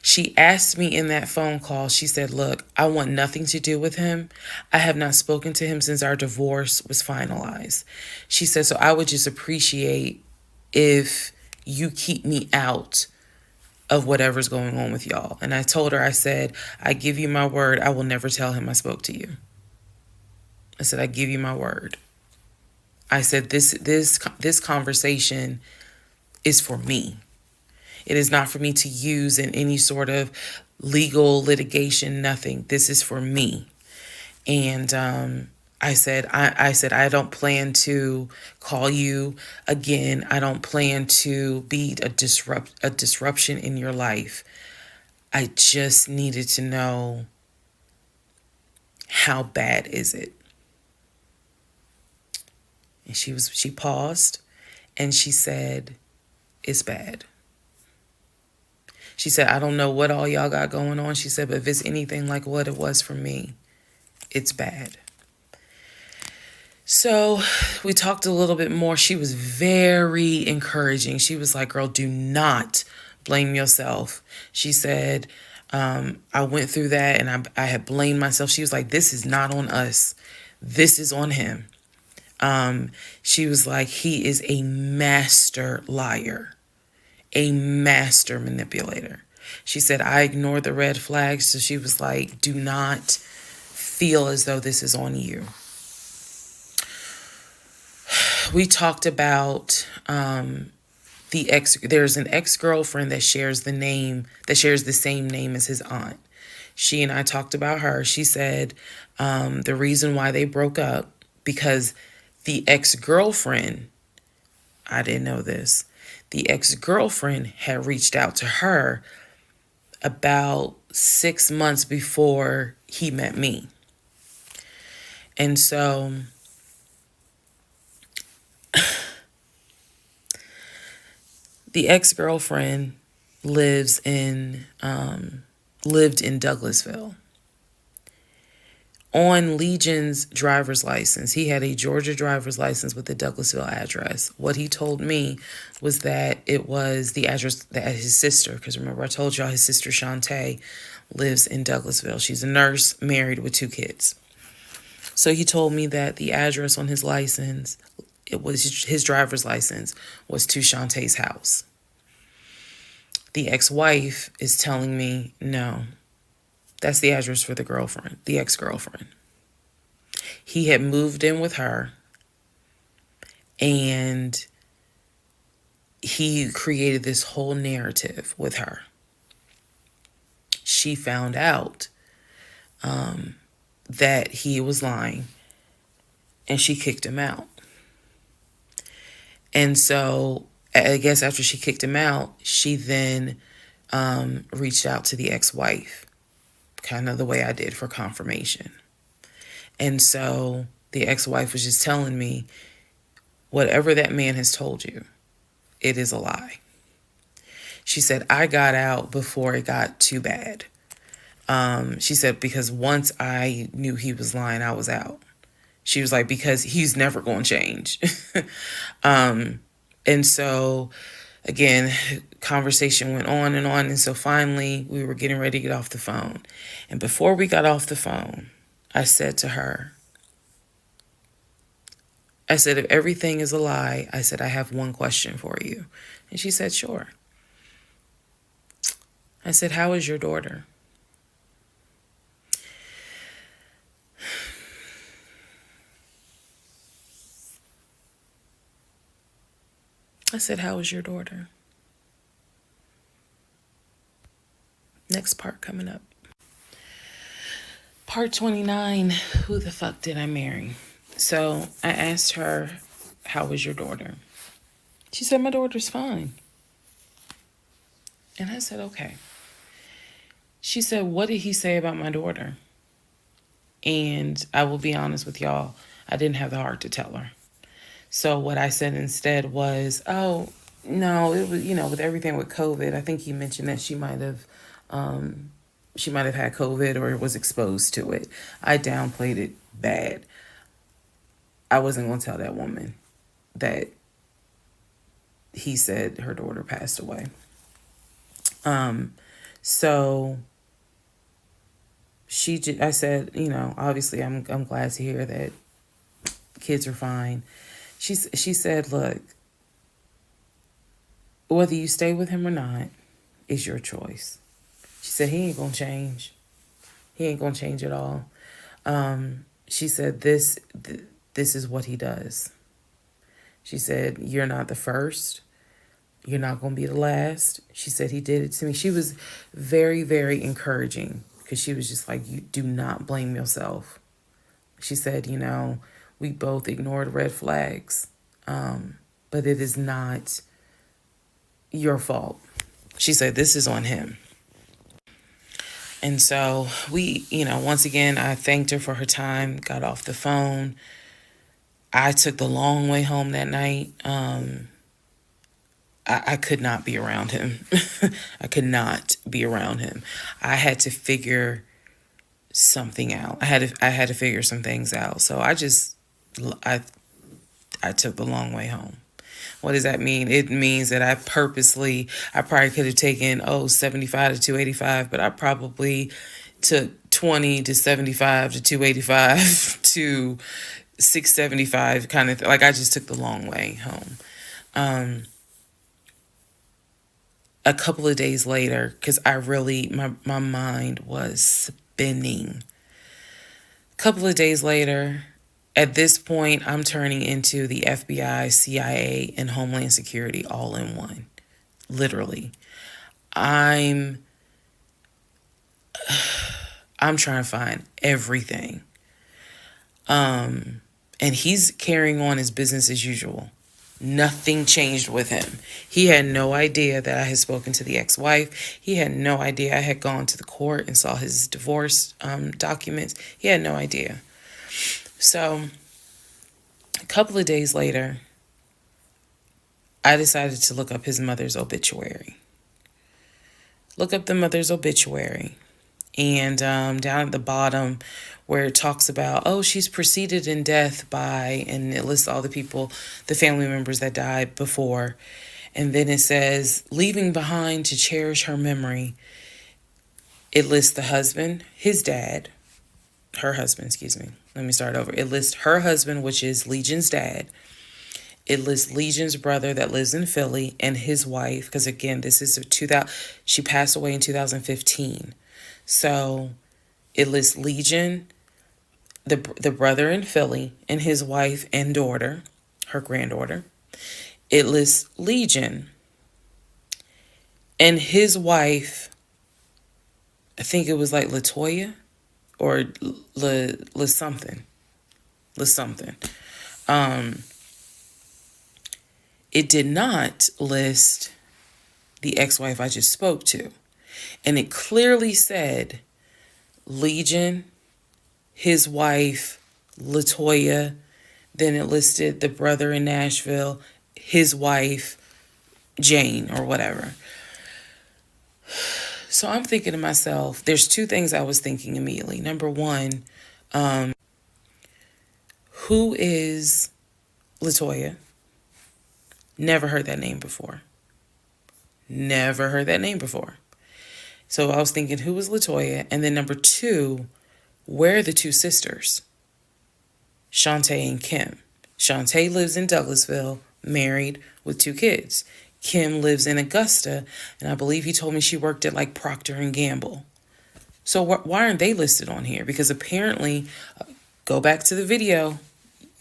A: She asked me in that phone call, she said, look, I want nothing to do with him. I have not spoken to him since our divorce was finalized. She said, so I would just appreciate if you keep me out of whatever's going on with y'all. And I told her, I said, I give you my word, I will never tell him I spoke to you. I said, I give you my word. I said, this conversation is for me. It is not for me to use in any sort of legal litigation, nothing. This is for me. And I said, I don't plan to call you again. I don't plan to be a disruption in your life. I just needed to know, how bad is it? And she paused and she said, it's bad. She said, I don't know what all y'all got going on. She said, but if it's anything like what it was for me, it's bad. So we talked a little bit more. She was very encouraging. She was like, girl, do not blame yourself. She said, I went through that and I had blamed myself. She was like, this is not on us. This is on him. She was like, he is a master liar. A master manipulator. She said, I ignored the red flags. So she was like, do not feel as though this is on you. We talked about there's an ex-girlfriend that shares the same name as his aunt. She and I talked about her. She said the reason why they broke up, because the ex-girlfriend, I didn't know this, the ex-girlfriend had reached out to her about 6 months before he met me. And so the ex-girlfriend lived in Douglasville. On Legion's driver's license, he had a Georgia driver's license with the Douglasville address. What he told me was that it was the address that his sister, because remember I told y'all his sister Shantae lives in Douglasville. She's a nurse, married with 2 kids. So he told me that the address on his license, it was his driver's license, was to Shantae's house. The ex-wife is telling me, no, that's the address for the ex-girlfriend. He had moved in with her and he created this whole narrative with her. she found out that he was lying, and she kicked him out. And so I guess after she kicked him out, she then reached out to the ex-wife, kind of the way I did, for confirmation. And so the ex-wife was just telling me, whatever that man has told you, it is a lie. She said, I got out before it got too bad. She said, because once I knew he was lying, I was out. She was like, because he's never going to change. And so, again, conversation went on and on. And so finally, we were getting ready to get off the phone. And before we got off the phone, I said to her, I said, if everything is a lie, I said, I have one question for you. And she said, sure. I said, how is your daughter? I said, how is your daughter? Next part coming up. Part 29, who the fuck did I marry? So I asked her, how is your daughter? She said, my daughter's fine. And I said, okay. She said, what did he say about my daughter? And I will be honest with y'all, I didn't have the heart to tell her. So what I said instead was, oh, no, it was, with everything with COVID, I think he mentioned that she might have had COVID or was exposed to it. I downplayed it bad. I wasn't going to tell that woman that he said her daughter passed away. So I said, obviously I'm glad to hear that kids are fine. She said, look, whether you stay with him or not is your choice. She said, he ain't gonna change. He ain't gonna change at all. She said, this is what he does. She said, you're not the first. You're not going to be the last. She said, he did it to me. She was very, very encouraging, because she was just like, you do not blame yourself. She said, we both ignored red flags, but it is not your fault. She said, this is on him. And so we, once again, I thanked her for her time, got off the phone. I took the long way home that night. I could not be around him. I could not be around him. I had to figure something out. I had to figure some things out. So I took the long way home. What does that mean? It means that I probably could have taken 75 to 285, but I probably took 20 to 75 to 285 to 675 kind of like I just took the long way home. A couple of days later, because my mind was spinning. A couple of days later, at this point, I'm turning into the FBI, CIA, and Homeland Security all in one. Literally. I'm trying to find everything. And he's carrying on his business as usual. Nothing changed with him. He had no idea that I had spoken to the ex-wife. He had no idea I had gone to the court and saw his divorce documents. He had no idea. So a couple of days later, I decided to look up his mother's obituary. Look up the mother's obituary. And down at the bottom where it talks about, she's preceded in death by, and it lists all the people, the family members that died before. And then it says, leaving behind to cherish her memory. It lists the husband, her husband, excuse me. Let me start over. It lists her husband, which is Legion's dad. It lists Legion's brother that lives in Philly and his wife. Because again, this is she passed away in 2015. So it lists Legion, the brother in Philly, and his wife and daughter, her granddaughter. It lists Legion and his wife I think it was like Latoya or La something. La something. It did not list the ex-wife I just spoke to. And it clearly said Legion, his wife, Latoya. Then it listed the brother in Nashville, his wife, Jane, or whatever. So I'm thinking to myself, there's two things I was thinking immediately. Number one, who is Latoya? Never heard that name before. Never heard that name before. So I was thinking, who is Latoya? And then number two, where are the two sisters? Shantae and Kim. Shantae lives in Douglasville, married with 2 kids. Kim lives in Augusta, and I believe he told me she worked at like Procter and Gamble. So why aren't they listed on here? Because apparently, go back to the video.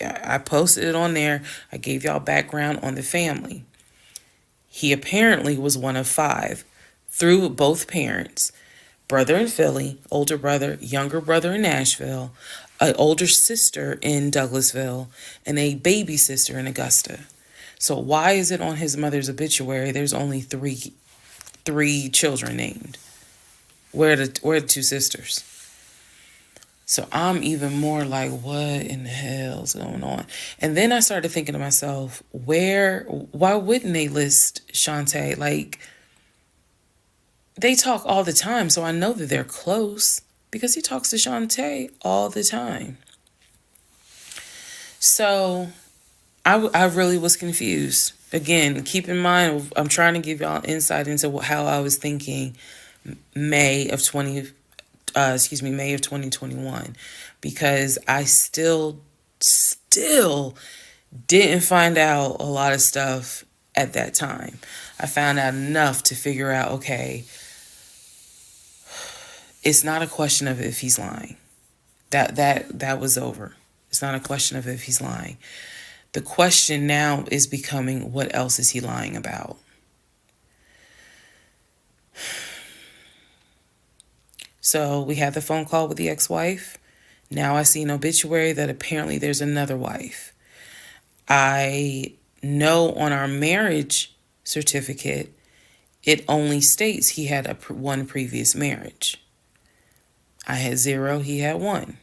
A: I posted it on there. I gave y'all background on the family. He apparently was one of 5 through both parents. Brother in Philly, older brother, younger brother in Nashville, an older sister in Douglasville, and a baby sister in Augusta. So why is it on his mother's obituary there's only three children named? Where are the 2 sisters? So I'm even more like, what in the hell's going on? And then I started thinking to myself, why wouldn't they list Shantae? Like, they talk all the time, so I know that they're close because he talks to Shantae all the time. So I really was confused. Again, keep in mind, I'm trying to give y'all insight into how I was thinking May of 2021, because I still didn't find out a lot of stuff at that time. I found out enough to figure out, okay, it's not a question of if he's lying. That was over. It's not a question of if he's lying. The question now is becoming, what else is he lying about? So we had the phone call with the ex-wife. Now I see an obituary that apparently there's another wife. I know on our marriage certificate, it only states he had one previous marriage. I had 0, he had 1.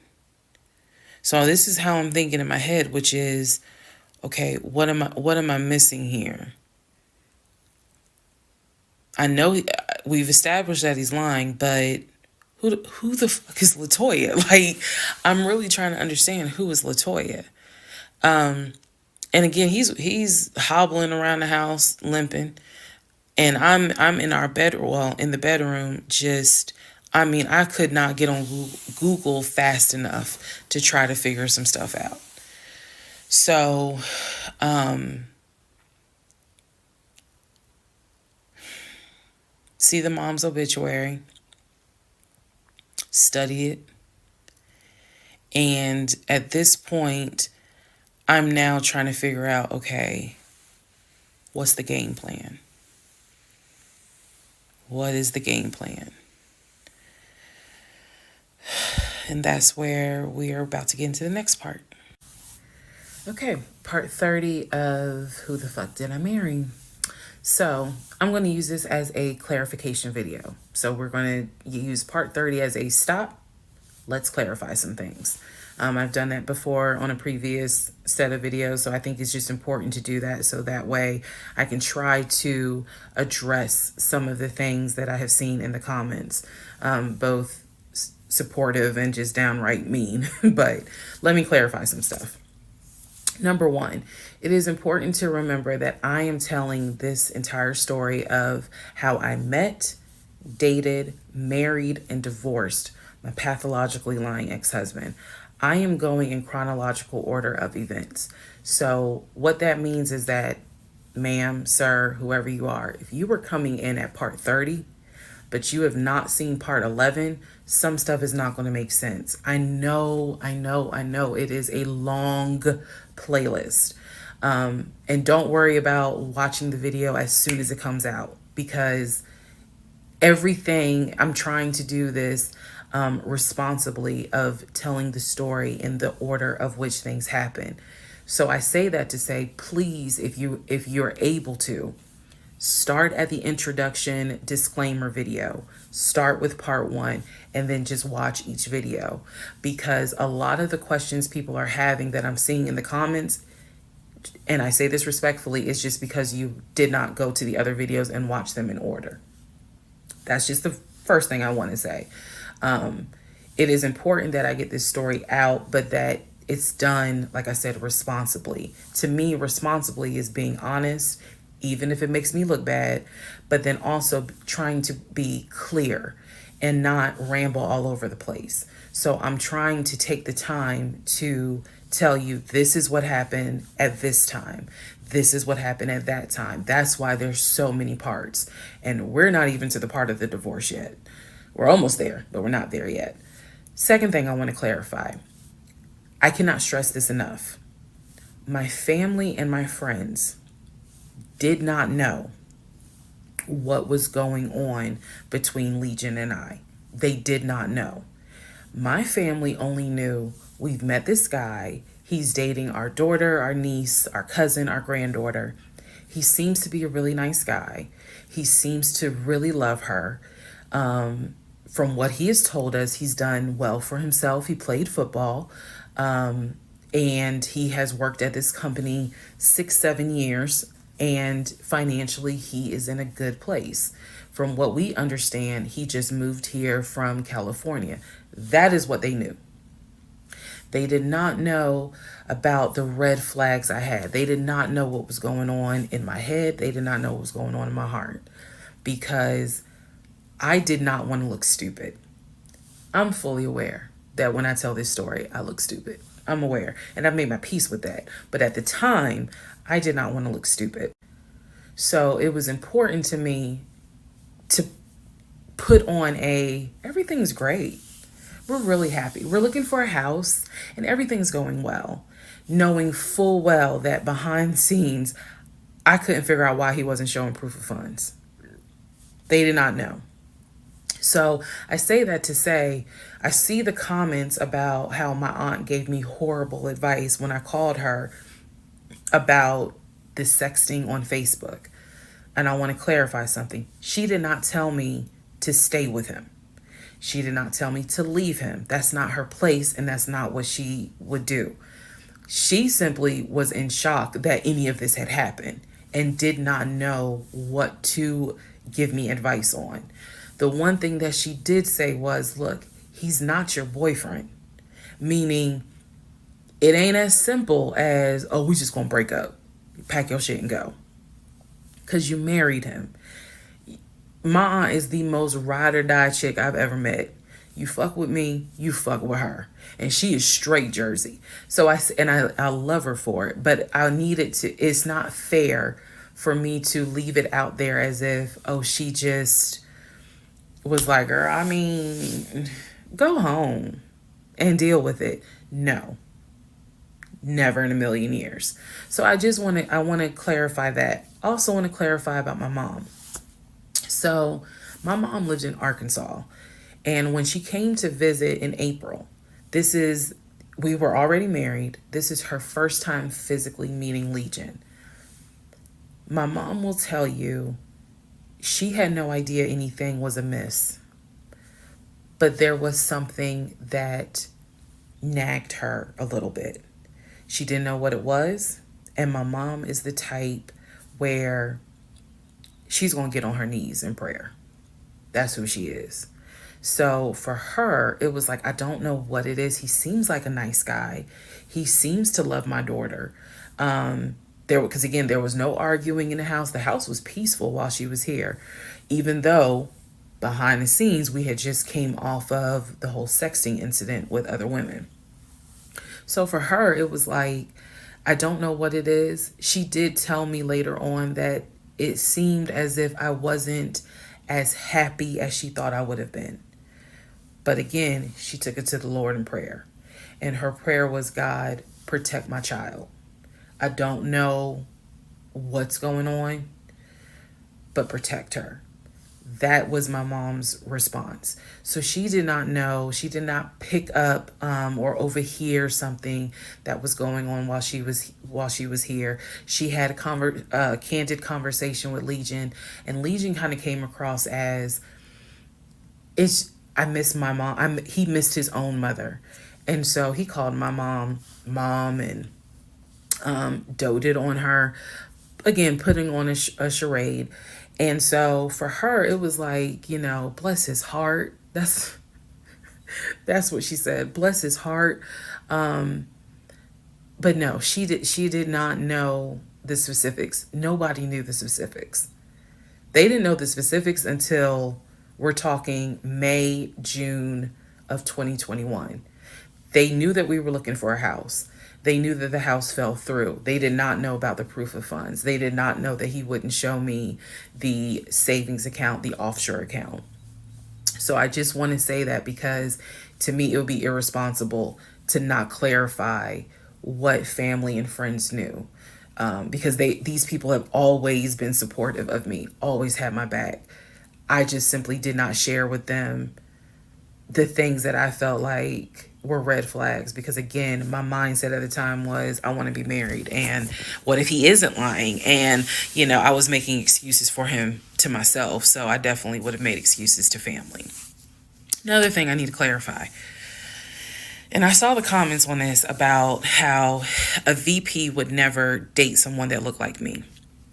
A: So this is how I'm thinking in my head, which is, okay, what am I missing here? I know we've established that he's lying, but who the fuck is Latoya? Like, I'm really trying to understand who is Latoya. And again, he's hobbling around the house, limping, and I'm in our bedroom, in the bedroom, just. I mean, I could not get on Google fast enough to try to figure some stuff out. So, see the mom's obituary, study it, and at this point, I'm now trying to figure out, okay, what's the game plan? What is the game plan? And that's where we are about to get into the next part. Okay, part 30 of Who the Fuck Did I Marry? So I'm going to use this as a clarification video. So we're going to use part 30 as a stop. Let's clarify some things. I've done that before on a previous set of videos, so I think it's just important to do that so that way I can try to address some of the things that I have seen in the comments, both supportive and just downright mean. But let me clarify some stuff. Number 1, it is important to remember that I am telling this entire story of how I met, dated, married, and divorced my pathologically lying ex-husband. I am going in chronological order of events. So what that means is that, ma'am, sir, whoever you are, if you were coming in at part 30, but you have not seen part 11, some stuff is not going to make sense. I know. It is a long playlist. And don't worry about watching the video as soon as it comes out, because everything, I'm trying to do this responsibly, of telling the story in the order of which things happen. So I say that to say, please, if you're able to, start at the introduction disclaimer video. Start with part one and then just watch each video, because a lot of the questions people are having that I'm seeing in the comments, and I say this respectfully, is just because you did not go to the other videos and watch them in order. That's just the first thing I want to say. It is important that I get this story out, but that it's done, like I said, responsibly. To me, responsibly is being honest, even if it makes me look bad, but then also trying to be clear and not ramble all over the place. So I'm trying to take the time to tell you, this is what happened at this time. This is what happened at that time. That's why there's so many parts. And we're not even to the part of the divorce yet. We're almost there, but we're not there yet. Second thing I want to clarify. I cannot stress this enough. My family and my friends did not know what was going on between Legion and I. They did not know. My family only knew, we've met this guy. He's dating our daughter, our niece, our cousin, our granddaughter. He seems to be a really nice guy. He seems to really love her. From what he has told us, he's done well for himself. He played football, and he has worked at this company 6-7 years, and financially he is in a good place. From what we understand, he just moved here from California. That is what they knew. They did not know about the red flags I had. They did not know what was going on in my head. They did not know what was going on in my heart, because I did not want to look stupid. I'm fully aware that when I tell this story, I look stupid. I'm aware, and I've made my peace with that. But at the time, I did not want to look stupid. So it was important to me to put on everything's great. We're really happy. We're looking for a house and everything's going well, knowing full well that behind the scenes, I couldn't figure out why he wasn't showing proof of funds. They did not know. So I say that to say, I see the comments about how my aunt gave me horrible advice when I called her about the sexting on Facebook. And I want to clarify something. She did not tell me to stay with him. She did not tell me to leave him. That's not her place, and that's not what she would do. She simply was in shock that any of this had happened and did not know what to give me advice on. The one thing that she did say was, look, he's not your boyfriend. Meaning, it ain't as simple as, oh, we just gonna break up. Pack your shit and go. Because you married him. My aunt is the most ride or die chick I've ever met. You fuck with me, you fuck with her. And she is straight Jersey. So I love her for it. But I needed to, it's not fair for me to leave it out there as if, oh, she just was like, girl, I mean, go home and deal with it. No, never in a million years. So I want to clarify that. Also want to clarify about my mom. So my mom lived in Arkansas, and when she came to visit in April, we were already married. This is her first time physically meeting Legion. My mom will tell you she had no idea anything was amiss, but there was something that nagged her a little bit. She didn't know what it was, and my mom is the type where she's going to get on her knees in prayer. That's who she is. So for her, it was like, I don't know what it is. He seems like a nice guy. He seems to love my daughter. Because again, there was no arguing in the house. The house was peaceful while she was here, even though behind the scenes, we had just came off of the whole sexting incident with other women. So for her, it was like, I don't know what it is. She did tell me later on that it seemed as if I wasn't as happy as she thought I would have been. But again, she took it to the Lord in prayer. And her prayer was, God, protect my child. I don't know what's going on, but protect her. That was my mom's response. So she did not know, she did not pick up or overhear something that was going on while she was here. She had a candid conversation with Legion, and Legion kind of came across as, it's I miss my mom. He missed his own mother, and so he called my mom, and doted on her, again putting on a charade. And so for her it was like, bless his heart. That's what she said, bless his heart. But no, she did not know the specifics. Nobody knew the specifics. They didn't know the specifics until we're talking May, June of 2021. They knew that we were looking for a house. They knew that the house fell through. They did not know about the proof of funds. They did not know that he wouldn't show me the savings account, the offshore account. So I just want to say that, because to me it would be irresponsible to not clarify what family and friends knew. Because these people have always been supportive of me, always had my back. I just simply did not share with them the things that I felt like were red flags, because again, my mindset at the time was, I want to be married, and what if he isn't lying? And I was making excuses for him to myself, so I definitely would have made excuses to family. Another thing I need to clarify, and I saw the comments on this about how a VP would never date someone that looked like me.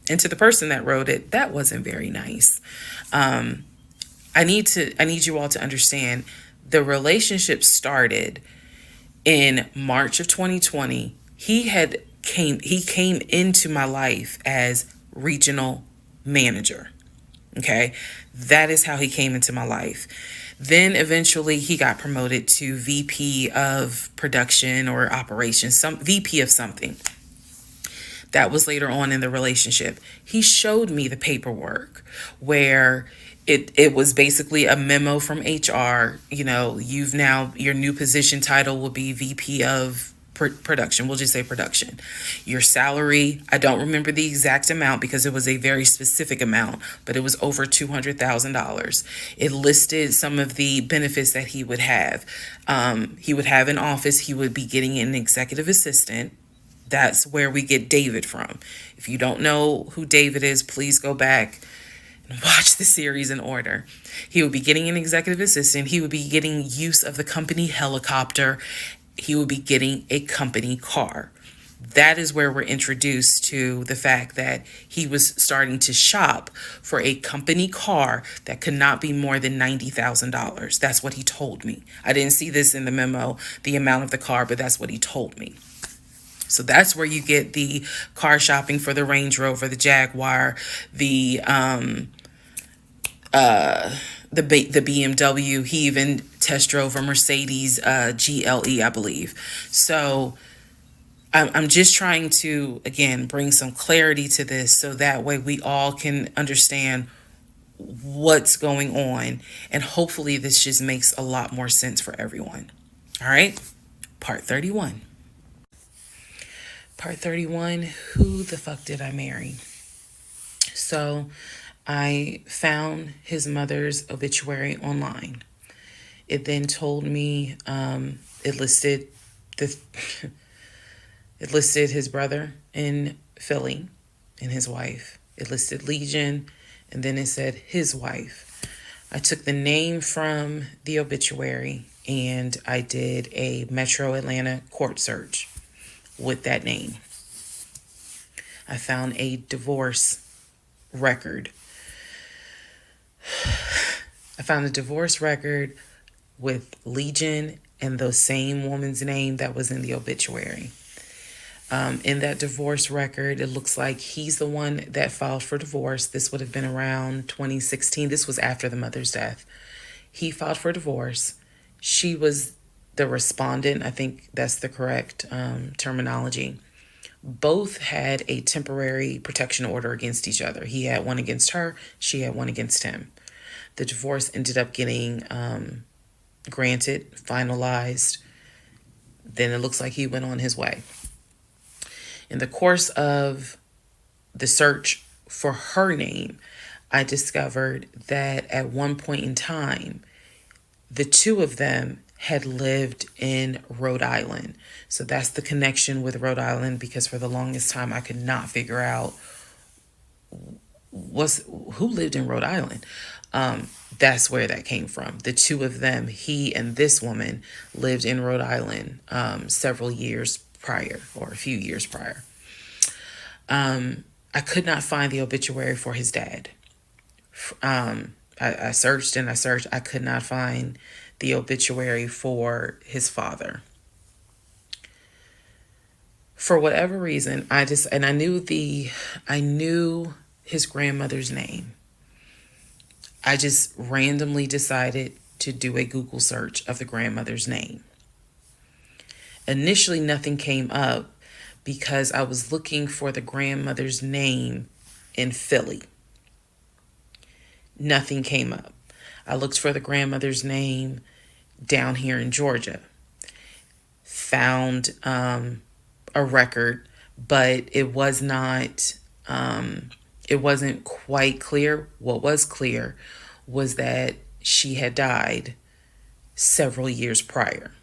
A: And to the person that wrote it, that wasn't very nice. I need you all to understand, the relationship started in March of 2020. He came into my life as regional manager. Okay? That is how he came into my life. Then eventually he got promoted to VP of production or operations, some VP of something. That was later on in the relationship. He showed me the paperwork where it was basically a memo from HR. Your new position title will be VP of production. We'll just say production. Your salary, I don't remember the exact amount because it was a very specific amount, but it was over $200,000. It listed some of the benefits that he would have. He would have an office. He would be getting an executive assistant. That's where we get David from. If you don't know who David is, please go back and watch the series in order. He would be getting an executive assistant. He would be getting use of the company helicopter. He would be getting a company car. That is where we're introduced to the fact that he was starting to shop for a company car that could not be more than $90,000. That's what he told me. I didn't see this in the memo, the amount of the car, but that's what he told me. So that's where you get the car shopping for the Range Rover, the Jaguar, the BMW. He even test drove a Mercedes GLE, I believe. So I'm just trying to, again, bring some clarity to this so that way we all can understand what's going on. And hopefully this just makes a lot more sense for everyone. All right, part 31. Part 31, who the fuck did I marry? So I found his mother's obituary online. It then told me, it listed his brother in Philly and his wife. It listed Legion, and then it said his wife. I took the name from the obituary and I did a Metro Atlanta court search with that name. I found a divorce record. I found a divorce record with Legion and the same woman's name that was in the obituary. In that divorce record, it looks like he's the one that filed for divorce. This would have been around 2016. This was after the mother's death. He filed for divorce. She was the respondent. I think that's the correct terminology. Both had a temporary protection order against each other. He had one against her. She had one against him. The divorce ended up getting granted, finalized. Then it looks like he went on his way. In the course of the search for her name, I discovered that at one point in time, the two of them had lived in Rhode Island. So that's the connection with Rhode Island, because for the longest time I could not figure out who lived in Rhode Island. That's where that came from. The two of them, he and this woman, lived in Rhode Island several years prior, or a few years prior. I could not find the obituary for his dad. I searched and I searched. I could not find the obituary for his father. For whatever reason, I knew his grandmother's name. I just randomly decided to do a Google search of the grandmother's name. Initially, nothing came up because I was looking for the grandmother's name in Philly. Nothing came up. I looked for the grandmother's name down here in Georgia. Found a record, but it wasn't quite clear. What was clear was that she had died several years prior.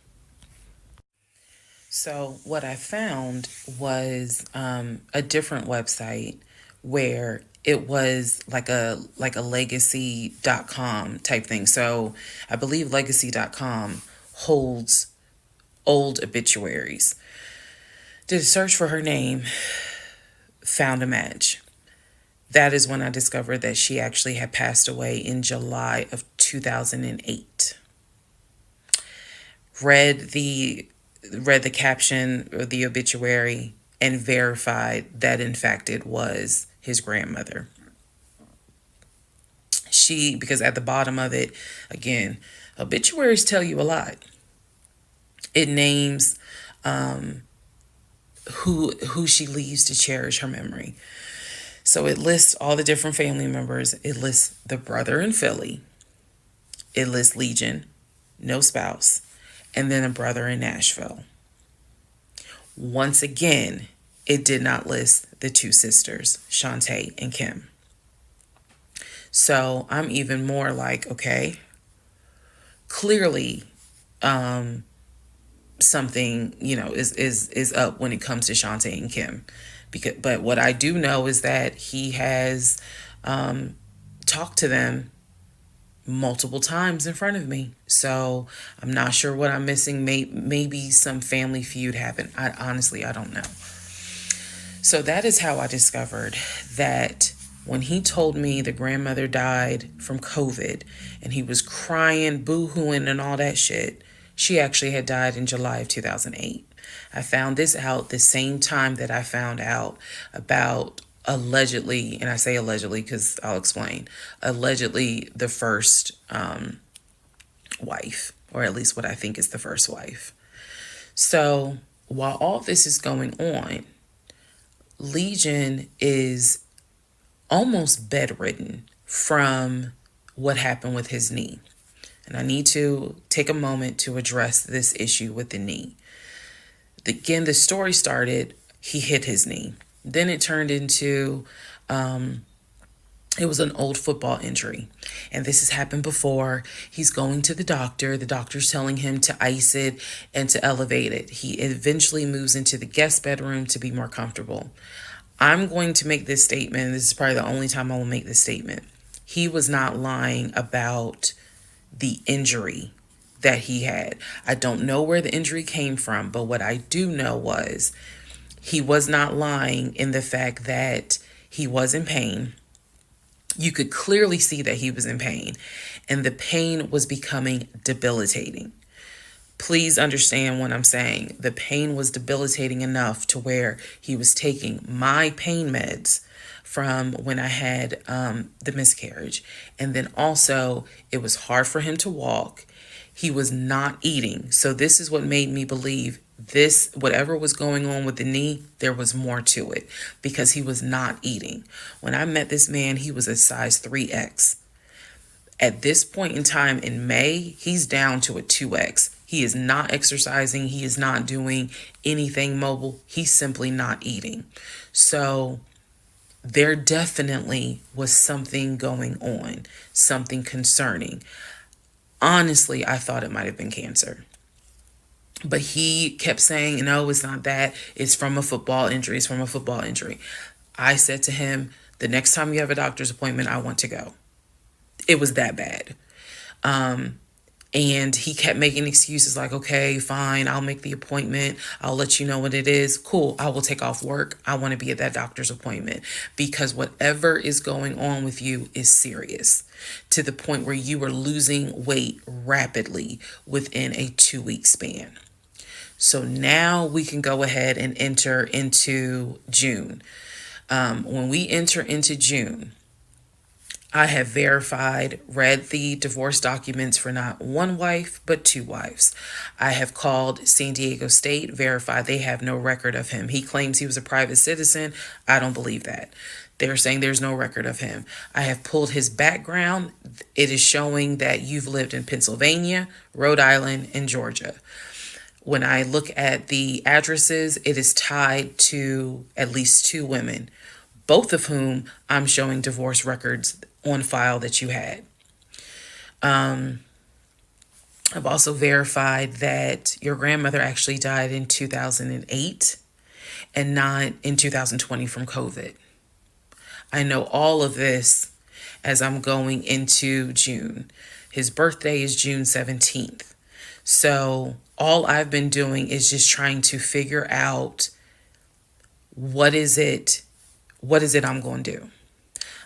A: So what I found was a different website where it was like a legacy.com type thing. So I believe legacy.com holds old obituaries. Did a search for her name, found a match. That is when I discovered that she actually had passed away in July of 2008. Read the caption of the obituary and verified that in fact it was his grandmother. Because at the bottom of it, again, obituaries tell you a lot. It names who she leaves to cherish her memory. So it lists all the different family members. It lists the brother in Philly. It lists Legion, no spouse, and then a brother in Nashville. Once again, it did not list the two sisters, Shantae and Kim. So I'm even more like, okay, clearly something, is up when it comes to Shantae and Kim. But what I do know is that he has talked to them multiple times in front of me. So I'm not sure what I'm missing. Maybe some family feud happened. I don't know. So that is how I discovered that when he told me the grandmother died from COVID and he was crying, boo-hooing and all that shit, she actually had died in July of 2008. I found this out the same time that I found out about allegedly, and I say allegedly because I'll explain, allegedly the first wife, or at least what I think is the first wife. So while all this is going on, Legion is almost bedridden from what happened with his knee. And I need to take a moment to address this issue with the knee. Again, the story started, he hit his knee. Then it turned into, it was an old football injury. And this has happened before. He's going to the doctor. The doctor's telling him to ice it and to elevate it. He eventually moves into the guest bedroom to be more comfortable. I'm going to make this statement. This is probably the only time I will make this statement. He was not lying about the injury that he had. I don't know where the injury came from, but what I do know was he was not lying in the fact that he was in pain. You could clearly see that he was in pain, and the pain was becoming debilitating. Please understand what I'm saying. The pain was debilitating enough to where he was taking my pain meds from when I had the miscarriage. And then also, it was hard for him to walk. He was not eating. So this is what made me believe this, whatever was going on with the knee, there was more to it, because he was not eating. When I met this man, he was a size 3X. At this point in time in May, he's down to a 2X. He is not exercising. He is not doing anything mobile. He's simply not eating. So there definitely was something going on, something concerning. Honestly, I thought it might have been cancer. But he kept saying, no, it's not that. It's from a football injury. It's from a football injury. I said to him, the next time you have a doctor's appointment, I want to go. It was that bad. And he kept making excuses like, okay, fine, I'll make the appointment. I'll let you know what it is. Cool, I will take off work. I want to be at that doctor's appointment because whatever is going on with you is serious to the point where you are losing weight rapidly within a 2-week span. So now we can go ahead and enter into June. When we enter into June, I have verified, read the divorce documents for not one wife, but 2 wives. I have called San Diego State, verified they have no record of him. He claims he was a private citizen. I don't believe that. They're saying there's no record of him. I have pulled his background. It is showing that you've lived in Pennsylvania, Rhode Island, and Georgia. When I look at the addresses, it is tied to at least 2 women, both of whom I'm showing divorce records on file that you had. I've also verified that your grandmother actually died in 2008 and not in 2020 from COVID. I know all of this as I'm going into June. His birthday is June 17th. So all I've been doing is just trying to figure out what is it I'm going to do.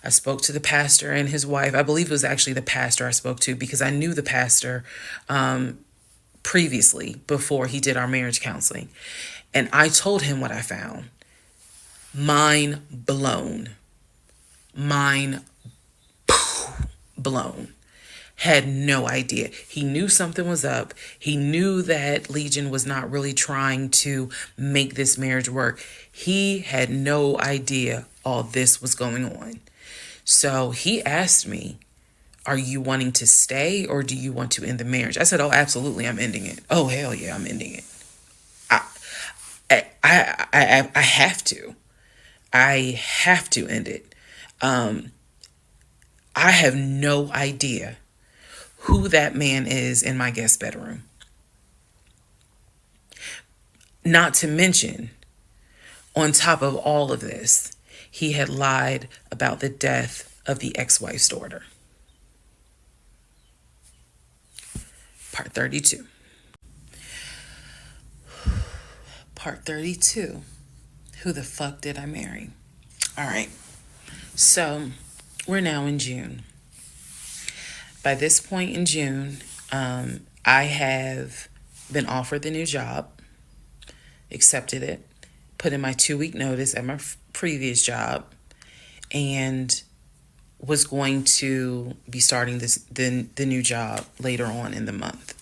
A: I spoke to the pastor and his wife. I believe it was actually the pastor I spoke to because I knew the pastor previously before he did our marriage counseling. And I told him what I found. Mind blown. Mind blown. Had no idea. He knew something was up. He knew that Legion was not really trying to make this marriage work. He had no idea all this was going on. So he asked me, are you wanting to stay or do you want to end the marriage? I said, oh, absolutely, I'm ending it. Oh, hell yeah, I'm ending it. I have to. I have to end it. I have no idea who that man is in my guest bedroom. Not to mention, on top of all of this, he had lied about the death of the ex-wife's daughter. Part 32. Part 32. Who the fuck did I marry? All right. So we're now in June. By this point in June, I have been offered the new job, accepted it, put in my 2-week notice at my previous job, and was going to be starting the new job later on in the month.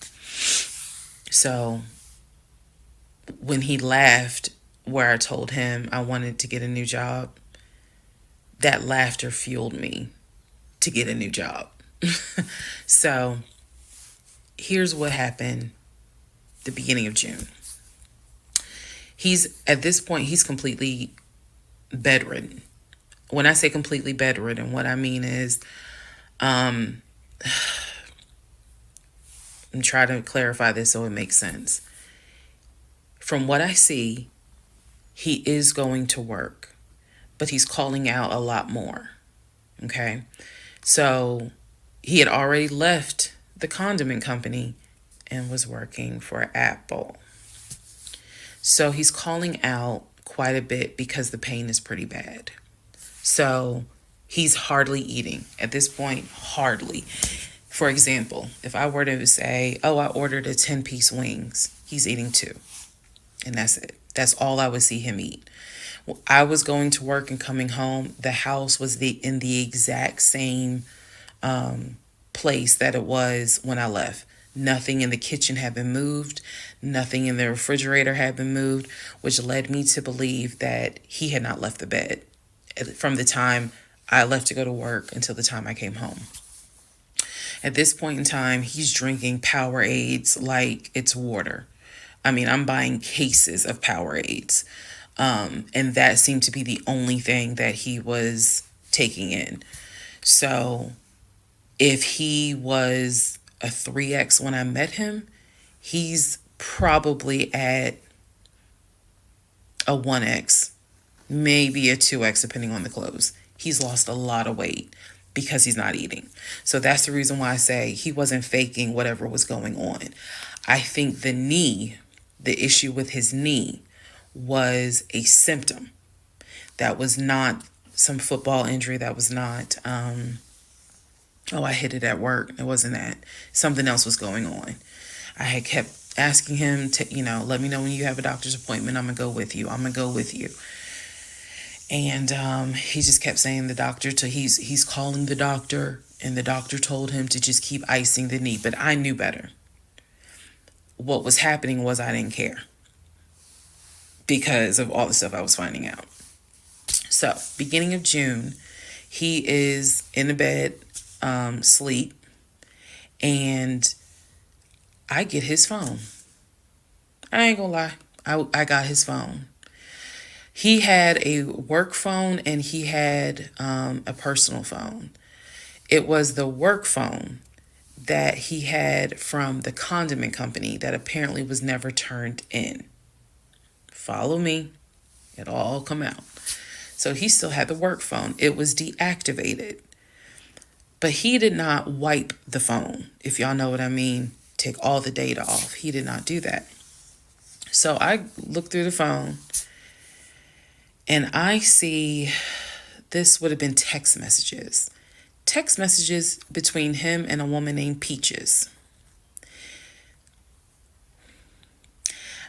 A: So when he laughed where I told him I wanted to get a new job, that laughter fueled me to get a new job. So here's what happened the beginning of June. At this point, he's completely bedridden. When I say completely bedridden, what I mean is, I'm trying to clarify this so it makes sense. From what I see, he is going to work, but he's calling out a lot more. Okay? So he had already left the condiment company and was working for Apple. So he's calling out quite a bit because the pain is pretty bad. So he's hardly eating at this point, hardly. For example, if I were to say, oh, I ordered a 10-piece wings, he's eating 2. And that's it. That's all I would see him eat. I was going to work and coming home. The house was in the exact same place that it was when I left. Nothing in the kitchen had been moved. Nothing in the refrigerator had been moved, which led me to believe that he had not left the bed from the time I left to go to work until the time I came home. At this point in time, he's drinking Powerades like it's water. I mean, I'm buying cases of Powerades. And that seemed to be the only thing that he was taking in. So if he was a 3X when I met him, he's probably at a 1X, maybe a 2X, depending on the clothes. He's lost a lot of weight because he's not eating. So that's the reason why I say he wasn't faking whatever was going on. I think the issue with his knee was a symptom. That was not some football injury. That was not, I hit it at work. It wasn't that. Something else was going on. I had kept asking him to, let me know when you have a doctor's appointment. I'm going to go with you. I'm going to go with you. And he just kept saying the doctor, he's calling the doctor, and the doctor told him to just keep icing the knee. But I knew better. What was happening was I didn't care because of all the stuff I was finding out. So, beginning of June, he is in the bed, sleep, and I get his phone. I ain't gonna lie. I got his phone. He had a work phone and he had a personal phone. It was the work phone that he had from the condiment company that apparently was never turned in. Follow me. It'll all come out. So he still had the work phone. It was deactivated. But he did not wipe the phone, if y'all know what I mean. Take all the data off. He did not do that. So I look through the phone and I see this would have been text messages. Text messages between him and a woman named Peaches.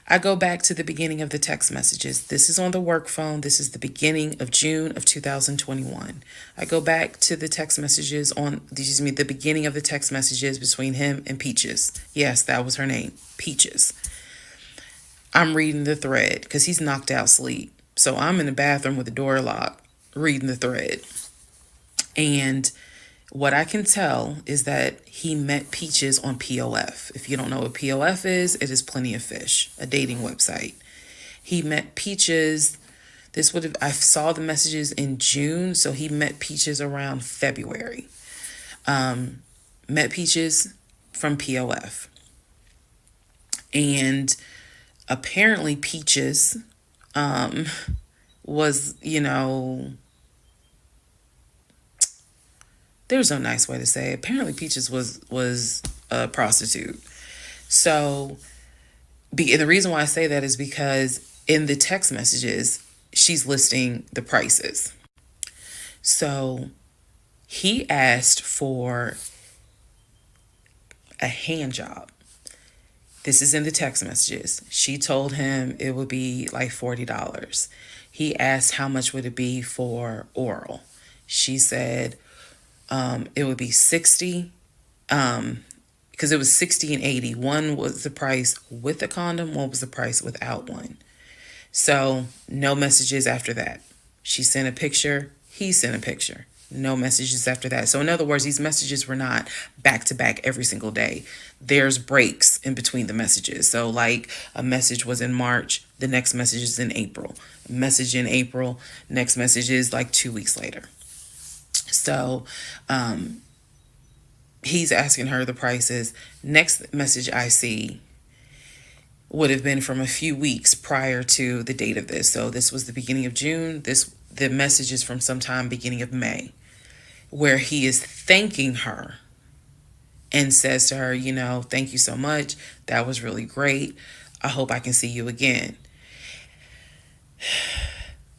A: I go back to the beginning of the text messages. This is on the work phone. This is the beginning of June of 2021. I go back to the text messages the beginning of the text messages between him and Peaches. Yes, that was her name, Peaches. I'm reading the thread because he's knocked out sleep. So I'm in the bathroom with the door locked, reading the thread. And what I can tell is that he met Peaches on POF. If you don't know what POF is, it is Plenty of Fish, a dating website. He met Peaches. I saw the messages in June, so he met Peaches around February. Met Peaches from POF. And apparently Peaches was, there's no nice way to say it. Apparently Peaches was a prostitute. So the reason why I say that is because in the text messages, she's listing the prices. So he asked for a hand job. This is in the text messages. She told him it would be like $40. He asked how much would it be for oral. She said it would be $60, because it was $60 and $80. One was the price with a condom, one was the price without one. So no messages after that. She sent a picture, he sent a picture. No messages after that. So in other words, these messages were not back to back every single day. There's breaks in between the messages. So like a message was in March, the next message is in April. A message in April, next message is like 2 weeks later. So he's asking her the prices. Next message I see would have been from a few weeks prior to the date of this. So this was the beginning of June. The message is from sometime beginning of May, where he is thanking her and says to her, thank you so much. That was really great. I hope I can see you again.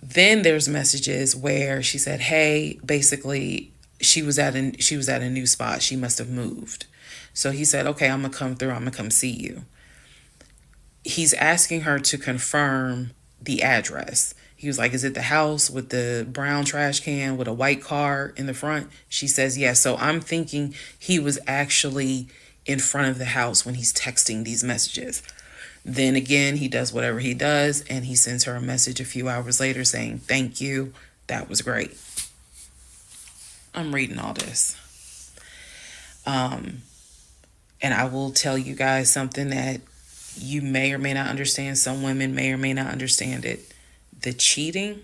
A: Then there's messages where she said, hey, basically she was at a new spot. She must have moved. So he said, okay, I'm going to come through. I'm going to come see you. He's asking her to confirm the address. He was like, is it the house with the brown trash can with a white car in the front? She says, yes. So I'm thinking he was actually in front of the house when he's texting these messages. Then again, he does whatever he does, and he sends her a message a few hours later saying, thank you. That was great. I'm reading all this. And I will tell you guys something that You may or may not understand. Some women may or may not understand it. The cheating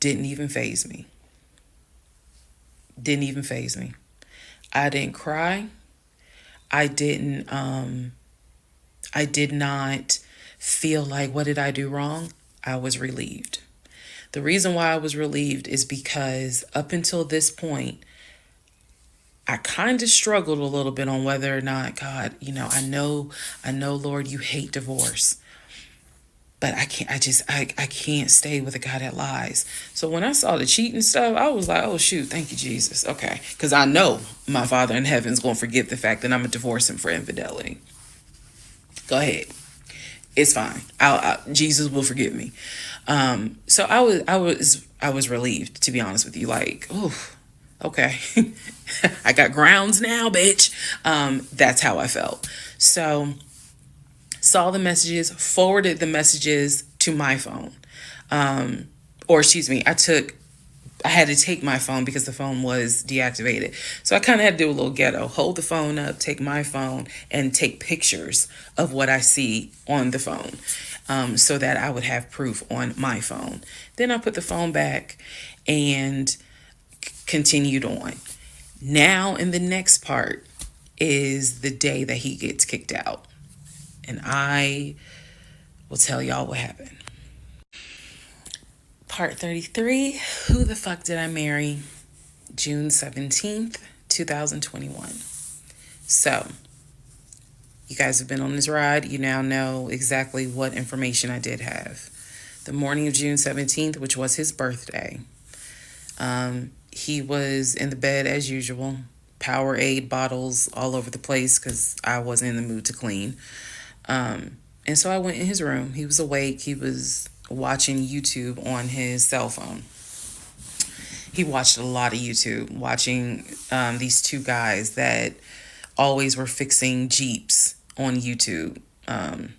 A: didn't even faze me. Didn't even faze me. I didn't cry. I didn't I did not feel like, what did I do wrong? I was relieved. The reason why I was relieved is because up until this point, I kind of struggled a little bit on whether or not, God, I know, Lord, you hate divorce. But I can't stay with a guy that lies. So when I saw the cheating stuff, I was like, oh shoot, thank you, Jesus. Okay. Because I know my Father in heaven's going to forgive the fact that I'm going to divorce him for infidelity. Go ahead. It's fine. Jesus will forgive me. So I was relieved, to be honest with you. Like, oh, okay. I got grounds now, bitch. That's how I felt. So saw the messages, forwarded the messages to my phone. Or excuse me, I had to take my phone because the phone was deactivated. So I kind of had to do a little ghetto. Hold the phone up, take my phone, and take pictures of what I see on the phone, so that I would have proof on my phone. Then I put the phone back and continued on. Now, in the next part is the day that he gets kicked out. And I will tell y'all what happened. Part 33, who the fuck did I marry? June 17th, 2021. So, you guys have been on this ride. You now know exactly what information I did have. The morning of June 17th, which was his birthday, he was in the bed as usual. Powerade bottles all over the place because I wasn't in the mood to clean. And so I went in his room. He was awake. He was watching YouTube on his cell phone. He watched a lot of YouTube, watching these two guys that always were fixing Jeeps on YouTube. And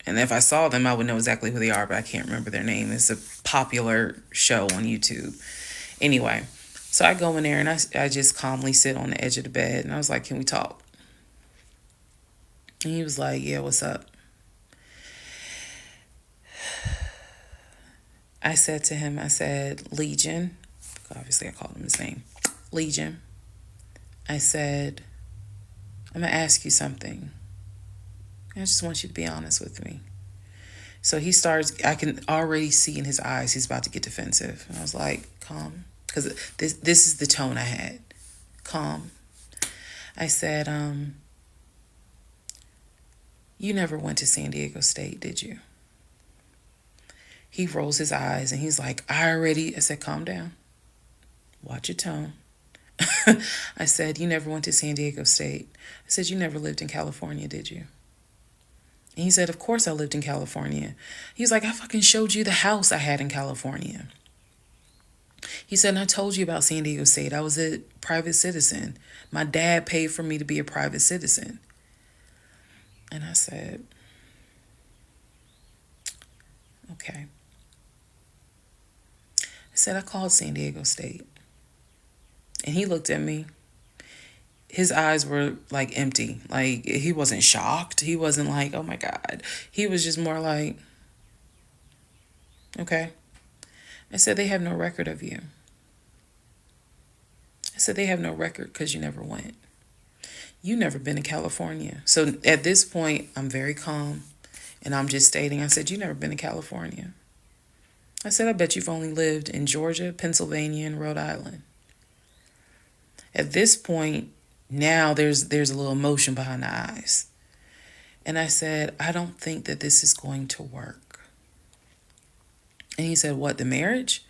A: if I saw them, I would know exactly who they are, but I can't remember their name. It's a popular show on YouTube. Anyway, so I go in there and I just calmly sit on the edge of the bed. And I was like, can we talk? And he was like, yeah, what's up? I said to him, I said, Legion. Obviously, I called him his name. Legion. I said, I'm going to ask you something. I just want you to be honest with me. So he starts, I can already see in his eyes, he's about to get defensive. And I was like, calm. Because this is the tone I had. Calm. I said, you never went to San Diego State, did you? He rolls his eyes and he's like, I said, calm down. Watch your tone. I said, you never went to San Diego State. I said, you never lived in California, did you? And he said, of course I lived in California. He's like, I fucking showed you the house I had in California. He said, and I told you about San Diego State. I was a private citizen. My dad paid for me to be a private citizen. And I said, okay. I said, I called San Diego State. And he looked at me. His eyes were like empty. Like he wasn't shocked. He wasn't like, oh my God. He was just more like, okay. I said, they have no record of you. I said, they have no record because you never went. You never been to California. So at this point, I'm very calm. And I'm just stating, I said, you never been to California. I said, I bet you've only lived in Georgia, Pennsylvania, and Rhode Island. At this point, now there's a little emotion behind the eyes. And I said, I don't think that this is going to work. And he said, what, the marriage?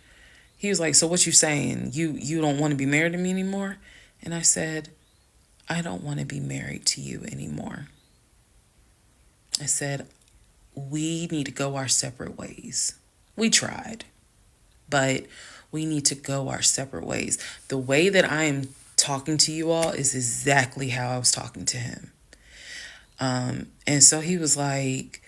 A: He was like, so what you saying? You don't want to be married to me anymore? And I said, I don't want to be married to you anymore. I said, we need to go our separate ways. We tried, but we need to go our separate ways. The way that I am talking to you all is exactly how I was talking to him. And so he was like,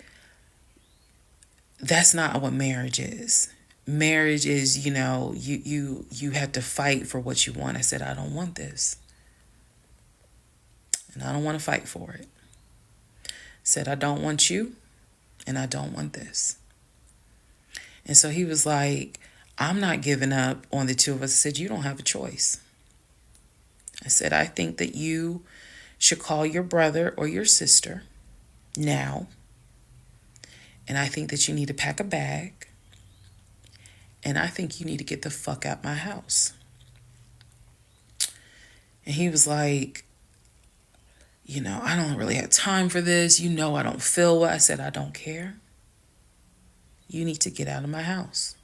A: that's not what marriage is. Marriage is, you have to fight for what you want. I said, I don't want this. And I don't want to fight for it. Said, I don't want you and I don't want this. And so he was like, I'm not giving up on the two of us. I said, you don't have a choice. I said, I think that you should call your brother or your sister now. And I think that you need to pack a bag. And I think you need to get the fuck out my house. And he was like, I don't really have time for this. I don't feel well. I said, I don't care. You need to get out of my house.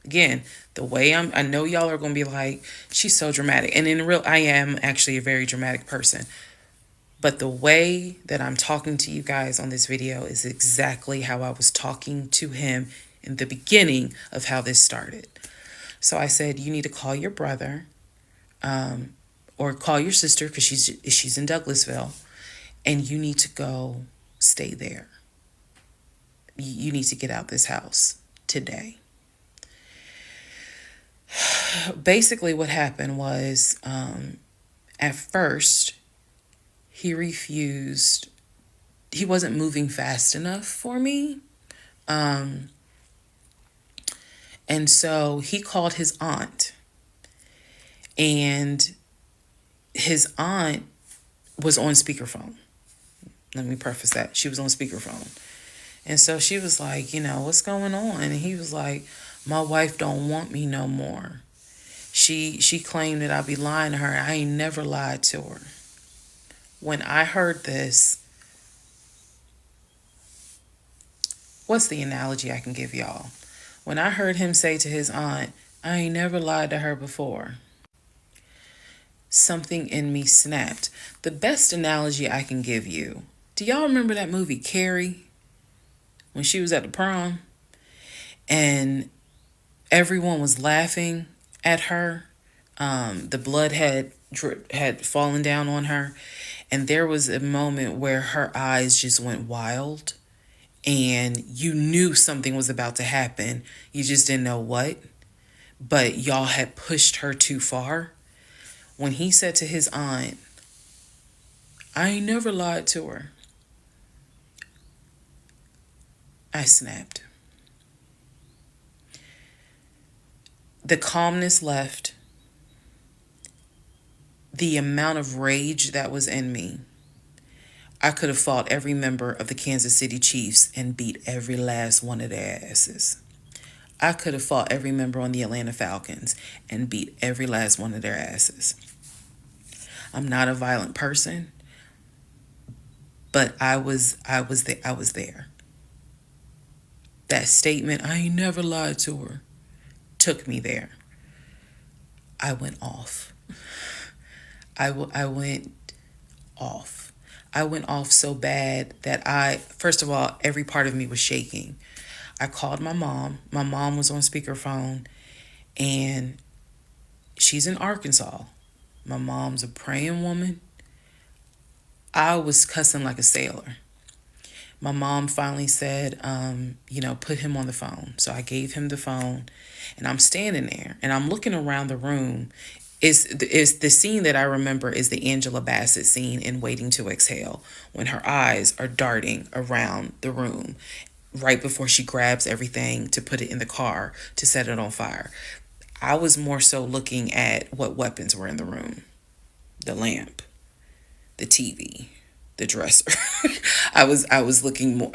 A: Again, the way I know y'all are going to be like, she's so dramatic. And I am actually a very dramatic person. But the way that I'm talking to you guys on this video is exactly how I was talking to him in the beginning of how this started. So I said, you need to call your brother, or call your sister because she's in Douglasville, and you need to go stay there. You need to get out this house today. Basically what happened was, at first, he refused. He wasn't moving fast enough for me. And so he called his aunt. And his aunt was on speakerphone. Let me preface that. She was on speakerphone. And so she was like, what's going on? And he was like, my wife don't want me no more. She claimed that I be lying to her. I ain't never lied to her. When I heard this, what's the analogy I can give y'all? When I heard him say to his aunt, I ain't never lied to her before, something in me snapped. The best analogy I can give you, do y'all remember that movie Carrie? When she was at the prom and everyone was laughing at her. The blood had fallen down on her. And there was a moment where her eyes just went wild. And you knew something was about to happen. You just didn't know what. But y'all had pushed her too far. When he said to his aunt, I ain't never lied to her, I snapped. The calmness left. The amount of rage that was in me. I could have fought every member of the Kansas City Chiefs and beat every last one of their asses. I could have fought every member on the Atlanta Falcons and beat every last one of their asses. I'm not a violent person, but I was there. That statement, I ain't never lied to her, took me there. I went off. I went off. I went off so bad that first of all, every part of me was shaking. I called my mom. My mom was on speakerphone, and she's in Arkansas. My mom's a praying woman. I was cussing like a sailor. My mom finally said, put him on the phone. So I gave him the phone, and I'm standing there, and I'm looking around the room. Is the scene that I remember is the Angela Bassett scene in Waiting to Exhale, when her eyes are darting around the room right before she grabs everything to put it in the car to set it on fire. I was more so looking at what weapons were in the room. The lamp, the TV, the dresser. I was looking more,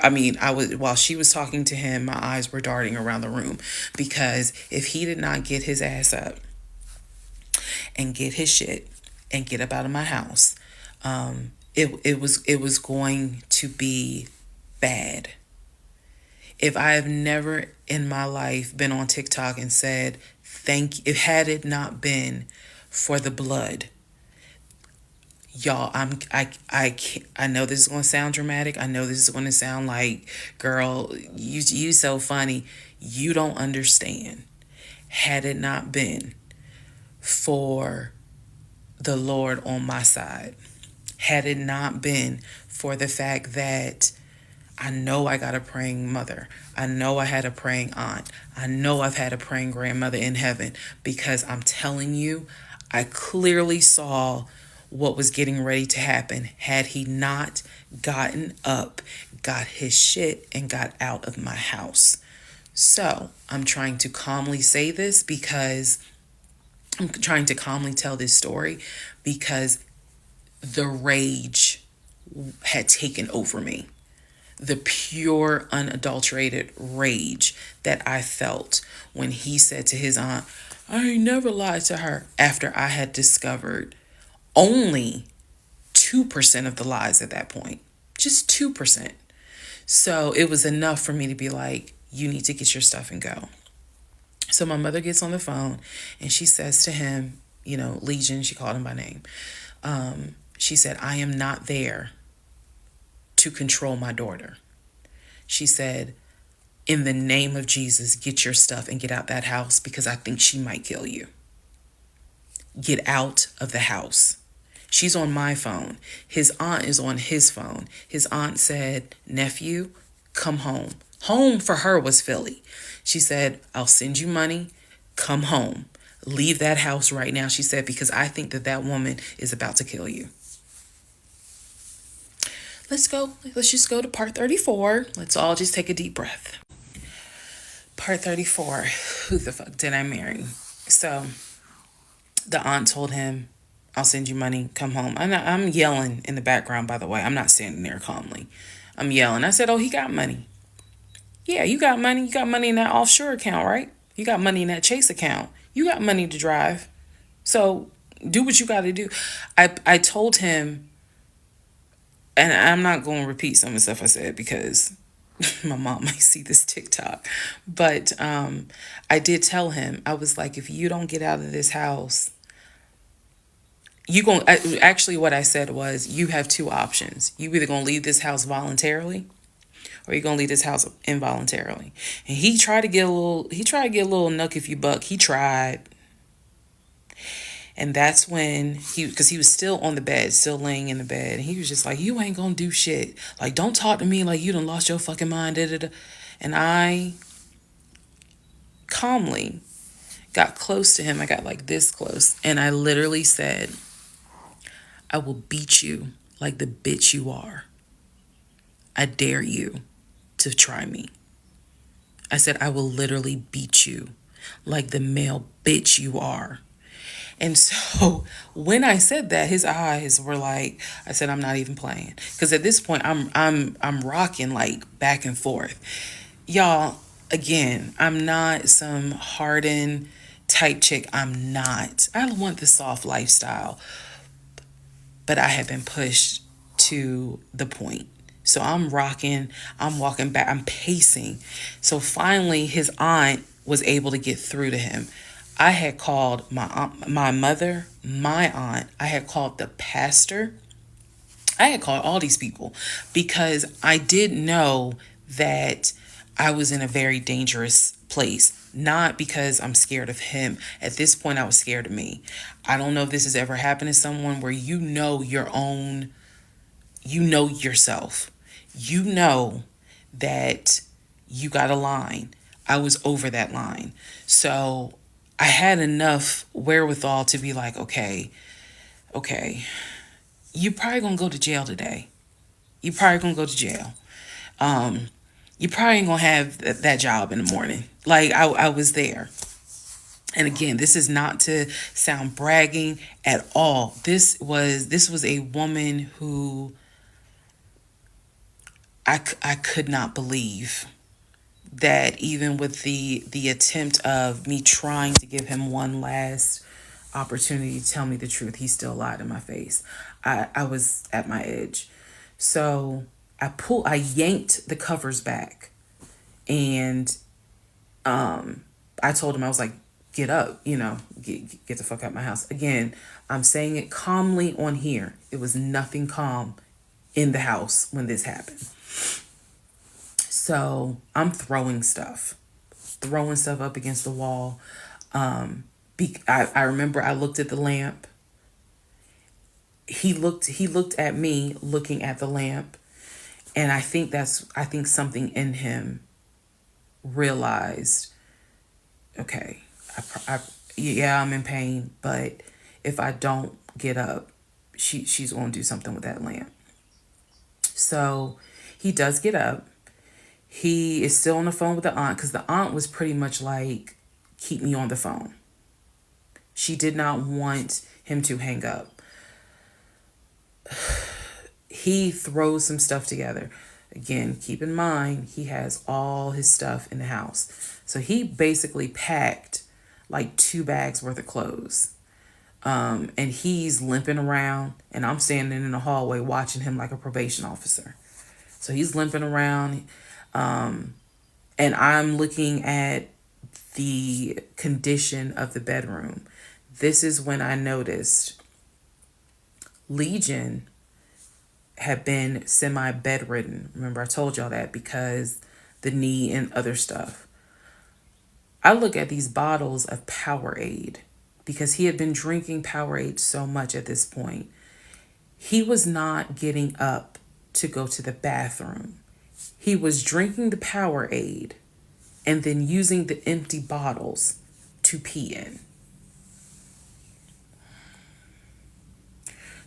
A: while she was talking to him, my eyes were darting around the room, because if he did not get his ass up and get his shit and get up out of my house, it was going to be bad. If I have never in my life been on TikTok and said thank you, had it not been for the blood, y'all, I know this is going to sound dramatic. I know this is going to sound like, girl, you so funny. You don't understand. Had it not been for the Lord on my side, had it not been for the fact that I know I got a praying mother, I know I had a praying aunt, I know I've had a praying grandmother in heaven, because I'm telling you, I clearly saw what was getting ready to happen had he not gotten up, got his shit, and got out of my house. So I'm trying to calmly say this because I'm trying to calmly tell this story because the rage had taken over me. The pure, unadulterated rage that I felt when he said to his aunt, I ain't never lied to her, after I had discovered only 2% of the lies at that point. Just 2%. So it was enough for me to be like, you need to get your stuff and go. So my mother gets on the phone and she says to him, Legion, she called him by name. She said, I am not there to control my daughter. She said, in the name of Jesus, get your stuff and get out that house because I think she might kill you. Get out of the house. She's on my phone. His aunt is on his phone. His aunt said, nephew, come home. Home for her was Philly. She said, I'll send you money. Come home. Leave that house right now, she said, because I think that woman is about to kill you. Let's just go to part 34. Let's all just take a deep breath. Part 34. Who the fuck did I marry? So the aunt told him, I'll send you money. Come home. I'm yelling in the background, by the way. I'm not standing there calmly. I'm yelling. I said, oh, he got money. Yeah, you got money. You got money in that offshore account, right? You got money in that Chase account. You got money to drive. So do what you got to do. I told him, and I'm not going to repeat some of the stuff I said because my mom might see this TikTok. But I did tell him, I was like, if you don't get out of this house, actually what I said was, you have two options. You either going to leave this house voluntarily or you're going to leave this house involuntarily. And he tried to get a little nuck if you buck. He tried. And that's when because he was still on the bed, still laying in the bed. And he was just like, you ain't going to do shit. Like, don't talk to me like you done lost your fucking mind. Da, da, da. And I calmly got close to him. I got like this close. And I literally said, I will beat you like the bitch you are. I dare you to try me. I said, I will literally beat you like the male bitch you are. And so when I said that, his eyes were like, I said, I'm not even playing. Because at this point, I'm rocking like back and forth. Y'all, again, I'm not some hardened type chick. I'm not. I want the soft lifestyle. But I have been pushed to the point. So I'm rocking, I'm walking back, I'm pacing. So finally, his aunt was able to get through to him. I had called my aunt, my mother, my aunt. I had called the pastor. I had called all these people because I did know that I was in a very dangerous place. Not because I'm scared of him. At this point, I was scared of me. I don't know if this has ever happened to someone where you know yourself. You know that you got a line. I was over that line. So I had enough wherewithal to be like, okay, you probably gonna go to jail today. You probably gonna go to jail. You probably ain't gonna have that job in the morning. Like I was there. And again, this is not to sound bragging at all. This was a woman who I could not believe that even with the attempt of me trying to give him one last opportunity to tell me the truth, he still lied in my face. I was at my edge. So I yanked the covers back and I told him, I was like, get up, get the fuck out of my house. Again, I'm saying it calmly on here. It was nothing calm in the house when this happened. So I'm throwing stuff up against the wall. I remember I looked at the lamp. He looked at me looking at the lamp. And I think something in him realized, okay, I'm in pain, but if I don't get up, she's going to do something with that lamp. So he does get up. He is still on the phone with the aunt because the aunt was pretty much like, keep me on the phone. She did not want him to hang up. He throws some stuff together. Again, keep in mind, he has all his stuff in the house. So he basically packed like 2 bags worth of clothes. And he's limping around, and I'm standing in the hallway watching him like a probation officer. So he's limping around, and I'm looking at the condition of the bedroom. This is when I noticed Legion had been semi-bedridden. Remember, I told y'all that because the knee and other stuff. I look at these bottles of Powerade because he had been drinking Powerade so much at this point. He was not getting up to go to the bathroom. He was drinking the Powerade and then using the empty bottles to pee in.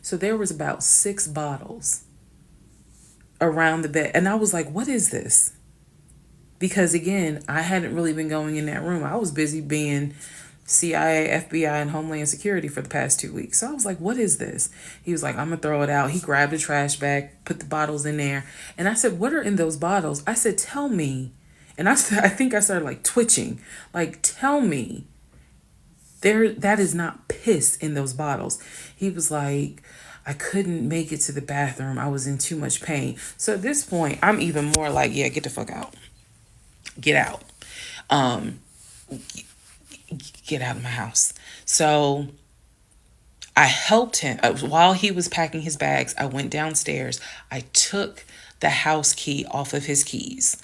A: So there was about 6 bottles around the bed. And I was like, what is this? Because again, I hadn't really been going in that room. I was busy being CIA, FBI, and Homeland Security for the past 2 weeks. So I was like, what is this? He was like, I'm going to throw it out. He grabbed a trash bag, put the bottles in there. And I said, what are in those bottles? I said, tell me. And I think I started like twitching. Like, tell me. That is not piss in those bottles. He was like, I couldn't make it to the bathroom. I was in too much pain. So at this point, I'm even more like, yeah, get the fuck out. Get out. Get out of my house. So I helped him. While he was packing his bags, I went downstairs. I took the house key off of his keys.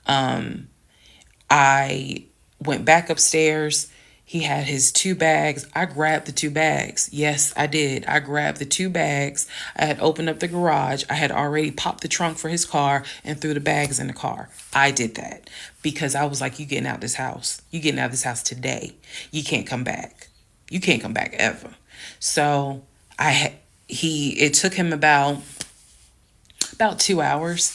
A: I went back upstairs. He had his 2 bags. I grabbed the 2 bags. Yes, I did. I grabbed the 2 bags. I had opened up the garage. I had already popped the trunk for his car and threw the bags in the car. I did that because I was like, you getting out of this house. You getting out of this house today. You can't come back. You can't come back ever. So it took him about 2 hours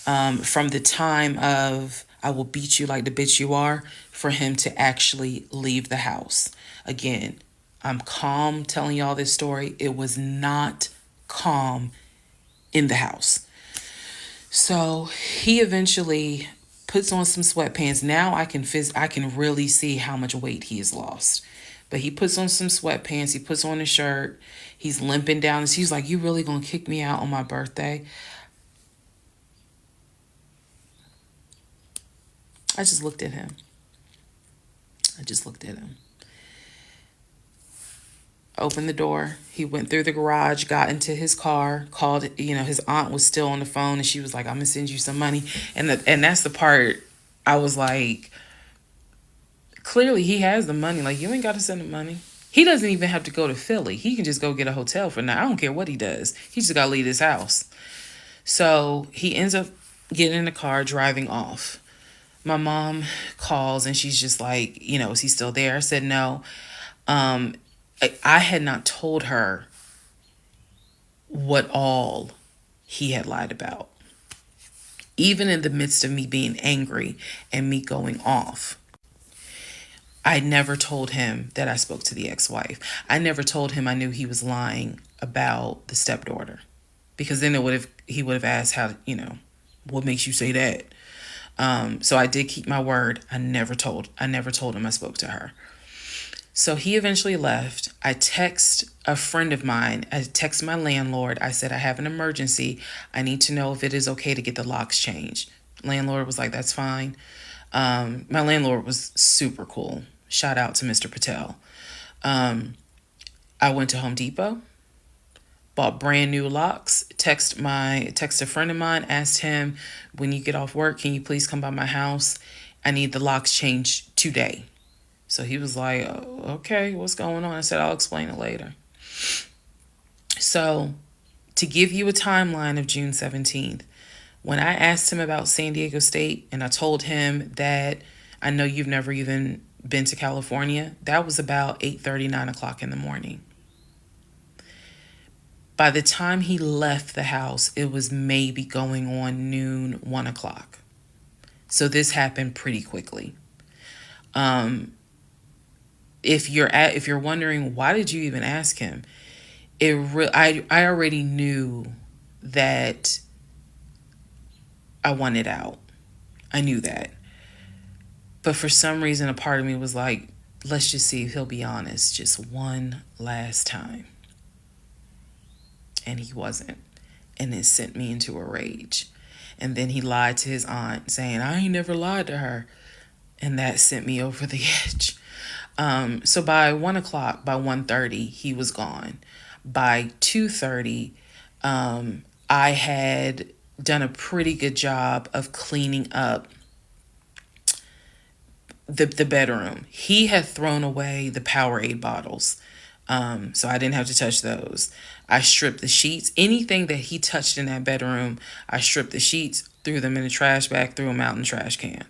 A: from the time of I will beat you like the bitch you are for him to actually leave the house. Again, I'm calm telling y'all this story. It was not calm in the house. So he eventually puts on some sweatpants. Now I can really see how much weight he has lost. But he puts on some sweatpants. He puts on a shirt. He's limping down. He's like, you really gonna kick me out on my birthday? I just looked at him. Opened the door. He went through the garage, got into his car, called, his aunt was still on the phone, and she was like, I'm going to send you some money. And that's the part I was like, clearly he has the money. Like, you ain't got to send him money. He doesn't even have to go to Philly. He can just go get a hotel for now. I don't care what he does. He just got to leave his house. So he ends up getting in the car, driving off. My mom calls and she's just like, is he still there? I said no. I had not told her what all he had lied about. Even in the midst of me being angry and me going off, I never told him that I spoke to the ex-wife. I never told him I knew he was lying about the stepdaughter. Because then he would have asked how, what makes you say that? So I did keep my word. I never told him I spoke to her. So he eventually left. I text a friend of mine. I text my landlord. I said, I have an emergency. I need to know if it is okay to get the locks changed. Landlord was like, that's fine. My landlord was super cool. Shout out to Mr. Patel. I went to Home Depot, bought brand new locks, text a friend of mine, asked him, when you get off work, can you please come by my house? I need the locks changed today. So he was like, oh, okay, what's going on? I said, I'll explain it later. So to give you a timeline of June 17th, when I asked him about San Diego State and I told him that I know you've never even been to California, that was about 8:30, 9 o'clock in the morning. By the time he left the house, it was maybe going on noon, 1 o'clock. So this happened pretty quickly. If you're wondering why did you even ask him, I already knew that I wanted out. I knew that. But for some reason, a part of me was like, let's just see if he'll be honest just one last time. And he wasn't. And it sent me into a rage. And then he lied to his aunt, saying, I ain't never lied to her. And that sent me over the edge. So by 1 o'clock, by 1:30, he was gone. By 2:30, I had done a pretty good job of cleaning up the bedroom. He had thrown away the Powerade bottles. So I didn't have to touch those. I stripped the sheets. Anything that he touched in that bedroom, I stripped the sheets, threw them in a trash bag, threw them out in the trash can.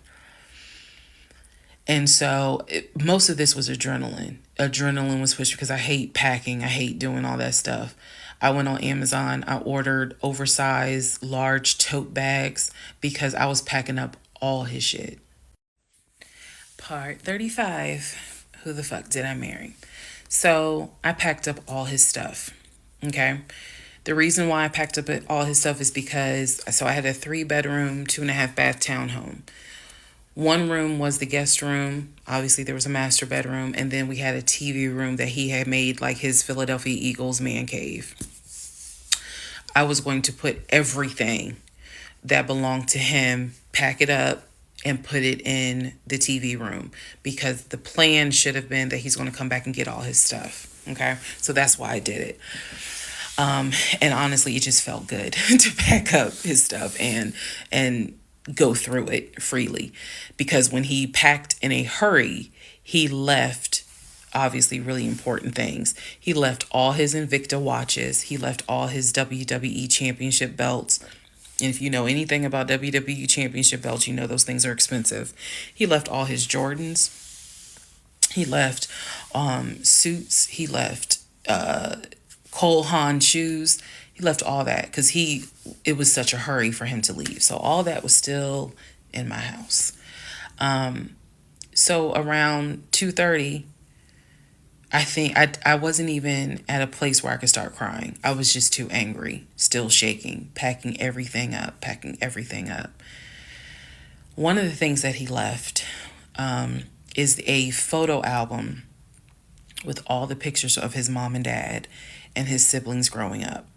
A: And so most of this was adrenaline. Adrenaline was pushed because I hate packing. I hate doing all that stuff. I went on Amazon. I ordered oversized, large tote bags because I was packing up all his shit. Part 35. Who the fuck did I marry? So I packed up all his stuff. Okay. The reason why I packed up all his stuff is because, so I had a 3-bedroom, 2.5-bath townhome. One room was the guest room. Obviously, there was a master bedroom. And then we had a TV room that he had made like his Philadelphia Eagles man cave. I was going to put everything that belonged to him, pack it up, and put it in the TV room because the plan should have been that he's going to come back and get all his stuff. Okay. So that's why I did it. And honestly, it just felt good to pack up his stuff and go through it freely, because when he packed in a hurry, he left obviously really important things. He left all his Invicta watches. He left all his WWE championship belts. And if you know anything about WWE championship belts, you know those things are expensive. He left all his Jordans. He left suits. He left Cole Haan shoes. He left all that because it was such a hurry for him to leave. So all that was still in my house. So around 2:30, I think I wasn't even at a place where I could start crying. I was just too angry, still shaking, packing everything up. One of the things that he left is a photo album with all the pictures of his mom and dad and his siblings growing up.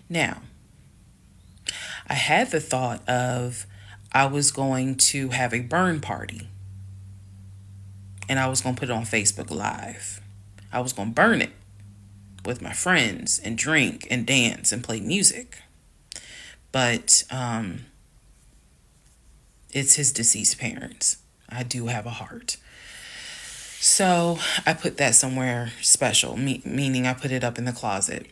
A: Now, I had the thought of I was going to have a burn party. And I was going to put it on Facebook Live. I was going to burn it with my friends and drink and dance and play music. But it's his deceased parents. I do have a heart. So I put that somewhere special, meaning I put it up in the closet.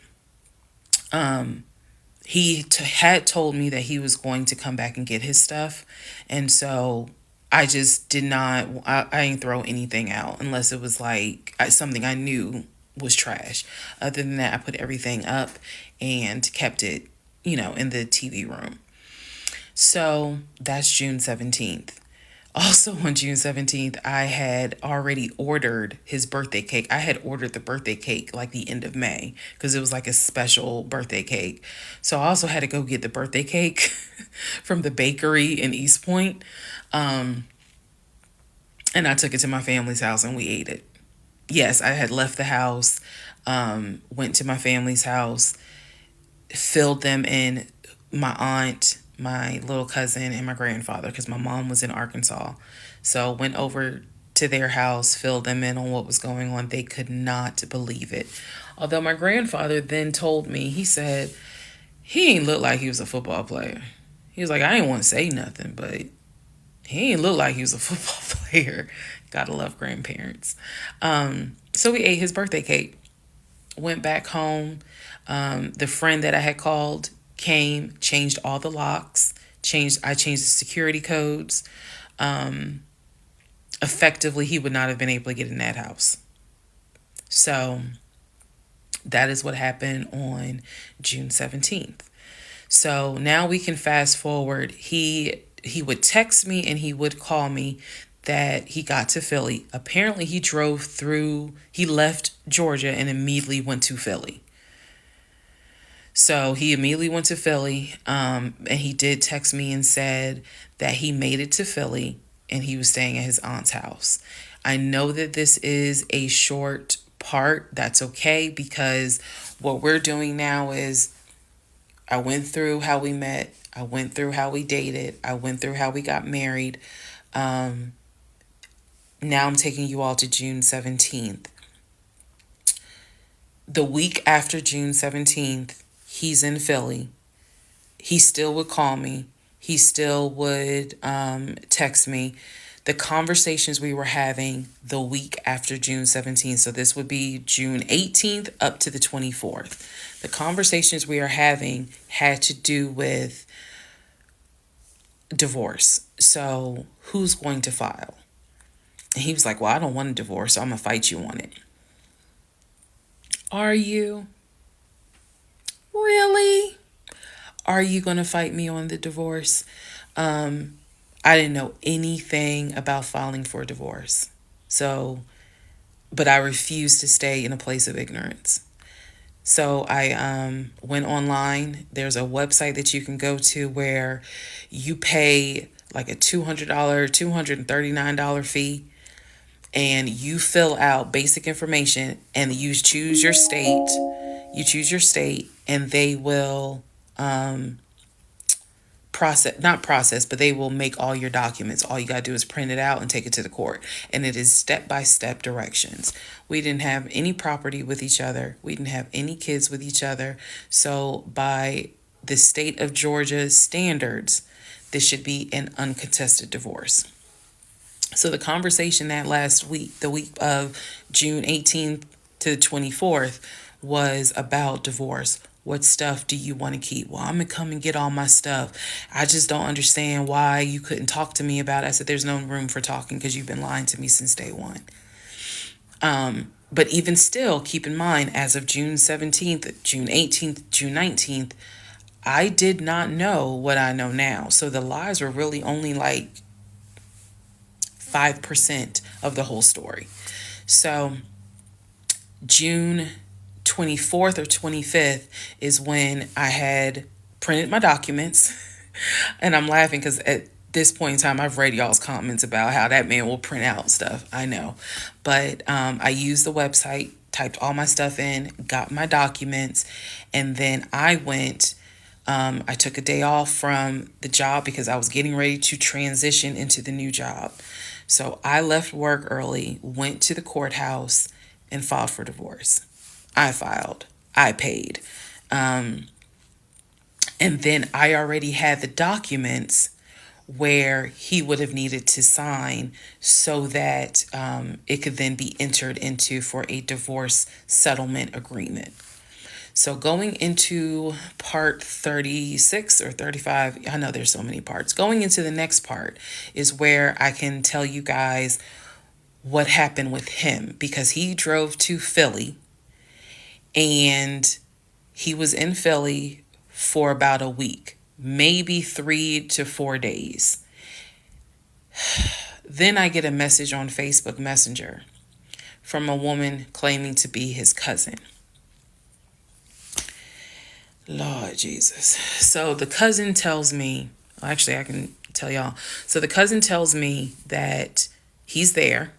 A: He had told me that he was going to come back and get his stuff. And so I just did not, I didn't throw anything out unless it was like something I knew was trash. Other than that, I put everything up and kept it, in the TV room. So that's June 17th. Also on June 17th, I had already ordered his birthday cake. I had ordered the birthday cake like the end of May because it was like a special birthday cake. So I also had to go get the birthday cake from the bakery in East Point. And I took it to my family's house and we ate it. Yes, I had left the house, went to my family's house, filled them in, my aunt, my little cousin, and my grandfather, because my mom was in Arkansas. So went over to their house, filled them in on what was going on. They could not believe it. Although my grandfather then told me, he said, he ain't look like he was a football player. He was like, I ain't want to say nothing, but he ain't look like he was a football player. Gotta love grandparents. So we ate his birthday cake. Went back home. The friend that I had called came, changed all the locks, I changed the security codes. Effectively, he would not have been able to get in that house. So That is what happened on June 17th. So now we can fast forward. He would text me and he would call me that he got to Philly. Apparently he left Georgia and immediately went to Philly. So he immediately went to Philly, and he did text me and said that he made it to Philly and he was staying at his aunt's house. I know that this is a short part. That's okay, because what we're doing now is I went through how we met. I went through how we dated. I went through how we got married. Um, Now I'm taking you all to June 17th. The week after June 17th, he's in Philly. He still would call me. He still would text me. The conversations we were having the week after June 17th, so this would be June 18th up to the 24th. The conversations we are having had to do with divorce. So who's going to file? And he was like, well, I don't want a divorce, so I'm going to fight you on it. Are you? Really? Are you going to fight me on the divorce? I didn't know anything about filing for a divorce. So, but I refused to stay in a place of ignorance. So I went online. There's a website that you can go to where you pay like a $200, $239 fee, and you fill out basic information and you choose your state. You choose your state and they will but they will make all your documents. All you got to do is print it out and take it to the court. And it is step-by-step directions. We didn't have any property with each other. We didn't have any kids with each other. So by the state of Georgia's standards, this should be an uncontested divorce. So the conversation that last week, the week of June 18th to the 24th, was about divorce. What stuff do you want to keep? Well, I'm going to come and get all my stuff. I just don't understand why you couldn't talk to me about it. I said, there's no room for talking because you've been lying to me since day one. But even still, keep in mind, as of June 17th, June 18th, June 19th, I did not know what I know now. So the lies were really only like 5% of the whole story. So June 24th or 25th is when I had printed my documents. And I'm laughing because at this point in time, I've read y'all's comments about how that man will print out stuff. I know. But I used the website, typed all my stuff in, got my documents, and then I went. I took a day off from the job because I was getting ready to transition into the new job. So I left work early, went to the courthouse, and filed for divorce. I filed. I paid. And then I already had the documents where he would have needed to sign so that it could then be entered into for a divorce settlement agreement. So going into part 36 or 35, I know there's so many parts. Going into the next part is where I can tell you guys what happened with him, because he drove to Philly and he was in Philly for about a week, maybe 3 to 4 days. Then I get a message on Facebook Messenger from a woman claiming to be his cousin. Lord Jesus. So the cousin tells me, actually I can tell y'all. So the cousin tells me that he's there.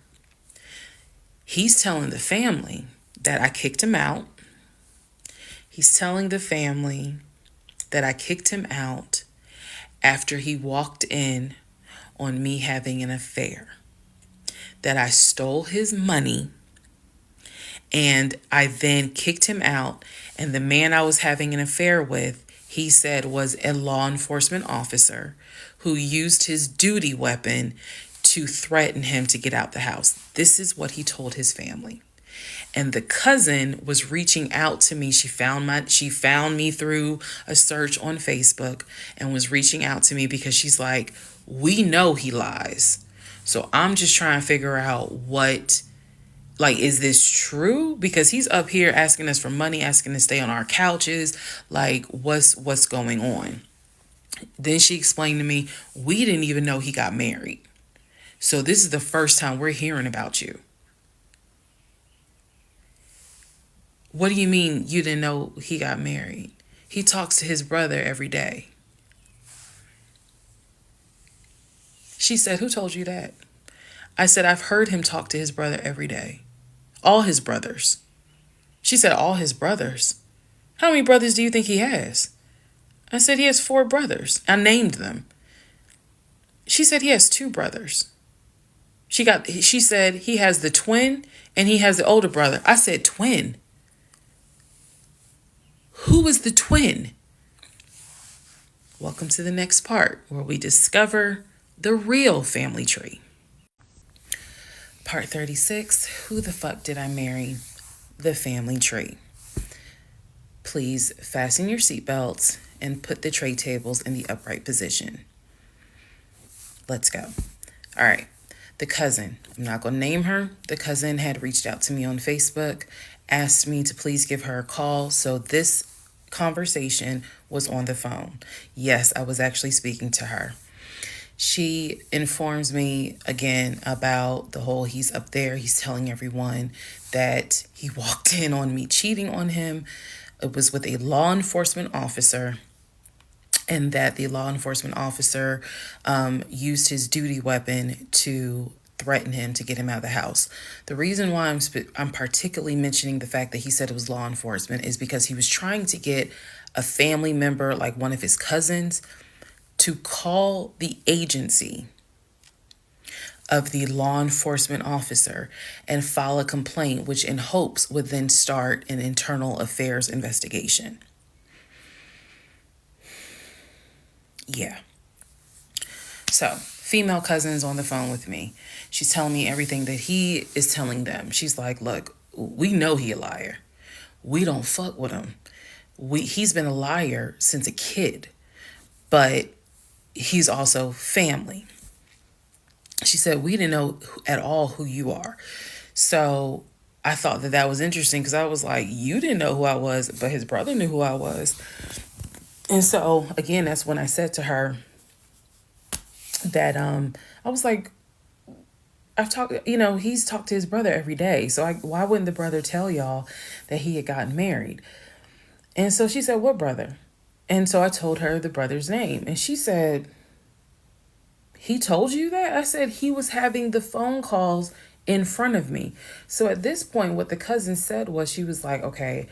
A: He's telling the family that I kicked him out. He's telling the family that I kicked him out after he walked in on me having an affair. That I stole his money and I then kicked him out. And the man I was having an affair with, he said, was a law enforcement officer who used his duty weapon to threaten him to get out the house. This is what he told his family. And the cousin was reaching out to me. She found me through a search on Facebook and was reaching out to me because she's like, we know he lies. So I'm just trying to figure out what Like, is this true? Because he's up here asking us for money, asking to stay on our couches. Like, what's going on? Then she explained to me, we didn't even know he got married. So this is the first time we're hearing about you. What do you mean you didn't know he got married? He talks to his brother every day. She said, who told you that? I said, I've heard him talk to his brother every day. All his brothers. She said, all his brothers? How many brothers do you think he has? I said, he has 4 brothers. I named them. She said, he has 2 brothers. She said, he has the twin and he has the older brother. I said, twin? Who is the twin? Welcome to the next part where we discover the real family tree. Part 36, who the fuck did I marry? The family tree. Please fasten your seatbelts and put the tray tables in the upright position. Let's go. All right. The cousin, I'm not going to name her. The cousin had reached out to me on Facebook, asked me to please give her a call. So this conversation was on the phone. Yes, I was actually speaking to her. She informs me again about the whole he's up there. He's telling everyone that he walked in on me cheating on him. It was with a law enforcement officer, and that the law enforcement officer used his duty weapon to threaten him to get him out of the house. The reason why I'm particularly mentioning the fact that he said it was law enforcement is because he was trying to get a family member, like one of his cousins, to call the agency of the law enforcement officer and file a complaint, which in hopes would then start an internal affairs investigation. Yeah. So, female cousin's on the phone with me. She's telling me everything that he is telling them. She's like, look, we know he a liar. We don't fuck with him. He's been a liar since a kid, but he's also family. She said, we didn't know at all who you are. So I thought that was interesting because I was like, you didn't know who I was, but his brother knew who I was. And so, again, that's when I said to her that I was like, I've talked, he's talked to his brother every day. So why wouldn't the brother tell y'all that he had gotten married? And so she said, what brother? And so I told her the brother's name. And she said, he told you that? I said, he was having the phone calls in front of me. So at this point, what the cousin said was, she was like, okay,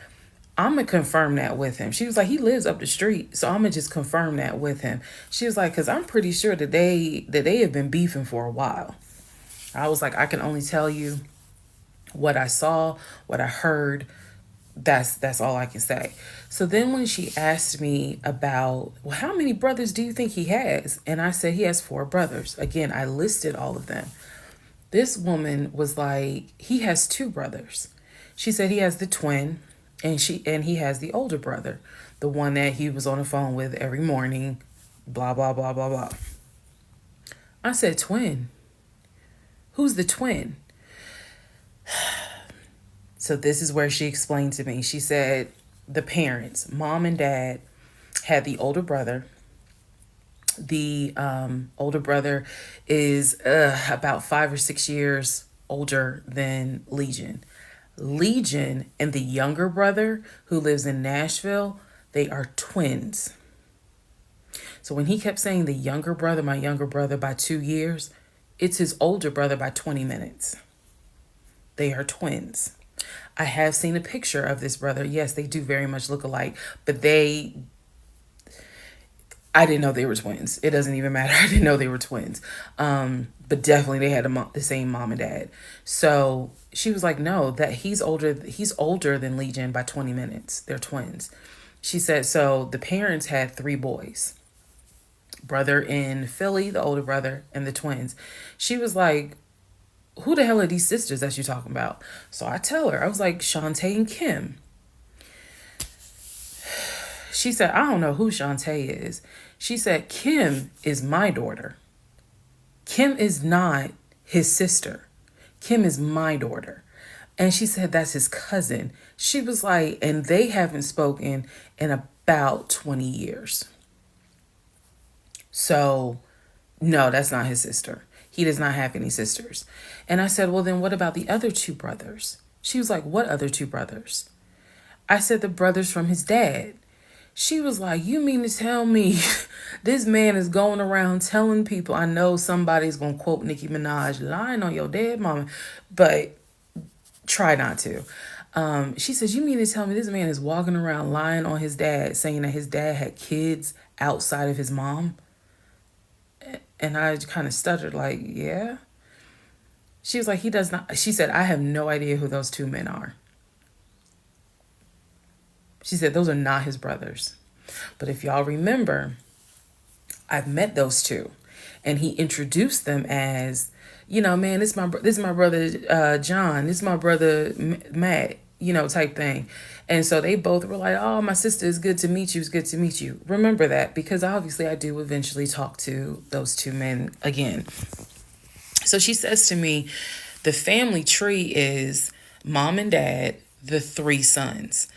A: I'm going to confirm that with him. She was like, he lives up the street, so I'm going to just confirm that with him. She was like, because I'm pretty sure that they have been beefing for a while. I was like, I can only tell you what I saw, what I heard. That's all I can say. So then when she asked me about, well, how many brothers do you think he has? And I said, he has 4 brothers. Again, I listed all of them. This woman was like, he has 2 brothers. She said he has the twin and he has the older brother, the one that he was on the phone with every morning, blah, blah, blah, blah, blah. I said, twin? Who's the twin? So this is where she explained to me. She said the parents, mom and dad, had the older brother. The older brother is about 5 or 6 years older than Legion. Legion and the younger brother, who lives in Nashville, they are twins. So when he kept saying the younger brother, my younger brother by 2 years, it's his older brother by 20 minutes. They are twins. I have seen a picture of this brother. Yes, they do very much look alike, but I didn't know they were twins. It doesn't even matter. I didn't know they were twins. But definitely they had the same mom and dad. So she was like, no, that he's older than Legion by 20 minutes. They're twins. She said, so the parents had 3 boys. Brother in Philly, the older brother, and the twins. She was like, who the hell are these sisters that you're talking about? So I tell her, I was like, Shantae and Kim. She said, I don't know who Shantae is. She said, Kim is my daughter. Kim is not his sister. Kim is my daughter.
B: And she said, that's his cousin. She was like, and they haven't spoken in about 20 years. So, no, that's not his sister. He does not have any sisters. And I said, well, then what about the other two brothers? She was like, what other two brothers? I said, the brothers from his dad. She was like, you mean to tell me this man is going around telling people, I know somebody's going to quote Nicki Minaj, lying on your dead mama, but try not to. She says, you mean to tell me this man is walking around lying on his dad, saying that his dad had kids outside of his mom? And I kind of stuttered, like, yeah. She was like, he does not. She said, I have no idea who those two men are. She said, those are not his brothers. But if y'all remember, I've met those two. And he introduced them as, you know, man, this is my brother John. This is my brother Matt, you know, type thing. And so they both were like, oh, my sister, it's good to meet you. It's good to meet you. Remember that, because obviously I do eventually talk to those two men again. So she says to me, the family tree is mom and dad, the three sons.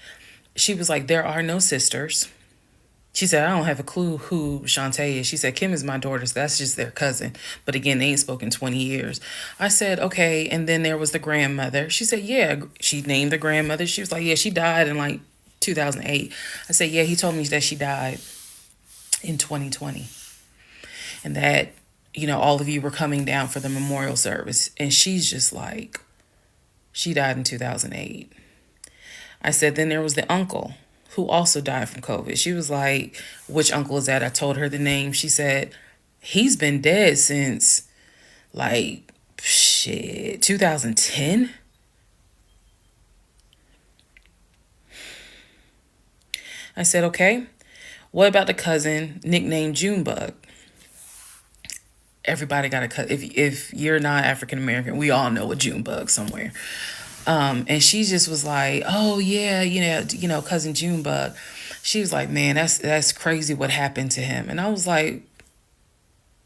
B: She was like, there are no sisters. She said, I don't have a clue who Shantae is. She said, Kim is my daughter, so that's just their cousin. But again, they ain't spoken 20 years. I said, okay. And then there was the grandmother. She said, yeah. She named the grandmother. She was like, yeah, she died in like 2008. I said, yeah, he told me that she died in 2020. And that, you know, all of you were coming down for the memorial service. And she's just like, she died in 2008. I said, then there was the uncle who also died from COVID. She was like, which uncle is that? I told her the name. She said, he's been dead since like, 2010. I said, okay, what about the cousin nicknamed Junebug? Everybody got a cut. If you're not African American, we all know a Junebug somewhere. And she just was like, oh yeah, you know, cousin Junebug. She was like, man, that's crazy what happened to him. And I was like,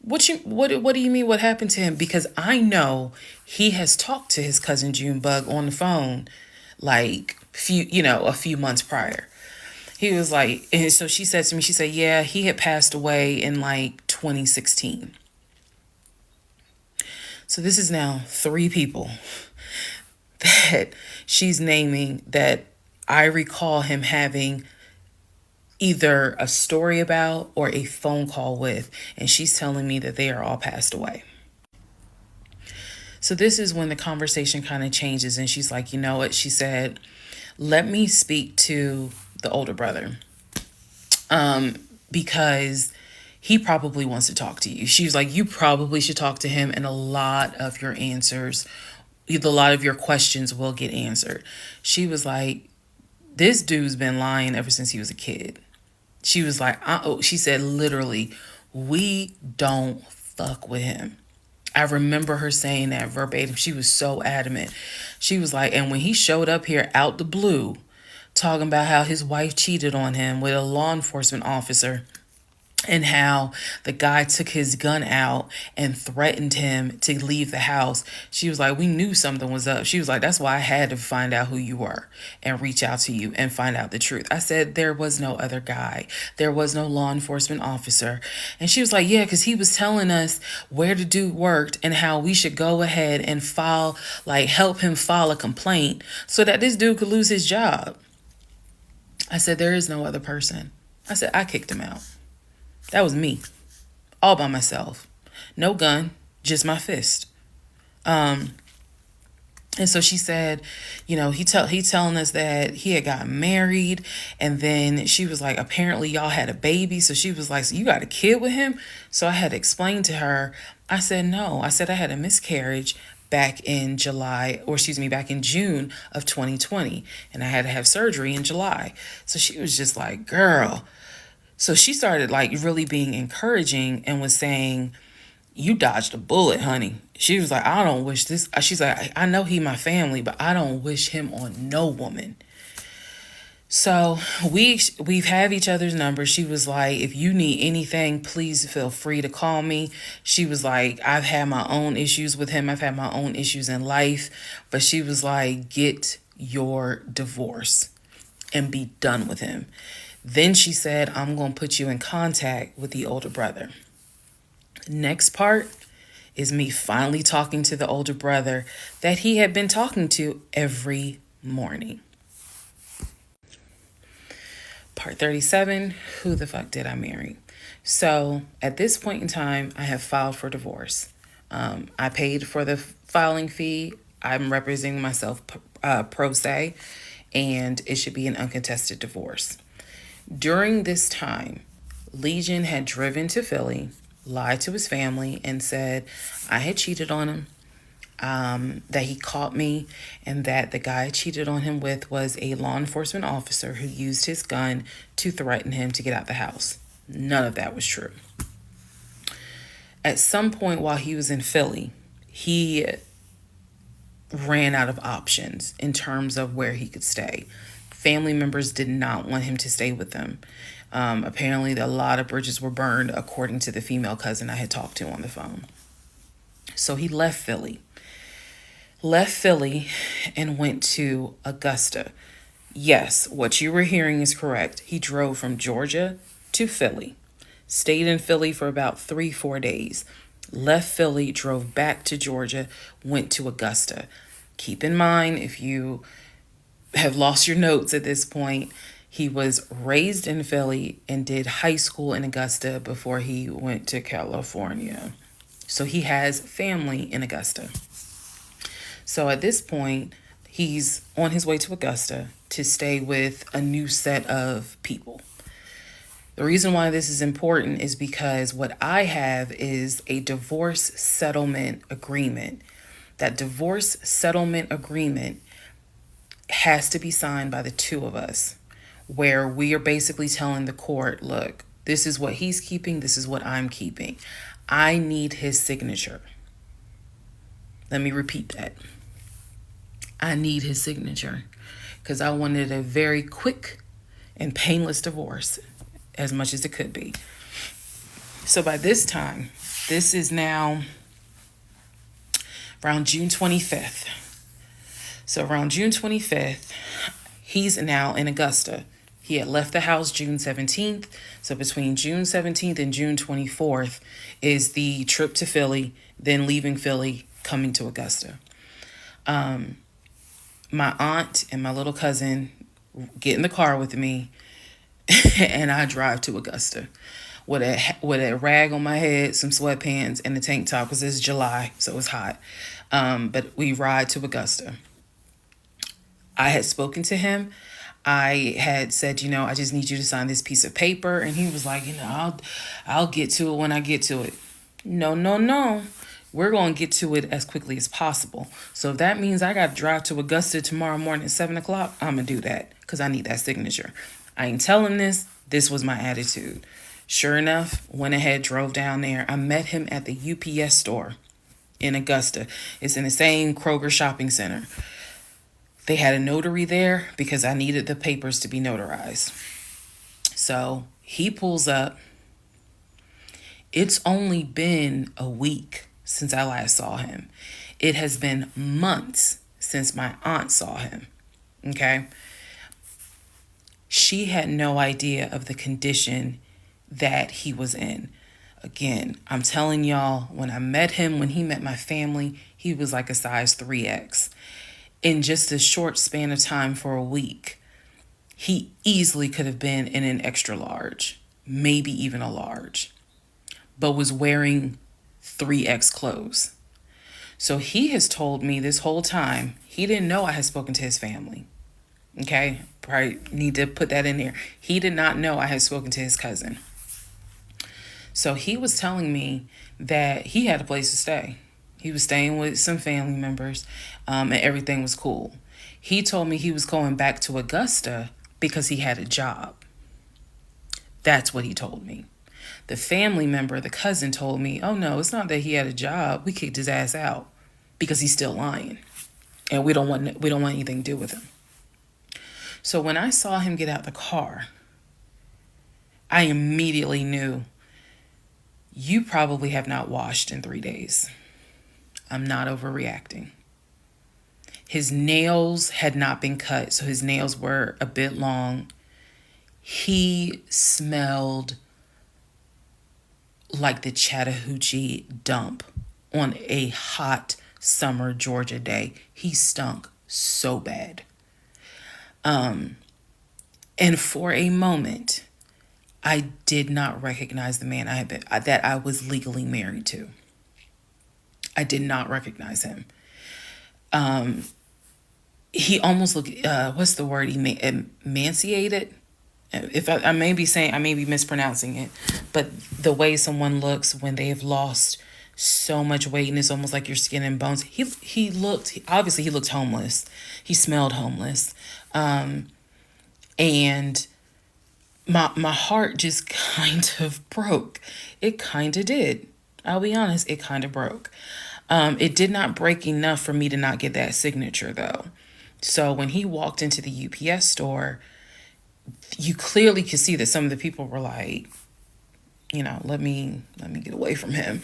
B: what do you mean what happened to him? Because I know he has talked to his cousin Junebug on the phone like a few months prior. He was like, and so she said to me, she said, yeah, he had passed away in like 2016. So this is now 3 people that she's naming that I recall him having either a story about or a phone call with, and she's telling me that they are all passed away. So this is when the conversation kind of changes, and she's like, you know what? She said, let me speak to the older brother, because he probably wants to talk to you. She was like, you probably should talk to him, and a lot of your questions will get answered. She was like, this dude's been lying ever since he was a kid. She was like, she said, literally, we don't fuck with him. I remember her saying that verbatim. She was so adamant. She was like, and when he showed up here out the blue, talking about how his wife cheated on him with a law enforcement officer, and how the guy took his gun out and threatened him to leave the house. She was like, we knew something was up. She was like, that's why I had to find out who you were and reach out to you and find out the truth. I said, there was no other guy. There was no law enforcement officer. And she was like, yeah, because he was telling us where the dude worked and how we should go ahead and help him file a complaint so that this dude could lose his job. I said, there is no other person. I said, I kicked him out. That was me, all by myself. No gun, just my fist. And so she said, you know, he telling us that he had got married, and then she was like, apparently y'all had a baby. So she was like, so you got a kid with him? So I had to explain to her. I said, no. I said I had a miscarriage back in June of 2020, and I had to have surgery in July. So she was just like, girl. So she started like really being encouraging and was saying, you dodged a bullet, honey. She was like, I don't wish this. She's like, I know he my family, but I don't wish him on no woman. So we've have each other's numbers. She was like, if you need anything, please feel free to call me. She was like, I've had my own issues with him. I've had my own issues in life. But she was like, get your divorce and be done with him. Then she said, I'm going to put you in contact with the older brother. Next part is me finally talking to the older brother that he had been talking to every morning. Part 37, who the fuck did I marry? So at this point in time, I have filed for divorce. I paid for the filing fee. I'm representing myself pro se, and it should be an uncontested divorce. During this time, Legion had driven to Philly, lied to his family, and said I had cheated on him, that he caught me, and that the guy I cheated on him with was a law enforcement officer who used his gun to threaten him to get out the house. None of that was true. At some point while he was in Philly, he ran out of options in terms of where he could stay. Family members did not want him to stay with them. Apparently, a lot of bridges were burned, according to the female cousin I had talked to on the phone. So he left Philly and went to Augusta. Yes, what you were hearing is correct. He drove from Georgia to Philly, stayed in Philly for about 3-4 days, left Philly, drove back to Georgia, went to Augusta. Keep in mind, if you have lost your notes at this point, he was raised in Philly and did high school in Augusta before he went to California. So he has family in Augusta. So at this point, he's on his way to Augusta to stay with a new set of people. The reason why this is important is because what I have is a divorce settlement agreement. That divorce settlement agreement has to be signed by the two of us, where we are basically telling the court, look, this is what he's keeping, this is what I'm keeping. I need his signature. Let me repeat that. I need his signature because I wanted a very quick and painless divorce, as much as it could be. So by this time, this is now around June 25th. So around June 25th, he's now in Augusta. He had left the house June 17th. So between June 17th and June 24th is the trip to Philly, then leaving Philly, coming to Augusta. My aunt and my little cousin get in the car with me and I drive to Augusta with a rag on my head, some sweatpants, and a tank top because it's July, so it's hot. But we ride to Augusta. I had spoken to him. I had said, I just need you to sign this piece of paper. And he was like, I'll get to it when I get to it. No. We're going to get to it as quickly as possible. So if that means I got to drive to Augusta tomorrow morning at 7 o'clock, I'm going to do that because I need that signature. I ain't tell him this. This was my attitude. Sure enough, went ahead, drove down there. I met him at the UPS store in Augusta. It's in the same Kroger shopping center. They had a notary there because I needed the papers to be notarized. So he pulls up. It's only been a week since I last saw him. It has been months since my aunt saw him. Okay? She had no idea of the condition that he was in. Again, I'm telling y'all, when I met him, when he met my family, he was like a size 3X. In just a short span of time for a week, he easily could have been in an extra large, maybe even a large, but was wearing 3X clothes. So he has told me this whole time, he didn't know I had spoken to his family. Okay, probably need to put that in there. He did not know I had spoken to his cousin. So he was telling me that he had a place to stay. He was staying with some family members, and everything was cool. He told me he was going back to Augusta because he had a job. That's what he told me. The family member, the cousin, told me, oh no, it's not that he had a job. We kicked his ass out because he's still lying. And we don't want anything to do with him. So when I saw him get out the car, I immediately knew, you probably have not washed in 3 days. I'm not overreacting. His nails had not been cut, so his nails were a bit long. He smelled like the Chattahoochee dump on a hot summer Georgia day. He stunk so bad. And for a moment, I did not recognize the man that I was legally married to. I did not recognize him. He almost looked, what's the word? Emaciated. If I may be saying, I may be mispronouncing it, but the way someone looks when they have lost so much weight and it's almost like your skin and bones. He looked, obviously he looked homeless. He smelled homeless. And my heart just kind of broke. It kind of did. I'll be honest, it kind of broke. It did not break enough for me to not get that signature though. So when he walked into the UPS store, you clearly could see that some of the people were like, let me get away from him.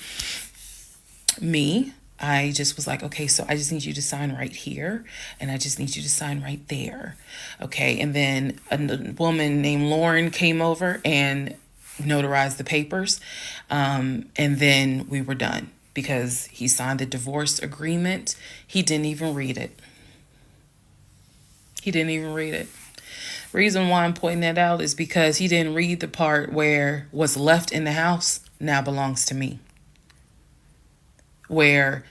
B: Me, I just was like, okay, so I just need you to sign right here, and I just need you to sign right there. Okay, and then a woman named Lauren came over and notarized the papers, and then we were done because he signed the divorce agreement. He didn't even read it. Reason why I'm pointing that out is because he didn't read the part where what's left in the house now belongs to me. Where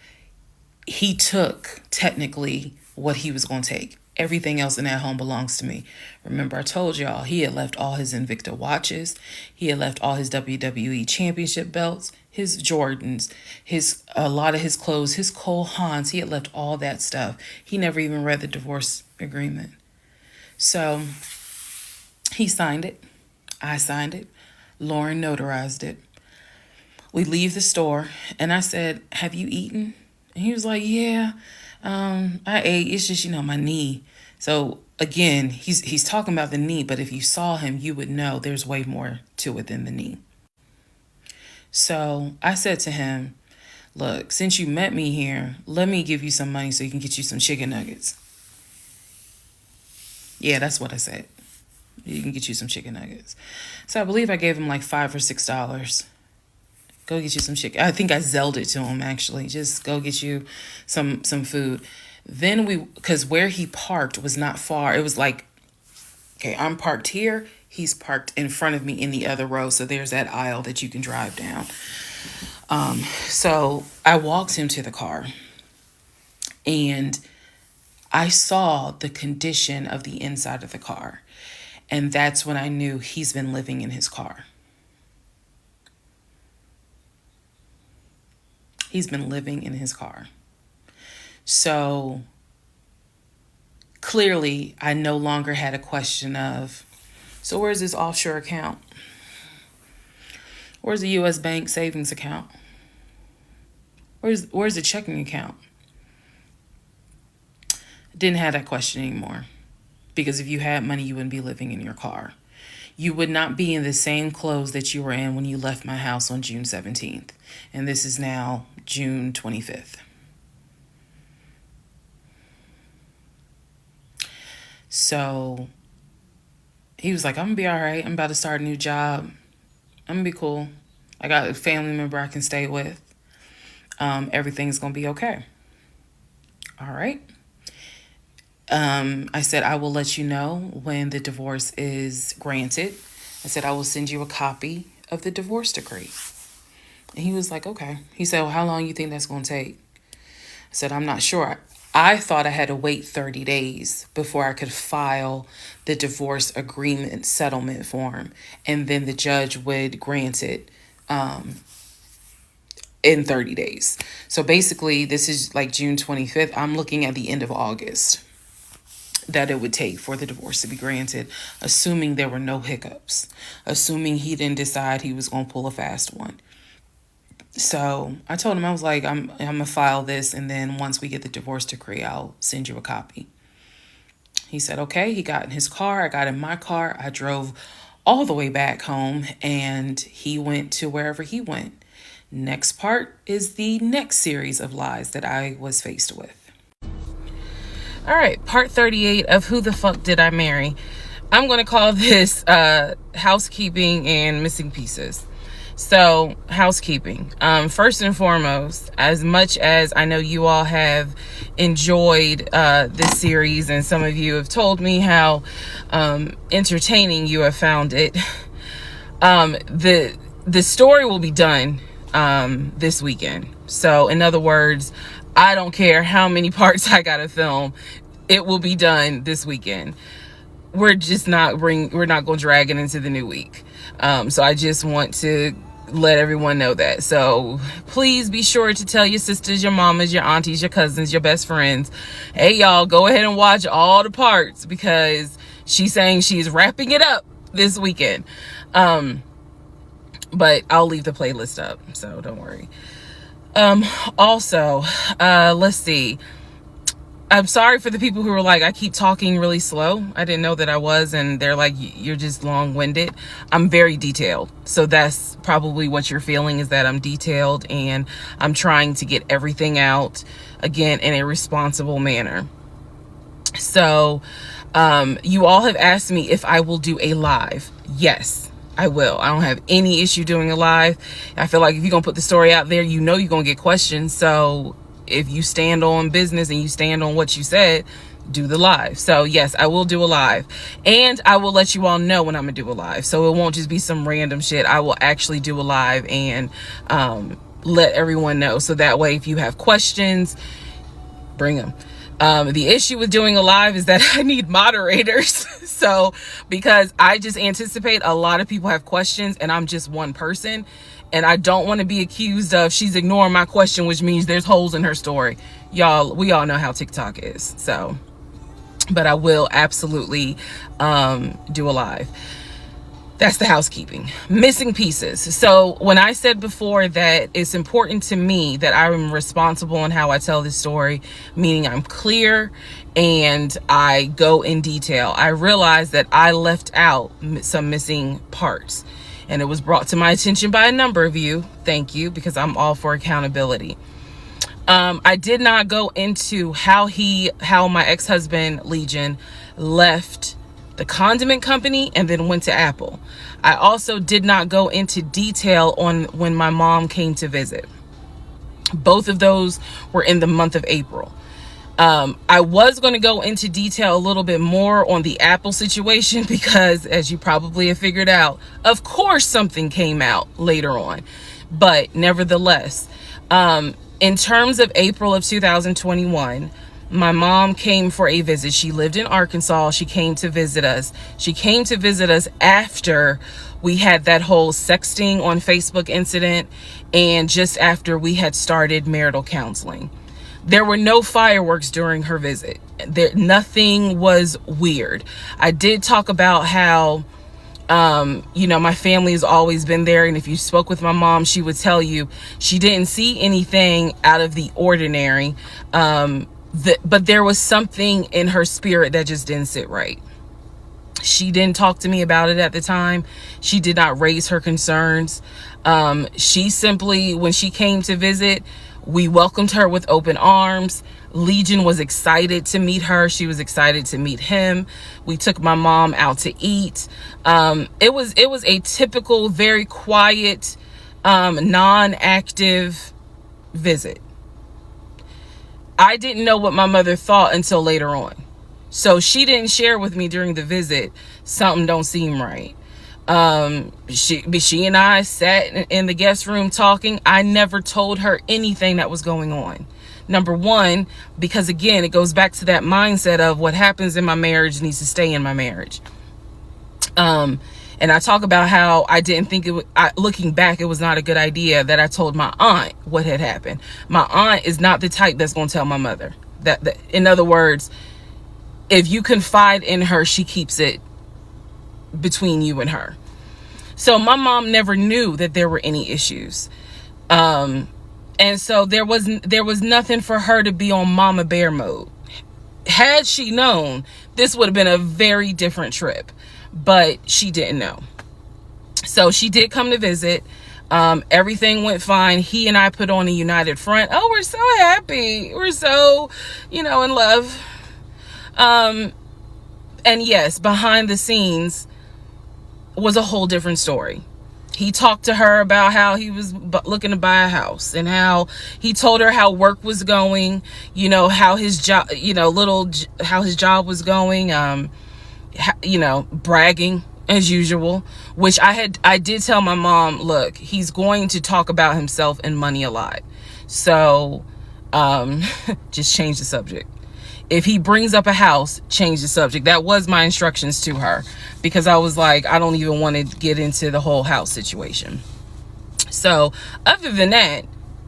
B: he took technically what he was going to take. Everything else in that home belongs to me. Remember, I told y'all he had left all his Invicta watches. He had left all his WWE championship belts, his Jordans, a lot of his clothes, his Cole Haans. He had left all that stuff. He never even read the divorce agreement. So he signed it. I signed it. Lauren notarized it. We leave the store and I said, have you eaten? And he was like, yeah, I ate. It's just, my knee. So again, he's talking about the knee, but if you saw him, you would know there's way more to it than the knee. So I said to him, look, since you met me here, let me give you some money so you can get you some chicken nuggets. Yeah, that's what I said. You can get you some chicken nuggets. So I believe I gave him like $5 or $6. Go get you some chicken. I think I Zelled it to him, actually. Just go get you some food. Then because where he parked was not far. It was like, okay, I'm parked here. He's parked in front of me in the other row. So there's that aisle that you can drive down. So I walked him to the car. And I saw the condition of the inside of the car. And that's when I knew he's been living in his car. He's been living in his car. So clearly, I no longer had a question of, so where's this offshore account? Where's the U.S. bank savings account? Where's the checking account? Didn't have that question anymore. Because if you had money, you wouldn't be living in your car. You would not be in the same clothes that you were in when you left my house on June 17th. And this is now June 25th. So he was like, I'm going to be all right. I'm about to start a new job. I'm going to be cool. I got a family member I can stay with. Everything's going to be okay. All right. I said, I will let you know when the divorce is granted. I said, I will send you a copy of the divorce decree. And he was like, okay. He said, well, how long you think that's going to take? I said, I'm not sure. I thought I had to wait 30 days before I could file the divorce agreement settlement form. And then the judge would grant it in 30 days. So basically, this is like June 25th. I'm looking at the end of August that it would take for the divorce to be granted, assuming there were no hiccups, assuming he didn't decide he was going to pull a fast one. So I told him, I was like, I'm going to file this, and then once we get the divorce decree, I'll send you a copy. He said, okay. He got in his car. I got in my car. I drove all the way back home, and he went to wherever he went. Next part is the next series of lies that I was faced with. All right, part 38 of Who the Fuck Did I Marry? I'm going to call this housekeeping and missing pieces. So, housekeeping. First and foremost, as much as I know you all have enjoyed this series, and some of you have told me how entertaining you have found it, the story will be done this weekend. So, in other words, I don't care how many parts I gotta film, it will be done this weekend. We're not going to drag it into the new week. So I just want to let everyone know that. So please be sure to tell your sisters, your mamas, your aunties, your cousins, your best friends, hey y'all, go ahead and watch all the parts, because she's saying she's wrapping it up this weekend. But I'll leave the playlist up, so don't worry. Also, let's see. I'm sorry for the people who were like, I keep talking really slow. I didn't know that I was, and they're like, you're just long-winded. I'm very detailed. So that's probably what you're feeling, is that I'm detailed and I'm trying to get everything out, again, in a responsible manner. So, you all have asked me if I will do a live. Yes, I will. I don't have any issue doing a live. I feel like if you're going to put the story out there, you know you're going to get questions. So if you stand on business and you stand on what you said, do the live. So yes, I will do a live, and I will let you all know when I'm gonna do a live. So it won't just be some random shit. I will actually do a live and let everyone know. So that way, if you have questions, bring them. The issue with doing a live is that I need moderators. So because I just anticipate a lot of people have questions and I'm just one person, and I don't want to be accused of she's ignoring my question, which means there's holes in her story. Y'all, we all know how TikTok is. So, but I will absolutely do a live. That's the housekeeping. Missing pieces. So when I said before that it's important to me that I am responsible in how I tell this story, meaning I'm clear and I go in detail, I realized that I left out some missing parts. And it was brought to my attention by a number of you. Thank you, because I'm all for accountability. I did not go into how my ex-husband, Legion, left the condiment company and then went to Apple. I also did not go into detail on when my mom came to visit. Both of those were in the month of April. I was going to go into detail a little bit more on the Apple situation because, as you probably have figured out, of course something came out later on. But nevertheless, in terms of April of 2021, my mom came for a visit. She lived in Arkansas. She came to visit us. She came to visit us after we had that whole sexting on Facebook incident, and just after we had started marital counseling. There were no fireworks during her visit. Nothing was weird. I did talk about how, my family has always been there. And if you spoke with my mom, she would tell you she didn't see anything out of the ordinary. But there was something in her spirit that just didn't sit right. She didn't talk to me about it at the time. She did not raise her concerns. She simply, when she came to visit, we welcomed her with open arms. Legion was excited to meet her. She was excited to meet him. We took my mom out to eat. It was a typical, very quiet, non-active visit. I didn't know what my mother thought until later on. So she didn't share with me during the visit, something don't seem right. She and I sat in the guest room talking. I never told her anything that was going on. Number one, because again, it goes back to that mindset of what happens in my marriage needs to stay in my marriage. And I talk about how I didn't think looking back, it was not a good idea that I told my aunt what had happened. My aunt is not the type that's going to tell my mother that, in other words, if you confide in her, she keeps it between you and her. So my mom never knew that there were any issues. And so there was nothing for her to be on mama bear mode. Had she known, this would have been a very different trip, but she didn't know. So she did come to visit. Everything went fine. He and I put on a united front. Oh, we're so happy. We're so, in love. And yes, behind the scenes was a whole different story. He talked to her about how he was looking to buy a house, and how he told her how work was going, how his job, how his job was going, bragging as usual, which I did tell my mom, look, he's going to talk about himself and money a lot. So, just change the subject. If he brings up a house, change the subject. That was my instructions to her, because I was like, I don't even want to get into the whole house situation. So other than that,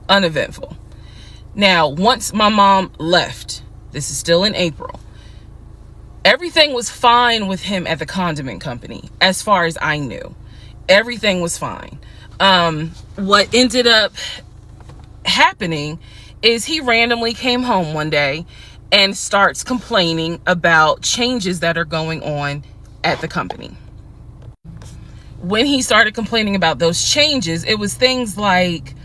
B: uneventful. Now, once my mom left, this is still in April, everything was fine with him at the condiment company. As far as I knew, everything was fine. What ended up happening is he randomly came home one day and starts complaining about changes that are going on at the company. When he started complaining about those changes, it was things like,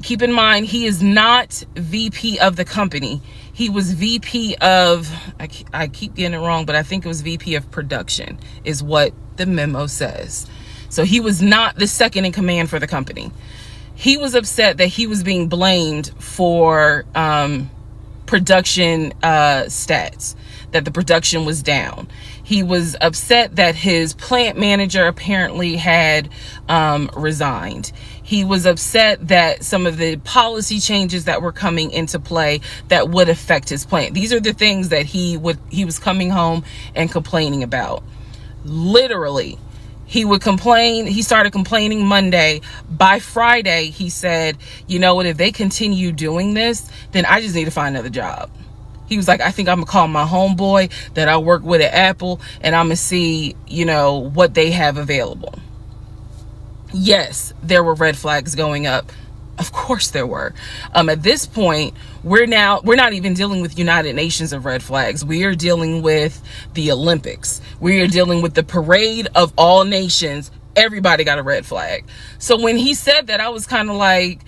B: keep in mind, he is not VP of the company. He was VP of, I keep getting it wrong, but I think it was VP of production is what the memo says. So he was not the second in command for the company. He was upset that he was being blamed for production stats, that the production was down. He was upset that his plant manager apparently had resigned. He was upset that some of the policy changes that were coming into play that would affect his plant. These are the things that he was coming home and complaining about. Literally, he would complain. He started complaining Monday. By Friday, he said, you know what, if they continue doing this, then I just need to find another job. He was like, I think I'm going to call my homeboy that I work with at Apple, and I'm going to see, what they have available. Yes, there were red flags going up. Of course there were. At this point, we're not even dealing with United Nations of red flags. We are dealing with the Olympics. We are dealing with the parade of all nations. Everybody got a red flag. So when he said that, I was kind of like,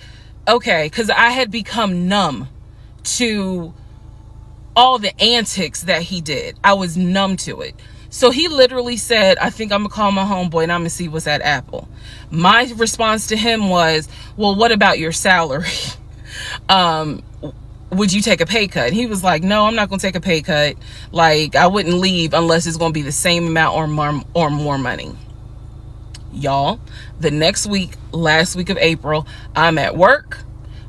B: okay, because I had become numb to all the antics that he did. I was numb to it. So he literally said, I think I'm gonna call my homeboy and I'm gonna see what's at Apple. My response to him was, well, what about your salary? Would you take a pay cut? And he was like, no, I'm not gonna take a pay cut. Like, I wouldn't leave unless it's gonna be the same amount or more money. Y'all, the next week, last week of April, I'm at work,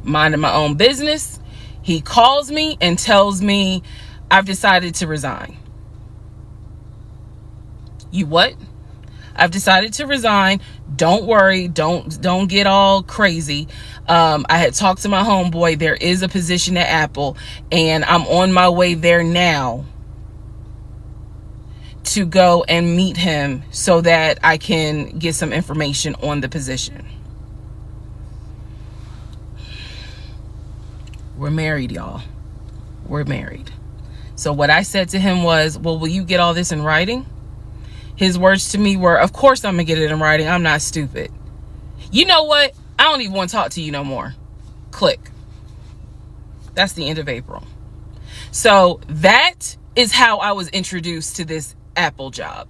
B: minding my own business. He calls me and tells me, I've decided to resign. You what? I've decided to resign. Don't worry. Don't get all crazy. I had talked to my homeboy. There is a position at Apple, and I'm on my way there now to go and meet him so that I can get some information on the position. We're married, y'all. We're married. So what I said to him was, well, will you get all this in writing? His words to me were, of course I'm going to get it in writing. I'm not stupid. You know what? I don't even want to talk to you no more. Click. That's the end of April. So that is how I was introduced to this Apple job.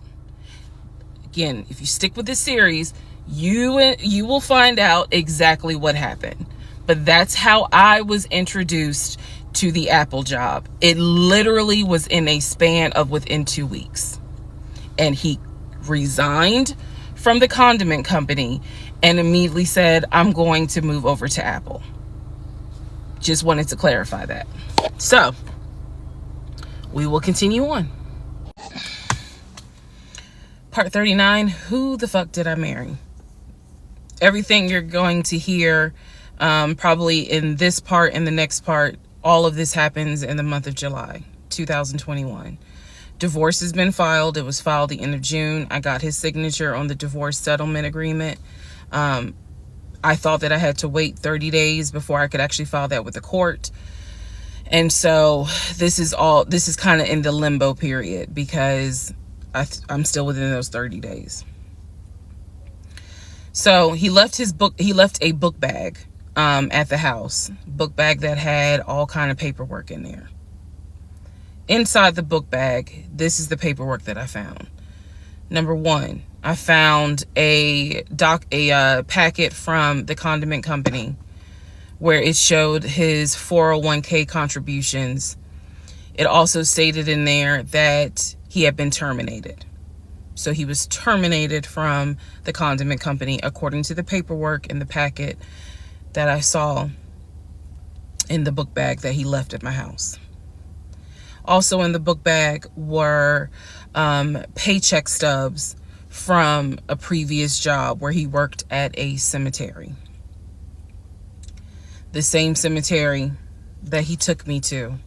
B: Again, if you stick with this series, you will find out exactly what happened. But that's how I was introduced to the Apple job. It literally was in a span of within 2 weeks. And he resigned from the condiment company and immediately said, I'm going to move over to Apple. Just wanted to clarify that. So we will continue on. Part 39, who the fuck did I marry? Everything you're going to hear probably in this part and the next part, all of this happens in the month of July 2021. Divorce has been filed. It was filed the end of June. I got his signature on the divorce settlement agreement. I thought that I had to wait 30 days before I could actually file that with the court. And so this is kind of in the limbo period because I'm still within those 30 days. So he left a book bag at the house, book bag that had all kind of paperwork in there. Inside the book bag, this is the paperwork that I found. Number one, I found a packet from the condiment company where it showed his 401k contributions. It also stated in there that he had been terminated. So he was terminated from the condiment company according to the paperwork in the packet that I saw in the book bag that he left at my house. Also in the book bag were paycheck stubs from a previous job where he worked at a cemetery. The same cemetery that he took me to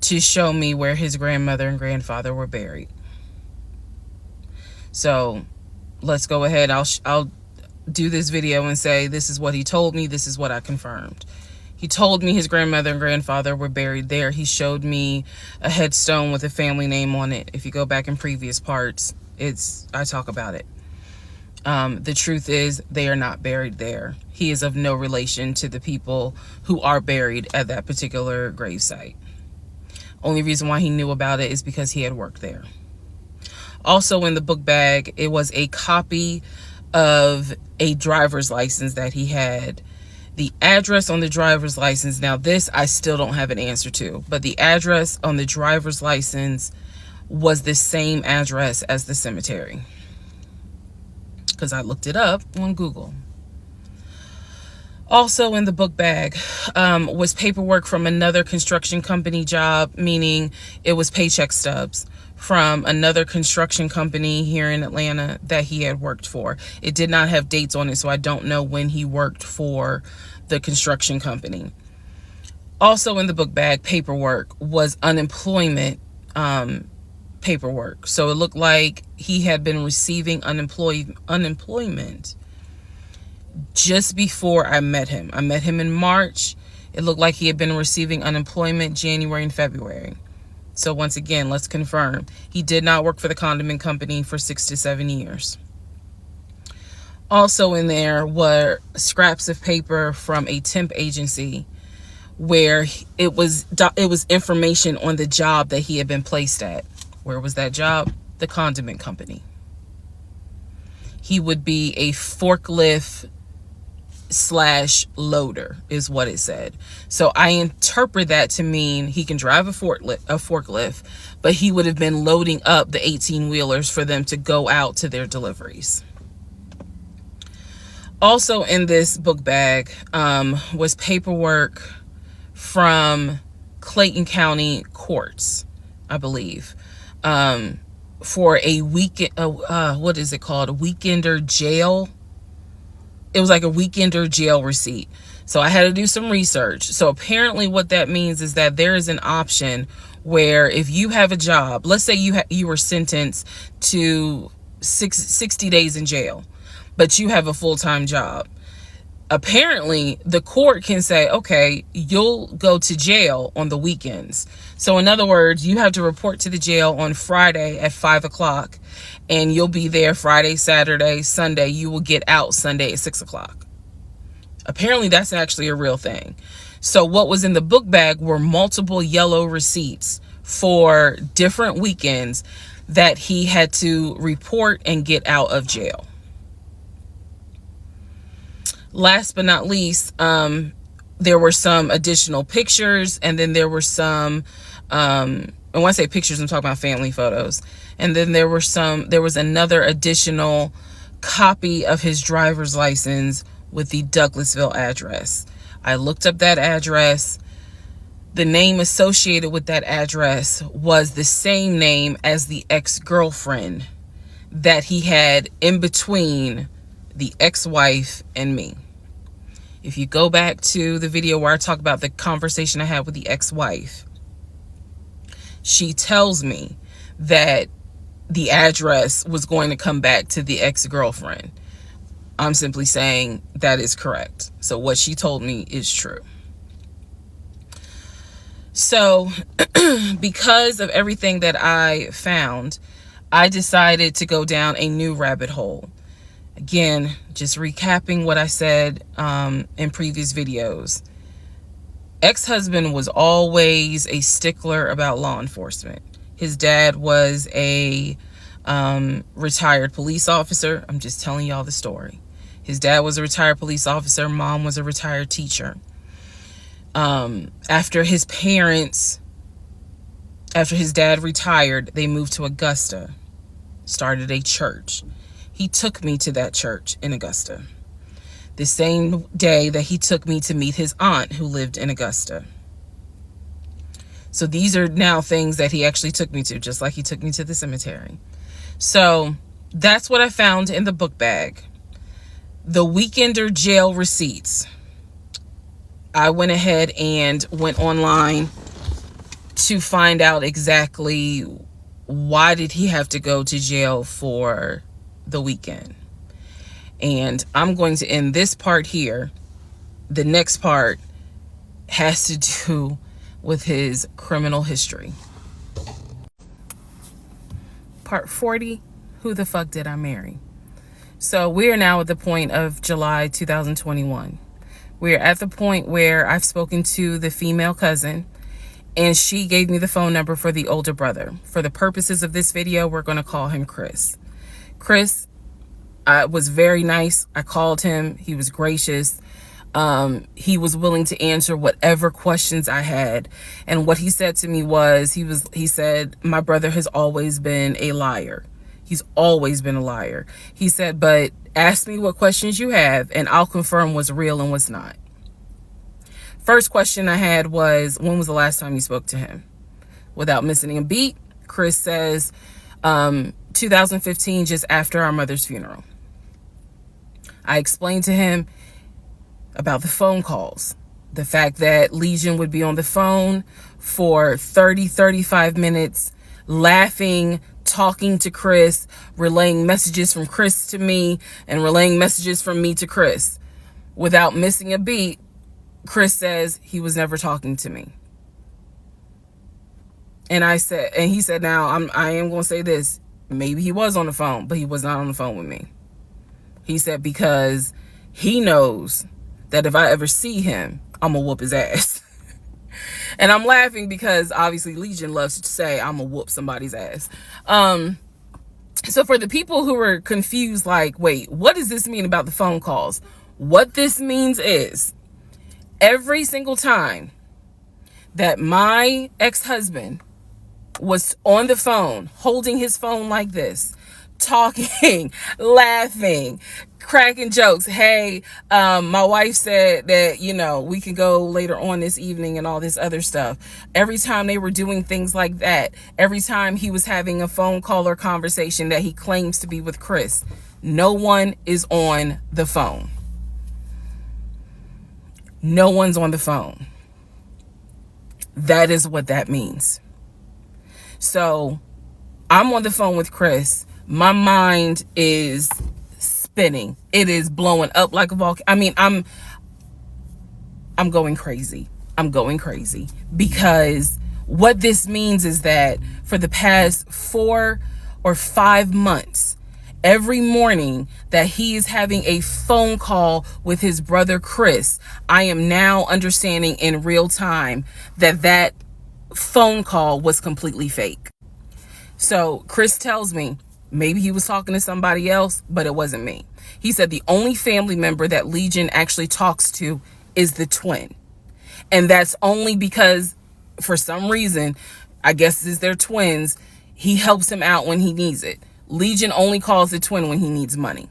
B: show me where his grandmother and grandfather were buried. So let's go ahead. I'll do this video and say this is what he told me. This is what I confirmed. He told me his grandmother and grandfather were buried there. He showed me a headstone with a family name on it. If you go back in previous parts, I talk about it. The truth is they are not buried there. He is of no relation to the people who are buried at that particular gravesite. Only reason why he knew about it is because he had worked there. Also in the book bag, it was a copy of a driver's license that he had. The address on the driver's license, now this I still don't have an answer to, but the address on the driver's license was the same address as the cemetery, because I looked it up on Google. Also in the book bag was paperwork from another construction company job, meaning it was paycheck stubs from another construction company here in Atlanta that he had worked for. It did not have dates on it, so I don't know when he worked for the construction company. Also in the book bag paperwork was unemployment paperwork. So it looked like he had been receiving unemployment just before I met him. I met him in March. It looked like he had been receiving unemployment January and February. So once again, let's confirm. He did not work for the condiment company for 6 to 7 years. Also in there were scraps of paper from a temp agency where it was information on the job that he had been placed at. Where was that job? The condiment company. He would be a forklift / loader is what it said. So I interpret that to mean he can drive a forklift, but he would have been loading up the 18-wheelers for them to go out to their deliveries. Also in this book bag was paperwork from Clayton County courts, I believe, for a weekend, what is it called? A weekender jail. It was like a weekender jail receipt. So I had to do some research. So apparently what that means is that there is an option where if you have a job, let's say you were sentenced to 60 days in jail, but you have a full-time job. Apparently the court can say, okay, you'll go to jail on the weekends. So in other words, you have to report to the jail on Friday at 5:00 and you'll be there Friday, Saturday, Sunday. You will get out Sunday at 6:00. Apparently that's actually a real thing. So what was in the book bag were multiple yellow receipts for different weekends that he had to report and get out of jail. Last but not least, there were some additional pictures, and then there were some, and when I say pictures, I'm talking about family photos. And then there was another additional copy of his driver's license with the Douglasville address. I looked up that address. The name associated with that address was the same name as the ex-girlfriend that he had in between the ex-wife and me. If you go back to the video where I talk about the conversation I had with the ex-wife, she tells me that the address was going to come back to the ex-girlfriend. I'm simply saying that is correct. So what she told me is true. So because of everything that I found, I decided to go down a new rabbit hole. Again, just recapping what I said in previous videos. Ex-husband was always a stickler about law enforcement. His dad was a retired police officer. I'm just telling y'all the story. His dad was a retired police officer. Mom was a retired teacher. After his dad retired, they moved to Augusta, started a church. He took me to that church in Augusta, the same day that he took me to meet his aunt who lived in Augusta. So these are now things that he actually took me to, just like he took me to the cemetery. So that's what I found in the book bag. The Weekender jail receipts. I went ahead and went online to find out exactly why did he have to go to jail for the weekend. And I'm going to end this part here. The next part has to do with his criminal history. Part 40, who the fuck did I marry? So we are now at the point of July 2021. We're at the point where I've spoken to the female cousin, and she gave me the phone number for the older brother. For the purposes of this video, we're going to call him Chris. Chris was very nice. I called him. He was gracious. He was willing to answer whatever questions I had. And what he said to me was, he said, my brother has always been a liar. He's always been a liar. He said, but ask me what questions you have and I'll confirm what's real and what's not. First question I had was, when was the last time you spoke to him? Without missing a beat, Chris says, 2015, just after our mother's funeral. I explained to him about the phone calls, the fact that Legion would be on the phone for 35 minutes, laughing, talking to Chris, relaying messages from Chris to me, and relaying messages from me to Chris. Without missing a beat, Chris says he was never talking to me. And he said, now I am going to say this. Maybe he was on the phone, but he was not on the phone with me. He said, because he knows that if I ever see him, I'm going to whoop his ass. And I'm laughing because obviously Legion loves to say I'm going to whoop somebody's ass. So for the people who are confused, like, wait, what does this mean about the phone calls? What this means is every single time that my ex-husband was on the phone, holding his phone like this, talking, laughing, cracking jokes. Hey, my wife said that, we can go later on this evening and all this other stuff. Every time they were doing things like that, every time he was having a phone call or conversation that he claims to be with Chris, no one is on the phone. No one's on the phone. That is what that means. So I'm on the phone with Chris. My mind is spinning. It is blowing up like a volcano. I mean, I'm going crazy. I'm going crazy because what this means is that for the past 4 or 5 months, every morning that he is having a phone call with his brother Chris, I am now understanding in real time that phone call was completely fake. So Chris tells me maybe he was talking to somebody else, but it wasn't me. He said the only family member that Legion actually talks to is the twin. And that's only because for some reason, I guess it's their twins, he helps him out when he needs it. Legion only calls the twin when he needs money.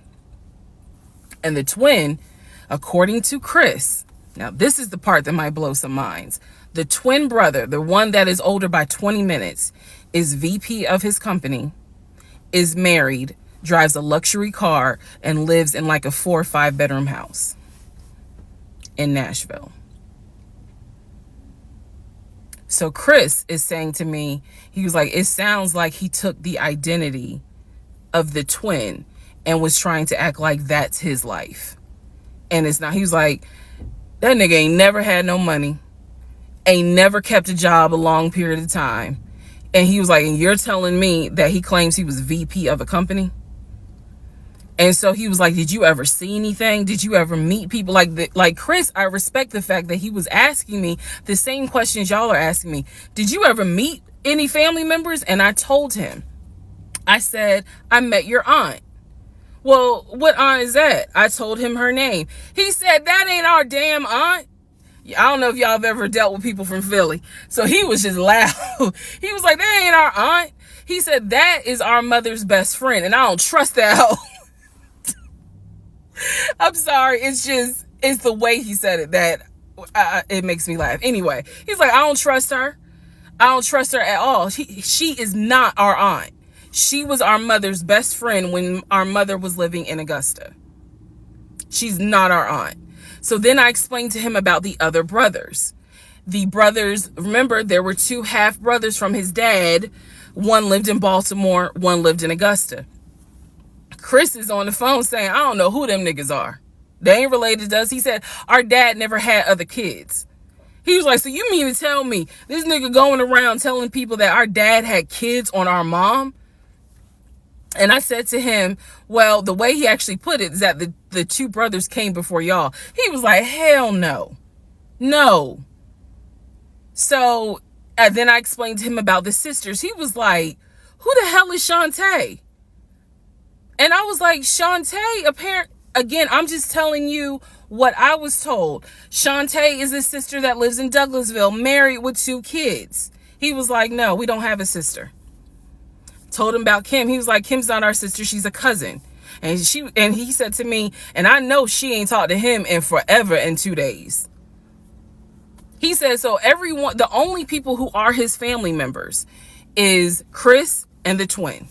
B: And the twin, according to Chris, now this is the part that might blow some minds. The twin brother, the one that is older by 20 minutes, is VP of his company, is married, drives a luxury car, and lives in like a 4 or 5 bedroom house in Nashville. So Chris is saying to me, he was like, it sounds like he took the identity of the twin and was trying to act like that's his life. And it's not. He was like, that nigga ain't never had no money. ain't never kept a job a long period of time. And he was like, and you're telling me that he claims he was VP of a company? And so he was like, did you ever see anything? Did you ever meet people like Chris? I respect the fact that he was asking me the same questions y'all are asking me. Did you ever meet any family members? And I told him, I said, I met your aunt. Well, what aunt is that? I told him her name. He said, that ain't our damn aunt. I don't know if y'all have ever dealt with people from Philly. So he was just loud. He was like, that ain't our aunt. He said, that is our mother's best friend. And I don't trust that hoe. I'm sorry. It's the way he said it that it makes me laugh. Anyway, he's like, I don't trust her. I don't trust her at all. She is not our aunt. She was our mother's best friend when our mother was living in Augusta. She's not our aunt. So then I explained to him about the other brothers. The brothers, remember, there were 2 half brothers from his dad. One lived in Baltimore, one lived in Augusta. Chris is on the phone saying, I don't know who them niggas are. They ain't related to us. He said, our dad never had other kids. He was like, so you mean to tell me this nigga going around telling people that our dad had kids on our mom? And I said to him, well, the way he actually put it is that the 2 brothers came before y'all. He was like, hell no. No. So then I explained to him about the sisters. He was like, who the hell is Shantae? And I was like, Shantae, again, I'm just telling you what I was told. Shantae is a sister that lives in Douglasville, married with 2 kids. He was like, no, we don't have a sister. Told him about Kim. He was like, Kim's not our sister. She's a cousin. And he said to me, and I know she ain't talked to him in forever in 2 days. He said, so everyone, the only people who are his family members is Chris and the twin.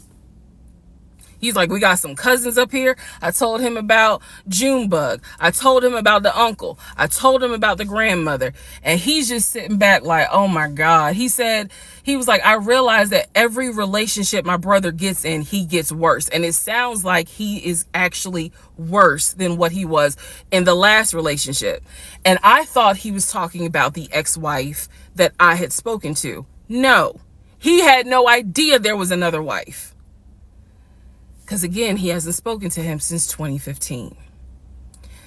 B: He's like, we got some cousins up here. I told him about Junebug. I told him about the uncle. I told him about the grandmother. And he's just sitting back like, oh my God. He said, he was like, I realize that every relationship my brother gets in, he gets worse. And it sounds like he is actually worse than what he was in the last relationship. And I thought he was talking about the ex-wife that I had spoken to. No, he had no idea there was another wife. Because again, he hasn't spoken to him since 2015.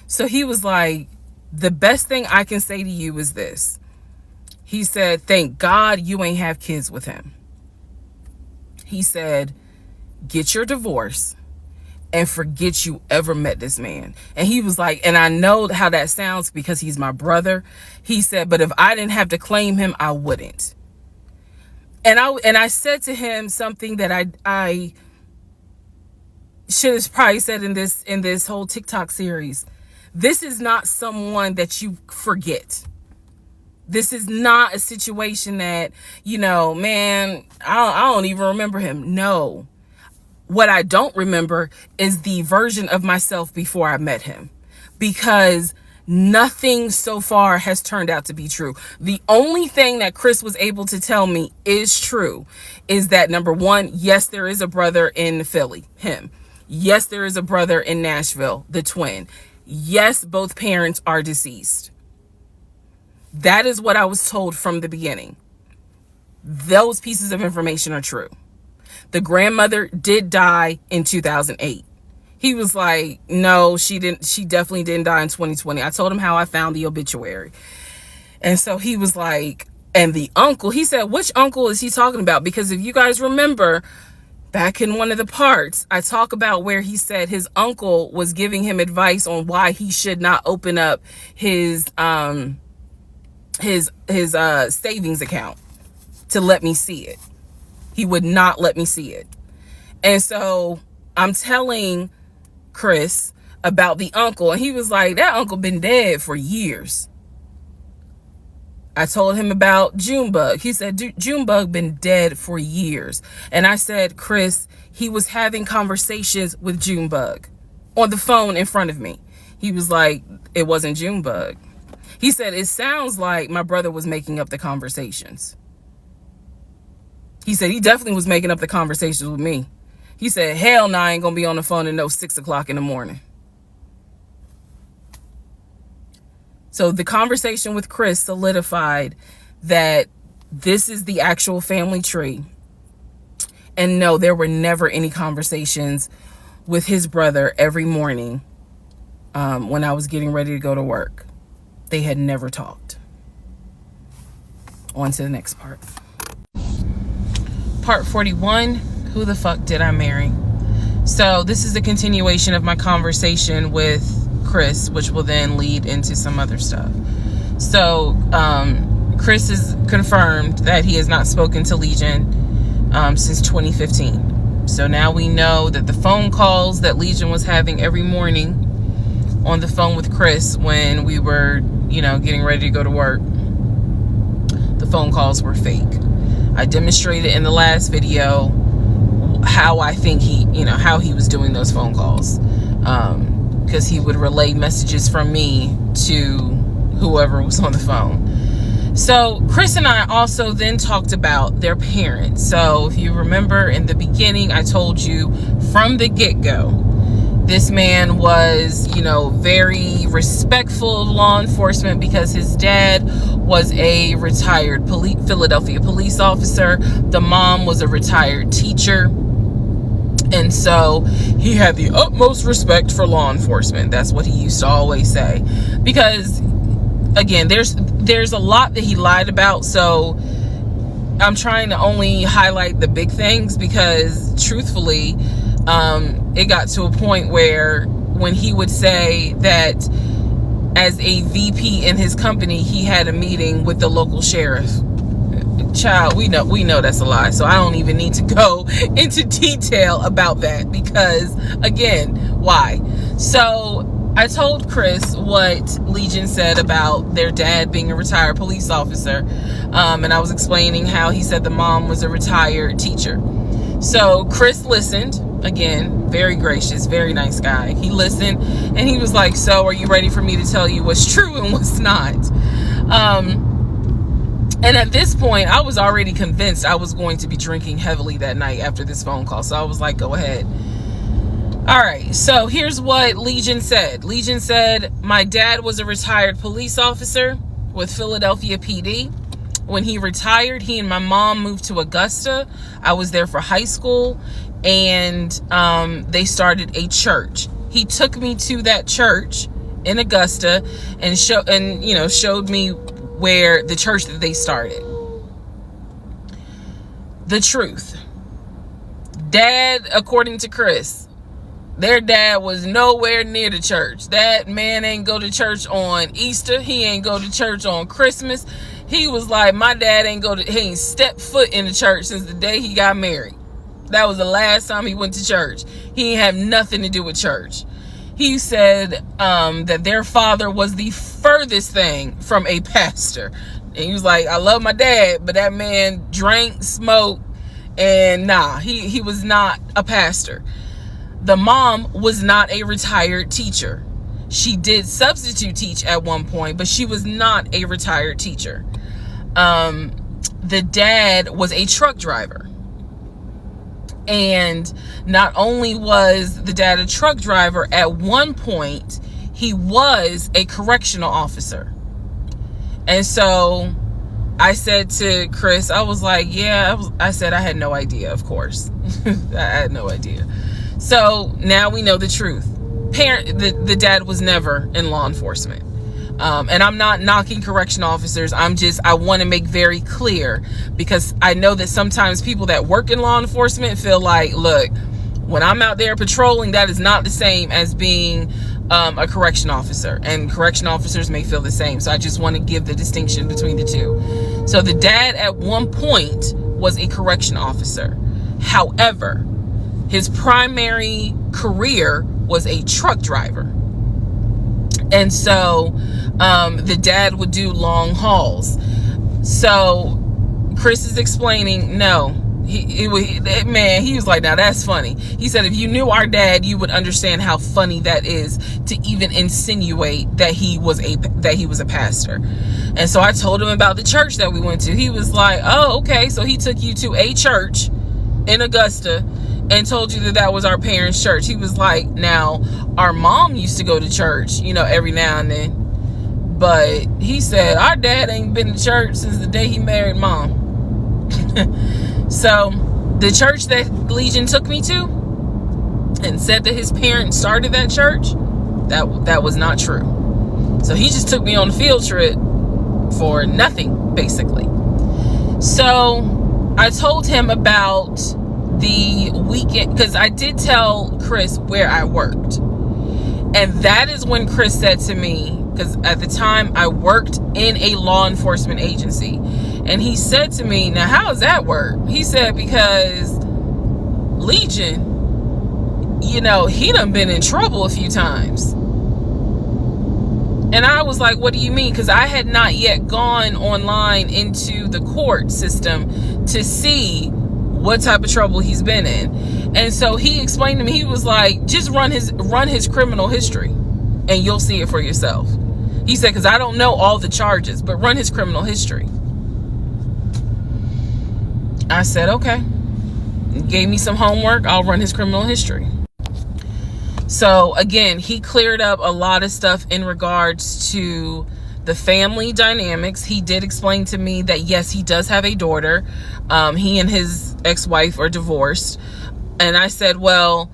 B: So he was like, the best thing I can say to you is this. He said, thank God you ain't have kids with him. He said, get your divorce and forget you ever met this man. And he was like, and I know how that sounds because he's my brother. He said, but if I didn't have to claim him, I wouldn't. And I said to him something that I should have probably said in this whole TikTok series. This is not someone that you forget. This is not a situation that, man, I don't even remember him. No. What I don't remember is the version of myself before I met him, because nothing so far has turned out to be true. The only thing that Chris was able to tell me is true is that, number one, yes, there is a brother in Philly, him. Yes, there is a brother in Nashville, the twin. Yes, both parents are deceased. That is what I was told from the beginning. Those pieces of information are true. The grandmother did die in 2008. He was like, no, she didn't. She definitely didn't die in 2020. I told him how I found the obituary. And so he was like, and the uncle, he said, which uncle is he talking about? Because if you guys remember, back in one of the parts, I talk about where he said his uncle was giving him advice on why he should not open up his savings account to let me see it. He would not let me see it. And so I'm telling Chris about the uncle, and he was like, that uncle been dead for years. I told him about Junebug. He said, Junebug been dead for years. And I said, Chris, he was having conversations with Junebug on the phone in front of me. He was like, it wasn't Junebug. He said, it sounds like my brother was making up the conversations. He said, he definitely was making up the conversations with me. He said, hell no, I ain't gonna be on the phone at no 6 o'clock in the morning. So the conversation with Chris solidified that this is the actual family tree. And no, there were never any conversations with his brother every morning when I was getting ready to go to work. They had never talked. On to the next part. Part 41, who the fuck did I marry? So this is a continuation of my conversation with Chris, which will then lead into some other stuff. So Chris has confirmed that he has not spoken to Legion since 2015. So now we know that the phone calls that Legion was having every morning on the phone with Chris when we were, getting ready to go to work, the phone calls were fake. I demonstrated in the last video how I think how he was doing those phone calls, because he would relay messages from me to whoever was on the phone. So Chris and I also then talked about their parents. So if you remember in the beginning, I told you from the get-go, this man was, very respectful of law enforcement because his dad was a retired Philadelphia police officer. The mom was a retired teacher. And so he had the utmost respect for law enforcement. That's what he used to always say. Because, again, there's a lot that he lied about. So I'm trying to only highlight the big things because, truthfully, it got to a point where when he would say that as a VP in his company, he had a meeting with the local sheriff. Child, we know that's a lie. So I don't even need to go into detail about that because, again, why? So I told Chris what Legion said about their dad being a retired police officer. And I was explaining how he said the mom was a retired teacher. So Chris listened. Again, very gracious, very nice guy. He listened and he was like, so are you ready for me to tell you what's true and what's not? And at this point, I was already convinced I was going to be drinking heavily that night after this phone call. So I was like, go ahead. All right. So here's what Legion said. Legion said, my dad was a retired police officer with Philadelphia PD. When he retired, he and my mom moved to Augusta. I was there for high school, and they started a church. He took me to that church in Augusta and showed me where the church that they started. The truth. Dad, according to Chris, their dad was nowhere near the church. That man ain't go to church on Easter. He ain't go to church on Christmas. He was like, my dad he ain't stepped foot in the church since the day he got married. That was the last time he went to church. He ain't have nothing to do with church. He said that their father was the furthest thing from a pastor. And he was like, I love my dad, but that man drank, smoked, and he was not a pastor. The mom was not a retired teacher. She did substitute teach at one point, but she was not a retired teacher. The dad was a truck driver. And not only was the dad a truck driver, at one point, he was a correctional officer. And so I said to Chris, I was like, I said I had no idea, of course. I had no idea. So now we know the truth. The dad was never in law enforcement. And I'm not knocking correction officers. I want to make very clear, because I know that sometimes people that work in law enforcement feel like, look, when I'm out there patrolling, that is not the same as being a correction officer, and correction officers may feel the same. So I just want to give the distinction between the two. So the dad at one point was a correction officer. However, his primary career was a truck driver. And so the dad would do long hauls. So Chris is explaining, no, he was like, now that's funny. He said, if you knew our dad, you would understand how funny that is to even insinuate that he was a pastor. And so I told him about the church that we went to. He was like, oh, okay. So he took you to a church in Augusta and told you that was our parents' church. He was like, now, our mom used to go to church, every now and then. But he said, our dad ain't been to church since the day he married mom. So the church that Legion took me to and said that his parents started that church, that was not true. So he just took me on a field trip for nothing, basically. So I told him about the weekend, because I did tell Chris where I worked. And that is when Chris said to me, because at the time I worked in a law enforcement agency, and he said to me, now how does that work? He said, because Legion, he done been in trouble a few times. And I was like, what do you mean? Because I had not yet gone online into the court system to see what type of trouble he's been in. And so he explained to me, he was like, just run his criminal history and you'll see it for yourself. He said, because I don't know all the charges, but run his criminal history. I said, okay. He gave me some homework. I'll run his criminal history. So again, he cleared up a lot of stuff in regards to the family dynamics. He did explain to me that yes, he does have a daughter. He and his ex-wife are divorced. And I said, well,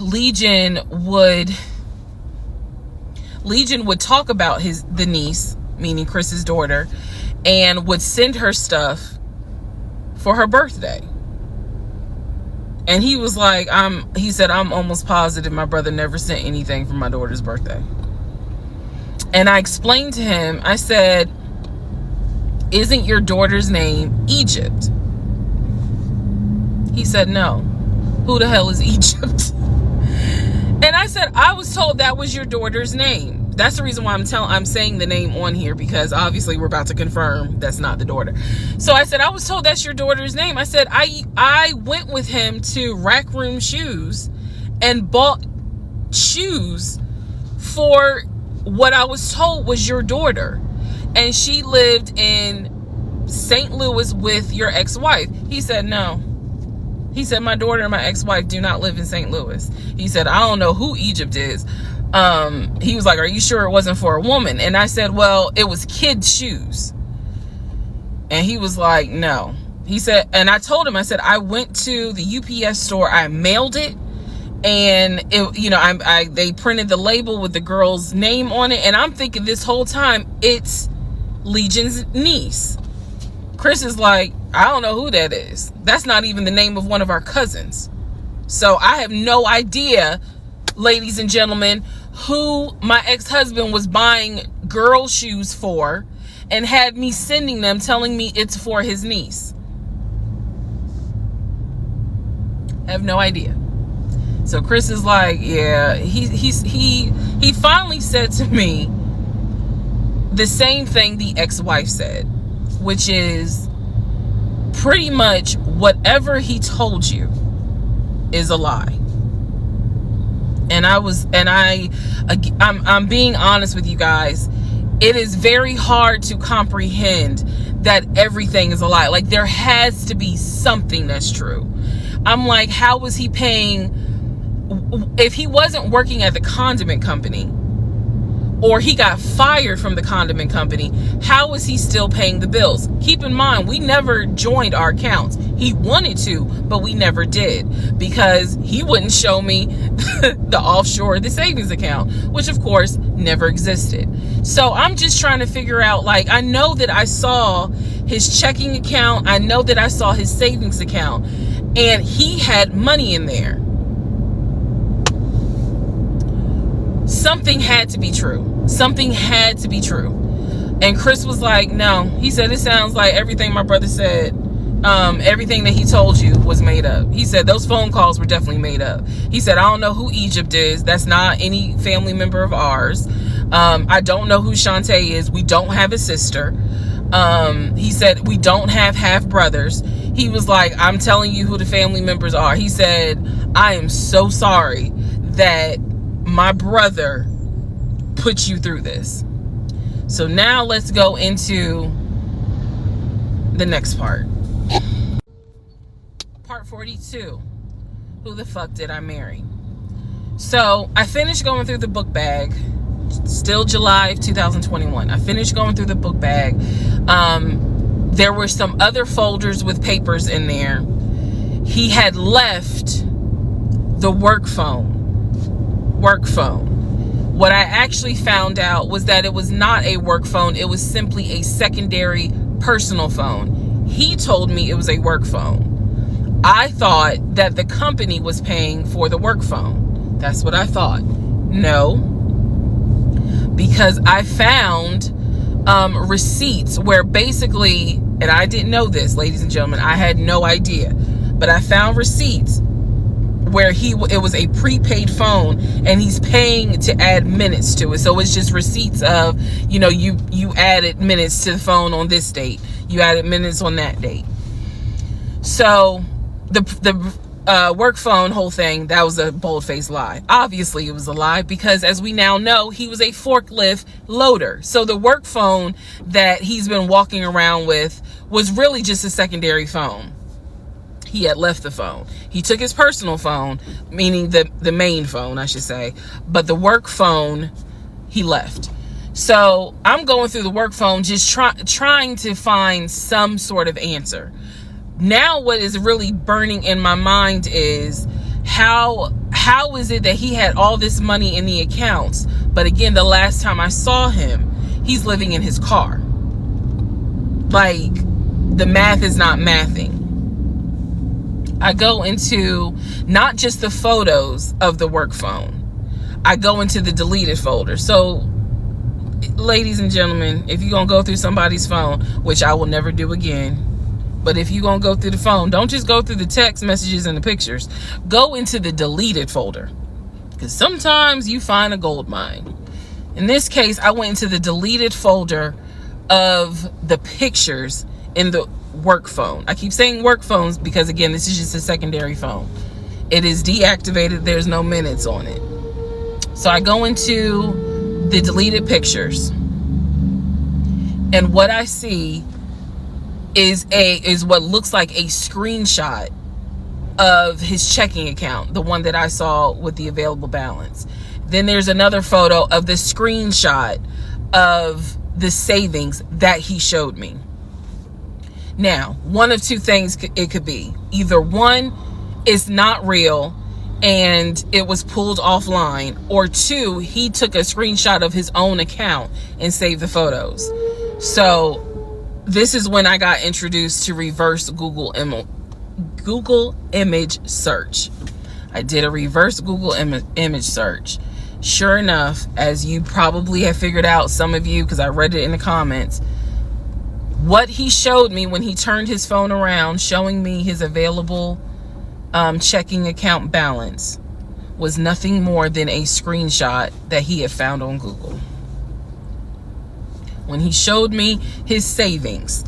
B: Legion would talk about the niece, meaning Chris's daughter, and would send her stuff for her birthday. And he was like, he said, I'm almost positive my brother never sent anything for my daughter's birthday. And I explained to him, I said, isn't your daughter's name Egypt? He said, no. Who the hell is Egypt? And I said, I was told that was your daughter's name. That's the reason why I'm saying the name on here, because obviously we're about to confirm that's not the daughter. So I said, I was told that's your daughter's name. I said, I went with him to Rack Room Shoes and bought shoes for what I was told was your daughter. And she lived in St. Louis with your ex-wife. He said, no. He said, my daughter and my ex-wife do not live in St. Louis. He said, I don't know who Egypt is. He was like, are you sure it wasn't for a woman? And I said, well, it was kids' shoes. And he was like, no. He said, and I told him, I said, I went to the UPS store, I mailed it, and it, they printed the label with the girl's name on it, and I'm thinking this whole time it's Legion's niece. Chris is like, I don't know who that is. That's not even the name of one of our cousins. So I have no idea, ladies and gentlemen, who my ex-husband was buying girl shoes for and had me sending them, telling me it's for his niece. I have no idea. So Chris is like, yeah, he finally said to me the same thing the ex-wife said, which is pretty much whatever he told you is a lie. And I'm being honest with you guys. It is very hard to comprehend that everything is a lie. Like, there has to be something that's true. I'm like, how was he paying? If he wasn't working at the condiment company, or he got fired from the condiment company, how was he still paying the bills? Keep in mind, we never joined our accounts. He wanted to, but we never did, because he wouldn't show me the offshore, the savings account, which of course never existed. So I'm just trying to figure out, like, I know that I saw his checking account, I know that I saw his savings account, and he had money in there. Something had to be true. Something had to be true. And Chris was like, no. He said, it sounds like everything my brother said, everything that he told you was made up. He said, those phone calls were definitely made up. He said, I don't know who Egypt is. That's not any family member of ours. I don't know who Shantae is. We don't have a sister. He said, we don't have half brothers. He was like, I'm telling you who the family members are. He said, I am so sorry that my brother put you through this. So now let's go into the next part. Part 42. Who the fuck did I marry? So I finished going through the book bag, still July of 2021. I finished going through the book bag. There were some other folders with papers in there. He had left the work phone. What I actually found out was that it was not a work phone. It was simply a secondary personal phone. He told me it was a work phone. I thought that the company was paying for the work phone. That's what I thought. No, because I found receipts where basically, and I didn't know this, ladies and gentlemen, I had no idea, but I found receipts where it was a prepaid phone and he's paying to add minutes to it. So it's just receipts of, you added minutes to the phone on this date, you added minutes on that date. So the work phone whole thing, that was a bold-faced lie. Obviously it was a lie, because as we now know, he was a forklift loader. So the work phone that he's been walking around with was really just a secondary phone. He had left the phone. He took his personal phone, meaning the main phone, I should say, but the work phone he left. So I'm going through the work phone, just trying to find some sort of answer. Now what is really burning in my mind is how is it that he had all this money in the accounts, but again, the last time I saw him, he's living in his car. Like, the math is not mathing. I go into not just the photos of the work phone, I go into the deleted folder. So, ladies and gentlemen, if you're gonna go through somebody's phone, which I will never do again, but if you're gonna go through the phone, don't just go through the text messages and the pictures. Go into the deleted folder, because sometimes you find a gold mine. In this case, I went into the deleted folder of the pictures in the work phone. I keep saying work phones because, again, this is just a secondary phone. It is deactivated. There's no minutes on it. So I go into the deleted pictures, and what I see is what looks like a screenshot of his checking account, the one that I saw with the available balance. Then there's another photo of the screenshot of the savings that he showed me. Now, one of two things it could be. Either one, it's not real and it was pulled offline, or two, he took a screenshot of his own account and saved the photos. So this is when I got introduced to reverse Google image search. I did a reverse Google image search. Sure enough, as you probably have figured out, some of you, because I read it in the comments, what he showed me when he turned his phone around, showing me his available checking account balance, was nothing more than a screenshot that he had found on Google. When he showed me his savings,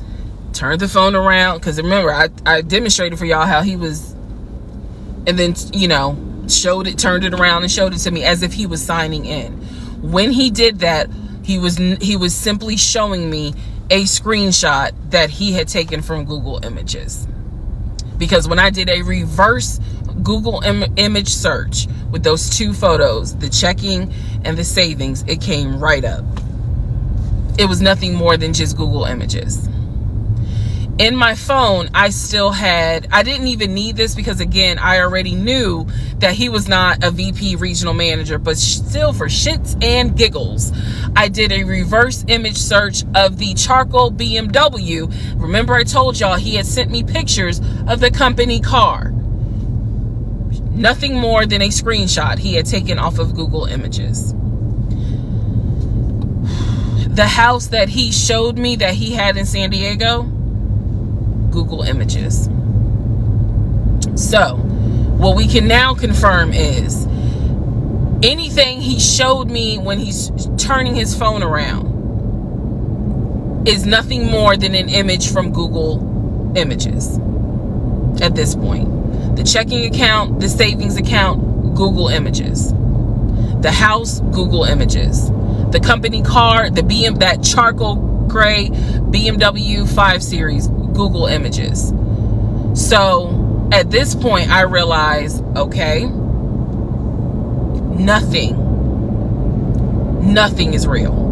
B: turned the phone around, because remember, I demonstrated for y'all how he was, and then, turned it around and showed it to me as if he was signing in. When he did that, he was simply showing me a screenshot that he had taken from Google Images. Because when I did a reverse Google image search with those two photos, the checking and the savings, it came right up. It was nothing more than just Google Images. In my phone, I didn't even need this, because again, I already knew that he was not a VP regional manager, but still, for shits and giggles, I did a reverse image search of the charcoal BMW. Remember, I told y'all he had sent me pictures of the company car. Nothing more than a screenshot he had taken off of Google Images. The house that he showed me that he had in San Diego, Google Images. So, what we can now confirm is anything he showed me when he's turning his phone around is nothing more than an image from Google Images at this point. The checking account, the savings account, Google Images. The house, Google Images. The company car, that charcoal gray BMW 5 Series, Google Images. So at this point, I realized, okay, nothing nothing is real.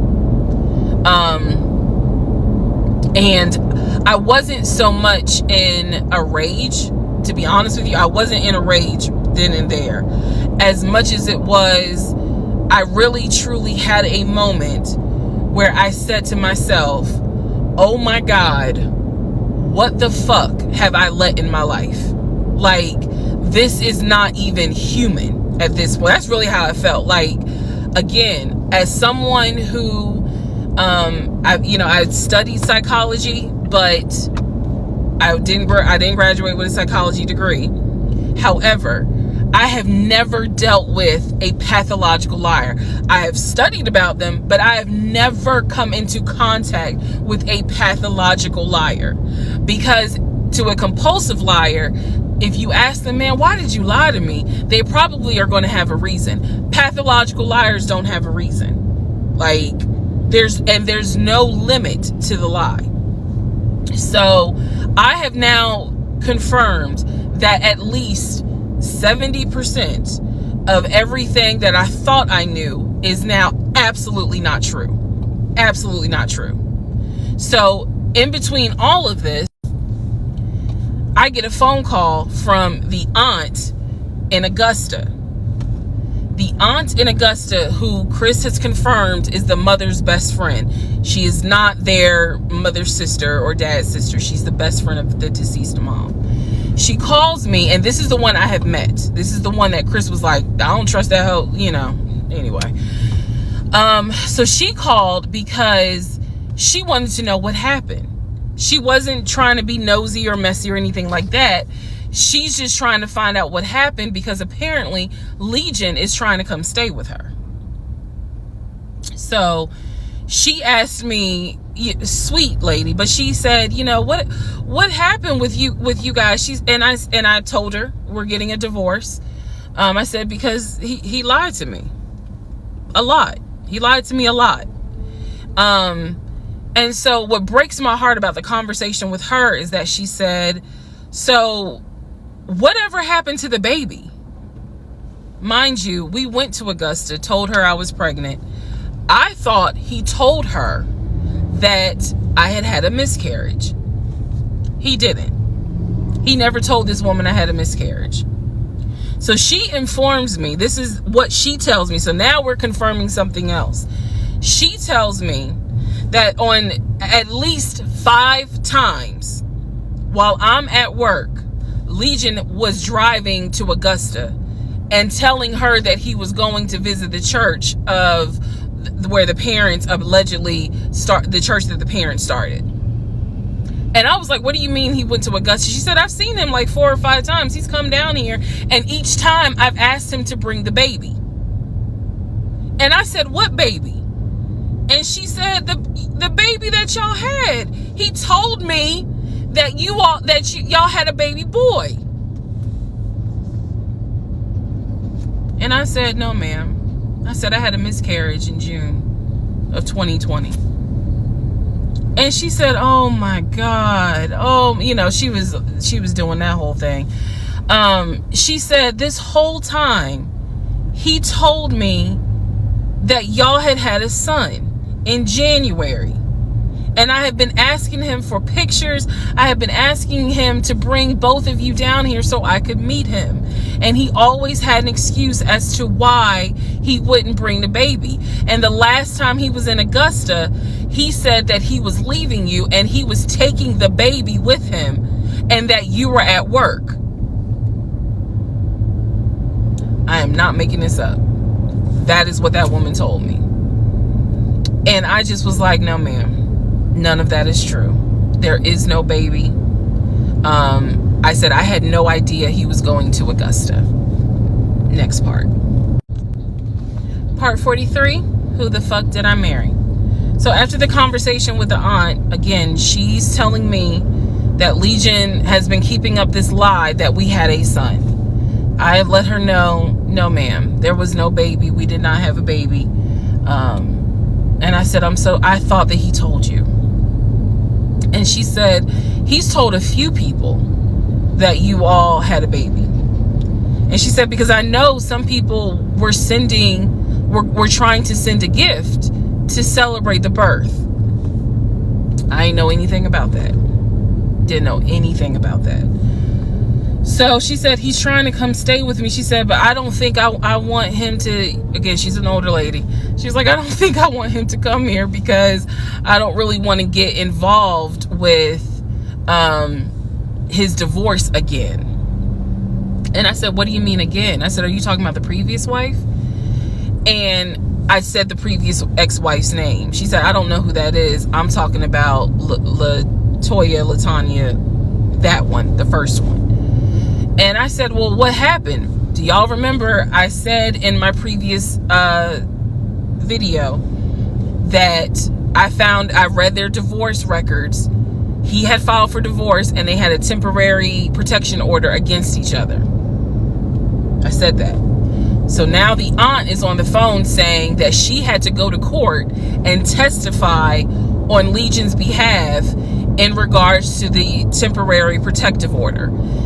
B: And I wasn't so much in a rage, to be honest with you. I wasn't in a rage then and there, as much as it was, I really truly had a moment where I said to myself, oh my God, what the fuck have I let in my life? Like, this is not even human at this point. That's really how I felt. Like, again, as someone who, I studied psychology, but I didn't graduate with a psychology degree. However, I have never dealt with a pathological liar. I have studied about them, but I have never come into contact with a pathological liar. Because to a compulsive liar, if you ask them, man, why did you lie to me? They probably are going to have a reason. Pathological liars don't have a reason. Like, there's no limit to the lie. So I have now confirmed that at least 70% of everything that I thought I knew is now absolutely not true. Absolutely not true. So in between all of this, I get a phone call from the aunt in Augusta. The aunt in Augusta, who Chris has confirmed is the mother's best friend. She is not their mother's sister or dad's sister. She's the best friend of the deceased mom. She calls me, and this is the one I have met. This is the one that Chris was like, I don't trust that hoe, anyway. So she called because she wanted to know what happened. She wasn't trying to be nosy or messy or anything like that. She's just trying to find out what happened because apparently Legion is trying to come stay with her. So she asked me, sweet lady, but she said, what happened with you guys? And I told her we're getting a divorce. I said, because he lied to me a lot. He lied to me a lot. And so what breaks my heart about the conversation with her is that she said, so whatever happened to the baby? Mind you, we went to Augusta, told her I was pregnant. I thought he told her that I had a miscarriage. He didn't. He never told this woman I had a miscarriage. So she informs me, this is what she tells me. So now we're confirming something else. She tells me that on at least 5 times while I'm at work, Legion was driving to Augusta and telling her that he was going to visit the church of where the parents allegedly the church that the parents started. And I was like, what do you mean he went to Augusta? She said, I've seen him like 4 or 5 times. He's come down here, and each time I've asked him to bring the baby. And I said, what baby? And she said, the baby that y'all had. He told me that y'all had a baby boy. And I said, no, ma'am. I said I had a miscarriage in June of 2020. And she said, oh my God. Oh, she was doing that whole thing. She said this whole time he told me that y'all had a son in January. And I have been asking him for pictures. I have been asking him to bring both of you down here so I could meet him. And he always had an excuse as to why he wouldn't bring the baby. And the last time he was in Augusta, he said that he was leaving you and he was taking the baby with him and that you were at work. I am not making this up. That is what that woman told me. And I just was like, no, ma'am. None of that is true. There is no baby. I said I had no idea he was going to Augusta. Next part. Part 43. Who the fuck did I marry? So after the conversation with the aunt, again, she's telling me that Legion has been keeping up this lie that we had a son. I have let her know, no, ma'am, there was no baby. We did not have a baby. And I said, I thought that he told you. And she said, he's told a few people that you all had a baby. And she said, because I know some people were sending we're trying to send a gift to celebrate the birth. I didn't know anything about that. Didn't know anything about that. So she said, he's trying to come stay with me. She said, but I don't think I want him to, again, she's an older lady. She's like, I don't think I want him to come here because I don't really want to get involved with his divorce again. And I said, what do you mean again? I said, are you talking about the previous wife? And I said the previous ex-wife's name. She said, I don't know who that is. I'm talking about LaTanya, that one, the first one. And I said, well, what happened? Do y'all remember I said in my previous video that I read their divorce records. He had filed for divorce and they had a temporary protection order against each other. I said that. So now the aunt is on the phone saying that she had to go to court and testify on Legion's behalf in regards to the temporary protective order.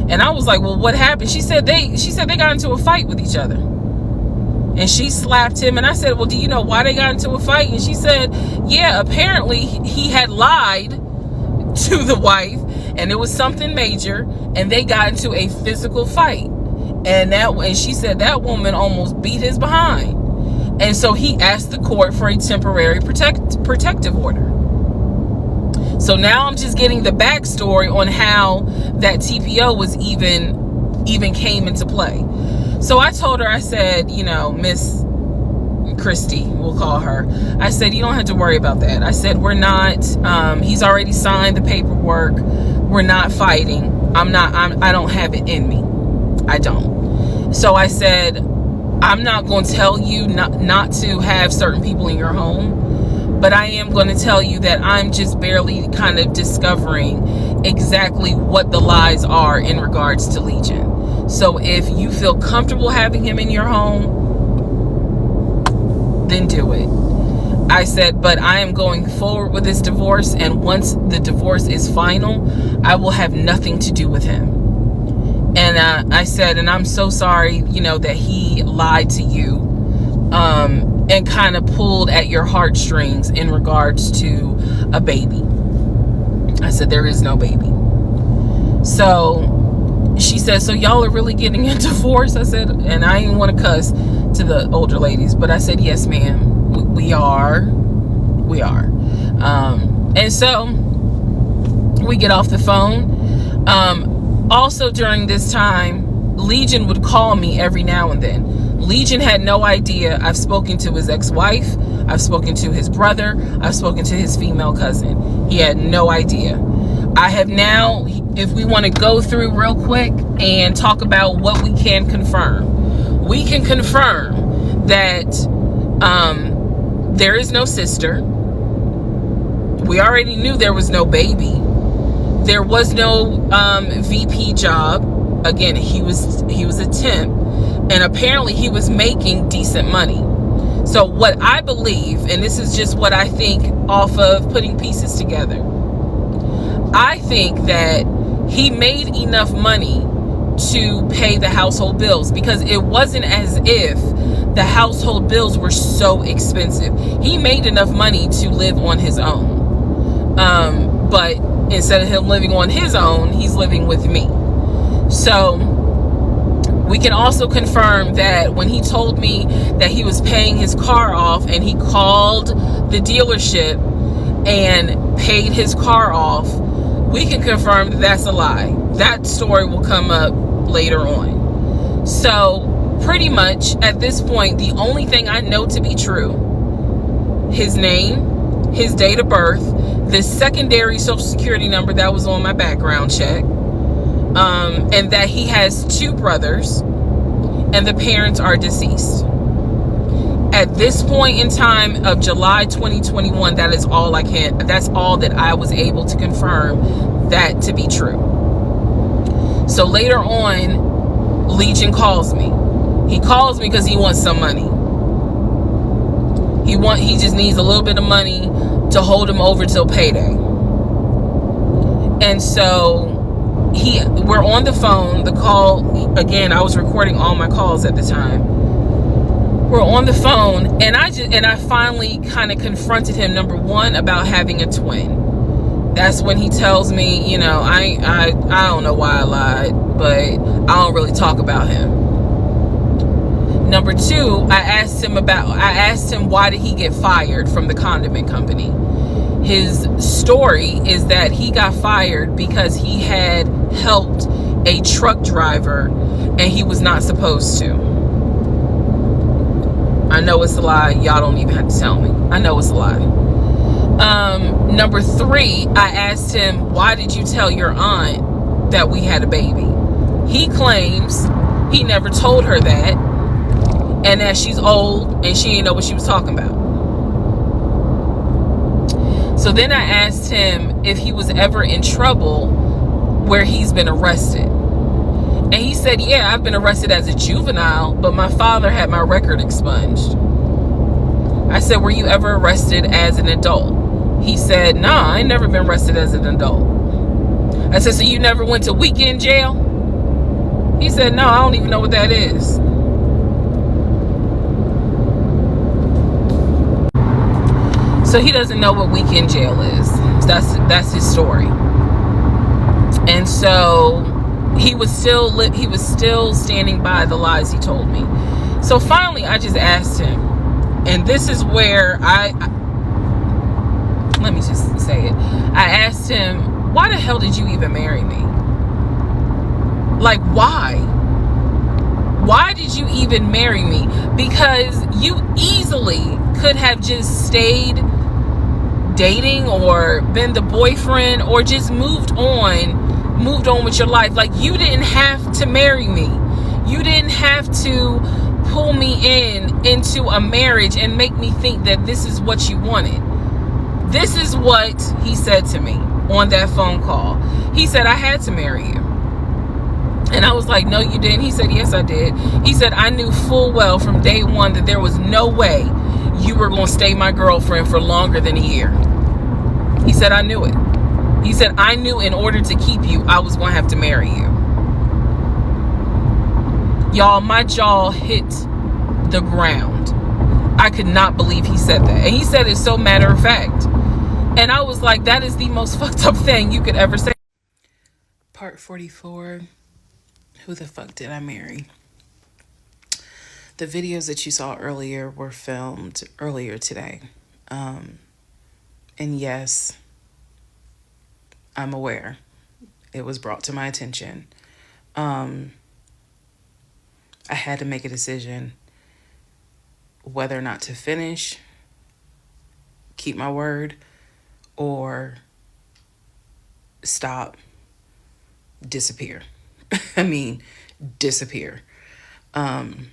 B: And I was like, well, what happened? She said they got into a fight with each other. And she slapped him. And I said, well, do you know why they got into a fight? And she said, yeah, apparently he had lied to the wife and it was something major and they got into a physical fight. And she said that woman almost beat his behind. And so he asked the court for a temporary protective order. So now I'm just getting the backstory on how that TPO was even came into play. So I told her, I said, you know, Miss Christy, we'll call her. I said, you don't have to worry about that. I said, we're not, he's already signed the paperwork. We're not fighting. I don't have it in me. I don't. So I said, I'm not going to tell you not to have certain people in your home, but I am going to tell you that I'm just barely kind of discovering exactly what the lies are in regards to Legion. So if you feel comfortable having him in your home, then do it. I said, but I am going forward with this divorce, and once the divorce is final, I will have nothing to do with him. And I said, and I'm so sorry, you know, that he lied to you and kind of pulled at your heartstrings in regards to a baby. I said, there is no baby. So she said, so y'all are really getting a divorce? I said, and I didn't want to cuss to the older ladies, but I said, yes, ma'am, we are. And so we get off the phone. Also during this time, Legion would call me every now and then. Legion had no idea. I've spoken to his ex-wife. I've spoken to his brother. I've spoken to his female cousin. He had no idea. I have now, if we want to go through real quick and talk about what we can confirm. We can confirm that there is no sister. We already knew there was no baby. There was no VP job. Again, he was a temp, and apparently he was making decent money. So what I believe, and this is just what I think off of putting pieces together, I think that he made enough money to pay the household bills, because it wasn't as if the household bills were so expensive. He made enough money to live on his own. But instead of him living on his own, he's living with me. So we can also confirm that when he told me that he was paying his car off and he called the dealership and paid his car off, we can confirm that that's a lie. That story will come up later on. So pretty much at this point, the only thing I know to be true, his name, his date of birth, the secondary social security number that was on my background check, and that he has 2 brothers and the parents are deceased. At this point in time of July 2021, that's all that I was able to confirm that to be true. So later on, Legion calls me. He calls me because he wants some money. He just needs a little bit of money to hold him over till payday. And so we're on the phone. The call, again, I was recording all my calls at the time. we're on the phone, and I finally kind of confronted him, number one, about having a twin. That's when he tells me, I don't know why I lied, but I don't really talk about him. Number two, I asked him why did he get fired from the condiment company. His story is that he got fired because he had helped a truck driver and he was not supposed to. I know it's a lie. Y'all don't even have to tell me. I know it's a lie. Number three, I asked him, why did you tell your aunt that we had a baby? He claims he never told her that, and that she's old and she didn't know what she was talking about. So then I asked him if he was ever in trouble where he's been arrested. And he said, yeah, I've been arrested as a juvenile, but my father had my record expunged. I said, were you ever arrested as an adult? He said, nah, I ain't never been arrested as an adult. I said, so you never went to weekend jail? He said, no, I don't even know what that is. So he doesn't know what weekend jail is. That's his story. And so he was still standing by the lies he told me. So finally, I just asked him, and this is where let me just say it. I asked him, why the hell did you even marry me? Like, why? Why did you even marry me? Because you easily could have just stayed dating or been the boyfriend or just moved on with your life. Like, you didn't have to marry me. You didn't have to pull me into a marriage and make me think that this is what you wanted. This is what he said to me on that phone call. He said, I had to marry you. And I was like, no, you didn't. He said, yes, I did. He said, I knew full well from day one that there was no way you were going to stay my girlfriend for longer than a year. He said, I knew it. He said, I knew in order to keep you, I was going to have to marry you. Y'all, my jaw hit the ground. I could not believe he said that. And he said it so matter of fact. And I was like, that is the most fucked up thing you could ever say. Part 44. Who the fuck did I marry? The videos that you saw earlier were filmed earlier today. And yes, I'm aware. It was brought to my attention. I had to make a decision whether or not to finish, keep my word, or stop, disappear. I mean, disappear. Okay.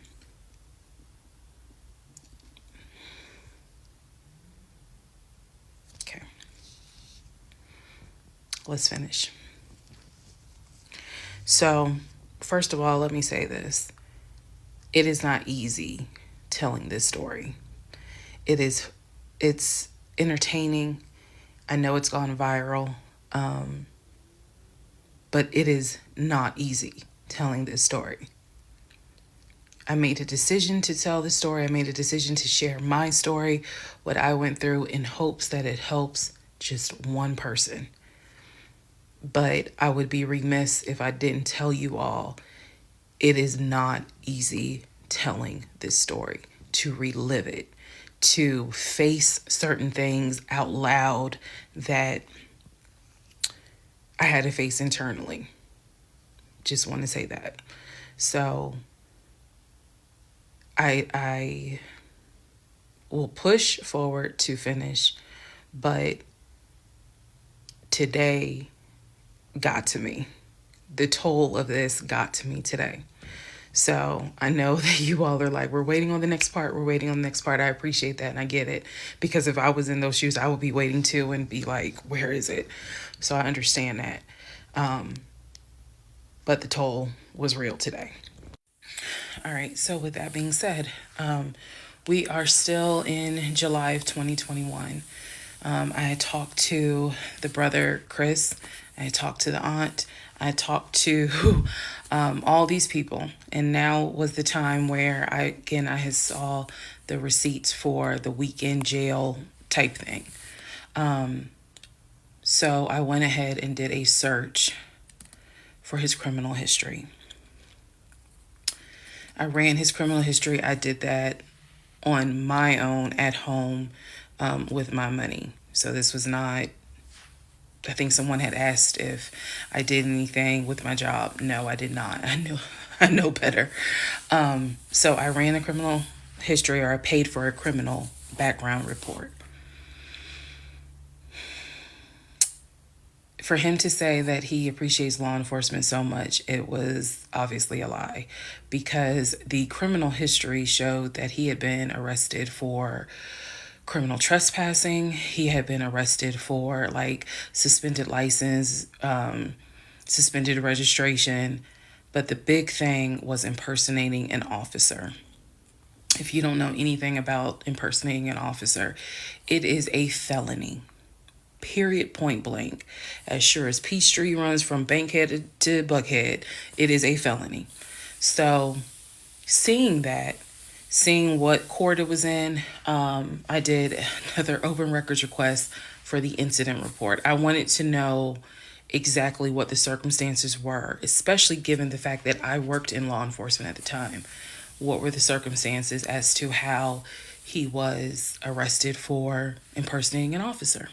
B: Let's finish. So, first of all, let me say this. It is not easy telling this story. It's entertaining. I know it's gone viral. But it is not easy telling this story. I made a decision to tell this story. I made a decision to share my story, what I went through, in hopes that it helps just one person. But I would be remiss if I didn't tell you all, it is not easy telling this story, to relive it, to face certain things out loud that I had to face internally. Just want to say that. So I will push forward to finish, but today got to me. The toll of this got to me today. So I know that you all are like, we're waiting on the next part. We're waiting on the next part. I appreciate that. And I get it, because if I was in those shoes, I would be waiting too and be like, where is it? So I understand that. But the toll was real today. All right. So with that being said, we are still in July of 2021. I talked to the brother, Chris. I talked to the aunt. I talked to
A: all these people. And now was the time where I had saw the receipts for the weekend jail type thing. So I went ahead and did a search for his criminal history. I ran his criminal history. I did that on my own at home with my money. So this was not, I think someone had asked if I did anything with my job. No, I did not. I know better. So I ran a criminal history, or I paid for a criminal background report. For him to say that he appreciates law enforcement so much, it was obviously a lie, because the criminal history showed that he had been arrested for criminal trespassing. He had been arrested for like suspended license, suspended registration. But the big thing was impersonating an officer. If you don't know anything about impersonating an officer, it is a felony. Period, point blank. As sure as Peachtree runs from Bankhead to Buckhead, it is a felony. So seeing what court it was in, I did another open records request for the incident report. I wanted to know exactly what the circumstances were, especially given the fact that I worked in law enforcement at the time. What were the circumstances as to how he was arrested for impersonating an officer?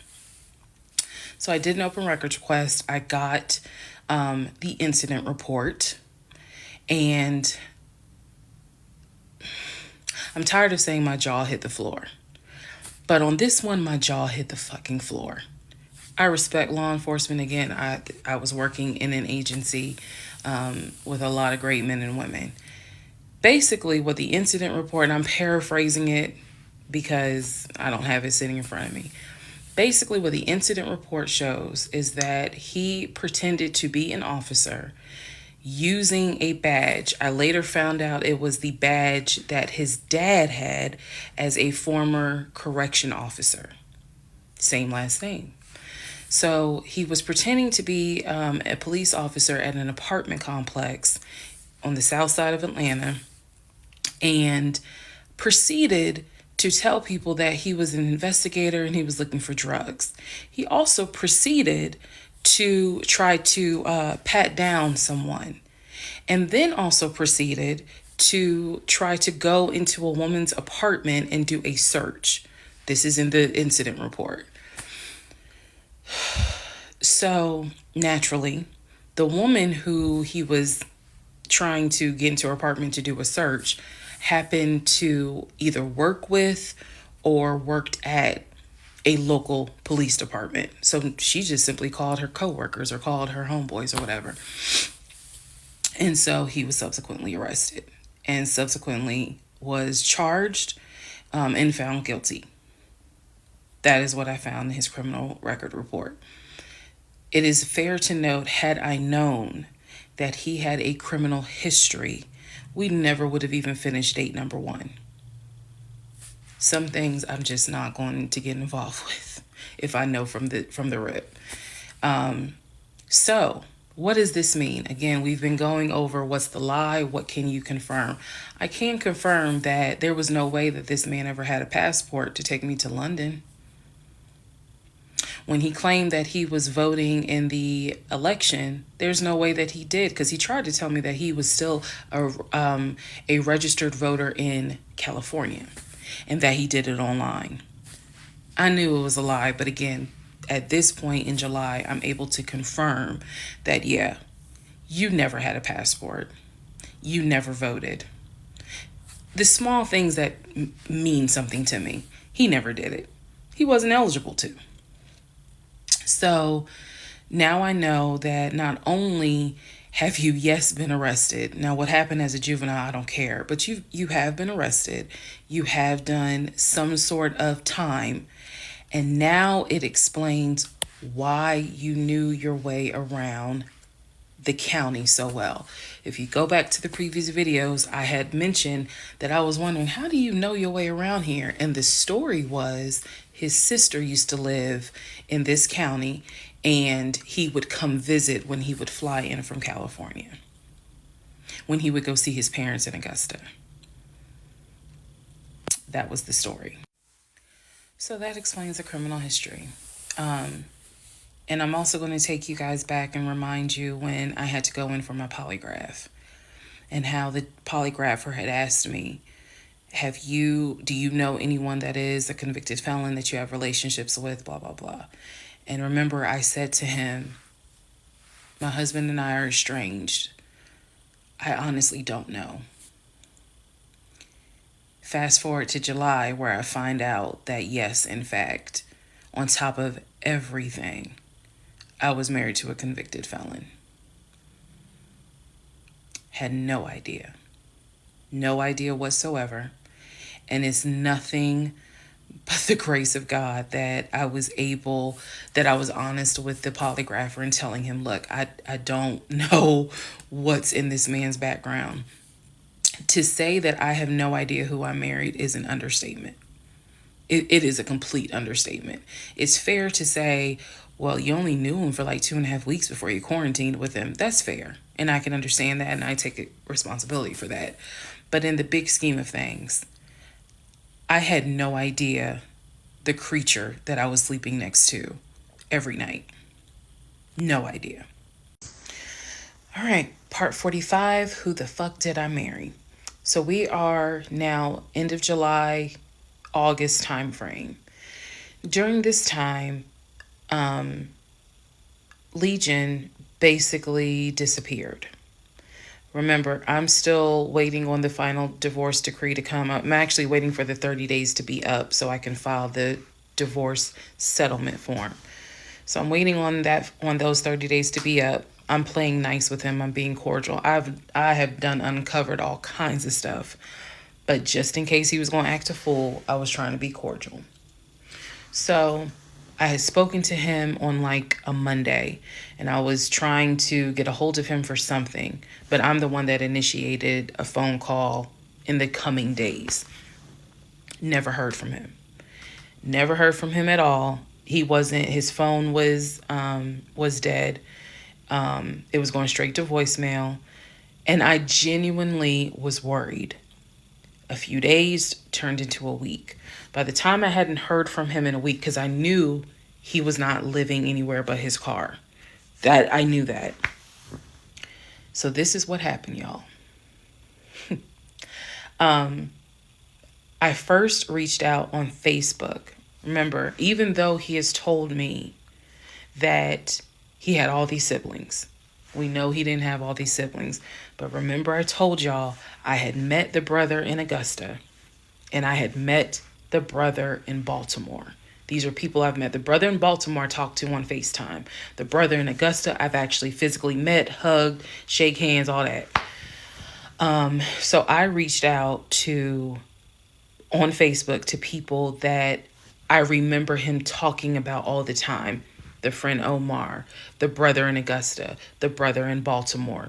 A: So I did an open records request. I got the incident report, and I'm tired of saying my jaw hit the floor. But on this one, my jaw hit the fucking floor. I respect law enforcement. Again, I was working in an agency with a lot of great men and women. Basically, what the incident report, and I'm paraphrasing it because I don't have it sitting in front of me. Basically, what the incident report shows is that he pretended to be an officer using a badge. I later found out it was the badge that his dad had as a former correction officer. Same last name. So he was pretending to be a police officer at an apartment complex on the south side of Atlanta, and proceeded to tell people that he was an investigator and he was looking for drugs. He also proceeded to try to pat down someone, and then also proceeded to try to go into a woman's apartment and do a search. This is in the incident report. So naturally, the woman who he was trying to get into her apartment to do a search happened to either work with or worked at a local police department. So she just simply called her coworkers or called her homeboys or whatever. And so he was subsequently arrested and subsequently was charged and found guilty. That is what I found in his criminal record report. It is fair to note, had I known that he had a criminal history, we never would have even finished date number 1. Some things I'm just not going to get involved with if I know from the rip. So what does this mean? Again, we've been going over what's the lie, what can you confirm? I can confirm that there was no way that this man ever had a passport to take me to London. When he claimed that he was voting in the election, there's no way that he did, because he tried to tell me that he was still a registered voter in California and that he did it online. I knew it was a lie, but again, at this point in July, I'm able to confirm that, yeah, you never had a passport. You never voted. The small things that mean something to me, he never did it. He wasn't eligible to. So now I know that not only have you, yes, been arrested. Now, what happened as a juvenile, I don't care. But you have been arrested. You have done some sort of time. And now it explains why you knew your way around the county so well. If you go back to the previous videos, I had mentioned that I was wondering, how do you know your way around here? And the story was his sister used to live in this county, and he would come visit when he would fly in from California.
B: when he would go see his parents in Augusta. That was the story. So that explains the criminal history. And I'm also going to take you guys back and remind you when I had to go in for my polygraph and how the polygrapher had asked me, do you know anyone that is a convicted felon that you have relationships with, blah, blah, blah. And remember, I said to him, my husband and I are estranged. I honestly don't know. Fast forward to July, where I find out that yes, in fact, on top of everything, I was married to a convicted felon. Had no idea. No idea whatsoever. And it's nothing but the grace of God that I was honest with the polygrapher and telling him, look, I don't know what's in this man's background. To say that I have no idea who I married is an understatement. It is a complete understatement. It's fair to say, well, you only knew him for like 2.5 weeks before you quarantined with him. That's fair. And I can understand that, and I take responsibility for that. But in the big scheme of things, I had no idea the creature that I was sleeping next to every night. No idea. All right, part 45, who the fuck did I marry? So we are now end of July, August time frame. During this time, Legion basically disappeared. Remember, I'm still waiting on the final divorce decree to come up. I'm actually waiting for the 30 days to be up so I can file the divorce settlement form. So I'm waiting on those 30 days to be up. I'm playing nice with him. I'm being cordial. I have uncovered all kinds of stuff. But just in case he was going to act a fool, I was trying to be cordial. So I had spoken to him on like a Monday, and I was trying to get a hold of him for something, but I'm the one that initiated a phone call in the coming days. Never heard from him. Never heard from him at all. His phone was dead. It was going straight to voicemail, and I genuinely was worried. A few days turned into a week. By the time I hadn't heard from him in a week, because I knew he was not living anywhere but his car. I knew that. So this is what happened, y'all. I first reached out on Facebook. Remember, even though he has told me that he had all these siblings, we know he didn't have all these siblings. But remember, I told y'all I had met the brother in Augusta, and I had met the brother in Baltimore. These are people I've met. The brother in Baltimore I talked to on FaceTime. The brother in Augusta I've actually physically met, hugged, shake hands, all that. So I reached out on Facebook to people that I remember him talking about all the time. The friend Omar, the brother in Augusta, the brother in Baltimore,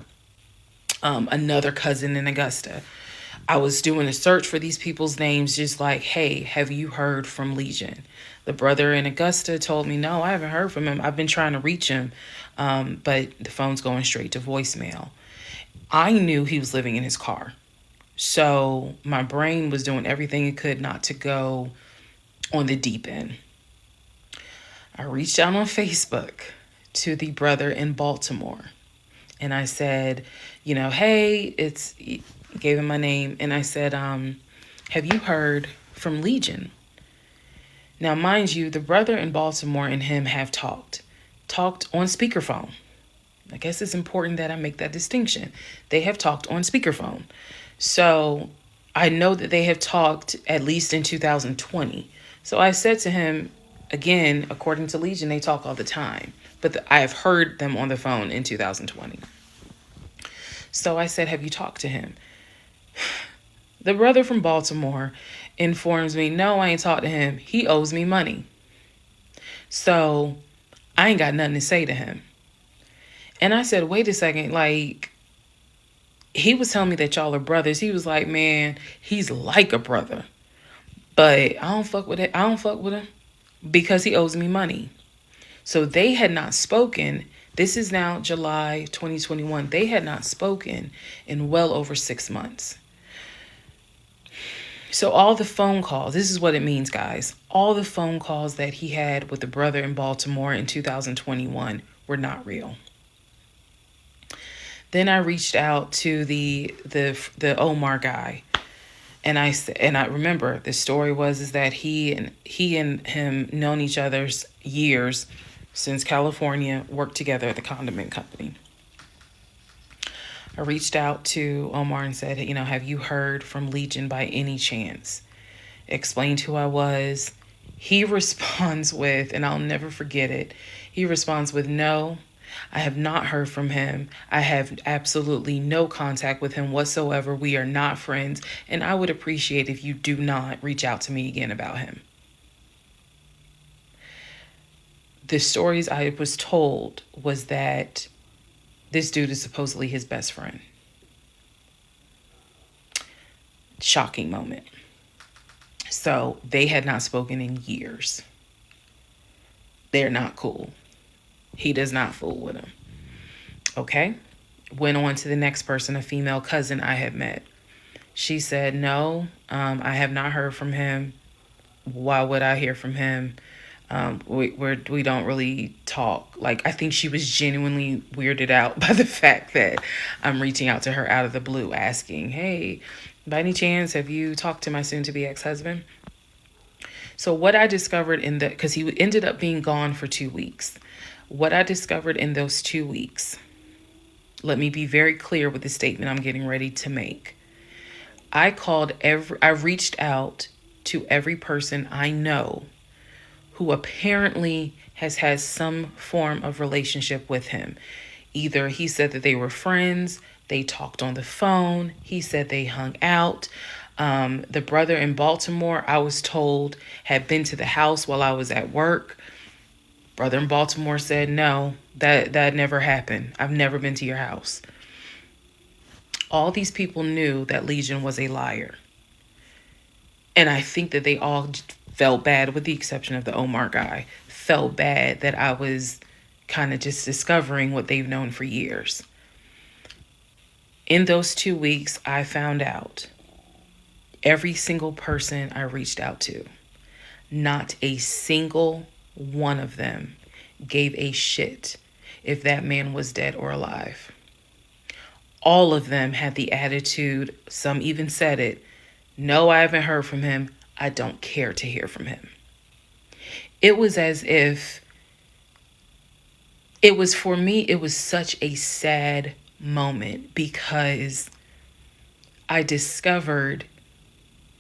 B: another cousin in Augusta. I was doing a search for these people's names, just like, hey, have you heard from Legion? The brother in Augusta told me, no, I haven't heard from him. I've been trying to reach him, but the phone's going straight to voicemail. I knew he was living in his car. So my brain was doing everything it could not to go on the deep end. I reached out on Facebook to the brother in Baltimore. And I said, hey, gave him my name. And I said, have you heard from Legion? Now, mind you, the brother in Baltimore and him have talked on speakerphone. I guess it's important that I make that distinction. They have talked on speakerphone. So I know that they have talked at least in 2020. So I said to him, again, according to Legion, they talk all the time. But I have heard them on the phone in 2020. So I said, have you talked to him? The brother from Baltimore informs me, no, I ain't talked to him. He owes me money. So I ain't got nothing to say to him. And I said, wait a second, like, he was telling me that y'all are brothers. He was like, man, he's like a brother. But I don't fuck with it. I don't fuck with him because he owes me money. So they had not spoken This is now July 2021. They had not spoken in well over 6 months. So all the phone calls, this is what it means, guys. All the phone calls that he had with the brother in Baltimore in 2021 were not real. Then I reached out to the Omar guy, and I remember the story was that he and him known each other's years since California, worked together at the condiment company. I reached out to Omar and said, have you heard from Legion by any chance? Explained who I was. He responds with, and I'll never forget it, he responds with, no, I have not heard from him. I have absolutely no contact with him whatsoever. We are not friends, and I would appreciate if you do not reach out to me again about him. The stories I was told was that this dude is supposedly his best friend. Shocking moment. So they had not spoken in years. They're not cool. He does not fool with him. Okay. Went on to the next person, a female cousin I had met. She said, no, I have not heard from him. Why would I hear from him? We don't really talk. Like, I think she was genuinely weirded out by the fact that I'm reaching out to her out of the blue, asking, hey, by any chance, have you talked to my soon-to-be ex-husband? So what I discovered because he ended up being gone for 2 weeks. What I discovered in those 2 weeks, let me be very clear with the statement I'm getting ready to make. I reached out to every person I know who apparently has had some form of relationship with him. Either he said that they were friends, they talked on the phone, he said they hung out. The brother in Baltimore, I was told, had been to the house while I was at work. Brother in Baltimore said, no, that never happened. I've never been to your house. All these people knew that Legion was a liar. And I think that they all felt bad, with the exception of the Omar guy, felt bad that I was kind of just discovering what they've known for years. In those 2 weeks, I found out every single person I reached out to, not a single one of them gave a shit if that man was dead or alive. All of them had the attitude, some even said it, no, I haven't heard from him. I don't care to hear from him. It was as if, for me, it was such a sad moment because I discovered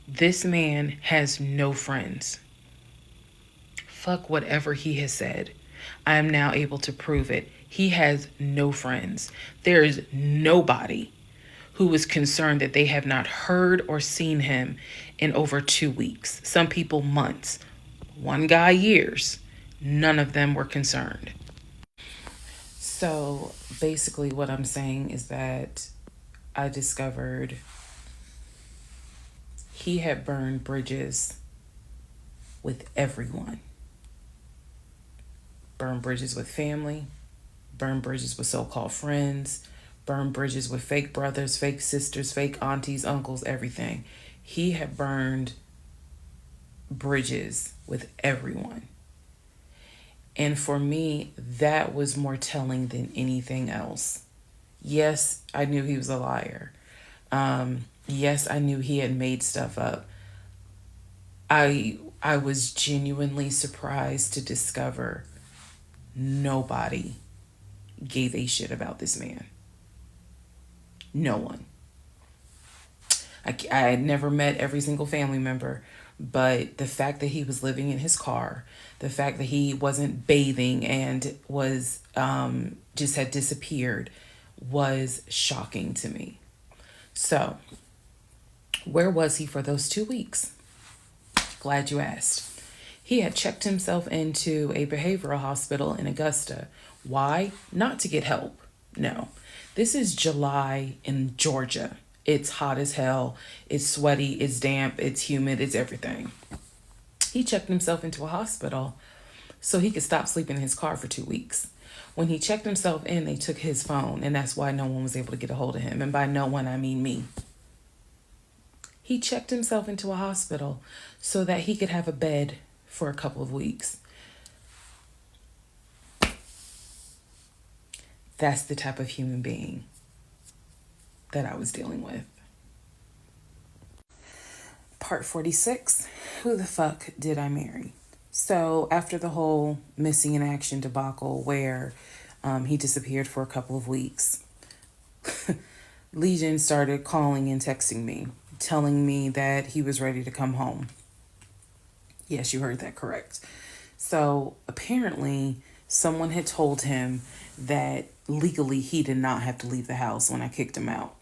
B: this man has no friends. Fuck whatever he has said. I am now able to prove it. He has no friends. There is nobody who is concerned that they have not heard or seen him in over 2 weeks. Some people months. One guy years. None of them were concerned. So basically what I'm saying is that I discovered he had burned bridges with everyone. Burned bridges with family, burned bridges with so-called friends, burned bridges with fake brothers, fake sisters, fake aunties, uncles, everything. He had burned bridges with everyone. And for me, that was more telling than anything else. Yes, I knew he was a liar. Yes, I knew he had made stuff up. I was genuinely surprised to discover nobody gave a shit about this man. No one. I had never met every single family member, but the fact that he was living in his car, the fact that he wasn't bathing and was just had disappeared was shocking to me. So, where was he for those 2 weeks? Glad you asked. He had checked himself into a behavioral hospital in Augusta. Why? Not to get help. No. This is July in Georgia. It's hot as hell. It's sweaty. It's damp. It's humid. It's everything. He checked himself into a hospital so he could stop sleeping in his car for 2 weeks. When he checked himself in, they took his phone, and that's why no one was able to get a hold of him. And by no one, I mean me. He checked himself into a hospital so that he could have a bed for a couple of weeks. That's the type of human being that I was dealing with. Part 46, who the fuck did I marry? So after the whole missing in action debacle where he disappeared for a couple of weeks, Legion started calling and texting me, telling me that he was ready to come home. Yes, you heard that correct. So apparently someone had told him that legally he did not have to leave the house when I kicked him out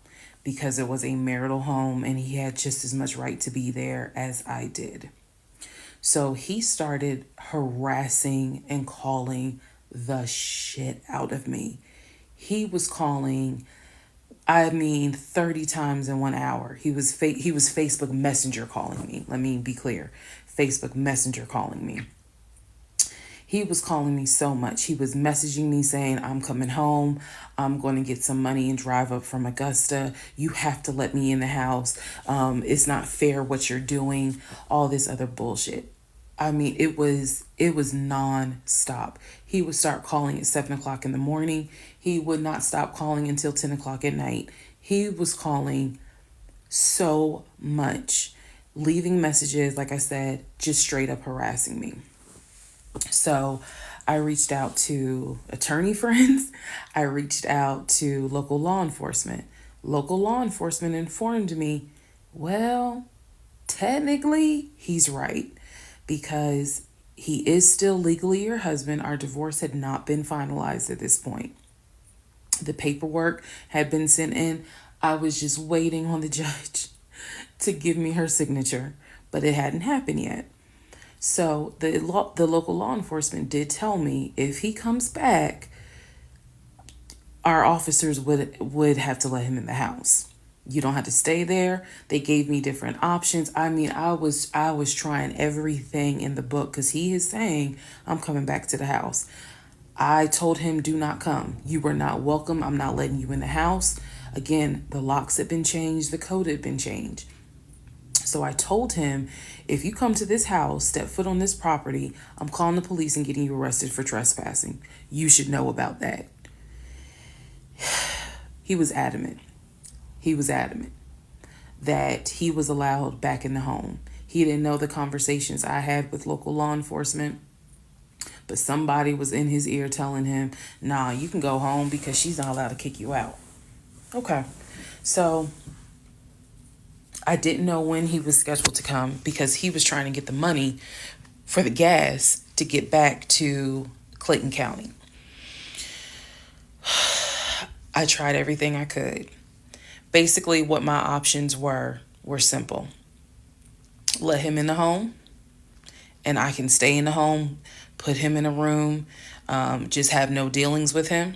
B: because it was a marital home and he had just as much right to be there as I did. So he started harassing and calling the shit out of me. He was calling, 30 times in 1 hour. He was Facebook Messenger calling me. Let me be clear. Facebook Messenger calling me. He was calling me so much. He was messaging me saying, I'm coming home. I'm going to get some money and drive up from Augusta. You have to let me in the house. It's not fair what you're doing. All this other bullshit. It was non-stop. He would start calling at 7 o'clock in the morning. He would not stop calling until 10 o'clock at night. He was calling so much, leaving messages, like I said, just straight up harassing me. So I reached out to attorney friends. I reached out to local law enforcement. Local law enforcement informed me, well, technically he's right because he is still legally your husband. Our divorce had not been finalized at this point. The paperwork had been sent in. I was just waiting on the judge to give me her signature, but it hadn't happened yet. So the local law enforcement did tell me if he comes back, our officers would have to let him in the house. You don't have to stay there. They gave me different options. I was trying everything in the book because he is saying I'm coming back to the house. I told him, do not come. You were not welcome. I'm not letting you in the house. Again, the locks had been changed. The code had been changed. So I told him, if you come to this house, step foot on this property, I'm calling the police and getting you arrested for trespassing. You should know about that. He was adamant. That he was allowed back in the home. He didn't know the conversations I had with local law enforcement, but somebody was in his ear telling him, nah, you can go home because she's not allowed to kick you out. Okay. So I didn't know when he was scheduled to come because he was trying to get the money for the gas to get back to Clayton County. I tried everything I could. Basically, what my options were simple. Let him in the home, and I can stay in the home, put him in a room, just have no dealings with him.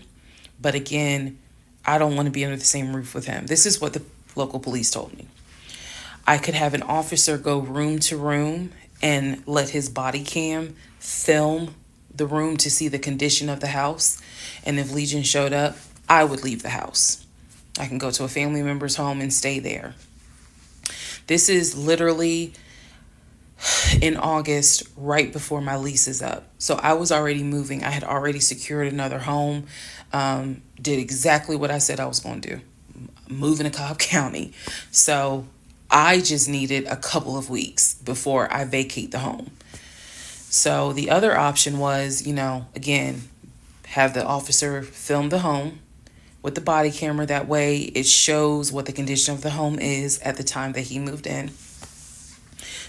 B: But again, I don't want to be under the same roof with him. This is what the local police told me. I could have an officer go room to room and let his body cam film the room to see the condition of the house. And if Legion showed up, I would leave the house. I can go to a family member's home and stay there. This is literally in August, right before my lease is up. So I was already moving. I had already secured another home, did exactly what I said I was going to do, moving to Cobb County. So I just needed a couple of weeks before I vacate the home. So the other option was, again, have the officer film the home with the body camera. That way it shows what the condition of the home is at the time that he moved in.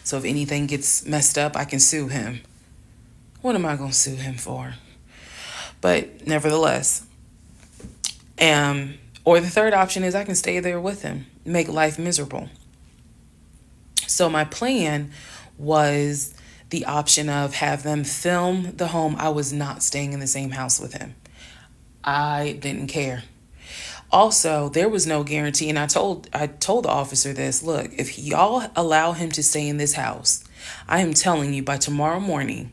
B: So if anything gets messed up, I can sue him. What am I going to sue him for? But nevertheless, or the third option is I can stay there with him, make life miserable. So my plan was the option of have them film the home. I was not staying in the same house with him. I didn't care. Also, there was no guarantee, and I told the officer this, look, if y'all allow him to stay in this house, I am telling you by tomorrow morning,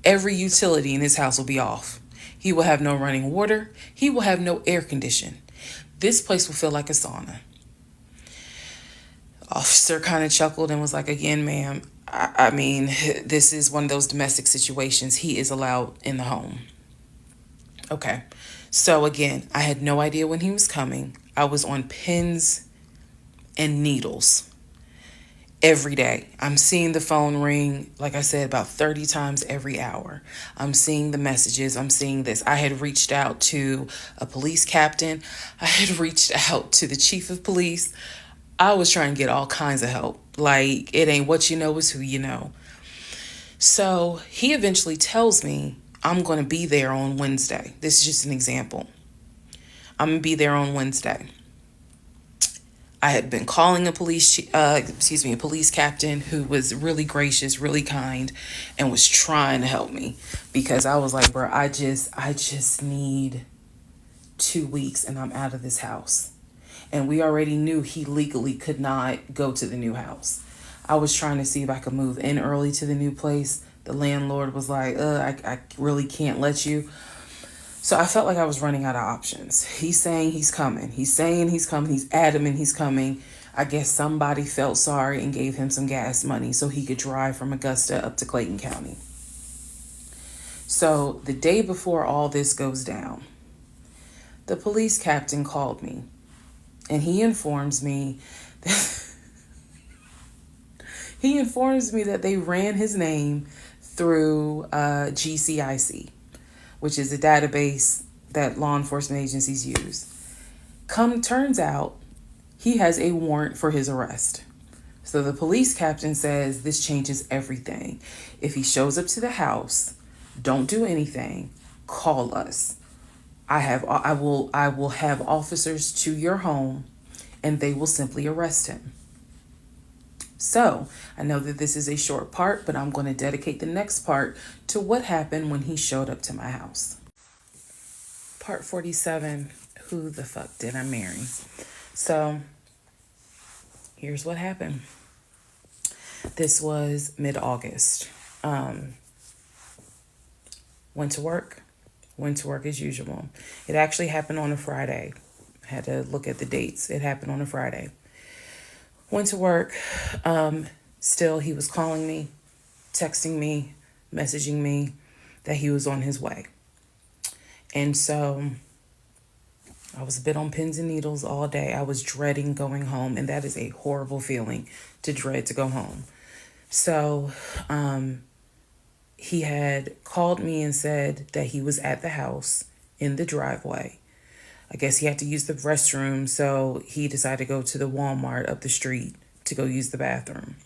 B: every utility in this house will be off.
A: He will have no running water. He will have no air condition. This place will feel like a sauna. Officer kind of chuckled and was like, again, ma'am, I mean, this is one of those domestic situations. He is allowed in the home. Okay. So again, I had no idea when he was coming. I was on pins and needles every day. I'm seeing the phone ring, like I said, about 30 times every hour. I'm seeing the messages. I'm seeing this. I had reached out to a police captain. I had reached out to the chief of police. I was trying to get all kinds of help. Like, it ain't what you know, it's who you know. So he eventually tells me I'm going to be there on Wednesday. This is just an example. I'm going to be there on Wednesday. I had been calling a police captain who was really gracious, really kind, and was trying to help me because I was like, bro, I just need 2 weeks and I'm out of this house. And we already knew he legally could not go to the new house. I was trying to see if I could move in early to the new place. The landlord was like, I really can't let you. So I felt like I was running out of options. He's saying he's coming. He's saying he's coming. He's adamant he's coming. I guess somebody felt sorry and gave him some gas money so he could drive from Augusta up to Clayton County. So the day before all this goes down, the police captain called me and he informs me that they ran his name through GCIC, which is a database that law enforcement agencies use. Turns out he has a warrant for his arrest. So the police captain says this changes everything. If he shows up to the house, don't do anything, call us. I will have officers to your home and they will simply arrest him. So I know that this is a short part, but I'm going to dedicate the next part to what happened when he showed up to my house. Part 47, who the fuck did I marry? So here's what happened. This was mid-August. Went to work as usual. It actually happened on a Friday. I had to look at the dates. It happened on a Friday. Went to work. Still, he was calling me, texting me, messaging me that he was on his way. And so I was a bit on pins and needles all day. I was dreading going home, and that is a horrible feeling to dread to go home. So he had called me and said that he was at the house in the driveway. I guess he had to use the restroom, so he decided to go to the Walmart up the street to go use the bathroom.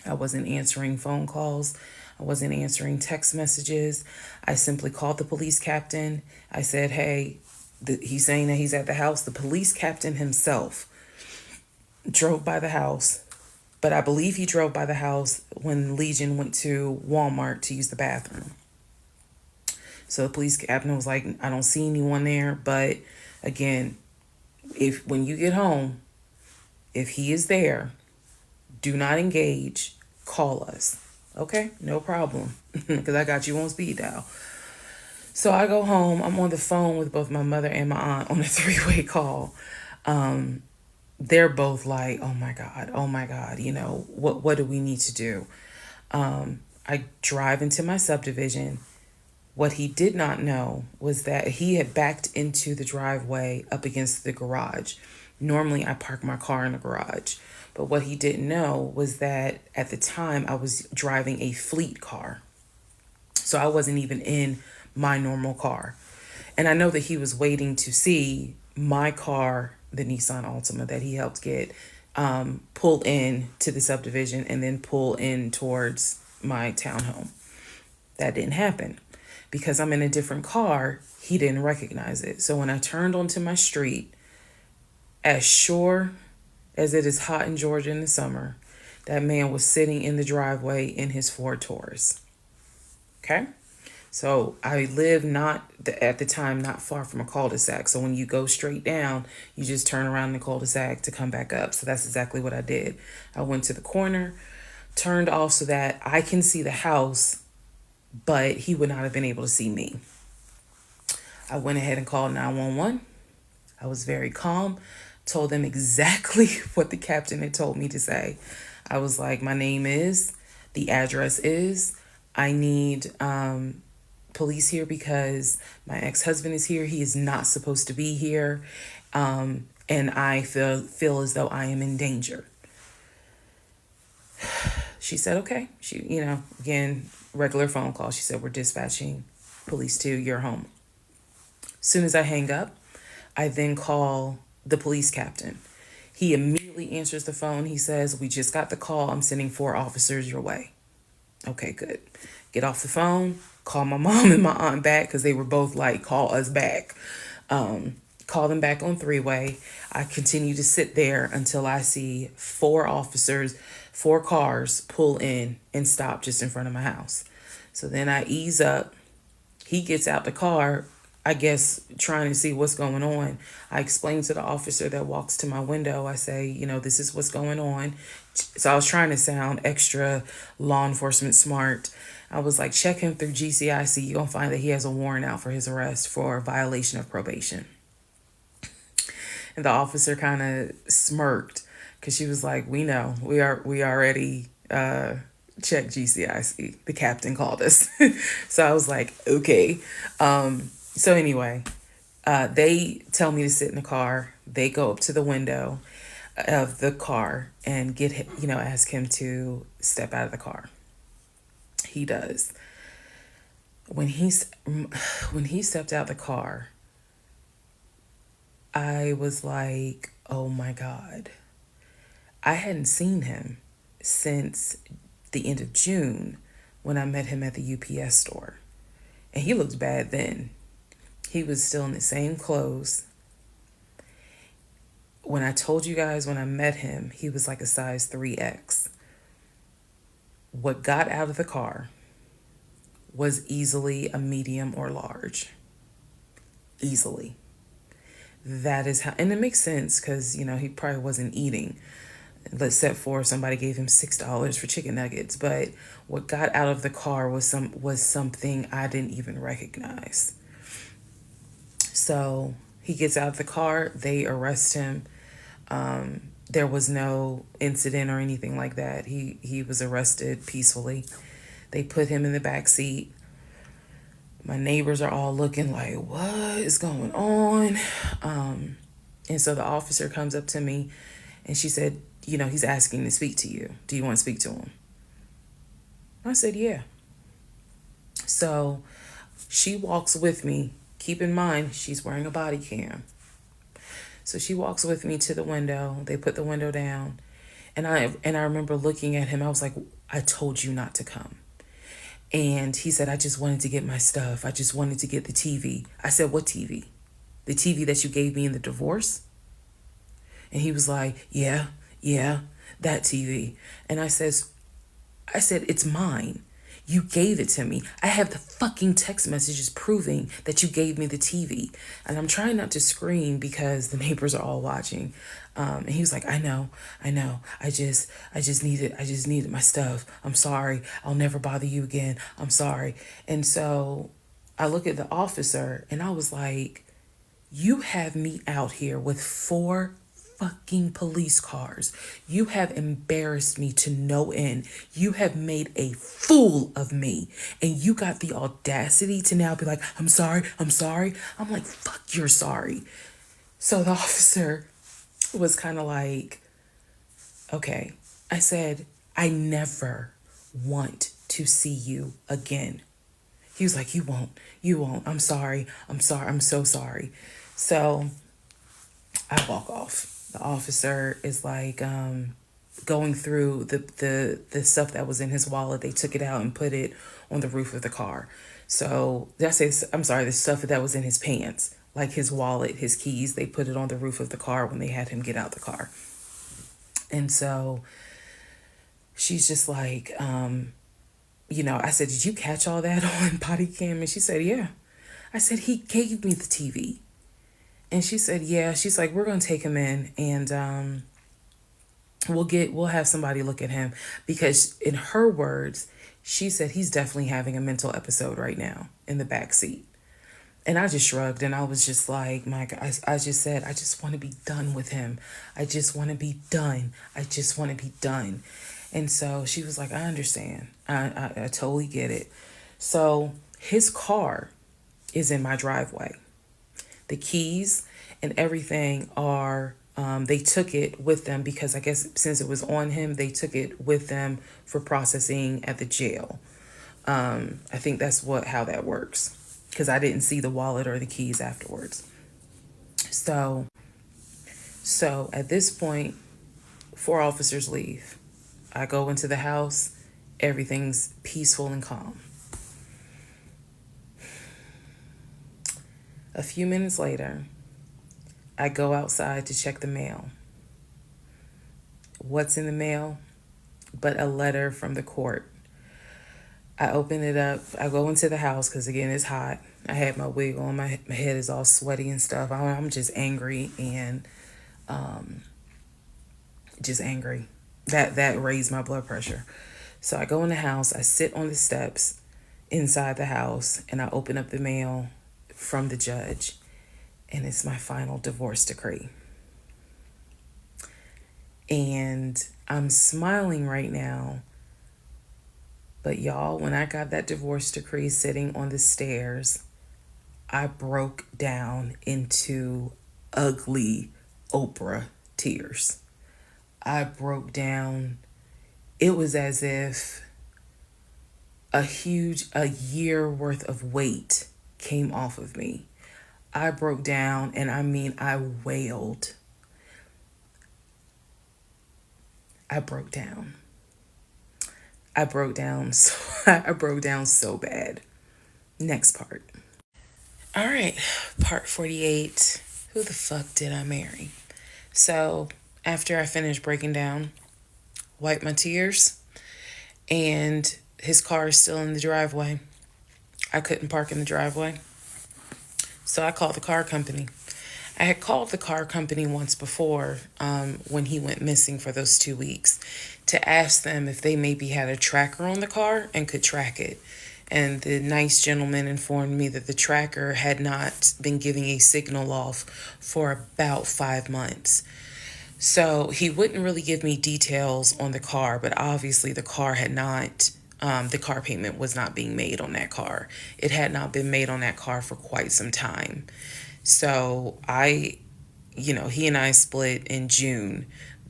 A: I wasn't answering phone calls. I wasn't answering text messages. I simply called the police captain. I said, hey, he's saying that he's at the house. The police captain himself drove by the house, but I believe he drove by the house when Legion went to Walmart to use the bathroom. So the police captain was like, I don't see anyone there. But again, when you get home, if he is there, do not engage, call us. Okay, no problem. Because I got you on speed dial. So I go home. I'm on the phone with both my mother and my aunt on a 3-way call. They're both like, oh my God, you know, what do we need to do? I drive into my subdivision. What he did not know was that he had backed into the driveway up against the garage. Normally, I park my car in the garage. But what he didn't know was that at the time, I was driving a fleet car. So I wasn't even in my normal car. And I know that he was waiting to see my car, the Nissan Altima that he helped get, pull in to the subdivision and then pull in towards my townhome. That didn't happen. Because I'm in a different car, he didn't recognize it. So when I turned onto my street, as sure as it is hot in Georgia in the summer, that man was sitting in the driveway in his Ford Taurus. Okay? So I live at the time not far from a cul-de-sac. So when you go straight down, you just turn around the cul-de-sac to come back up. So that's exactly what I did. I went to the corner, turned off so that I can see the house, but he would not have been able to see me. I went ahead and called 911. I was very calm, told them exactly what the captain had told me to say. I was like, my name is, the address is, I need police here because my ex-husband is here. He is not supposed to be here. And I feel as though I am in danger. She said, okay. She, again, regular phone call. She said, we're dispatching police to your home. As soon as I hang up, I then call the police captain. He immediately answers the phone. He says, we just got the call. I'm sending 4 officers your way. Okay, good. Get off the phone, call my mom and my aunt back because they were both like, call us back. Call them back on 3-way. I continue to sit there until I see 4 officers, 4 cars pull in and stop just in front of my house. So then I ease up. He gets out the car, I guess trying to see what's going on. I explain to the officer that walks to my window, I say, this is what's going on. So I was trying to sound extra law enforcement smart. I was like, check him through GCIC. You're going to find that he has a warrant out for his arrest for violation of probation. And the officer kind of smirked because she was like, we know, we already checked GCIC. The captain called us. So I was like, okay. So anyway, they tell me to sit in the car. They go up to the window of the car and ask him to step out of the car. He does. When he stepped out the car, I was like, oh my God. I hadn't seen him since the end of June when I met him at the UPS store. And he looked bad then. He was still in the same clothes. When I told you guys when I met him, he was like a size 3X. What got out of the car was easily a medium or large. Easily. That is how, and it makes sense because, he probably wasn't eating, except for somebody gave him $6 for chicken nuggets. But what got out of the car was something I didn't even recognize. So he gets out of the car, they arrest him. There was no incident or anything like that. He was arrested peacefully. They put him in the back seat. My neighbors are all looking like, what is going on? And so the officer comes up to me and she said, he's asking to speak to you. Do you want to speak to him? I said, yeah. So she walks with me. Keep in mind, she's wearing a body cam. So she walks with me to the window. They put the window down. And I remember looking at him. I was like, I told you not to come. And he said, I just wanted to get my stuff. I just wanted to get the TV. I said, what TV? The TV that you gave me in the divorce? And he was like, yeah, that TV. And I said, it's mine. You gave it to me. I have the fucking text messages proving that you gave me the TV. And I'm trying not to scream because the neighbors are all watching. And he was like, I know. I just needed my stuff. I'm sorry. I'll never bother you again. I'm sorry. And so I look at the officer and I was like, you have me out here with 4 fucking police cars. You have embarrassed me to no end. You have made a fool of me. And you got the audacity to now be like, I'm sorry. I'm like, fuck, you're sorry. So the officer was kind of like, okay. I said, I never want to see you again. He was like, you won't. I'm sorry. I'm so sorry. So I walk off. The officer is like going through the stuff that was in his wallet. They took it out and put it on the roof of the car. So the stuff that was in his pants, like his wallet, his keys, they put it on the roof of the car when they had him get out the car. And so she's just like, I said, did you catch all that on body cam? And she said, yeah. I said, he gave me the TV. And she said, yeah. She's like, we're going to take him in and we'll have somebody look at him, because in her words, she said he's definitely having a mental episode right now in the back seat. And I just shrugged and I was just like, my God, I just said, I just want to be done with him. I just want to be done. I just want to be done. And so she was like, I understand. I totally get it. So his car is in my driveway. The keys and everything are, they took it with them because I guess since it was on him, they took it with them for processing at the jail. I think that's how that works because I didn't see the wallet or the keys afterwards. So, so at this point, 4 officers leave. I go into the house. Everything's peaceful and calm. A few minutes later, I go outside to check the mail. What's in the mail but a letter from the court? I open it up. I go into the house because, again, it's hot. I had my wig on. My head is all sweaty and stuff. I'm just angry and just angry. That raised my blood pressure. So I go in the house. I sit on the steps inside the house and I open up the mail from the judge. And it's my final divorce decree. And I'm smiling right now. But y'all, when I got that divorce decree sitting on the stairs, I broke down into ugly Oprah tears. I broke down. It was as if a year worth of weight came off of me. I broke down, and I mean, I wailed. I broke down. I broke down so bad. Next part. All right, part 48. Who the fuck did I marry? So, after I finished breaking down, wiped my tears, and his car is still in the driveway. I couldn't park in the driveway. So I called the car company. I had called the car company once before when he went missing for those 2 weeks to ask them if they maybe had a tracker on the car and could track it. And the nice gentleman informed me that the tracker had not been giving a signal off for about 5 months. So he wouldn't really give me details on the car, but obviously the car had not, the car payment was not being made on that car. It had not been made on that car for quite some time. So he and I split in June,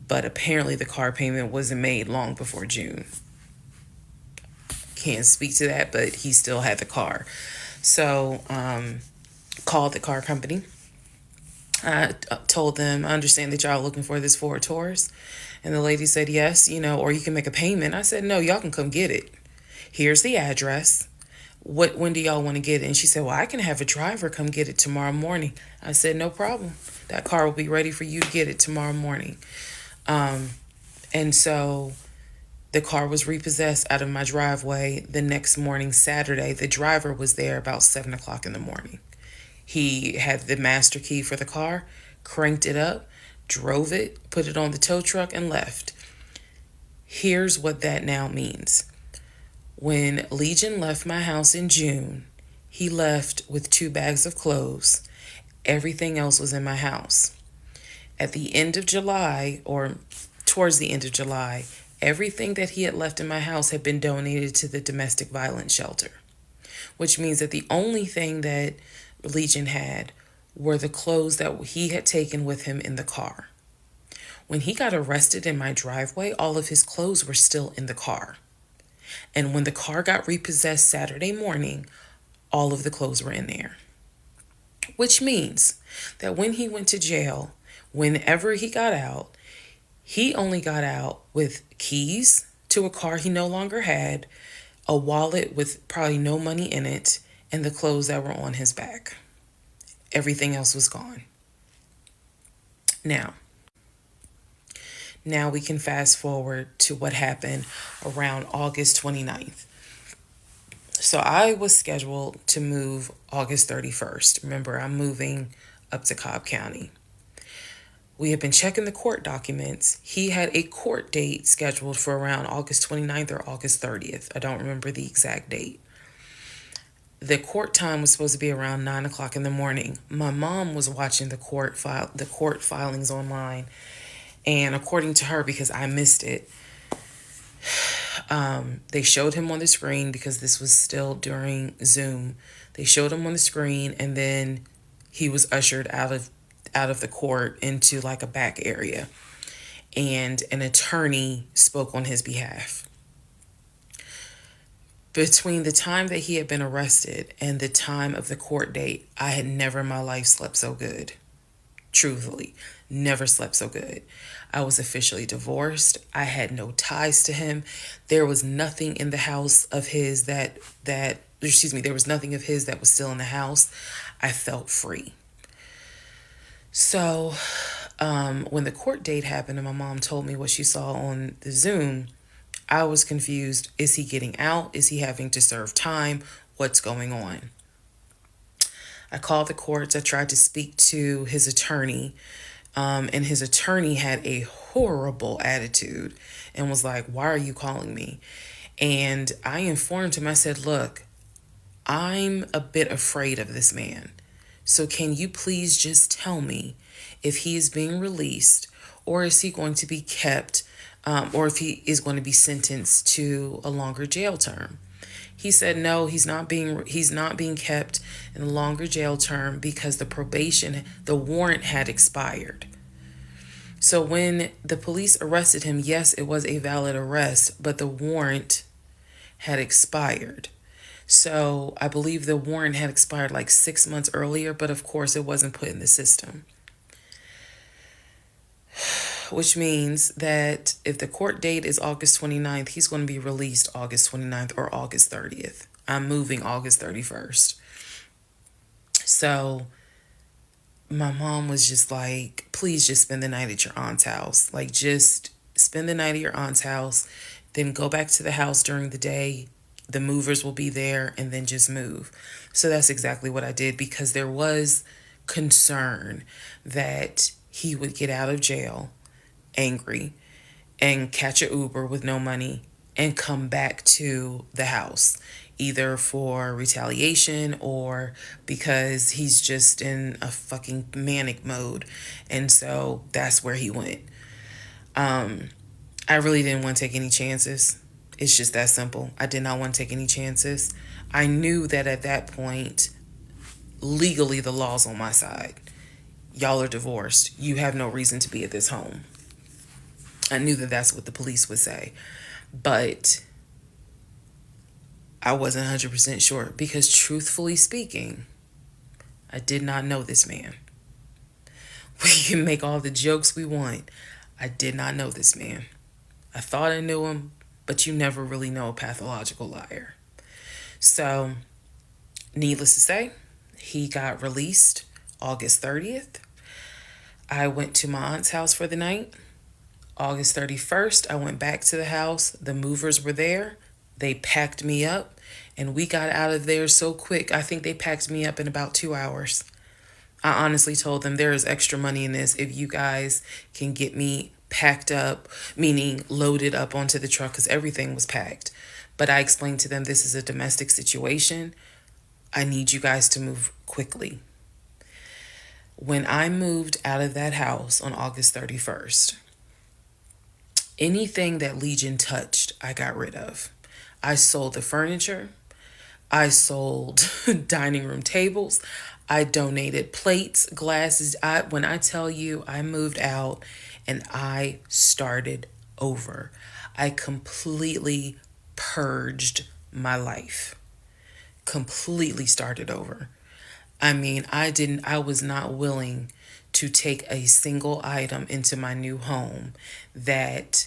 A: but apparently the car payment wasn't made long before June. Can't speak to that, but he still had the car. So, called the car company. I told them, I understand that y'all are looking for this Ford Taurus. And the lady said, yes, or you can make a payment. I said, no, y'all can come get it. Here's the address. When do y'all want to get it? And she said, well, I can have a driver come get it tomorrow morning. I said, no problem. That car will be ready for you to get it tomorrow morning. And so the car was repossessed out of my driveway the next morning, Saturday. The driver was there about 7 o'clock in the morning. He had the master key for the car, cranked it up, drove it, put it on the tow truck, and left. Here's what that now means. When Legion left my house in June, he left with 2 bags of clothes. Everything else was in my house. At the end of July, or towards the end of July, everything that he had left in my house had been donated to the domestic violence shelter, which means that the only thing that Legion had were the clothes that he had taken with him in the car. When he got arrested in my driveway, all of his clothes were still in the car. And when the car got repossessed Saturday morning, all of the clothes were in there. Which means that when he went to jail, whenever he got out, he only got out with keys to a car he no longer had, a wallet with probably no money in it, and the clothes that were on his back. Everything else was gone. Now we can fast forward to what happened around August 29th. So I was scheduled to move August 31st. Remember, I'm moving up to Cobb County. We had been checking the court documents. He had a court date scheduled for around August 29th or August 30th. I don't remember the exact date. The court time was supposed to be around 9 o'clock in the morning. My mom was watching the court filings online, and according to her, because I missed it, they showed him on the screen because this was still during Zoom. They showed him on the screen, and then he was ushered out of the court into like a back area, and an attorney spoke on his behalf. Between the time that he had been arrested and the time of the court date, I had never in my life slept so good. Truthfully, never slept so good. I was officially divorced. I had no ties to him. There was nothing in the house of his there was nothing of his that was still in the house. I felt free. So, when the court date happened and my mom told me what she saw on the Zoom, I was confused. Is he getting out? Is he having to serve time? What's going on? I called the courts. I tried to speak to his attorney, and his attorney had a horrible attitude and was like, "Why are you calling me?" And I informed him, I said, "Look, I'm a bit afraid of this man. So can you please just tell me if he is being released, or is he going to be kept, or if he is going to be sentenced to a longer jail term?" He said no, he's not being kept in a longer jail term because the warrant had expired. So when the police arrested him, yes, it was a valid arrest, but the warrant had expired. So I believe the warrant had expired like 6 months earlier, but of course it wasn't put in the system. Which means that if the court date is August 29th, he's going to be released August 29th or August 30th. I'm moving August 31st. So my mom was just like, please just spend the night at your aunt's house. Like, just spend the night at your aunt's house, then go back to the house during the day. The movers will be there, and then just move. So that's exactly what I did, because there was concern that he would get out of jail angry and catch a Uber with no money and come back to the house, either for retaliation or because he's just in a fucking manic mode. And so that's where he went. I really didn't want to take any chances. It's just that simple. I did not want to take any chances. I knew that at that point, legally, the law's on my side. Y'all are divorced. You have no reason to be at this home. I knew that that's what the police would say. But I wasn't 100% sure, because truthfully speaking, I did not know this man. We can make all the jokes we want. I did not know this man. I thought I knew him, but you never really know a pathological liar. So, needless to say, he got released August 30th. I went to my aunt's house for the night. August 31st, I went back to the house. The movers were there. They packed me up, and we got out of there so quick. I think they packed me up in about 2 hours. I honestly told them, there is extra money in this if you guys can get me packed up, meaning loaded up onto the truck, because everything was packed. But I explained to them, this is a domestic situation. I need you guys to move quickly. When I moved out of that house on August 31st, anything that Legion touched, I got rid of. I sold the furniture. I sold dining room tables. I donated plates, glasses. When I tell you, I moved out and I started over. I completely purged my life. Completely started over. I mean, I was not willing to take a single item into my new home that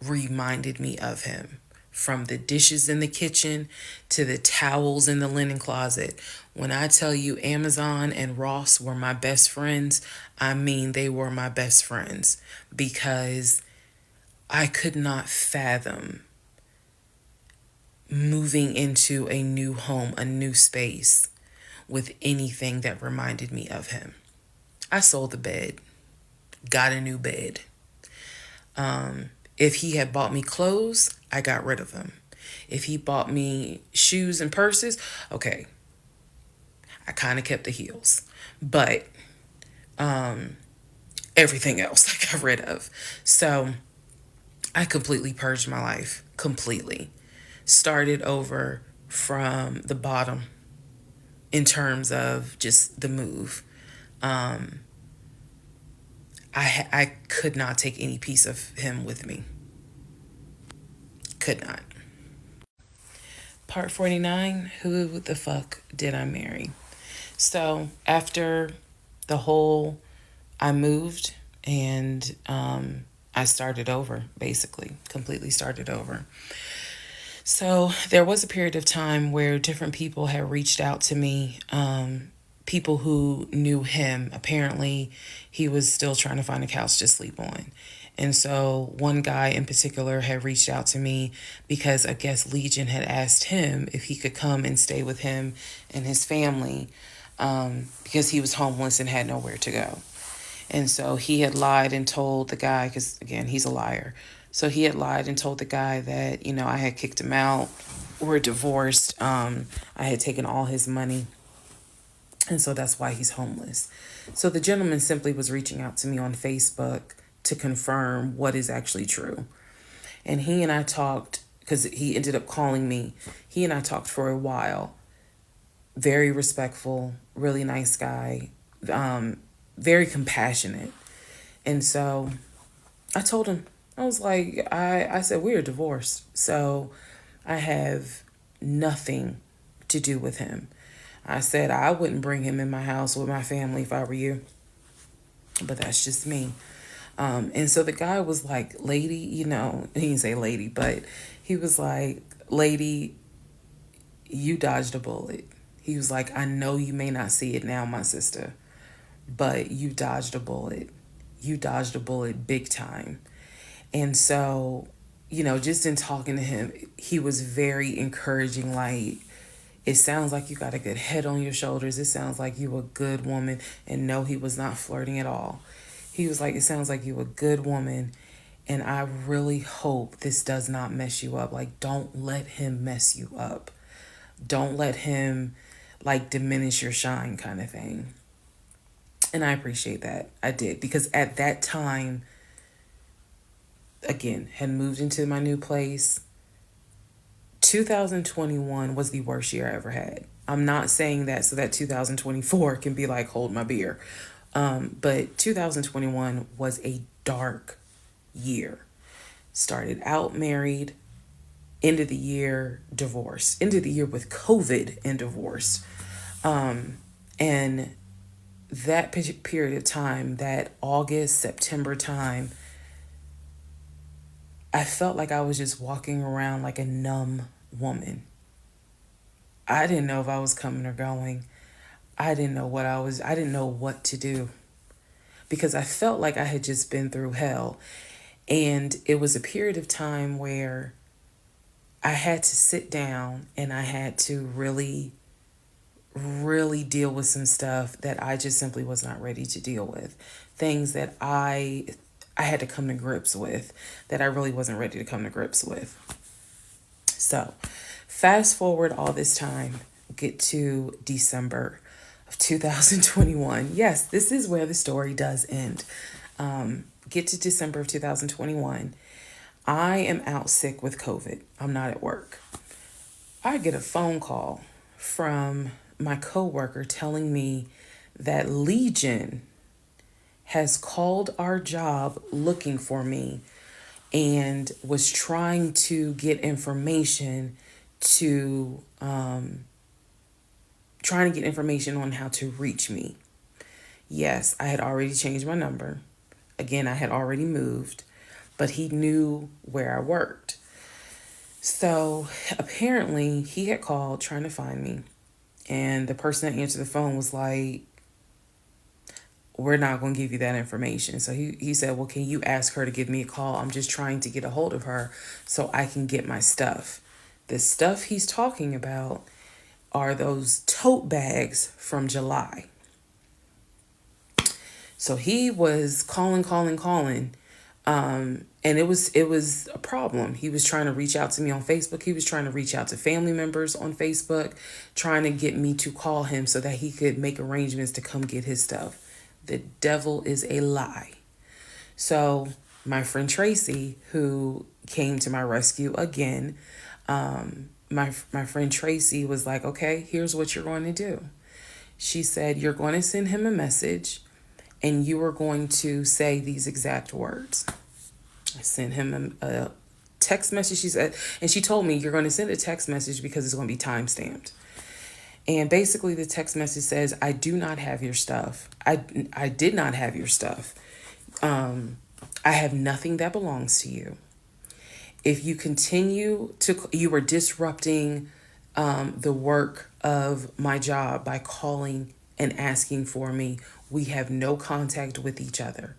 A: reminded me of him. From the dishes in the kitchen to the towels in the linen closet. When I tell you Amazon and Ross were my best friends, I mean they were my best friends, because I could not fathom moving into a new home, a new space, with anything that reminded me of him. I sold the bed, got a new bed. If he had bought me clothes, I got rid of them. If he bought me shoes and purses, okay, I kind of kept the heels, but everything else I got rid of. So I completely purged my life, completely. Started over from the bottom in terms of just the move. I could not take any piece of him with me. Could not. Part 49, who the fuck did I marry? So after the whole, I moved and I started over, basically, completely started over. So there was a period of time where different people had reached out to me, people who knew him. Apparently, he was still trying to find a couch to sleep on. And so one guy in particular had reached out to me because I guess Legion had asked him if he could come and stay with him and his family, because he was homeless and had nowhere to go. And so he had lied and told the guy, because again, he's a liar. So he had lied and told the guy that, I had kicked him out. We're divorced. I had taken all his money. And so that's why he's homeless. So the gentleman simply was reaching out to me on Facebook to confirm what is actually true. And he and I talked, because he ended up calling me. He and I talked for a while. Very respectful, really nice guy, very compassionate. And so I told him, I was like, I said, we are divorced. So I have nothing to do with him. I said, I wouldn't bring him in my house with my family if I were you. But that's just me. And so the guy was like, lady, he didn't say lady, but he was like, lady, you dodged a bullet. He was like, I know you may not see it now, my sister, but you dodged a bullet. You dodged a bullet big time. And so, just in talking to him, he was very encouraging. Like, it sounds like you got a good head on your shoulders. It sounds like you a good woman. And no, he was not flirting at all. He was like, it sounds like you a good woman. And I really hope this does not mess you up. Like, don't let him mess you up. Don't let him, like, diminish your shine kind of thing. And I appreciate that. I did. Because at that time, again, had moved into my new place. 2021 was the worst year I ever had. I'm not saying that so that 2024 can be like, hold my beer. But 2021 was a dark year. Started out married, end of the year divorced, end of the year with COVID and divorced. And that period of time, that August, September time, I felt like I was just walking around like a numb woman. I didn't know if I was coming or going. I didn't know what to do, because I felt like I had just been through hell. And it was a period of time where I had to sit down and I had to really, really deal with some stuff that I just simply was not ready to deal with. Things that I had to come to grips with that I really wasn't ready to come to grips with. So fast forward all this time, get to December of 2021. Yes, this is where the story does end. Get to December of 2021. I am out sick with COVID. I'm not at work. I get a phone call from my coworker telling me that Legion has called our job looking for me and was trying to get information on how to reach me. Yes, I had already changed my number. Again, I had already moved, but he knew where I worked. So apparently he had called trying to find me, and the person that answered the phone was like, we're not going to give you that information. So he said, well, can you ask her to give me a call? I'm just trying to get a hold of her so I can get my stuff. The stuff he's talking about are those tote bags from July. So he was calling. And it was a problem. He was trying to reach out to me on Facebook. He was trying to reach out to family members on Facebook, trying to get me to call him so that he could make arrangements to come get his stuff. The devil is a lie. So my friend Tracy, who came to my rescue again, my friend Tracy was like, okay, here's what you're going to do. She said, you're going to send him a message and you are going to say these exact words. I sent him a text message. She said, and she told me, you're going to send a text message because it's going to be time stamped. And basically the text message says, I do not have your stuff. I did not have your stuff. I have nothing that belongs to you. If you continue to, you are disrupting the work of my job by calling and asking for me. We have no contact with each other.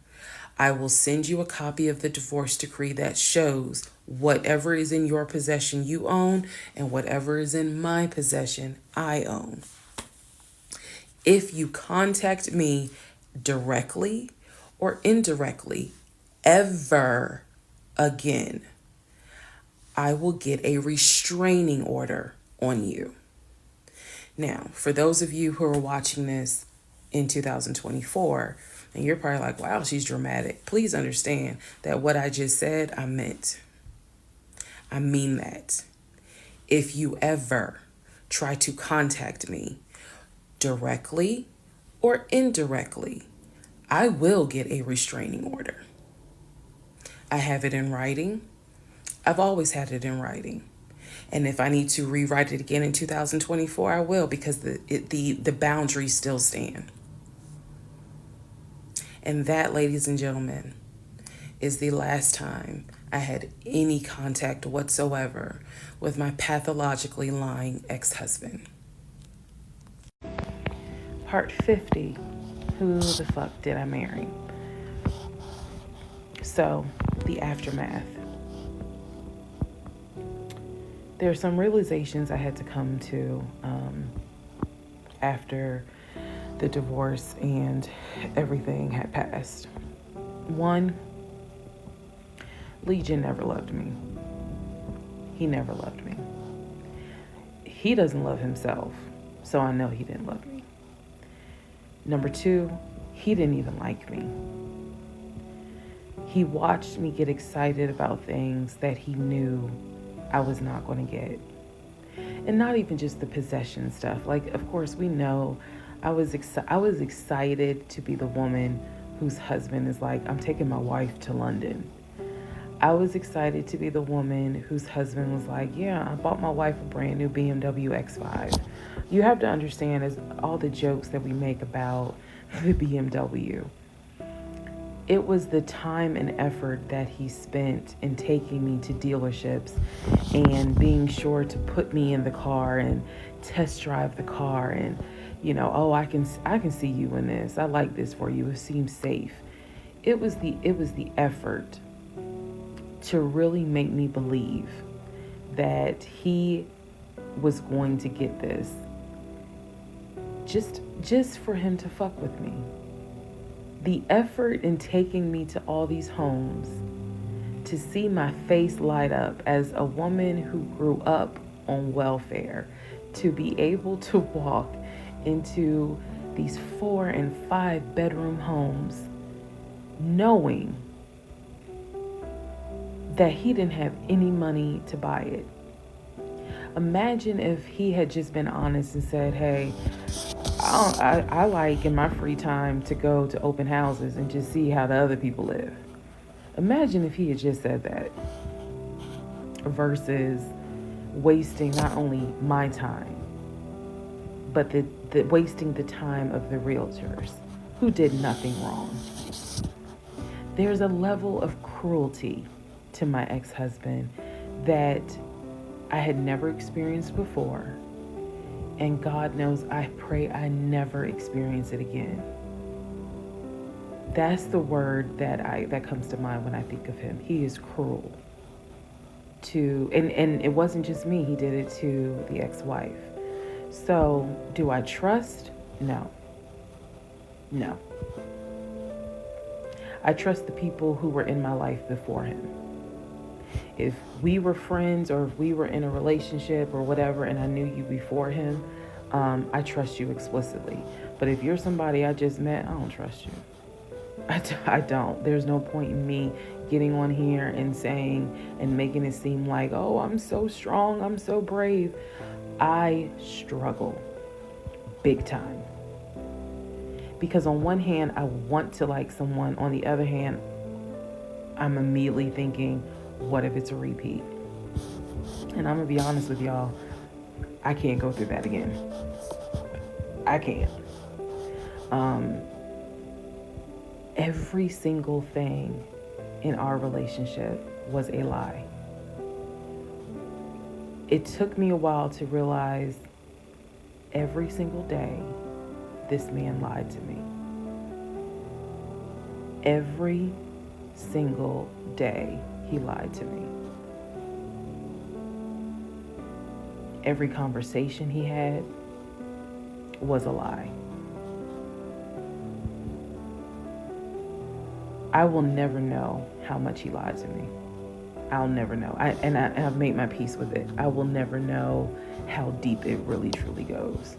A: I will send you a copy of the divorce decree that shows whatever is in your possession you own and whatever is in my possession I own. If you contact me directly or indirectly ever again, I will get a restraining order on you. Now, for those of you who are watching this in 2024, and you're probably like, wow, she's dramatic. Please understand that what I just said, I meant. I mean that. If you ever try to contact me directly or indirectly, I will get a restraining order. I have it in writing. I've always had it in writing. And if I need to rewrite it again in 2024, I will, because the boundaries still stand. And that, ladies and gentlemen, is the last time I had any contact whatsoever with my pathologically lying ex-husband. Part 50, who the fuck did I marry? So, the aftermath. There are some realizations I had to come to after the divorce and everything had passed. One, Legion never loved me. He never loved me. He doesn't love himself, so I know he didn't love me. Number two, he didn't even like me. He watched me get excited about things that he knew I was not going to get. And not even just the possession stuff. Like, of course, we know I was excited to be the woman whose husband is like, I'm taking my wife to London. I was excited to be the woman whose husband was like, yeah, I bought my wife a brand new BMW X5. You have to understand, is all the jokes that we make about the BMW. It was the time and effort that he spent in taking me to dealerships and being sure to put me in the car and test drive the car and, oh, I can see you in this. I like this for you. It seems safe. It was the effort to really make me believe that he was going to get this. Just for him to fuck with me. The effort in taking me to all these homes, to see my face light up as a woman who grew up on welfare, to be able to walk into these 4 and 5 bedroom homes, knowing that he didn't have any money to buy it. Imagine if he had just been honest and said, hey, I like in my free time to go to open houses and just see how the other people live. Imagine if he had just said that versus wasting not only my time, but the wasting the time of the realtors who did nothing wrong. There's a level of cruelty to my ex-husband that I had never experienced before. And God knows, I pray I never experience it again. That's the word that comes to mind when I think of him. He is cruel. And it wasn't just me, he did it to the ex-wife. So, do I trust? No.
C: I trust the people who were in my life before him. If we were friends or if we were in a relationship or whatever and I knew you before him, I trust you explicitly. But if you're somebody I just met, I don't trust you. I don't. There's no point in me getting on here and saying and making it seem like, oh, I'm so strong, I'm so brave. I struggle big time. Because on one hand, I want to like someone. On the other hand, I'm immediately thinking, what if it's a repeat? And I'm going to be honest with y'all, I can't go through that again. I can't. Every single thing in our relationship was a lie. It took me a while to realize every single day this man lied to me. Every single day he lied to me. Every conversation he had was a lie. I will never know how much he lied to me. I'll never know. I've made my peace with it. I will never know how deep it really truly goes.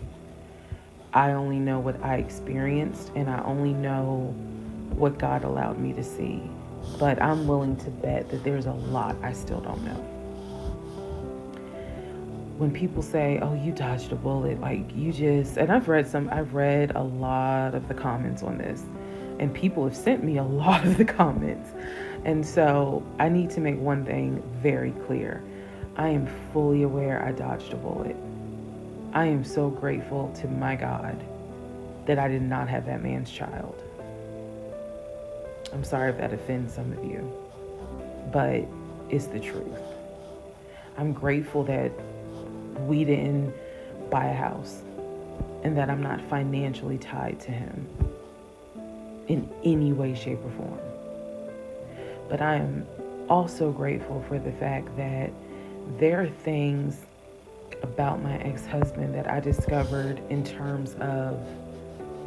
C: I only know what I experienced, and I only know what God allowed me to see. But I'm willing to bet that there's a lot I still don't know. When people say, oh, you dodged a bullet, like you just, and I've read a lot of the comments on this, and people have sent me a lot of the comments. And so I need to make one thing very clear. I am fully aware I dodged a bullet. I am so grateful to my God that I did not have that man's child. I'm sorry if that offends some of you, but it's the truth. I'm grateful that we didn't buy a house and that I'm not financially tied to him in any way, shape, or form. But I am also grateful for the fact that there are things about my ex-husband that I discovered in terms of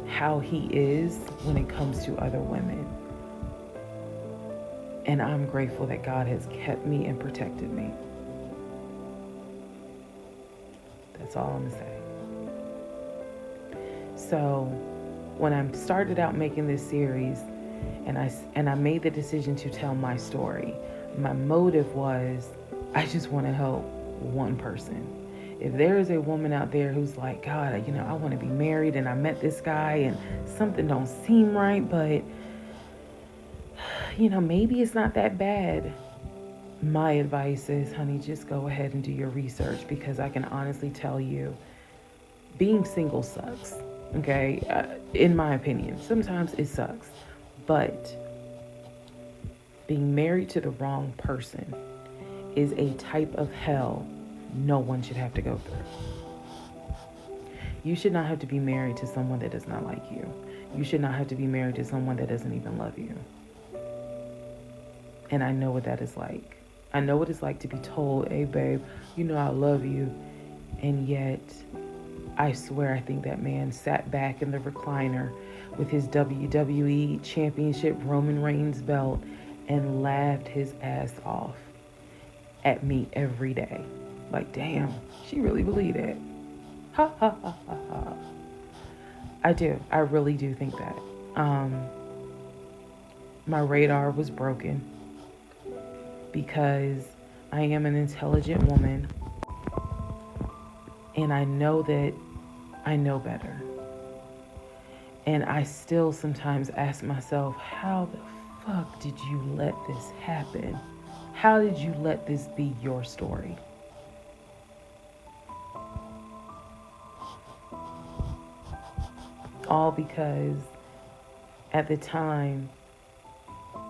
C: how he is when it comes to other women. And I'm grateful that God has kept me and protected me. That's all I'm gonna say. So when I started out making this series and I made the decision to tell my story, my motive was I just want to help one person. If there is a woman out there who's like, God, I want to be married and I met this guy and something don't seem right, but maybe it's not that bad. My advice is, honey, just go ahead and do your research, because I can honestly tell you, being single sucks, okay? In my opinion, sometimes it sucks, but being married to the wrong person is a type of hell no one should have to go through. You should not have to be married to someone that does not like you. You should not have to be married to someone that doesn't even love you. And I know what that is like. I know what it's like to be told, hey, babe, I love you. And yet, I swear, I think that man sat back in the recliner with his WWE Championship Roman Reigns belt and laughed his ass off at me every day. Like, damn, she really believed it. Ha, ha, ha, ha, ha. I do. I really do think that. My radar was broken, because I am an intelligent woman and I know that I know better. And I still sometimes ask myself, how the fuck did you let this happen? How did you let this be your story? All because at the time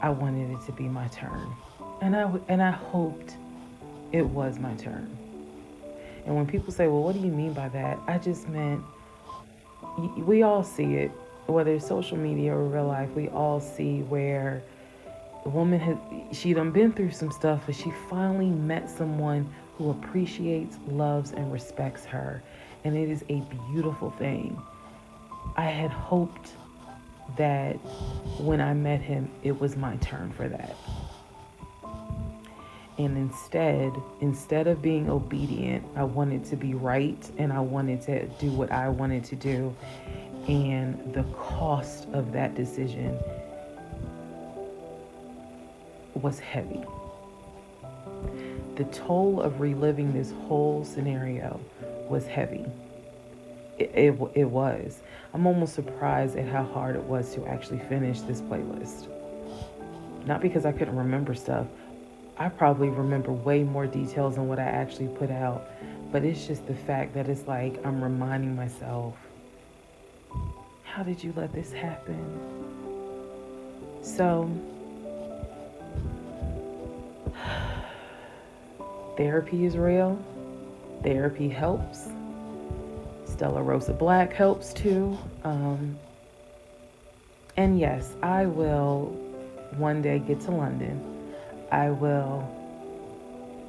C: I wanted it to be my turn. And I hoped it was my turn. And when people say, well, what do you mean by that? I just meant, we all see it, whether it's social media or real life, we all see where the woman she done been through some stuff, but she finally met someone who appreciates, loves, and respects her. And it is a beautiful thing. I had hoped that when I met him, it was my turn for that. And instead of being obedient, I wanted to be right, and I wanted to do what I wanted to do. And the cost of that decision was heavy. The toll of reliving this whole scenario was heavy. It was. I'm almost surprised at how hard it was to actually finish this playlist. Not because I couldn't remember stuff. I probably remember way more details than what I actually put out. But it's just the fact that it's like I'm reminding myself, how did you let this happen? So, therapy is real. Therapy helps. Stella Rosa Black helps too. And yes, I will one day get to London. I will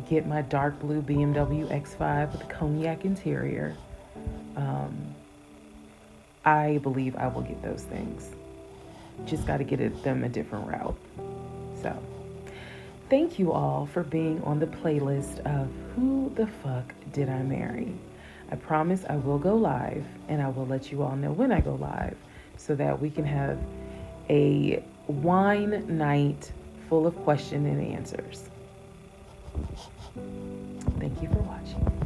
C: get my dark blue BMW X5 with a cognac interior. I believe I will get those things. Just got to get them a different route. So, thank you all for being on the playlist of Who the Fuck Did I Marry? I promise I will go live, and I will let you all know when I go live so that we can have a wine night full of question and answers. Thank you for watching.